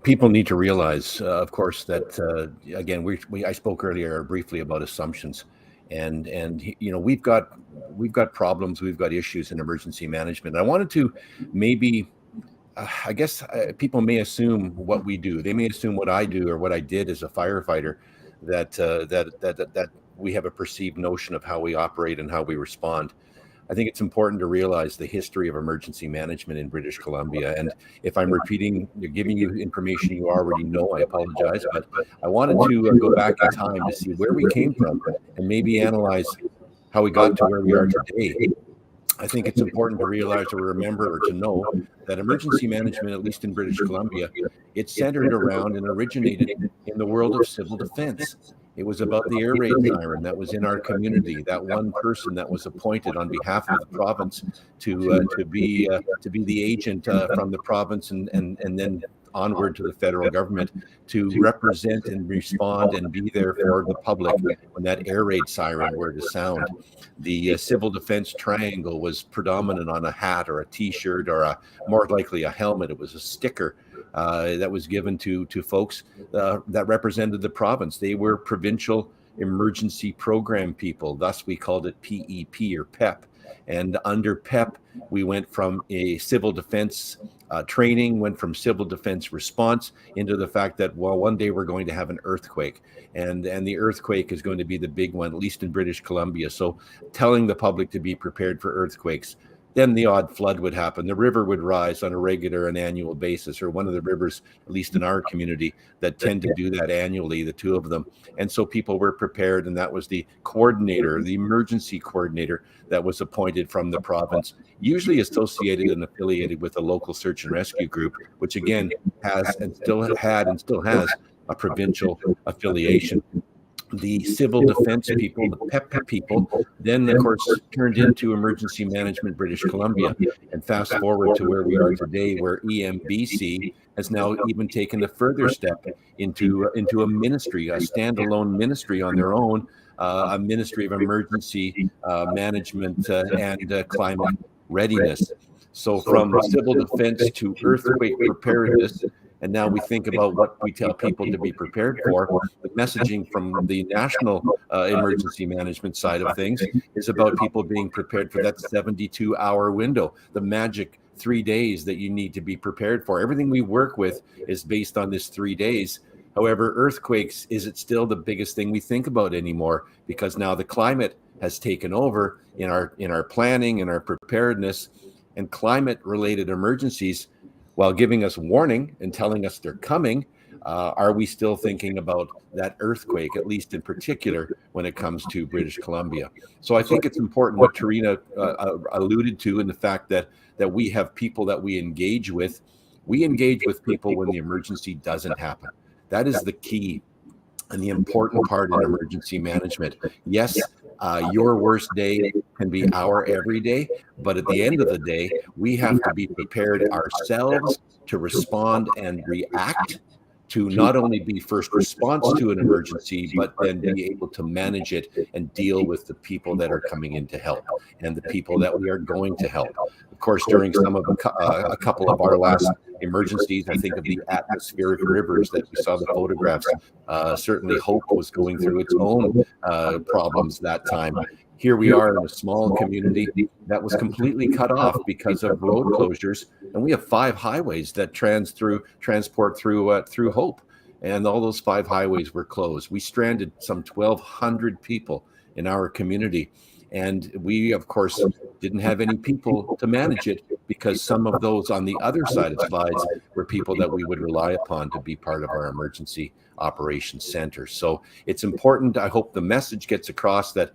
people need to realize, of course, that again, I spoke earlier briefly about assumptions, and you know, we've got problems, we've got issues in emergency management. I wanted to maybe, I guess people may assume what we do. They may assume what I do or what I did as a firefighter, that we have a perceived notion of how we operate and how we respond. I think it's important to realize the history of emergency management in British Columbia. And if I'm giving you information you already know, I apologize, but I wanted to go back in time to see where we came from and maybe analyze how we got to where we are today. I think it's important to realize or remember or to know that emergency management, at least in British Columbia, it's centered around and originated in the world of civil defense. It was about the air raid siren that was in our community, that one person that was appointed on behalf of the province to be the agent from the province and then onward to the federal government to represent and respond and be there for the public when that air raid siren were to sound. The civil defense triangle was predominant on a hat or a T-shirt or more likely a helmet. It was a sticker that was given to folks that represented the province. They were provincial emergency program people. Thus, we called it PEP or PEP. And under PEP, we went from a civil defense training, went from civil defense response into the fact that, well, one day we're going to have an earthquake. And the earthquake is going to be the big one, at least in British Columbia. So telling the public to be prepared for earthquakes, then the odd flood would happen. The river would rise on a regular and annual basis, or one of the rivers, at least in our community, that tend to do that annually, the two of them. And so people were prepared, and that was the coordinator, the emergency coordinator that was appointed from the province, usually associated and affiliated with a local search and rescue group, which again has and still has a provincial affiliation. The civil defense people, the PEP people, then of course turned into Emergency Management British Columbia. And fast forward to where we are today, where EMBC has now even taken a further step into a ministry, a standalone ministry on their own, a Ministry of Emergency Management and Climate Readiness. So from civil defense to earthquake preparedness, and now we think about what we tell people to be prepared for. The messaging from the national emergency management side of things is about people being prepared for that 72-hour window, the magic 3 days that you need to be prepared for. Everything we work with is based on this 3 days. However, earthquakes, is it still the biggest thing we think about anymore? Because now the climate has taken over in our planning and our preparedness, and climate-related emergencies, while giving us warning and telling us they're coming, are we still thinking about that earthquake, at least in particular, when it comes to British Columbia? So I think it's important what Tarina alluded to, in the fact that we have people that we engage with. We engage with people when the emergency doesn't happen. That is the key and the important part in emergency management. Yes, your worst day can be our every day, but at the end of the day, we have to be prepared ourselves to respond and react, to not only be first response to an emergency, but then be able to manage it and deal with the people that are coming in to help and the people that we are going to help. Of course, during some of a couple of our last emergencies, I think of the atmospheric rivers that we saw the photographs. Certainly Hope was going through its own problems that time. Here we are in a small community that was completely cut off because of road closures, and we have 5 highways that transport through Hope, and all those 5 highways were closed. We stranded some 1,200 people in our community, and we, of course, didn't have any people to manage it, because some of those on the other side of slides were people that we would rely upon to be part of our emergency operations center. So it's important. I hope the message gets across that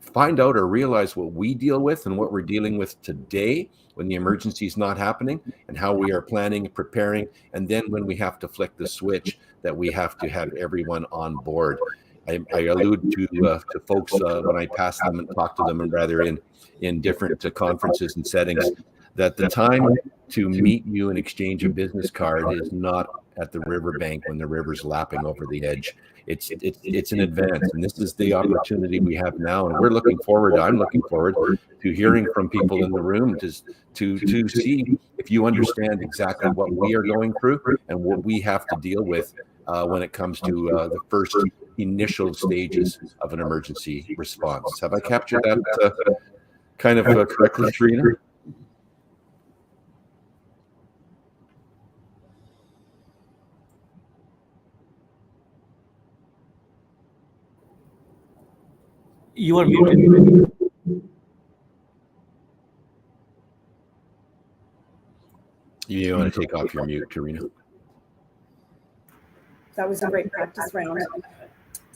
find out or realize what we deal with and what we're dealing with today when the emergency is not happening, and how we are planning and preparing. And then when we have to flick the switch, that we have to have everyone on board. I allude to folks when I pass them and talk to them, and rather in different conferences and settings, that the time to meet you and exchange a business card is not at the riverbank when the river's lapping over the edge. It's in advance, and this is the opportunity we have now, and I'm looking forward to hearing from people in the room to see if you understand exactly what we are going through and what we have to deal with when it comes to the first initial stages of an emergency response. Have I captured that kind of correctly, Tarina? You are muted. You want to take off your mute, Tarina? That was a great practice round.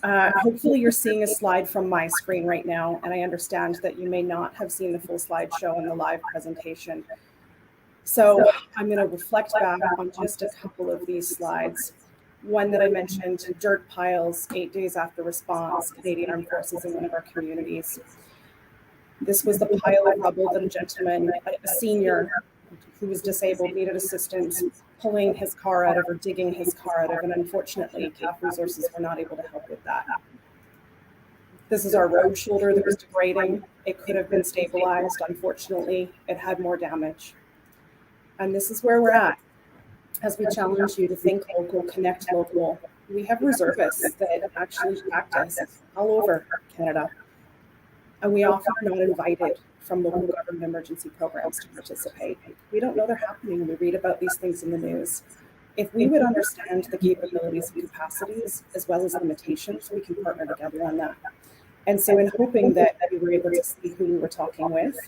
Hopefully you're seeing a slide from my screen right now, and I understand that you may not have seen the full slideshow in the live presentation. So I'm going to reflect back on just a couple of these slides. One that I mentioned, dirt piles, 8 days after response, Canadian Armed Forces in one of our communities. This was the pile of rubble that a gentleman, a senior who was disabled, needed assistance pulling his car out of or digging his car out of, and unfortunately CAF resources were not able to help with that. This is our road shoulder that was degrading. It could have been stabilized. Unfortunately, it had more damage. And this is where we're at. As we challenge you to think local, connect local, we have reservists that actually practice all over Canada. And we often are not invited from local government emergency programs to participate. We don't know they're happening. We read about these things in the news. If we would understand the capabilities and capacities as well as limitations, we can partner together on that. And so in hoping that we were able to see who we were talking with,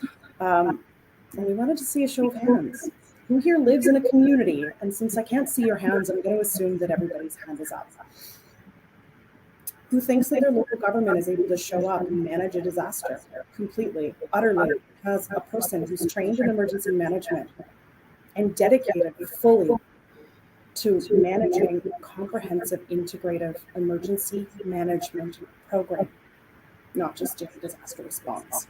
And we wanted to see a show of hands. Who here lives in a community? And since I can't see your hands, I'm going to assume that everybody's hand is up. Who thinks that their local government is able to show up and manage a disaster completely, utterly, as a person who's trained in emergency management and dedicated fully to managing a comprehensive, integrative emergency management program, not just doing disaster response?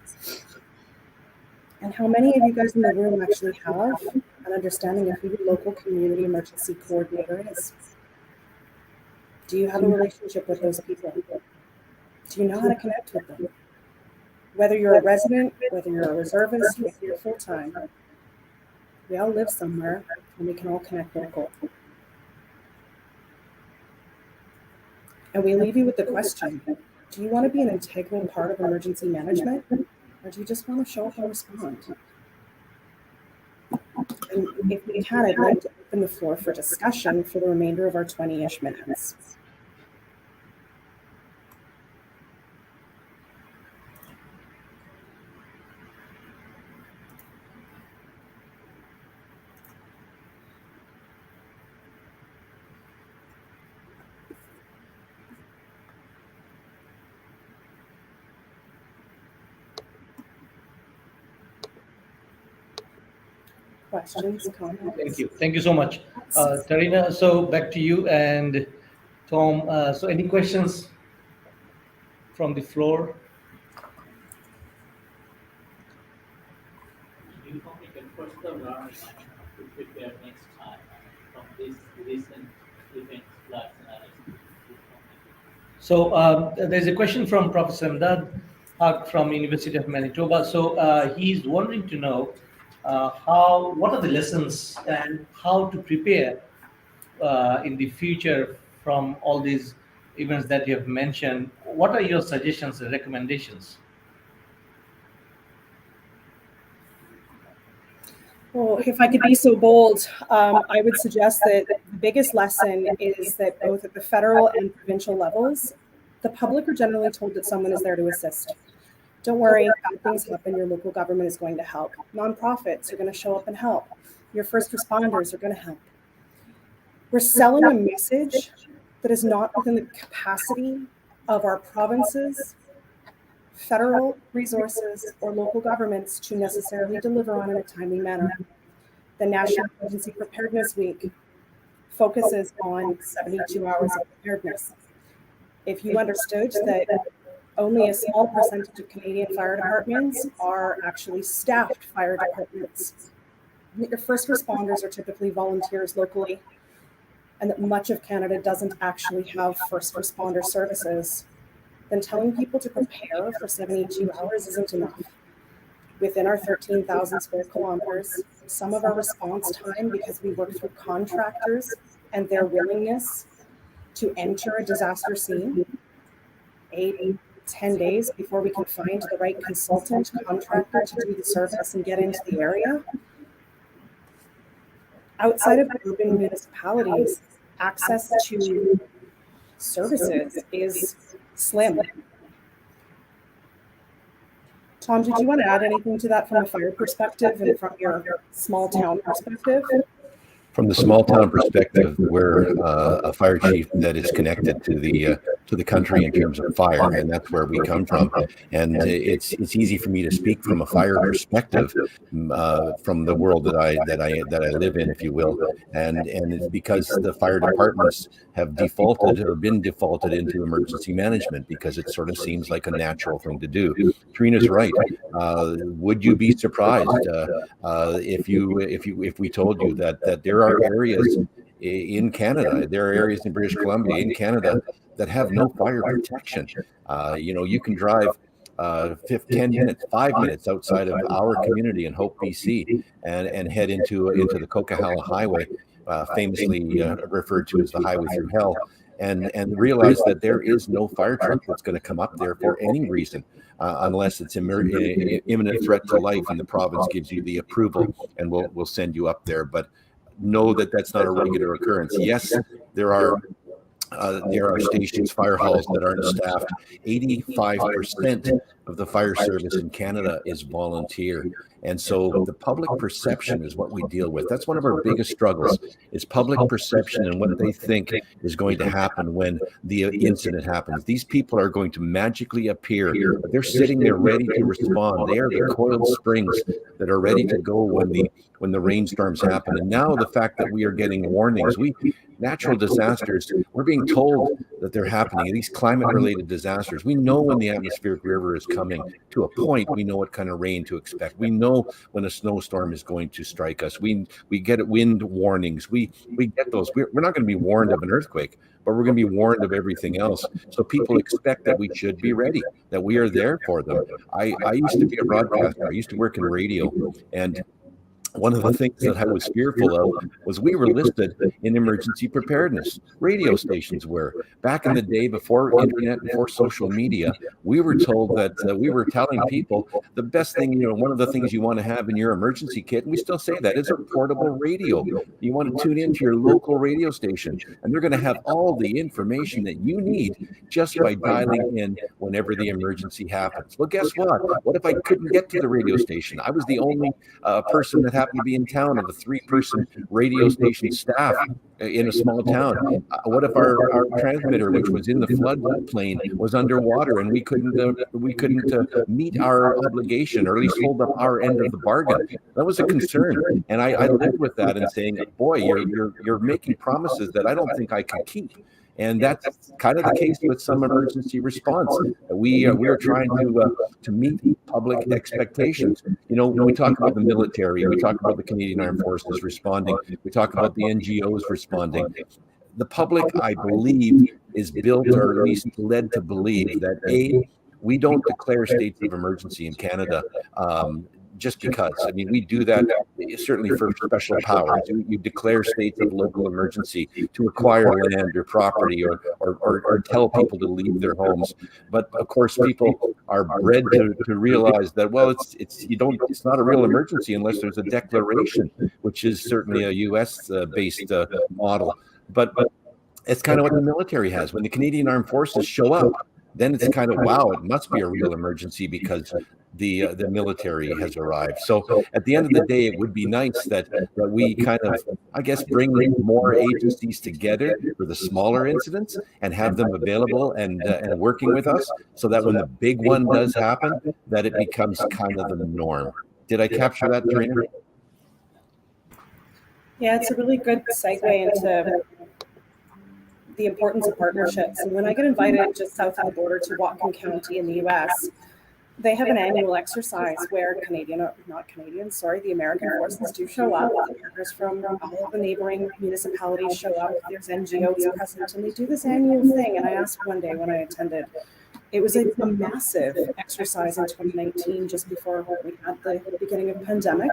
And how many of you guys in the room actually have an understanding of who your local community emergency coordinator is? Do you have a relationship with those people? Do you know how to connect with them? Whether you're a resident, whether you're a reservist, whether you're full-time, we all live somewhere and we can all connect local. And we leave you with the question, do you want to be an integral part of emergency management, or do you just want to show up and respond? And if we can, I'd like to open the floor for discussion for the remainder of our 20-ish minutes. Questions, comments? Thank you so much. Tarina, so back to you, and Tom, so any questions from the floor? Do you think we can further learn to prepare next time from this recent events, floods, and So there's a question from Professor Imdad Haq from University of Manitoba. So he's wanting to know what are the lessons and how to prepare in the future from all these events that you have mentioned. What are your suggestions and recommendations? Well, if I could be so bold, I would suggest that the biggest lesson is that both at the federal and provincial levels, the public are generally told that someone is there to assist. Don't worry, bad things happen, your local government is going to help. Nonprofits are going to show up and help. Your first responders are going to help. We're selling a message that is not within the capacity of our provinces, federal resources, or local governments to necessarily deliver on in a timely manner. The National Emergency Preparedness Week focuses on 72 hours of preparedness. If you understood that only a small percentage of Canadian fire departments are actually staffed fire departments, your first responders are typically volunteers locally, and that much of Canada doesn't actually have first responder services, then telling people to prepare for 72 hours isn't enough. Within our 13,000 square kilometers, some of our response time, because we work through contractors and their willingness to enter a disaster scene, 8-10 days before we can find the right consultant, contractor to do the service and get into the area. Outside of urban municipalities, access to services is slim. Tom, did you want to add anything to that from a fire perspective and from your small town perspective? From the small town perspective, we're a fire chief that is connected to the country in terms of fire, and that's where we come from. And it's easy for me to speak from a fire perspective from the world that I live in, if you will. And it's because the fire departments have defaulted or been defaulted into emergency management because it sort of seems like a natural thing to do. Tarina's right. Would you be surprised if we told you that there are areas in Canada, there are areas in British Columbia, in Canada, that have no fire protection? You can drive 10 minutes, 5 minutes outside of our community in Hope, BC, and head into the Coquihalla Highway, famously referred to as the highway through hell, and realize that there is no fire truck that's going to come up there for any reason, unless it's imminent threat to life and the province gives you the approval, and we'll send you up there. But know that that's not a regular occurrence. Yes, there are stations, fire halls that aren't staffed. 85% of the fire service in Canada is volunteer. And so the public perception is what we deal with. That's one of our biggest struggles, is public perception and what they think is going to happen when the incident happens. These people are going to magically appear, but they're sitting there ready to respond. They are the coiled springs that are ready to go when the rainstorms happen. And now the fact that we are getting warnings, natural disasters, we're being told that they're happening. These climate-related disasters, we know when the atmospheric river is coming. To a point, we know what kind of rain to expect. We know when a snowstorm is going to strike us. We get wind warnings. We get those. We're not going to be warned of an earthquake, but we're going to be warned of everything else. So people expect that we should be ready, that we are there for them. I used to be a broadcaster. I used to work in radio, and one of the things that I was fearful of was we were listed in emergency preparedness. Radio stations were. Back in the day, before internet, before social media, we were told that we were telling people the best thing, one of the things you want to have in your emergency kit, and we still say that, is a portable radio. You want to tune into your local radio station, and they're going to have all the information that you need just by dialing in whenever the emergency happens. Well, guess what? What if I couldn't get to the radio station? I was the only person that happened to be in town of a 3-person radio station staff in a small town. What if our transmitter, which was in the floodplain, was underwater and we couldn't meet our obligation, or at least hold up our end of the bargain? That was a concern, and I lived with that and saying, "Boy, you're making promises that I don't think I can keep." And that's kind of the case with some emergency response. We are trying to meet public expectations. We talk about the military, we talk about the Canadian Armed Forces responding, we talk about the NGOs responding. The public, I believe, is built, or at least led to believe, that we don't declare states of emergency in Canada just because. I mean, we do that certainly for special powers. You declare states of local emergency to acquire land or property, or tell people to leave their homes. But of course, people are bred to realize that, well, it's not a real emergency unless there's a declaration, which is certainly a U.S. based model. But it's kind of what the military has. When the Canadian Armed Forces show up, then it's kind of, wow, it must be a real emergency because the military has arrived. So at the end of the day, it would be nice that we kind of, I guess, bring more agencies together for the smaller incidents and have them available and working with us, so that when the big one does happen, that it becomes kind of the norm. Did I capture that, Tarina? Yeah, it's a really good segue into the importance of partnerships. And when I get invited just south of the border to Whatcom County in the US, they have an annual exercise where the American forces do show up. The partners from all of the neighboring municipalities show up. There's NGOs present, and they do this annual thing. And I asked one day when I attended, it was a massive exercise in 2019, just before we had the beginning of the pandemic.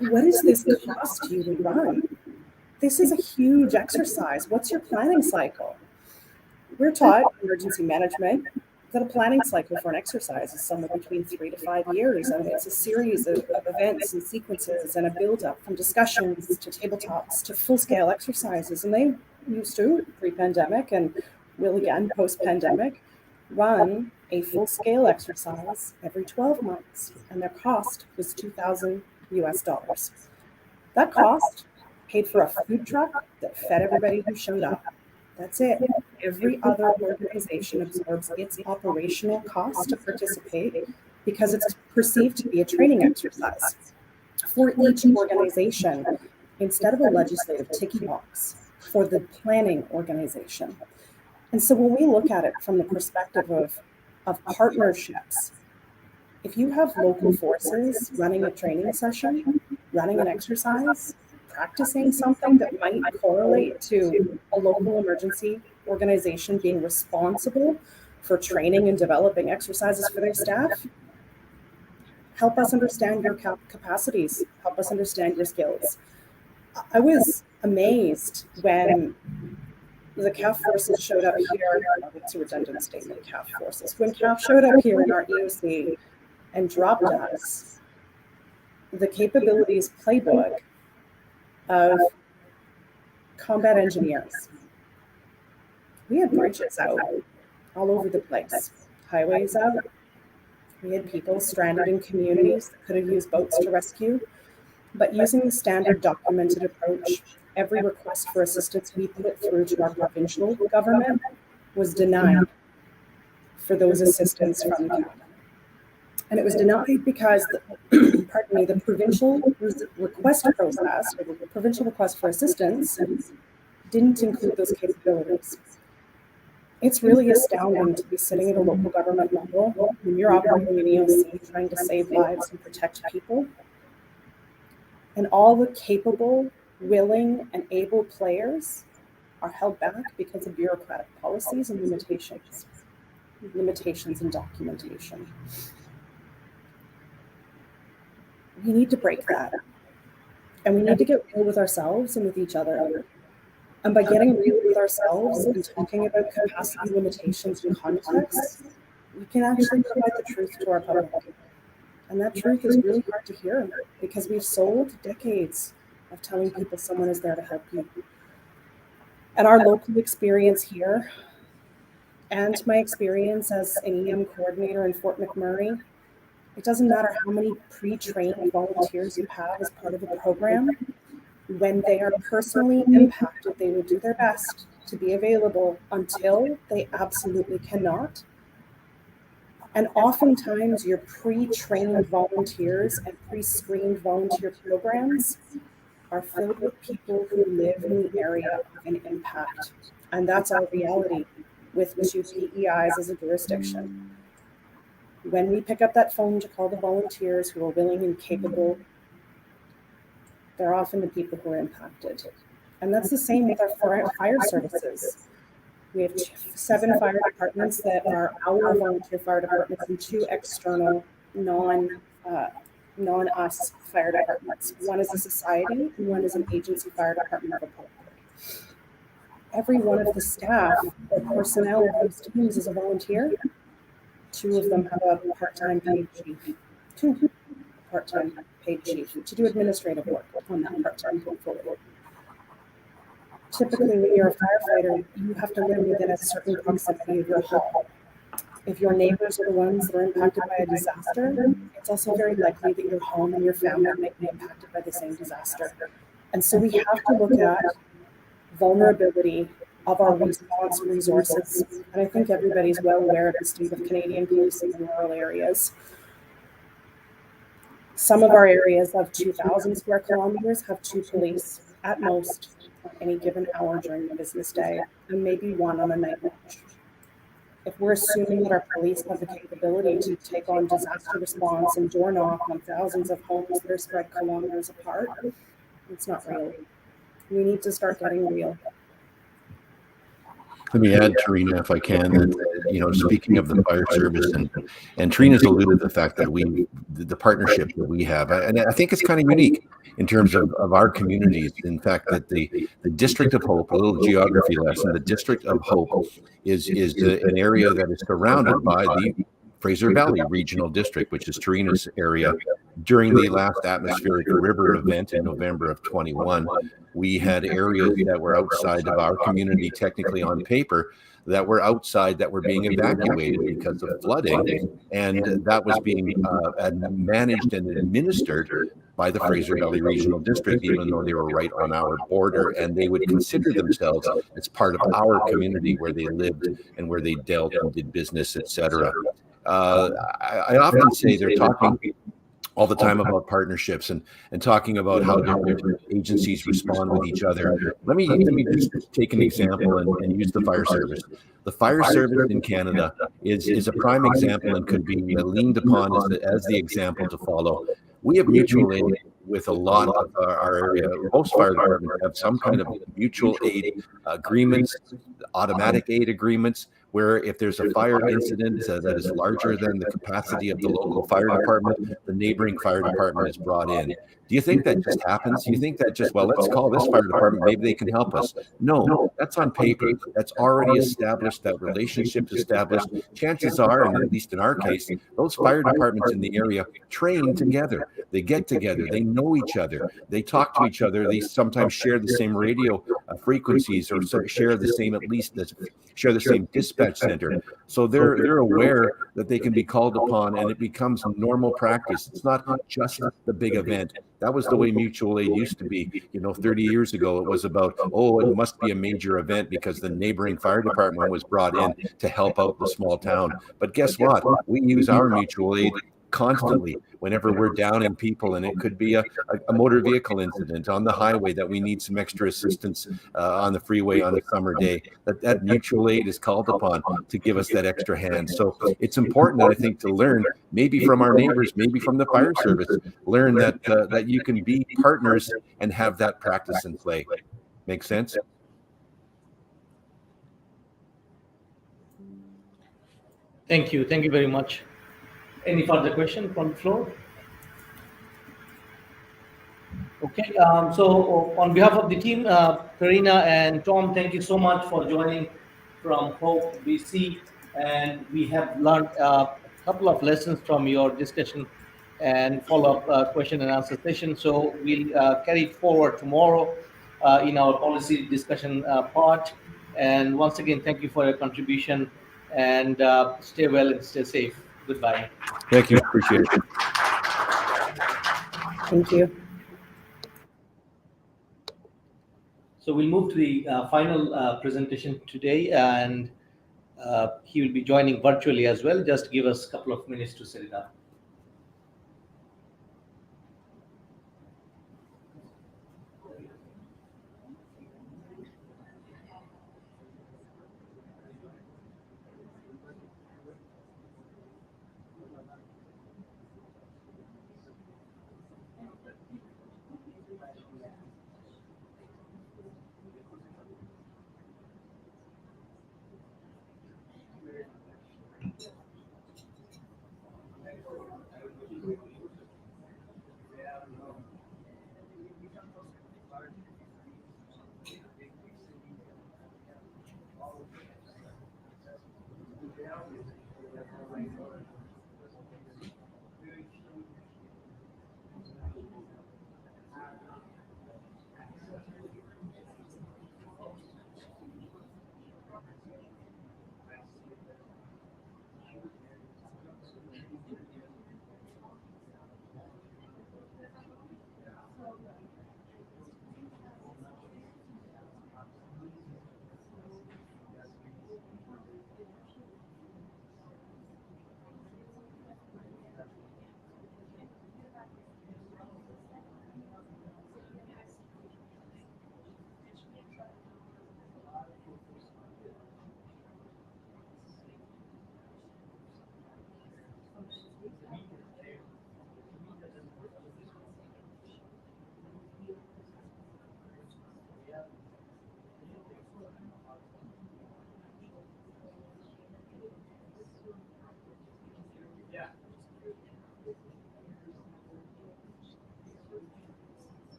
What does this cost you to run? This is a huge exercise. What's your planning cycle? We're taught emergency management that a planning cycle for an exercise is somewhere between 3 to 5 years. And it's a series of events and sequences and a build-up from discussions to tabletops to full-scale exercises. And they used to, pre-pandemic and will again post-pandemic, run a full-scale exercise every 12 months. And their cost was $2,000 US. That cost paid for a food truck that fed everybody who showed up. That's it. Every other organization absorbs its operational cost to participate because it's perceived to be a training exercise. For each organization, instead of a legislative ticky box, for the planning organization. And so when we look at it from the perspective of partnerships, if you have local forces running a training session, running an exercise, practicing something that might correlate to a local emergency organization being responsible for training and developing exercises for their staff, help us understand your capacities, help us understand your skills. I was amazed when the CAF forces showed up here. It's a redundant statement, CAF forces. When CAF showed up here in our EOC and dropped us the capabilities playbook of combat engineers. We had bridges out all over the place. highways out. We had people stranded in communities that could have used boats to rescue. But using the standard documented approach, every request for assistance we put through to our provincial government was denied for those assistance from Canada. And it was denied because the provincial request process, or the provincial request for assistance, didn't include those capabilities. It's really astounding to be sitting at a local government level when you're operating an EOC trying to save lives and protect people. And all the capable, willing, and able players are held back because of bureaucratic policies and limitations in documentation. We need to break that. And we need to get real with ourselves and with each other. And by getting real with ourselves and talking about capacity limitations and context, we can actually provide the truth to our public. And that truth is really hard to hear because we've sold decades of telling people someone is there to help you. And our local experience here, and my experience as an EM coordinator in Fort McMurray, it doesn't matter how many pre-trained volunteers you have as part of a program. When they are personally impacted, they will do their best to be available until they absolutely cannot. And oftentimes your pre-trained volunteers and pre-screened volunteer programs are filled with people who live in the area of an impact. And that's our reality with 2 PEIs as a jurisdiction. When we pick up that phone to call the volunteers who are willing and capable, they're often the people who are impacted. And that's the same with our fire services. We have 7 fire departments that are our volunteer fire departments and 2 external non-us fire departments. One is a society and one is an agency fire department of a public. Every one of the staff or personnel of those teams is a volunteer. 2 of them have a part-time paid chief. 2 part-time paid chief to do administrative work on that part-time portfolio. Typically, when you're a firefighter, you have to live within a certain proximity of your home. If your neighbors are the ones that are impacted by a disaster, it's also very likely that your home and your family might be impacted by the same disaster. And so we have to look at vulnerability of our response resources. And I think everybody's well aware of the state of Canadian policing in rural areas. Some of our areas of 2,000 square kilometers have 2 police at most on any given hour during the business day, and maybe 1 on a night watch. If we're assuming that our police have the capability to take on disaster response and door knock on thousands of homes that are spread kilometers apart, it's not real. We need to start getting real. Let me add, Tarina, if I can, that, speaking of the fire service, and Tarina's alluded to the fact that the partnership that we have, and I think it's kind of unique in terms of our communities. In fact, that the District of Hope, a little geography lesson, the District of Hope is an area that is surrounded by the Fraser Valley Regional District, which is Tarina's area. During the last atmospheric river event in November of 21, we had areas that were outside of our community, technically on paper, that were outside, that were being evacuated because of flooding, and that was being managed and administered by the Fraser Valley Regional District, even though they were right on our border, and they would consider themselves as part of our community where they lived and where they dealt and did business, etc. I often say they're talking all the time about partnerships and talking about how different agencies respond with each other. Let me just take an example and use the fire service. The fire service in Canada is a prime example and could be leaned upon as the example to follow. We have mutual aid with a lot of our area. Most fire departments have some kind of mutual aid agreements, automatic aid agreements, where if there's a fire incident that is larger than the capacity of the local fire department, the neighboring fire department is brought in. Do you think that just happens? Do you think that just, well, let's call this fire department, maybe they can help us? No, that's on paper. That's already established, that relationship's established. Chances are, and at least in our case, those fire departments in the area train together. They get together, they know each other, they talk to each other, they sometimes share the same radio frequencies or share the same, at least share the same dispatch center. So they're aware that they can be called upon, and it becomes normal practice. It's not just the big event. That was the way mutual aid used to be. 30 years ago, it was about, oh, it must be a major event because the neighboring fire department was brought in to help out the small town. But guess what? We use our mutual aid constantly whenever we're down in people, and it could be a motor vehicle incident on the highway that we need some extra assistance on the freeway on a summer day. That mutual aid is called upon to give us that extra hand. So it's important, I think, to learn, maybe from our neighbors, maybe from the fire service, learn that you can be partners and have that practice in play. Make sense? Thank you very much. Any further question from the floor? Okay, so on behalf of the team, Karina and Tom, thank you so much for joining from Hope, BC, and we have learned a couple of lessons from your discussion and follow-up question and answer session. So we'll carry it forward tomorrow in our policy discussion part. And once again, thank you for your contribution, and stay well and stay safe. Goodbye. Thank you. Appreciate it. Thank you. So we'll move to the final presentation today, and he will be joining virtually as well. Just give us a couple of minutes to set it up.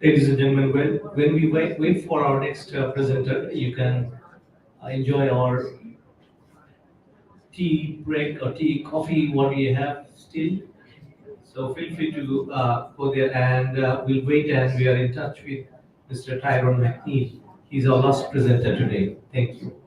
Ladies and gentlemen, when we wait for our next presenter, you can enjoy our tea break or tea, coffee, what we have still. So feel free to go there, and we'll wait, and we are in touch with Mr. Tyrone McNeil. He's our last presenter today. Thank you.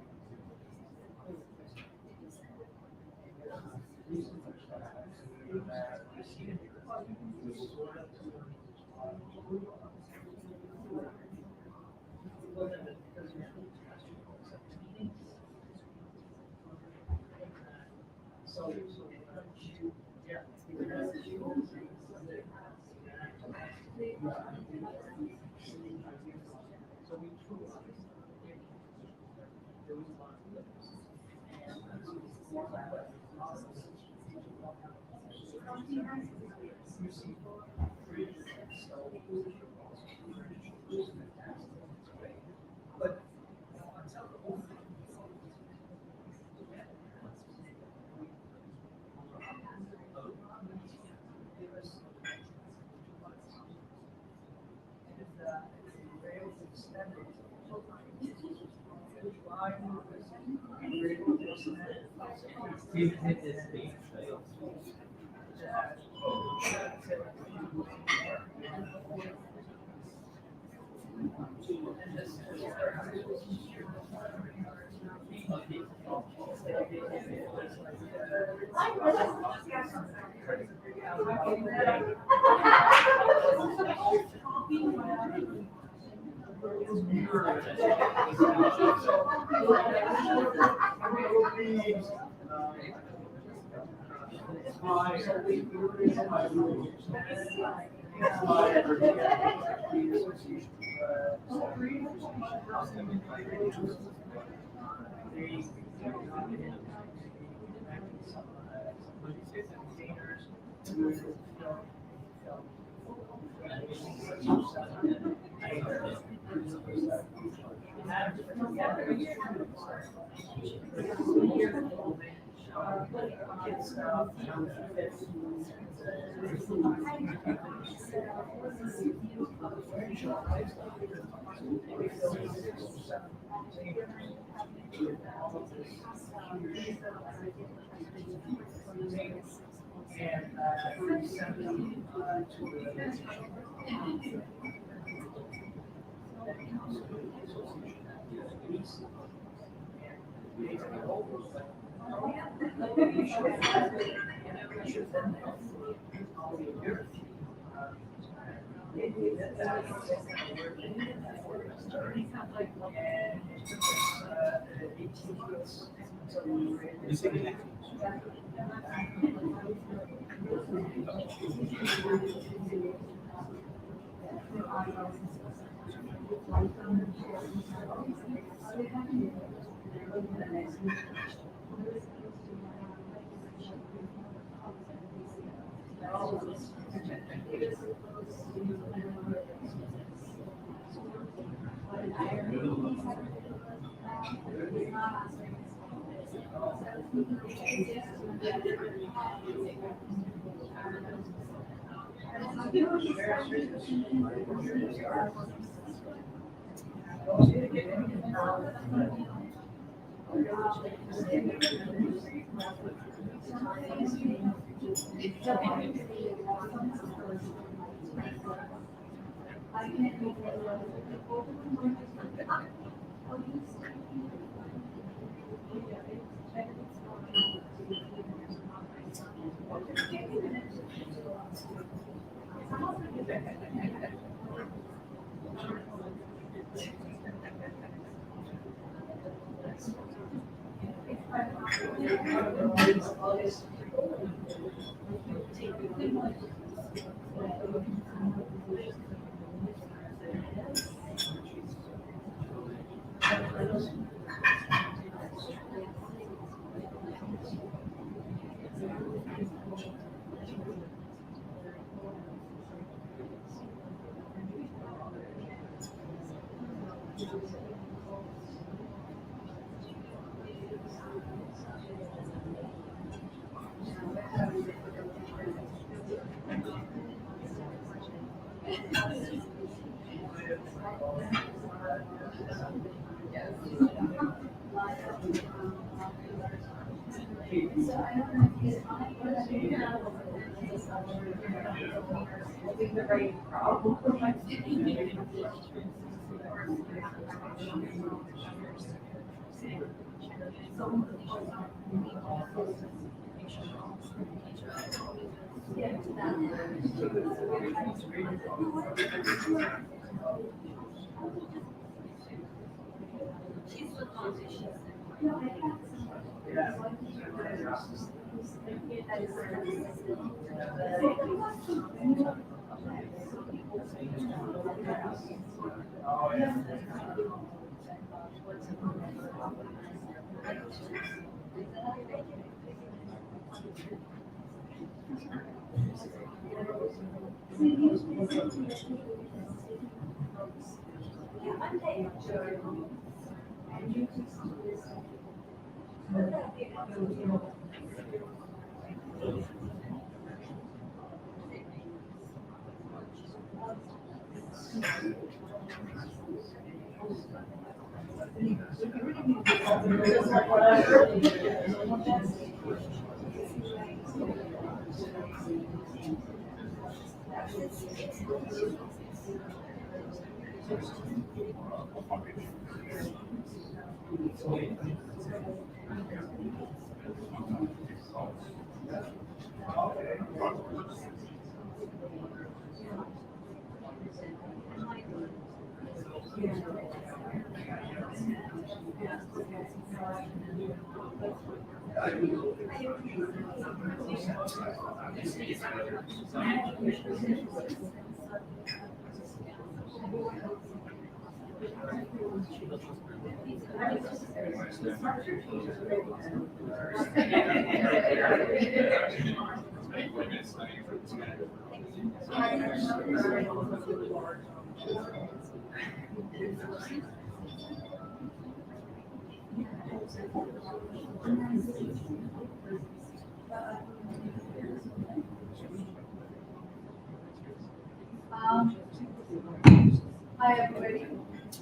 I have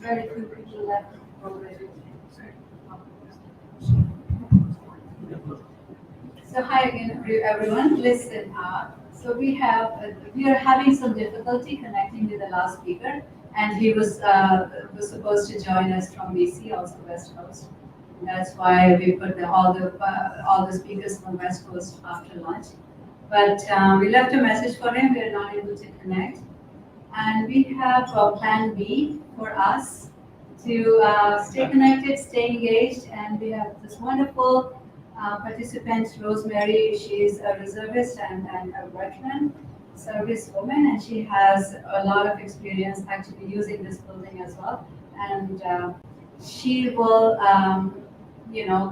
very few people left already. So hi again, everyone. Listen, so we are having some difficulty connecting with the last speaker, and he was supposed to join us from BC, also West Coast. That's why we put all the speakers from West Coast after lunch. But we left a message for him. We are not able to connect, and we have a plan B for us to stay connected, stay engaged, and we have this wonderful participant, Rosemary. She's a reservist and a veteran service woman, and she has a lot of experience actually using this building as well. And she will,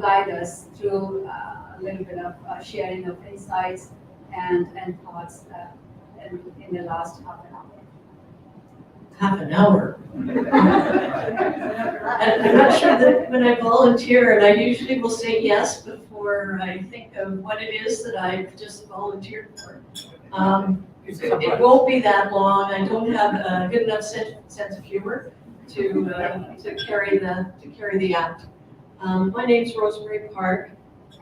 guide us through a little bit of sharing of insights and thoughts in the last half an hour. Half an hour. I'm not sure that when I volunteer, and I usually will say yes before I think of what it is that I've just volunteered for. It won't be that long. I don't have a good enough sense of humor to carry the act. My name's Rosemary Park,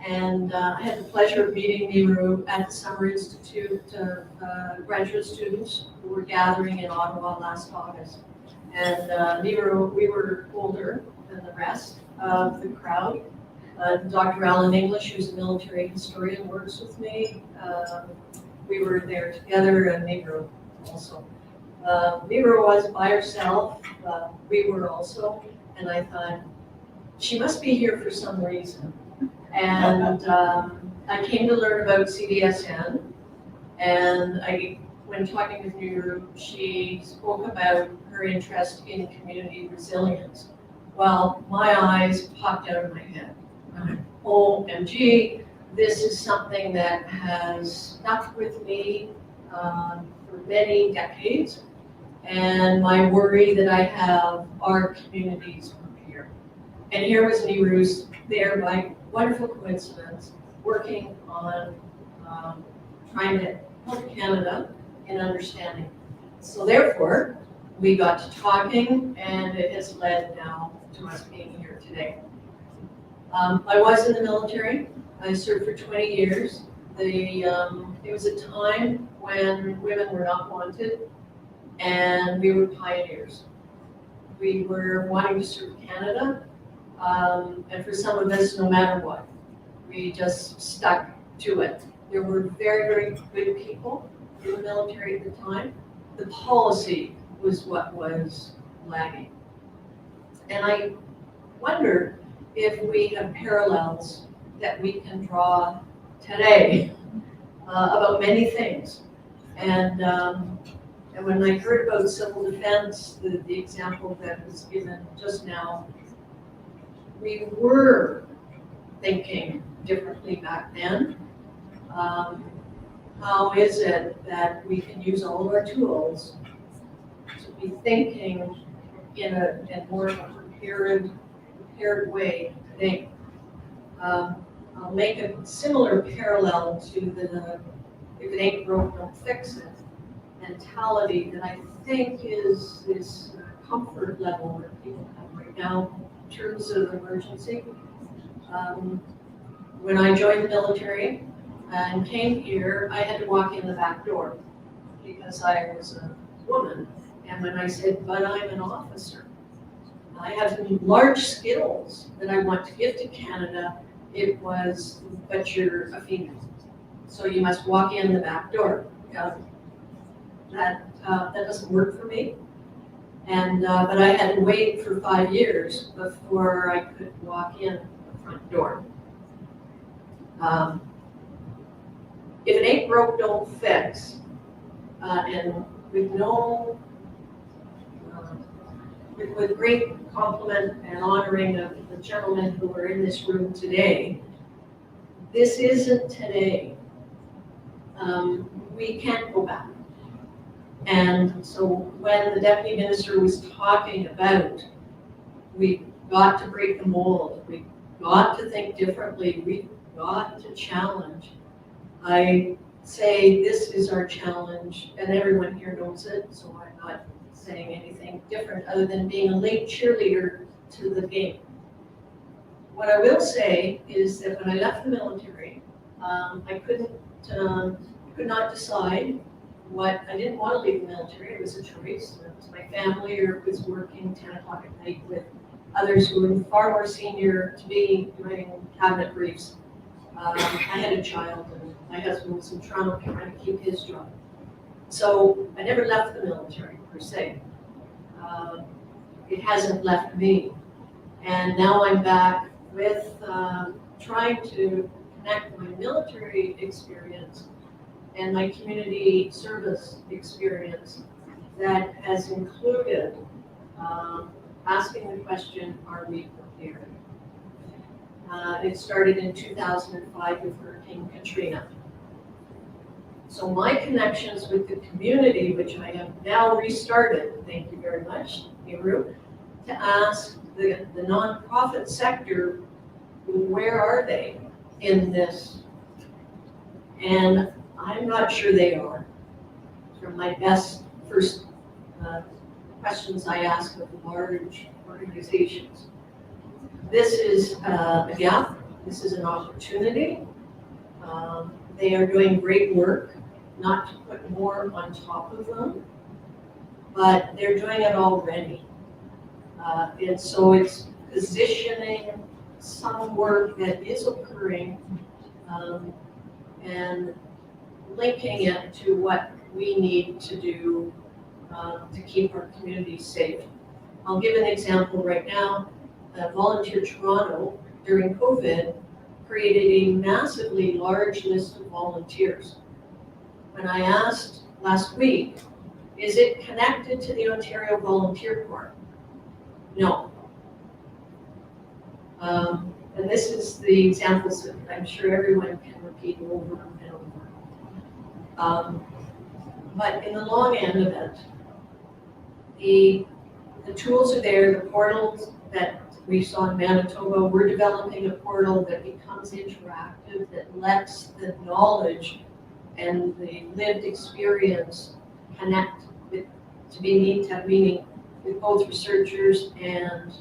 and I had the pleasure of meeting Niru at the Summer Institute of graduate students who were gathering in Ottawa last August. And Niru, we were older than the rest of the crowd. Dr. Alan English, who's a military historian, works with me. We were there together, and Niru also. Niru was by herself. We were also, and I thought, she must be here for some reason. And I came to learn about CDSN, and when talking with Niru, she spoke about her interest in community resilience. Well, my eyes popped out of my head. OMG, this is something that has stuck with me for many decades, and my worry that I have our communities from here. And here was Niru's there by wonderful coincidence, working on trying to help Canada in understanding. So therefore, we got to talking, and it has led now to us being here today. I was in the military. I served for 20 years. It was a time when women were not wanted, and we were pioneers. We were wanting to serve Canada, and for some of us, no matter what, we just stuck to it. There were very, very good people in the military at the time. The policy was what was lagging. And I wonder if we have parallels that we can draw today about many things. And when I heard about civil defense, the example that was given just now, we were thinking differently back then. How is it that we can use all of our tools to be thinking in a more prepared way today? I'll make a similar parallel to the if it ain't broke, don't fix it mentality that I think is this comfort level that people have right now in terms of emergency. When I joined the military and came here, I had to walk in the back door because I was a woman. And when I said, but I'm an officer, I have large skills that I want to give to Canada, it was, but you're a female. So you must walk in the back door. That doesn't work for me. And but I had to wait for 5 years before I could walk in the front door. If it ain't broke, don't fix. And with no, with great compliment and honoring of the gentlemen who are in this room today, this isn't today. We can't go back. And so when the Deputy Minister was talking about, we got to break the mold, we got to think differently, we got to challenge. I say this is our challenge, and everyone here knows it, so I'm not saying anything different other than being a late cheerleader to the game. What I will say is that when I left the military, I could not decide what, I didn't want to leave the military, it was a choice. It was my family, or it was working 10 o'clock at night with others who were far more senior to be doing cabinet briefs. I had a child, and my husband was in Toronto trying to keep his job. So I never left the military, per se. It hasn't left me. And now I'm back with trying to connect my military experience and my community service experience that has included asking the question, are we prepared? It started in 2005 with Hurricane Katrina. So my connections with the community, which I have now restarted, thank you very much, Nehru, to ask the nonprofit sector, where are they in this? And I'm not sure they are. From my best first questions I ask of large organizations. This is a gap. This is an opportunity. They are doing great work, not to put more on top of them, but they're doing it already. And so it's positioning some work that is occurring and linking it to what we need to do to keep our communities safe. I'll give an example right now. Volunteer Toronto, during COVID, created a massively large list of volunteers. When I asked last week, is it connected to the Ontario Volunteer Corps? No. And this is the examples that I'm sure everyone can repeat over and over. But in the long end of it, the tools are there, the portals that we saw in Manitoba, we're developing a portal that becomes interactive, that lets the knowledge and the lived experience connect with, to have meaning with both researchers and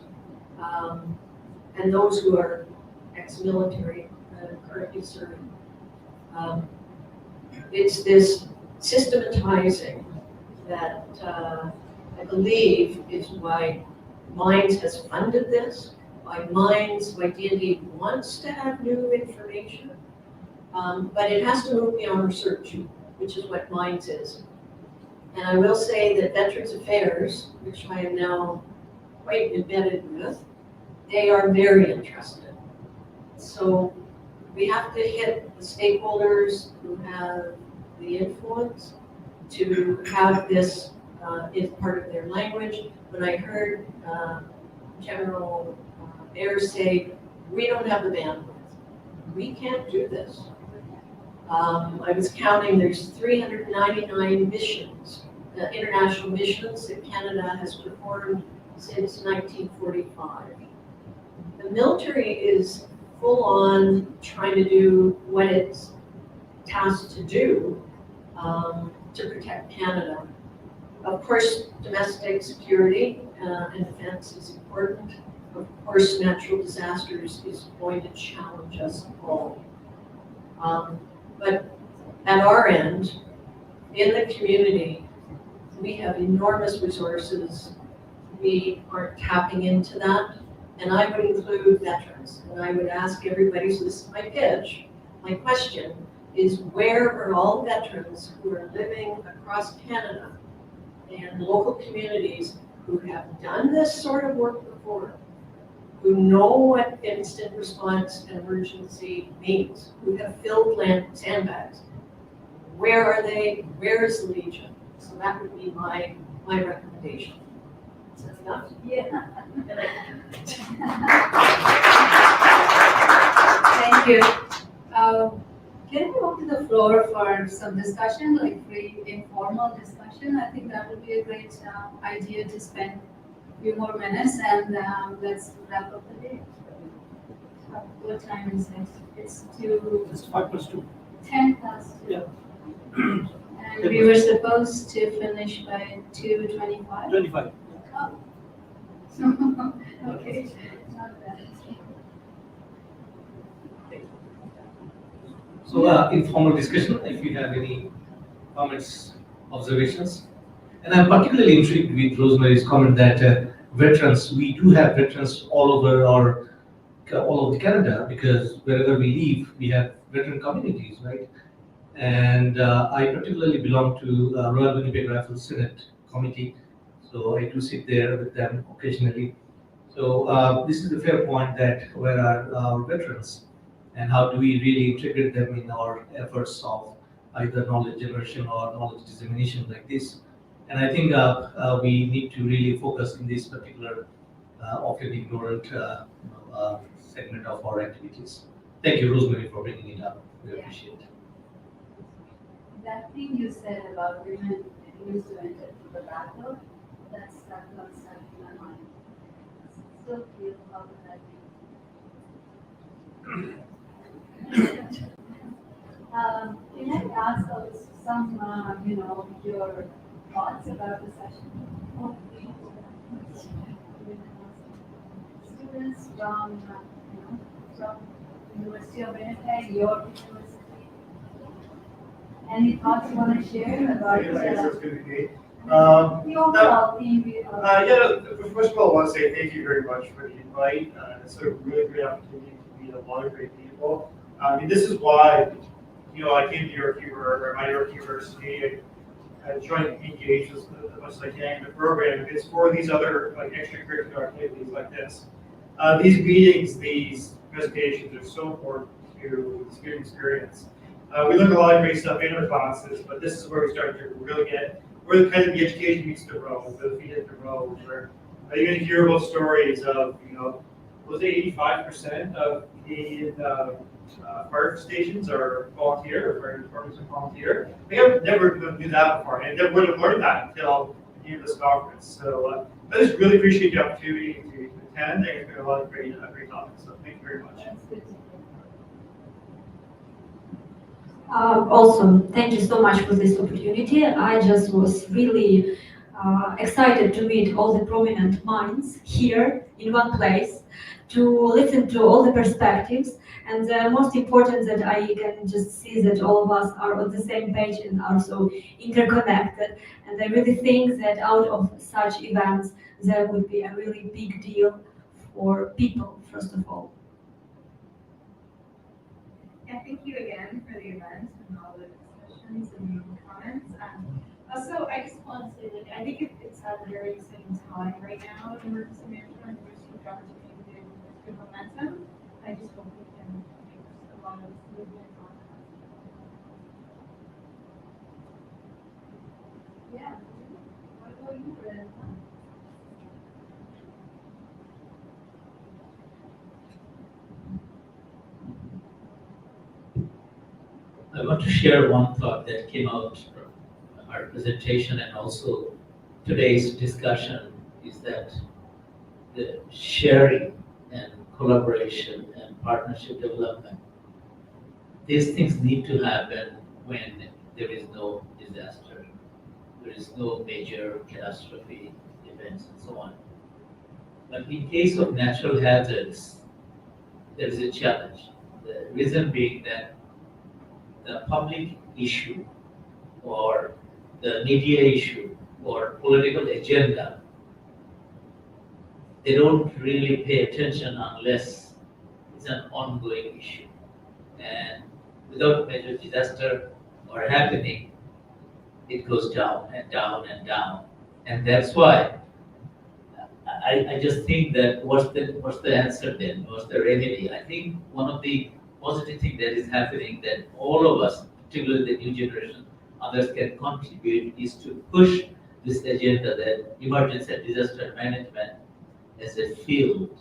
those who are ex-military currently serving. It's this systematizing that I believe is why Minds has funded this, why DND wants to have new information, but it has to move beyond research, which is what Minds is. And I will say that Veterans Affairs, which I am now quite embedded with, they are very interested. So we have to hit the stakeholders who have the influence to have this is part of their language. When I heard General Ayers say, we don't have the bandwidth, we can't do this. I was counting, there's 399 missions, international missions that Canada has performed since 1945. The military is full on trying to do what it's tasked to do to protect Canada. Of course, domestic security and defense is important. Of course, natural disasters is going to challenge us all. But at our end, in the community, we have enormous resources. We aren't tapping into that. And I would include veterans. And I would ask everybody, so this is my pitch, my question is, where are all veterans who are living across Canada and local communities who have done this sort of work before, who know what instant response and emergency means, who have filled sandbags? Where are they? Where is the Legion? So that would be my recommendation. Is that enough? Yeah. Thank you. Can we open the floor for some discussion, like free informal discussion? I think that would be a great idea to spend a few more minutes, and let's wrap up the day. What time is it? It's 2. It's 5+2. 10 past 2. Yeah. And we were supposed to finish by 2:25? 25. Oh. Okay, not bad. So informal discussion, if you have any comments, observations. And I'm particularly intrigued with Rosemary's comment that veterans, we do have veterans all over Canada, because wherever we live, we have veteran communities, right? And I particularly belong to Royal Winnipeg Rifles Senate Committee, so I do sit there with them occasionally. So this is a fair point, that where are our veterans, and how do we really integrate them in our efforts of either knowledge generation or knowledge dissemination like this. And I think we need to really focus in this particular often ignorant segment of our activities. Thank you, Rosemary, for bringing it up. We appreciate it. That thing you said about women used to enter the battle, that's stuck in my mind. Still feel how would that be? Can I ask some, your thoughts about the session? Students from, from University of Winnipeg, your university. Any thoughts you want to share about the overall theme? First of all, I want to say thank you very much for the invite. It's a really great opportunity to meet a lot of great people. This is why, I came to York University. I tried to engage as much as I can in the program. It's for these other extracurricular activities like this. These meetings, these presentations are so important to the student experience. We learn a lot of great stuff in our classes, but this is where we start to really get where kind of the education meets the road, the feet hit the road. Where you're going to hear about stories of, was it 85% of Canadian fire stations are volunteer, or fire departments are volunteer. I never knew that before, and I never would have learned that until the end of this conference. So I just really appreciate the opportunity to attend. There's been a lot of great topics, so thank you very much. Awesome. Thank you so much for this opportunity. I just was really excited to meet all the prominent minds here in one place, to listen to all the perspectives, and the most important that I can just see that all of us are on the same page and are so interconnected. And I really think that out of such events, there would be a really big deal for people, first of all. Yeah, thank you again for the event and all the discussions and comments. Also, I just want to say that I think it's at a very exciting time right now in emergency management. There's huge opportunity, there's good momentum. I just hope we can make a lot of movement on that. Yeah. What about you, Brenda? I want to share one thought that came out from our presentation and also today's discussion is that the sharing and collaboration and partnership development, these things need to happen when there is no disaster, there is no major catastrophe events and so on. But in case of natural hazards, there is a challenge. The reason being that the public issue or the media issue or political agenda, they don't really pay attention unless it's an ongoing issue. And without major disaster or happening, it goes down and down and down. And that's why I just think that what's the answer then? What's the remedy? I think one of the positive things that is happening that all of us, particularly the new generation, others can contribute is to push this agenda that emergency and disaster management as a field,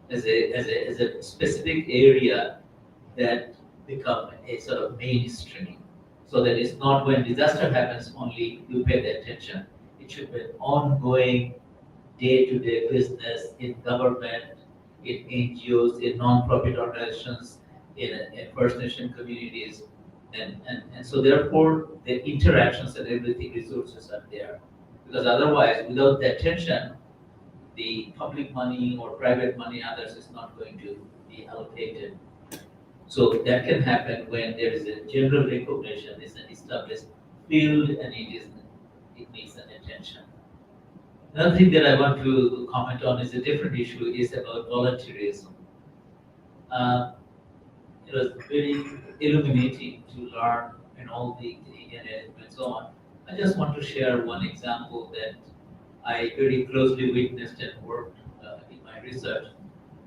as a specific area that become a sort of mainstream. So that it's not when disaster happens only you pay the attention. It should be an ongoing day-to-day business in government, in NGOs, in non-profit organizations, in First Nation communities. And so therefore the interactions and everything, resources are there. Because otherwise, without the attention, the public money or private money, others is not going to be allocated. So that can happen when there is a general recognition, it's an established field and it needs an attention. Another thing that I want to comment on is a different issue is about volunteerism. It was very illuminating to learn and all the Canadian and so on. I just want to share one example that I very closely witnessed and worked in my research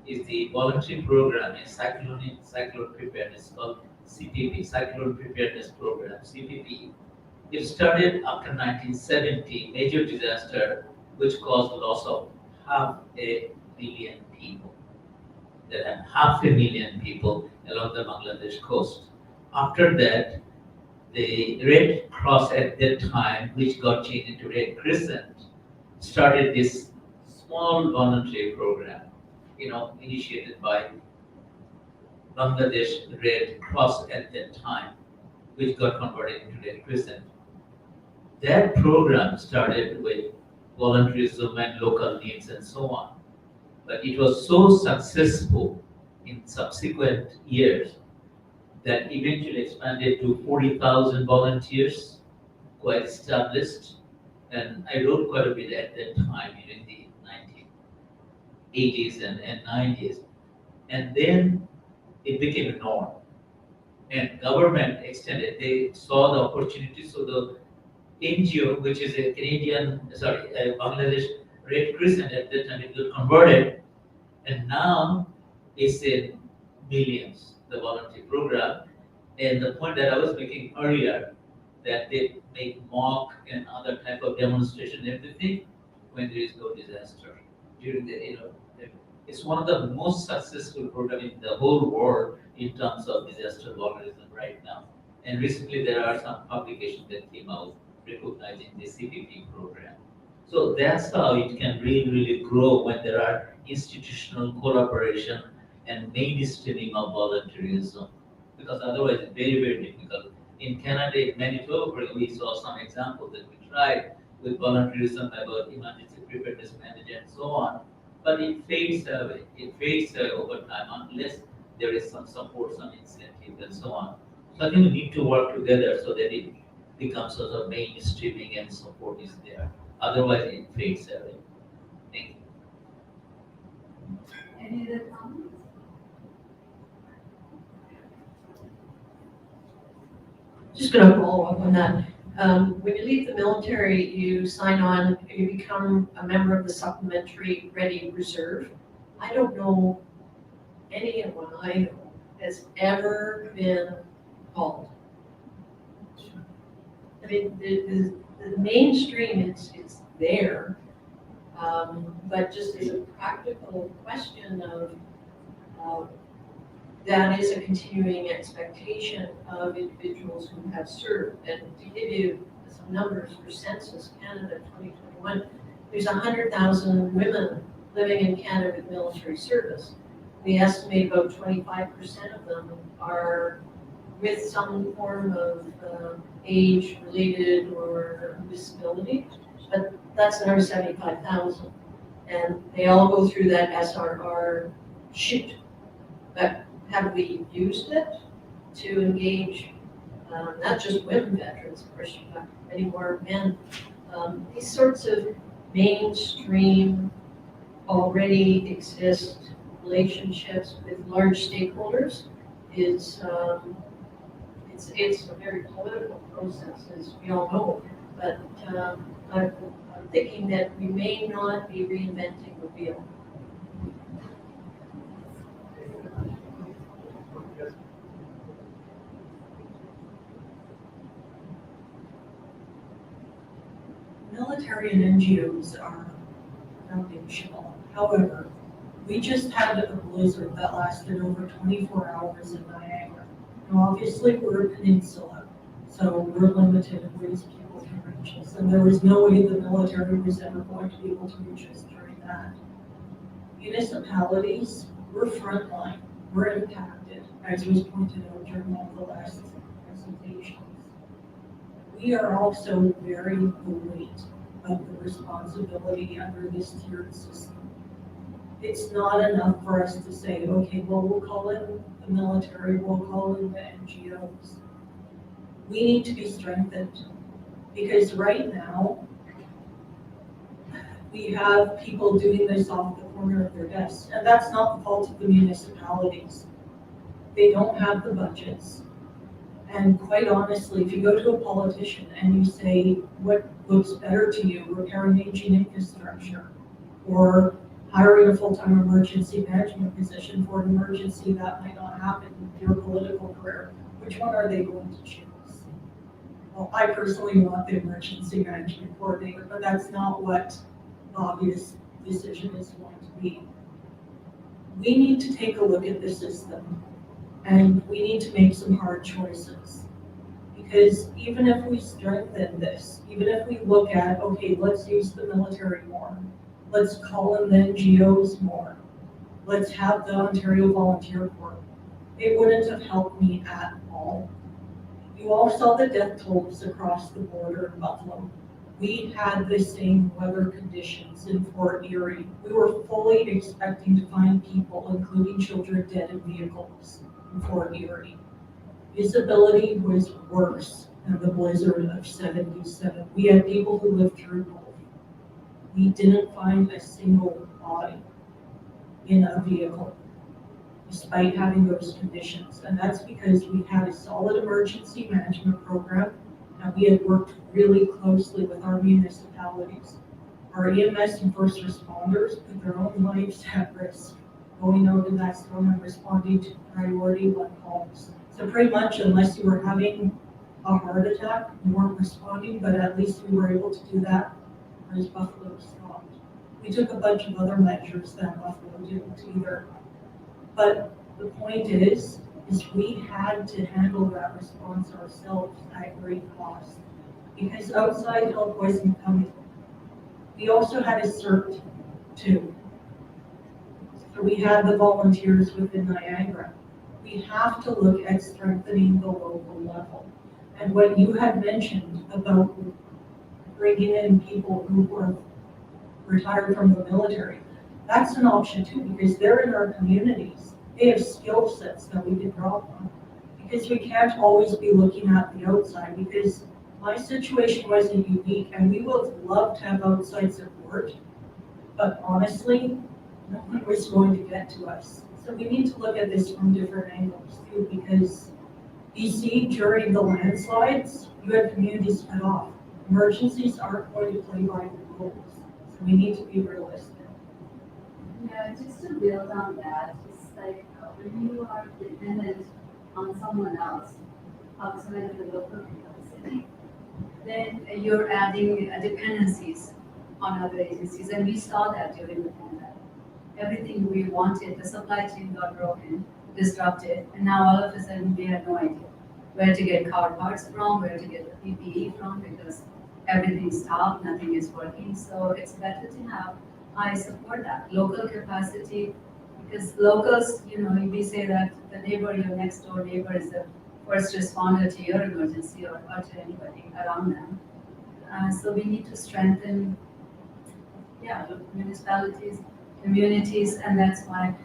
is the voluntary program in cyclone preparedness called CPP, Cyclone Preparedness Program, CPP. It started after 1970 major disaster which caused the loss of 500,000 people. There are 500,000 people along the Bangladesh coast. After that, the Red Cross at that time, which got changed into Red Crescent, started this small voluntary program, initiated by Bangladesh Red Cross at that time, which got converted into Red Crescent. That program started with volunteerism and local needs and so on. But it was so successful in subsequent years that eventually expanded to 40,000 volunteers, quite established. And I wrote quite a bit at that time in the 1980s and 90s. And then it became a norm. And government extended, they saw the opportunity, so the NGO, which is a Bangladesh Red Crescent at that time, it got converted, and now it's in millions, the voluntary program. And the point that I was making earlier, that they make mock and other type of demonstration and everything when there is no disaster. During it's one of the most successful programs in the whole world in terms of disaster volunteerism right now. And recently there are some publications that came out recognizing the CPP program. So that's how it can really, really grow when there are institutional collaboration and mainstreaming of volunteerism. Because otherwise it's very, very difficult. In Canada, in Manitoba, we saw some examples that we tried with volunteerism about emergency preparedness management and so on. But it fades away. It fades away over time unless there is some support, some incentive and so on. So I think we need to work together so that it becomes sort of mainstreaming and support is there. Otherwise, it fades away. Thank you. Any other comments? Just going to follow up on that. When you leave the military, you sign on, you become a member of the Supplementary Ready Reserve. I don't know anyone I know has ever been called. I mean, the mainstream is there, but just as a practical question of that is a continuing expectation of individuals who have served. And to give you some numbers for Census Canada 2021, there's 100,000 women living in Canada with military service. We estimate about 25% of them are with some form of age-related or disability, but that's another 75,000. And they all go through that SRR chute. But have we used it to engage not just women veterans, of course, you've got many more men. These sorts of mainstream, already exist relationships with large stakeholders is it's a very political process, as we all know. But I'm thinking that we may not be reinventing the wheel. Military and NGOs are foundational. However, we just had a blizzard that lasted over 24 hours in Niagara. Now, obviously, we're a peninsula, so we're limited in ways people can reach us. And there was no way the military was ever going to be able to reach us during that. Municipalities, we're frontline, we're impacted, as was pointed out during all the last presentations. We are also bearing the weight of the responsibility under this tiered system. It's not enough for us to say, okay, well, we'll call in the military, we'll call in the NGOs. We need to be strengthened because right now we have people doing this off the corner of their desks, and that's not the fault of the municipalities. They don't have the budgets. And quite honestly, if you go to a politician and you say, what looks better to you, repairing aging infrastructure or hiring a full-time emergency management position for an emergency that might not happen in your political career, which one are they going to choose? Well, I personally want the emergency management coordinator, but that's not what the obvious decision is going to be. We need to take a look at the system. And we need to make some hard choices. Because even if we strengthen this, even if we look at, okay, let's use the military more, let's call in the NGOs more, let's have the Ontario Volunteer Corps, it wouldn't have helped me at all. You all saw the death tolls across the border in Buffalo. We had the same weather conditions in Fort Erie. We were fully expecting to find people, including children, dead in vehicles in Fort Erie. Visibility was worse than the blizzard of 77. We had people who lived through both. We didn't find a single body in a vehicle, despite having those conditions. And that's because we had a solid emergency management program, and we had worked really closely with our municipalities. Our EMS and first responders put their own lives at risk, going out in that storm and responding to priority 1 calls. So pretty much, unless you were having a heart attack, you weren't responding, but at least we were able to do that, whereas Buffalo stopped. We took a bunch of other measures that Buffalo didn't either. But the point is we had to handle that response ourselves at great cost, because outside help wasn't coming. We also had a CERT too. So we had the volunteers within Niagara. We have to look at strengthening the local level. And what you had mentioned about bringing in people who were retired from the military, that's an option too, because they're in our communities. They have skill sets that we can draw from. Because we can't always be looking at the outside, because my situation wasn't unique, and we would love to have outside support, but honestly, no one was going to get to us. So we need to look at this from different angles too, because BC, during the landslides, you had communities cut off. Emergencies aren't going to play by the rules, so we need to be realistic. Yeah, just to build on that, it's like when you are dependent on someone else outside of the local capacity, then you're adding dependencies on other agencies, and we saw that during the pandemic. Everything we wanted, the supply chain got broken, disrupted, and now all of a sudden we have no idea where to get car parts from, where to get the PPE from, because everything's stopped, nothing is working. So it's better to have, I support that, local capacity, because locals, we say that the neighbor, your next door neighbor is the first responder to your emergency or to anybody around them. So we need to strengthen, municipalities, communities, and that's why.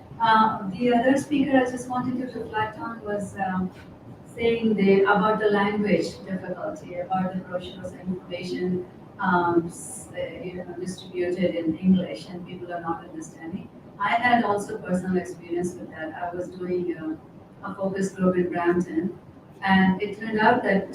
The other speaker I just wanted to reflect on was saying about the language difficulty, about the brochures and information distributed in English and people are not understanding. I had also personal experience with that. I was doing a focus group in Brampton, and it turned out that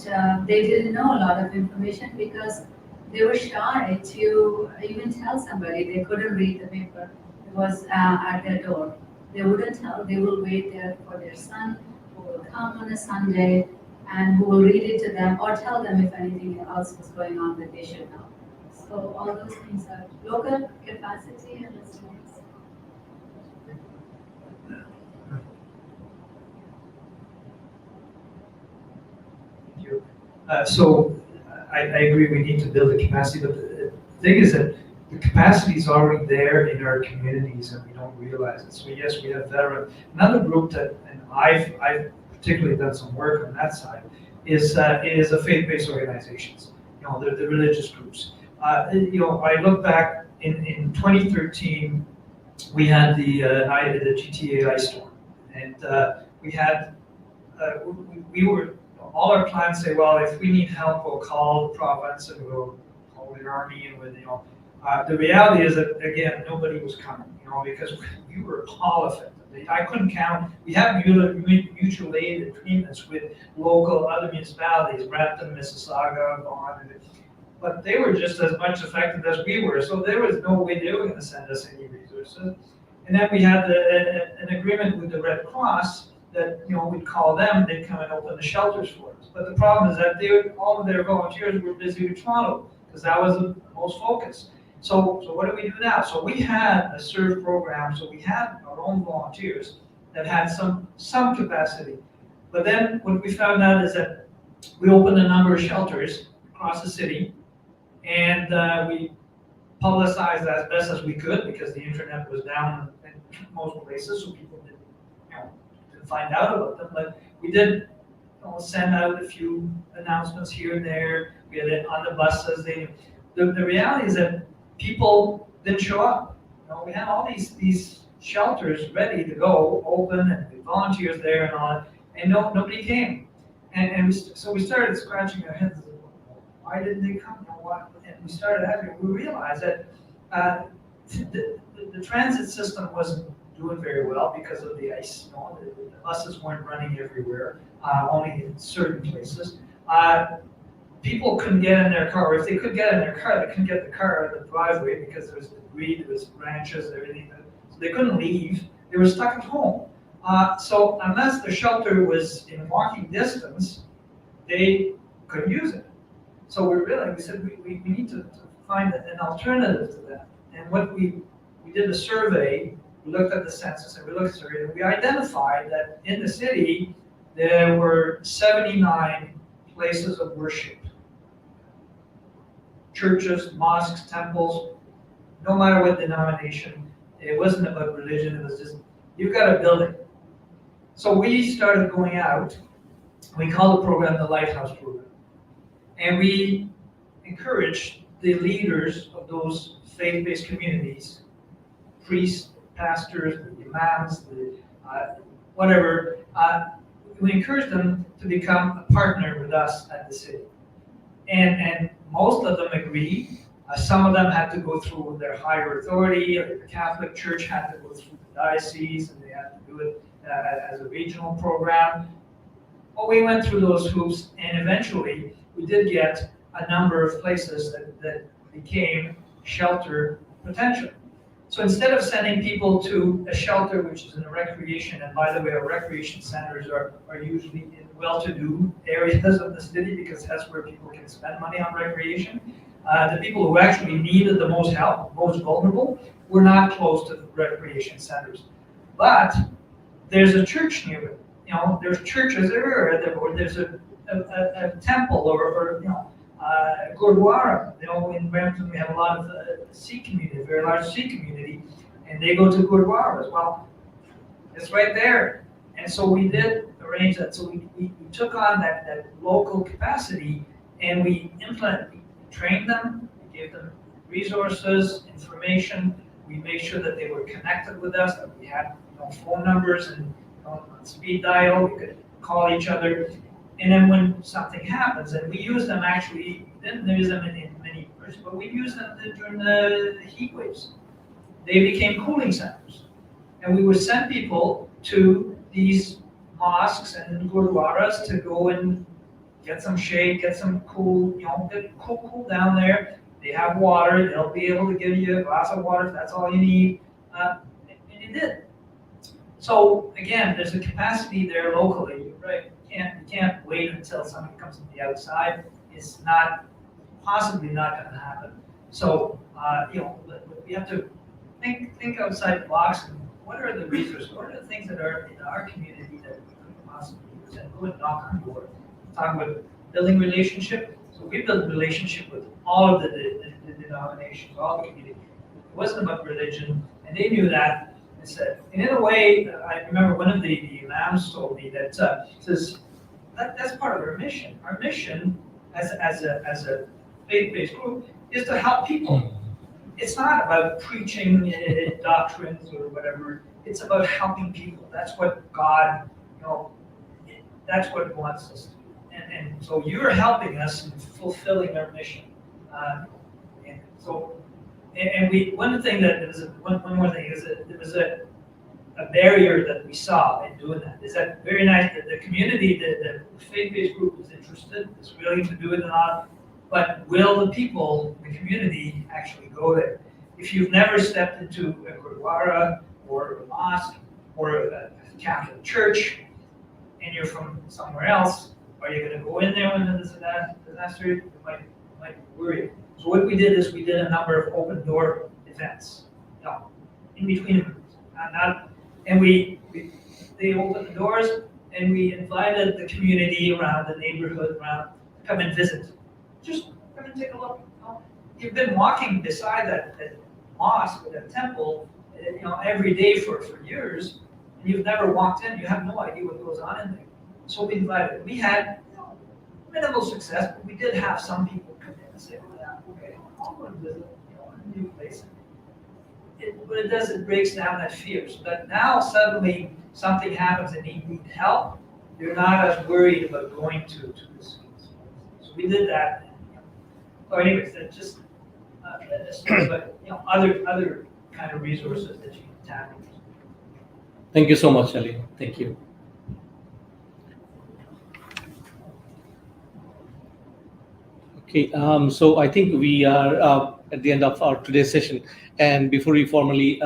they didn't know a lot of information because they were shy to even tell somebody. They couldn't read the paper. It was at their door. They wouldn't tell. They will wait there for their son, who will come on a Sunday, and who will read it to them or tell them if anything else was going on that they should know. So all those things are local capacity and resilience. So I agree we need to build the capacity, but the thing is that the capacity is already there in our communities and we don't realize it. So yes, we have veterans. Another group that, and I've particularly done some work on that side, is the faith-based organizations, the religious groups. I look back in 2013, we had the GTA ice storm, and we had, we were, all our plans say, well, if we need help, we'll call the province and we'll call the army, and the reality is that, again, nobody was coming, because we were all affected. I couldn't count. We have mutual aid agreements with local other municipalities, Brampton, Mississauga, Vaughan, but they were just as much affected as we were. So there was no way they were going to send us any resources. And then we had an agreement with the Red Cross that we'd call them, they'd come and open the shelters for us. But the problem is that all of their volunteers were busy with Toronto because that was the most focus. So what do we do now? So we had a SERVE program, so we had our own volunteers that had some capacity. But then what we found out is that we opened a number of shelters across the city, and we publicized as best as we could because the internet was down in most places, so people didn't find out about them. But we did send out a few announcements here and there. We had it on the buses. The reality is that people didn't show up. We had all these shelters ready to go, open, and the volunteers there and all, and nobody came. And so we started scratching our heads. Why didn't they come? And we realized that the transit system wasn't doing very well because of the ice. The buses weren't running everywhere, only in certain places. People couldn't get in their car. If they could get in their car, they couldn't get the car out of the driveway because there was debris, there was branches, everything. So they couldn't leave. They were stuck at home. So unless the shelter was in walking distance, they couldn't use it. So we said we need to find an alternative to that. And what we did a survey, we looked at the census and we identified that in the city there were 79 places of worship. Churches, mosques, temples, no matter what denomination. It wasn't about religion, it was just, you've got a building. So we started going out, we call the program the Lighthouse Program. And we encouraged the leaders of those faith-based communities, priests, pastors, the imams, whatever, we encouraged them to become a partner with us at the city. And most of them agreed. Some of them had to go through their higher authority. The Catholic Church had to go through the diocese, and they had to do it as a regional program. Well, we went through those hoops, and eventually we did get a number of places that became shelter potential. So instead of sending people to a shelter, which is in a recreation, and by the way, our recreation centers are usually in well-to-do areas of the city because that's where people can spend money on recreation. The people who actually needed the most help, most vulnerable, were not close to the recreation centers. But there's a church near it. You know, there's churches there, or there's a temple, or Gurdwara. You know, in Brampton we have a lot of Sikh community, a very large Sikh community, and they go to Gurdwara as well. It's right there. And so we did arrange that. So we took on that local capacity, and we trained them, we gave them resources, information. We made sure that they were connected with us, that we had phone numbers and on speed dial, we could call each other. And then when something happens, and we use them actually, we didn't use them in many years, but we used them during the heat waves. They became cooling centers. And we would send people to these mosques and gurdwaras to go and get some shade, get some cool, get cool down there. They have water, they'll be able to give you a glass of water if that's all you need. And you did. So again, there's a capacity there locally. You're right. You can't wait until somebody comes from the outside. It's possibly not going to happen. So we have to think outside the box. And what are the resources? What are the things that are in our community that we could possibly use? And go and knock on doors. Talk about building relationship. So we built a relationship with all of the denominations, all the community. It wasn't about religion, and they knew that. And said, and in a way, I remember one of the imams told me that says that's part of our mission. Our mission as a faith-based group is to help people. It's not about preaching doctrines or whatever. It's about helping people. That's what God, that's what He wants us to do. And so you're helping us in fulfilling our mission. And we, one thing that there was one more thing is that there was a barrier that we saw in doing that. Is that very nice that the community, the faith-based group is interested, is willing to do it and all, but will the people, the community, actually go there? If you've never stepped into a gurdwara or a mosque or a Catholic church, and you're from somewhere else, are you going to go in there when there's a disaster? You might worry. So what we did is we did a number of open door events, in between rooms. And they opened the doors, and we invited the community around, the neighborhood around, to come and visit. Just come and take a look. You've been walking beside that mosque or that temple, every day for years, and you've never walked in. You have no idea what goes on in there. So we invited. We had minimal success, but we did have some people come in and say, "Oh yeah, okay, I'll go and visit, a new place." What it does, it breaks down that fear. So that now suddenly something happens and you need help, you're not as worried about going to this. So we did that. So anyways, that's just but other kind of resources that you can tap into. Thank you so much, Ali. Thank you. Okay, so I think we are at the end of our today's session. And before we formally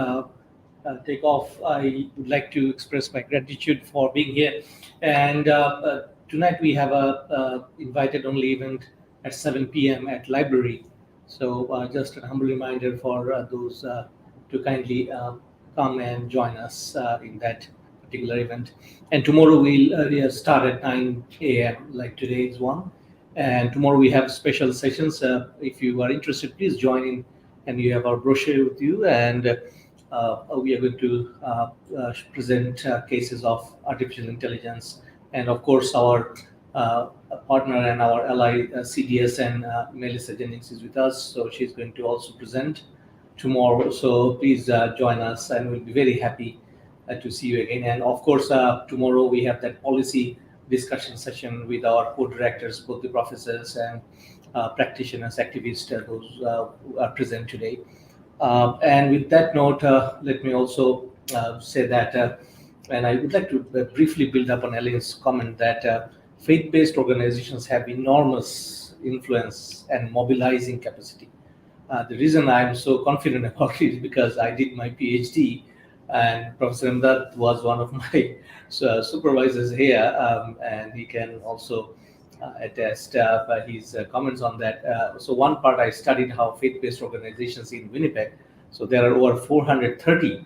take off, I would like to express my gratitude for being here. And tonight we have a invited only event at 7 p.m. at library. So just a humble reminder for those to kindly come and join us in that particular event. And tomorrow we'll start at 9 a.m. like today is one. And tomorrow we have special sessions. If you are interested, please join in. And you have our brochure with you. And we are going to present cases of artificial intelligence. And of course, our partner and our ally, CDS, and Melissa Jennings is with us. So she's going to also present tomorrow. So please join us, and we'll be very happy to see you again. And of course, tomorrow we have that policy discussion session with our co-directors, both the professors and practitioners, activists, those who are present today. And with that note, let me also say that, and I would like to briefly build up on Ellen's comment that faith-based organizations have enormous influence and mobilizing capacity. The reason I'm so confident about it is because I did my PhD, and Professor Imdad was one of my supervisors here, and he can also attest his comments on that. So one part I studied how faith-based organizations in Winnipeg, so there are over 430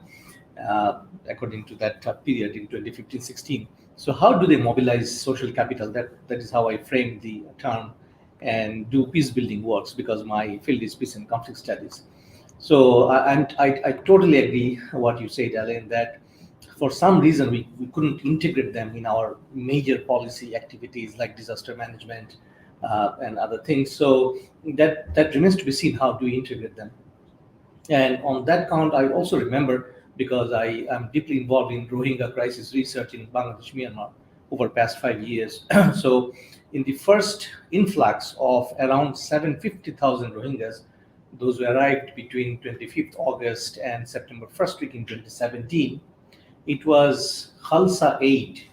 according to that period in 2015-16. So how do they mobilize social capital? That is how I framed the term, and do peace building works, because my field is peace and conflict studies. So I totally agree what you said, Ellen, that for some reason we couldn't integrate them in our major policy activities like disaster management and other things. So that remains to be seen, how do we integrate them. And on that count, I also remember, because I am deeply involved in Rohingya crisis research in Bangladesh, Myanmar over past 5 years. So in the first influx of around 750,000 Rohingyas, those who arrived between 25th August and September 1st week in 2017, it was Khalsa Aid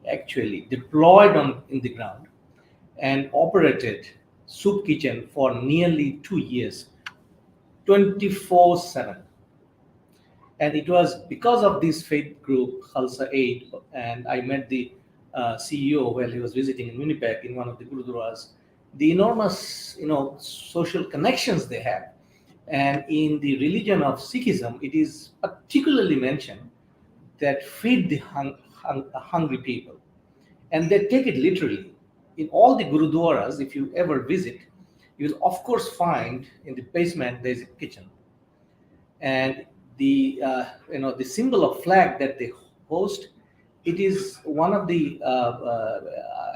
actually deployed in the ground and operated soup kitchen for nearly 2 years, 24/7. And it was because of this faith group, Khalsa Aid, and I met the CEO while he was visiting in Winnipeg in one of the gurudwaras, the enormous, social connections they have. And in the religion of Sikhism, it is particularly mentioned that feed the hungry people. And they take it literally. In all the gurudwaras, if you ever visit, you will of course find in the basement there's a kitchen. And the the symbol of flag that they host, it is one of the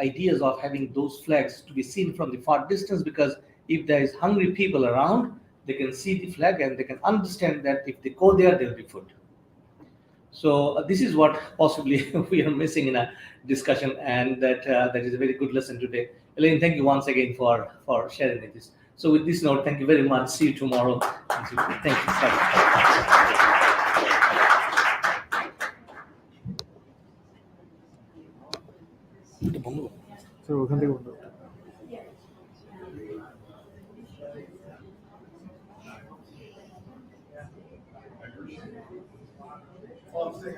ideas of having those flags to be seen from the far distance, because if there is hungry people around, they can see the flag and they can understand that if they go there, there'll be food. So this is what possibly we are missing in a discussion, and that is a very good lesson today. Elaine, thank you once again for sharing this. So with this note, thank you very much. See you tomorrow. Thank you. ওখান থেকে বন্ধ Well, I'm saying,